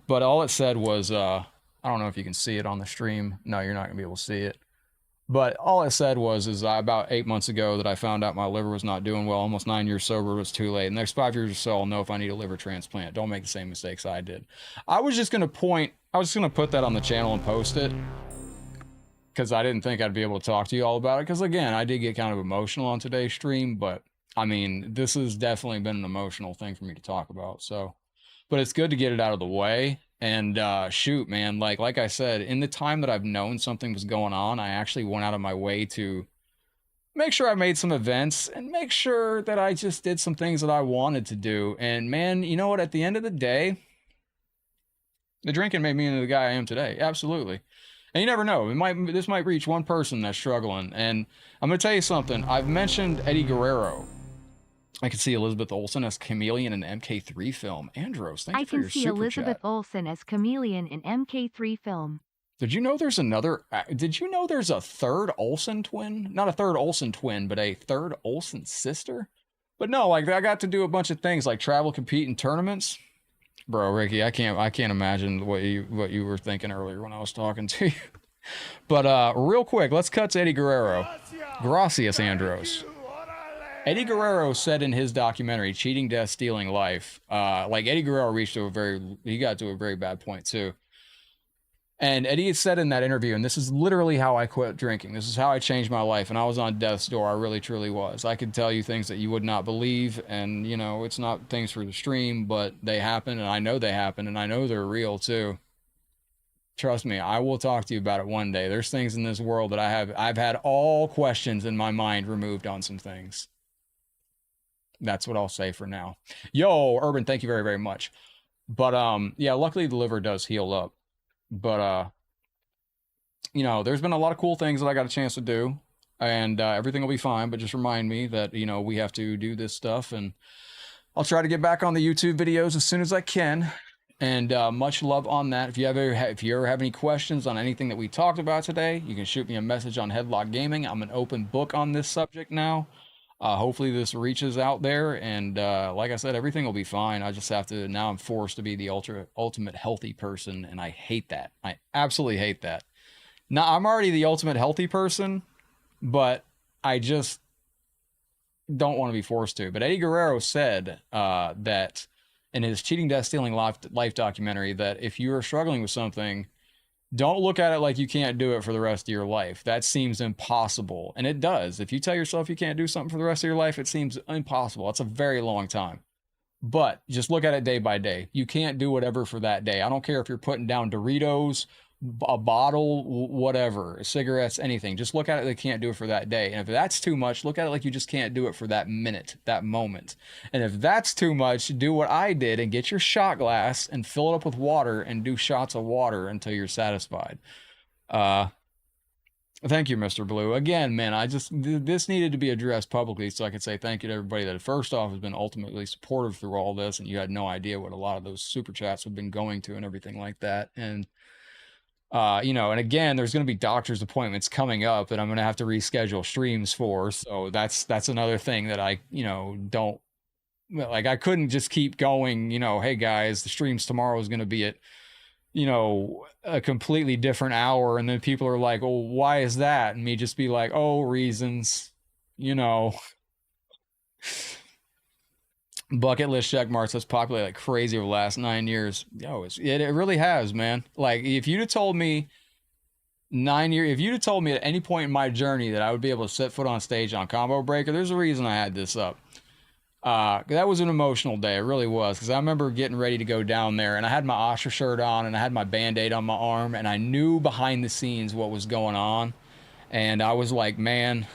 But all it said was, I don't know if you can see it on the stream. No, you're not going to be able to see it. But all it said was, about 8 months ago that I found out my liver was not doing well. Almost 9 years sober, it was too late. In the next 5 years or so, I'll know if I need a liver transplant. Don't make the same mistakes I did. I was just going to put that on the channel and post it, because I didn't think I'd be able to talk to you all about it. Because, again, I did get kind of emotional on today's stream. But, I mean, this has definitely been an emotional thing for me to talk about. So, but it's good to get it out of the way. And shoot, man, like I said, in the time that I've known something was going on, I actually went out of my way to make sure I made some events and make sure that I just did some things that I wanted to do. And man, you know what? At the end of the day, the drinking made me into the guy I am today. Absolutely. And you never know. This might reach one person that's struggling. And I'm going to tell you something. I've mentioned Eddie Guerrero. I can see Elizabeth Olsen as Chameleon in the MK3 film. Andros, thank you for your I can see super Elizabeth chat. Olsen as Chameleon in MK3 film. Did you know there's a third Olsen twin? Not a third Olsen twin, but a third Olsen sister? But no, like I got to do a bunch of things like travel, compete in tournaments. Bro, Ricky, I can't imagine what you were thinking earlier when I was talking to you. But real quick, let's cut to Eddie Guerrero. Gracias, Andros. Eddie Guerrero said in his documentary, Cheating, Death, Stealing Life, like Eddie Guerrero got to a very bad point too. And Eddie said in that interview, and this is literally how I quit drinking. This is how I changed my life. And I was on death's door. I really, truly was. I could tell you things that you would not believe. And, you know, it's not things for the stream, but they happen. And I know they happen. And I know they're real too. Trust me, I will talk to you about it one day. There's things in this world that I've had all questions in my mind removed on some things. That's what I'll say for now. Yo, Urban, thank you very, very much. But yeah, luckily the liver does heal up. But you know, there's been a lot of cool things that I got a chance to do, and everything will be fine. But just remind me that, you know, we have to do this stuff, and I'll try to get back on the YouTube videos as soon as I can. And much love on that. If you ever have any questions on anything that we talked about today, you can shoot me a message on Headlockedgaming. I'm an open book on this subject now. Hopefully this reaches out there, and like I said, everything will be fine. I just have to, now I'm forced to be the ultimate healthy person, and I hate that. I absolutely hate that. Now, I'm already the ultimate healthy person, but I just don't want to be forced to. But Eddie Guerrero said that in his Cheating, Death, Stealing Life documentary, that if you are struggling with something, don't look at it like you can't do it for the rest of your life. That seems impossible. And it does. If you tell yourself you can't do something for the rest of your life, it seems impossible. It's a very long time. But just look at it day by day. You can't do whatever for that day. I don't care if you're putting down Doritos, a bottle, whatever, cigarettes, anything. Just look at it like you can't do it for that day. And if that's too much, look at it like you just can't do it for that minute, that moment. And if that's too much, do what I did and get your shot glass and fill it up with water and do shots of water until you're satisfied. Thank you, Mr. Blue. Again, man, this needed to be addressed publicly so I could say thank you to everybody that first off has been ultimately supportive through all this, and you had no idea what a lot of those super chats have been going to and everything like that. And you know, and again, there's going to be doctor's appointments coming up that I'm going to have to reschedule streams for. So that's another thing that I, you know, don't like. I couldn't just keep going, you know, hey guys, the streams tomorrow is going to be at, you know, a completely different hour. And then people are like, oh, why is that? And me just be like, oh, reasons, you know. Bucket list check marks that's populated like crazy over the last 9 years. Yo, it really has, man. Like if you'd have told me 9 years, if you'd have told me at any point in my journey that I would be able to set foot on stage on Combo Breaker, there's a reason I had this up. That was an emotional day. It really was, because I remember getting ready to go down there, and I had my Osher shirt on, and I had my Band-Aid on my arm, and I knew behind the scenes what was going on, and I was like, man,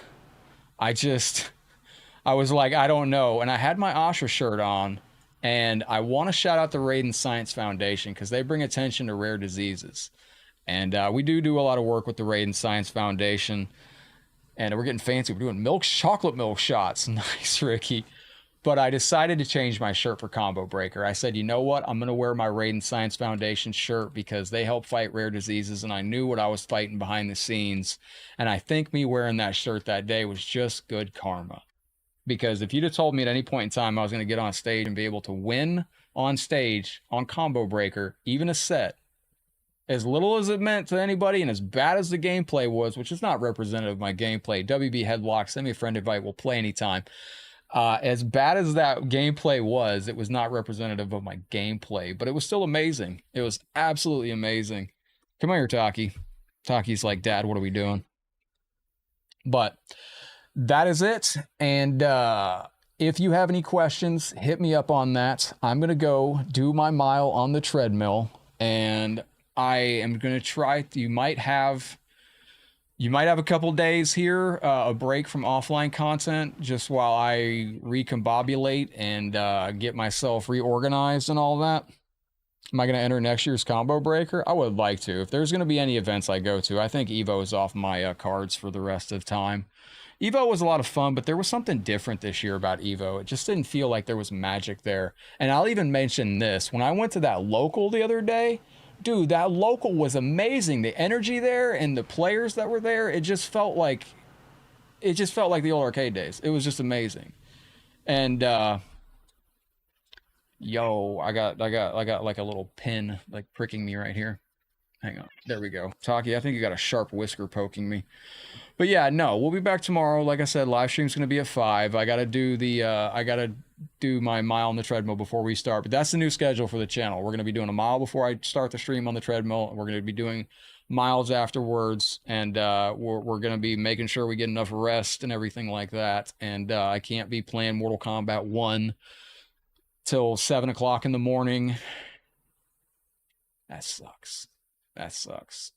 I was like, I don't know. And I had my Osher shirt on, and I want to shout out the Raiden Science Foundation because they bring attention to rare diseases. And we do a lot of work with the Raiden Science Foundation, and we're getting fancy. We're doing chocolate milk shots. Nice, Ricky. But I decided to change my shirt for Combo Breaker. I said, you know what? I'm going to wear my Raiden Science Foundation shirt because they help fight rare diseases, and I knew what I was fighting behind the scenes. And I think me wearing that shirt that day was just good karma. Because if you'd have told me at any point in time I was going to get on stage and be able to win on stage on Combo Breaker, even a set, as little as it meant to anybody and as bad as the gameplay was, which is not representative of my gameplay, WB Headlock, send me a friend invite, we'll play anytime. As bad as that gameplay was, it was not representative of my gameplay, but it was still amazing. It was absolutely amazing. Come here, Taki. Taki's like, Dad, what are we doing? But that is it. And if you have any questions, hit me up on that. I'm going to go do my mile on the treadmill and I am going to try. You might have a couple days here, a break from offline content, just while I recombobulate and get myself reorganized and all that. Am I going to enter next year's combo breaker? I would like to. If there's going to be any events I go to, I think Evo is off my cards for the rest of the time. Evo was a lot of fun, but there was something different this year about Evo. It just didn't feel like there was magic there. And I'll even mention this. When I went to that local the other day, dude, that local was amazing. The energy there and the players that were there, it just felt like the old arcade days. It was just amazing. And yo, I got like a little pin like pricking me right here. Hang on. There we go. Taki, I think you got a sharp whisker poking me. But yeah, no, we'll be back tomorrow. Like I said, live stream's gonna be at 5. I gotta do my mile on the treadmill before we start. But that's the new schedule for the channel. We're gonna be doing a mile before I start the stream on the treadmill. We're gonna be doing miles afterwards, and we're gonna be making sure we get enough rest and everything like that. And I can't be playing Mortal Kombat 1 till 7 o'clock in the morning. That sucks. That sucks.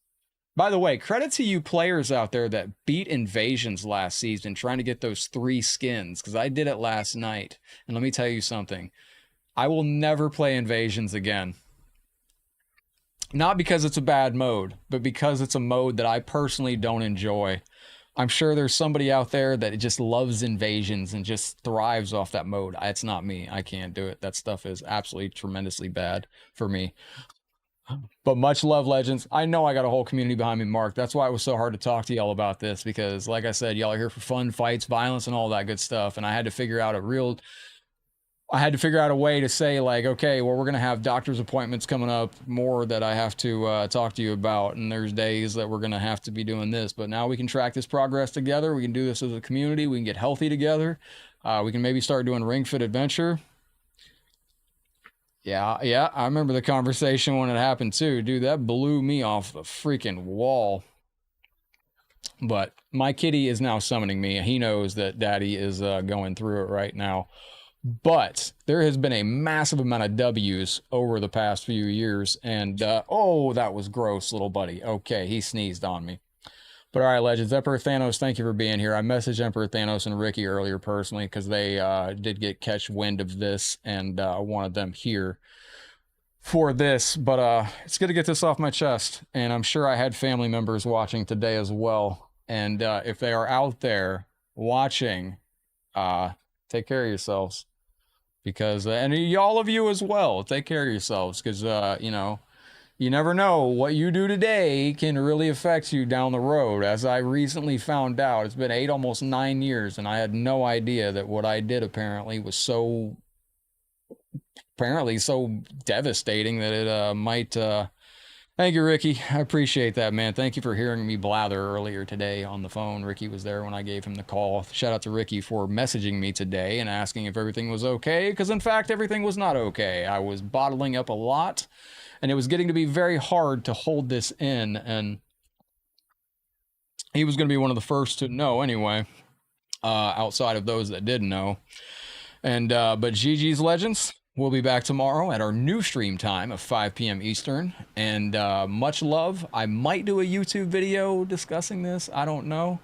By the way, credit to you players out there that beat Invasions last season trying to get those 3 skins, because I did it last night. And let me tell you something. I will never play Invasions again. Not because it's a bad mode, but because it's a mode that I personally don't enjoy. I'm sure there's somebody out there that just loves Invasions and just thrives off that mode. It's not me. I can't do it. That stuff is absolutely tremendously bad for me. But much love, Legends. I know I got a whole community behind me, Mark. That's why it was so hard to talk to y'all about this, because like I said, y'all are here for fun, fights, violence, and all that good stuff. And I had to figure out a way to say, like, okay, well, we're going to have doctor's appointments coming up more that I have to talk to you about. And there's days that we're going to have to be doing this. But now we can track this progress together. We can do this as a community. We can get healthy together. We can maybe start doing Ring Fit Adventure. Yeah, I remember the conversation when it happened too. Dude, that blew me off the freaking wall. But my kitty is now summoning me. He knows that Daddy is going through it right now. But there has been a massive amount of W's over the past few years. And, oh, that was gross, little buddy. Okay, he sneezed on me. But all right, Legends, Emperor Thanos, thank you for being here. I messaged Emperor Thanos and Ricky earlier personally because they did catch wind of this, and I wanted them here for this. But it's good to get this off my chest, and I'm sure I had family members watching today as well. And if they are out there watching, take care of yourselves, because and all of you as well, take care of yourselves, because you know, you never know what you do today can really affect you down the road. As I recently found out, it's been 8, almost 9 years, and I had no idea that what I did apparently was so devastating that it might. Thank you, Ricky. I appreciate that, man. Thank you for hearing me blather earlier today on the phone. Ricky was there when I gave him the call. Shout out to Ricky for messaging me today and asking if everything was okay, because in fact, everything was not okay. I was bottling up a lot, and it was getting to be very hard to hold this in, and he was going to be one of the first to know anyway, outside of those that didn't know. And but GG's, Legends. We'll be back tomorrow at our new stream time of 5 p.m. Eastern. And much love. I might do a YouTube video discussing this. I don't know.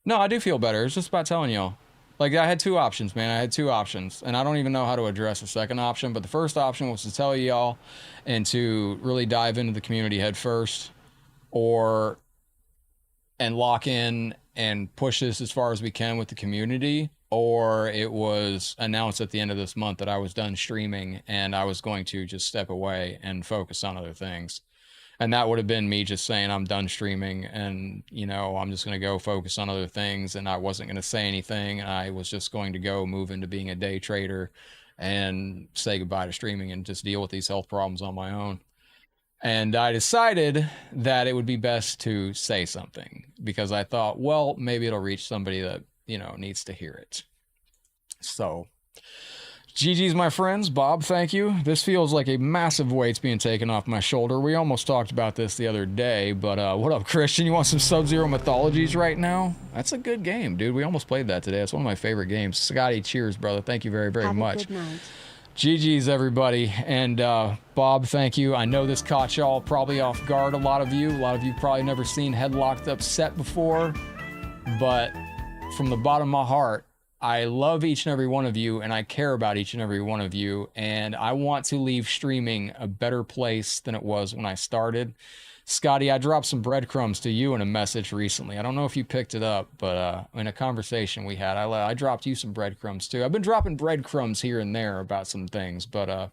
No, I do feel better. It's just about telling y'all. Like, I had 2 options, man. I had 2 options. And I don't even know how to address the second option. But the first option was to tell y'all and to really dive into the community head first. And lock in and push this as far as we can with the community. Or it was announced at the end of this month that I was done streaming and I was going to just step away and focus on other things. And that would have been me just saying I'm done streaming and, you know, I'm just going to go focus on other things, and I wasn't going to say anything. I was just going to go move into being a day trader and say goodbye to streaming and just deal with these health problems on my own. And I decided that it would be best to say something because I thought, well, maybe it'll reach somebody that, you know, needs to hear it. So, GG's, my friends. Bob, thank you. This feels like a massive weight's being taken off my shoulder. We almost talked about this the other day, but what up, Christian? You want some Sub-Zero Mythologies right now? That's a good game, dude. We almost played that today. It's one of my favorite games. Scotty, cheers, brother. Thank you very, very much. Good night. GG's, everybody. And Bob, thank you. I know this caught y'all probably off guard, a lot of you. A lot of you probably never seen Headlocked upset before. But from the bottom of my heart, I love each and every one of you, and I care about each and every one of you. And I want to leave streaming a better place than it was when I started. Scotty, I dropped some breadcrumbs to you in a message recently. I don't know if you picked it up, but in a conversation we had, I dropped you some breadcrumbs too. I've been dropping breadcrumbs here and there about some things, but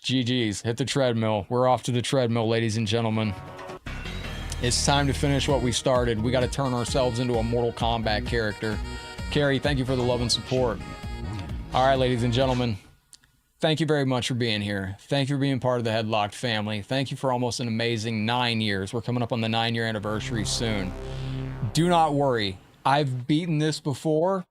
GG's, hit the treadmill. We're off to the treadmill, ladies and gentlemen. It's time to finish what we started. We got to turn ourselves into a Mortal Kombat character. Carrie, thank you for the love and support. All right, ladies and gentlemen. Thank you very much for being here. Thank you for being part of the Headlocked family. Thank you for almost an amazing 9 years. We're coming up on the 9-year anniversary soon. Do not worry. I've beaten this before.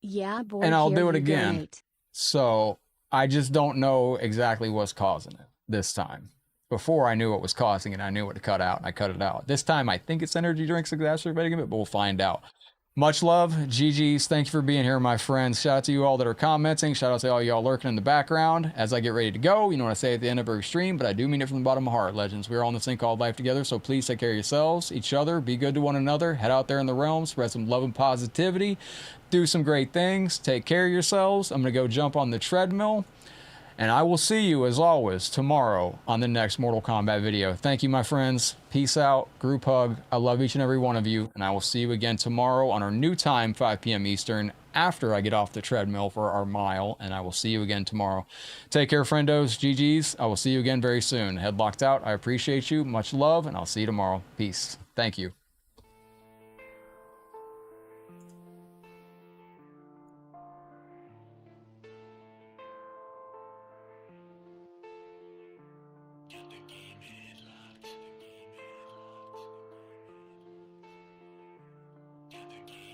Yeah, boy. And I'll here do it you again. donate. So I just don't know exactly what's causing it this time. Before I knew what was causing it, I knew what to cut out, and I cut it out. This time I think it's energy drinks exacerbating it, but we'll find out. Much love. GG's. Thank you for being here, my friends. Shout out to you all that are commenting. Shout out to all y'all lurking in the background. As I get ready to go, you know what I say at the end of every stream, but I do mean it from the bottom of my heart, legends. We're all in this thing called life together, so please take care of yourselves, each other, be good to one another, head out there in the realm, spread some love and positivity, do some great things, take care of yourselves. I'm going to go jump on the treadmill, and I will see you, as always, tomorrow on the next Mortal Kombat video. Thank you, my friends. Peace out. Group hug. I love each and every one of you, and I will see you again tomorrow on our new time, 5 p.m. Eastern, after I get off the treadmill for our mile, and I will see you again tomorrow. Take care, friendos. GG's. I will see you again very soon. Headlocked out. I appreciate you. Much love, and I'll see you tomorrow. Peace. Thank you. Get the game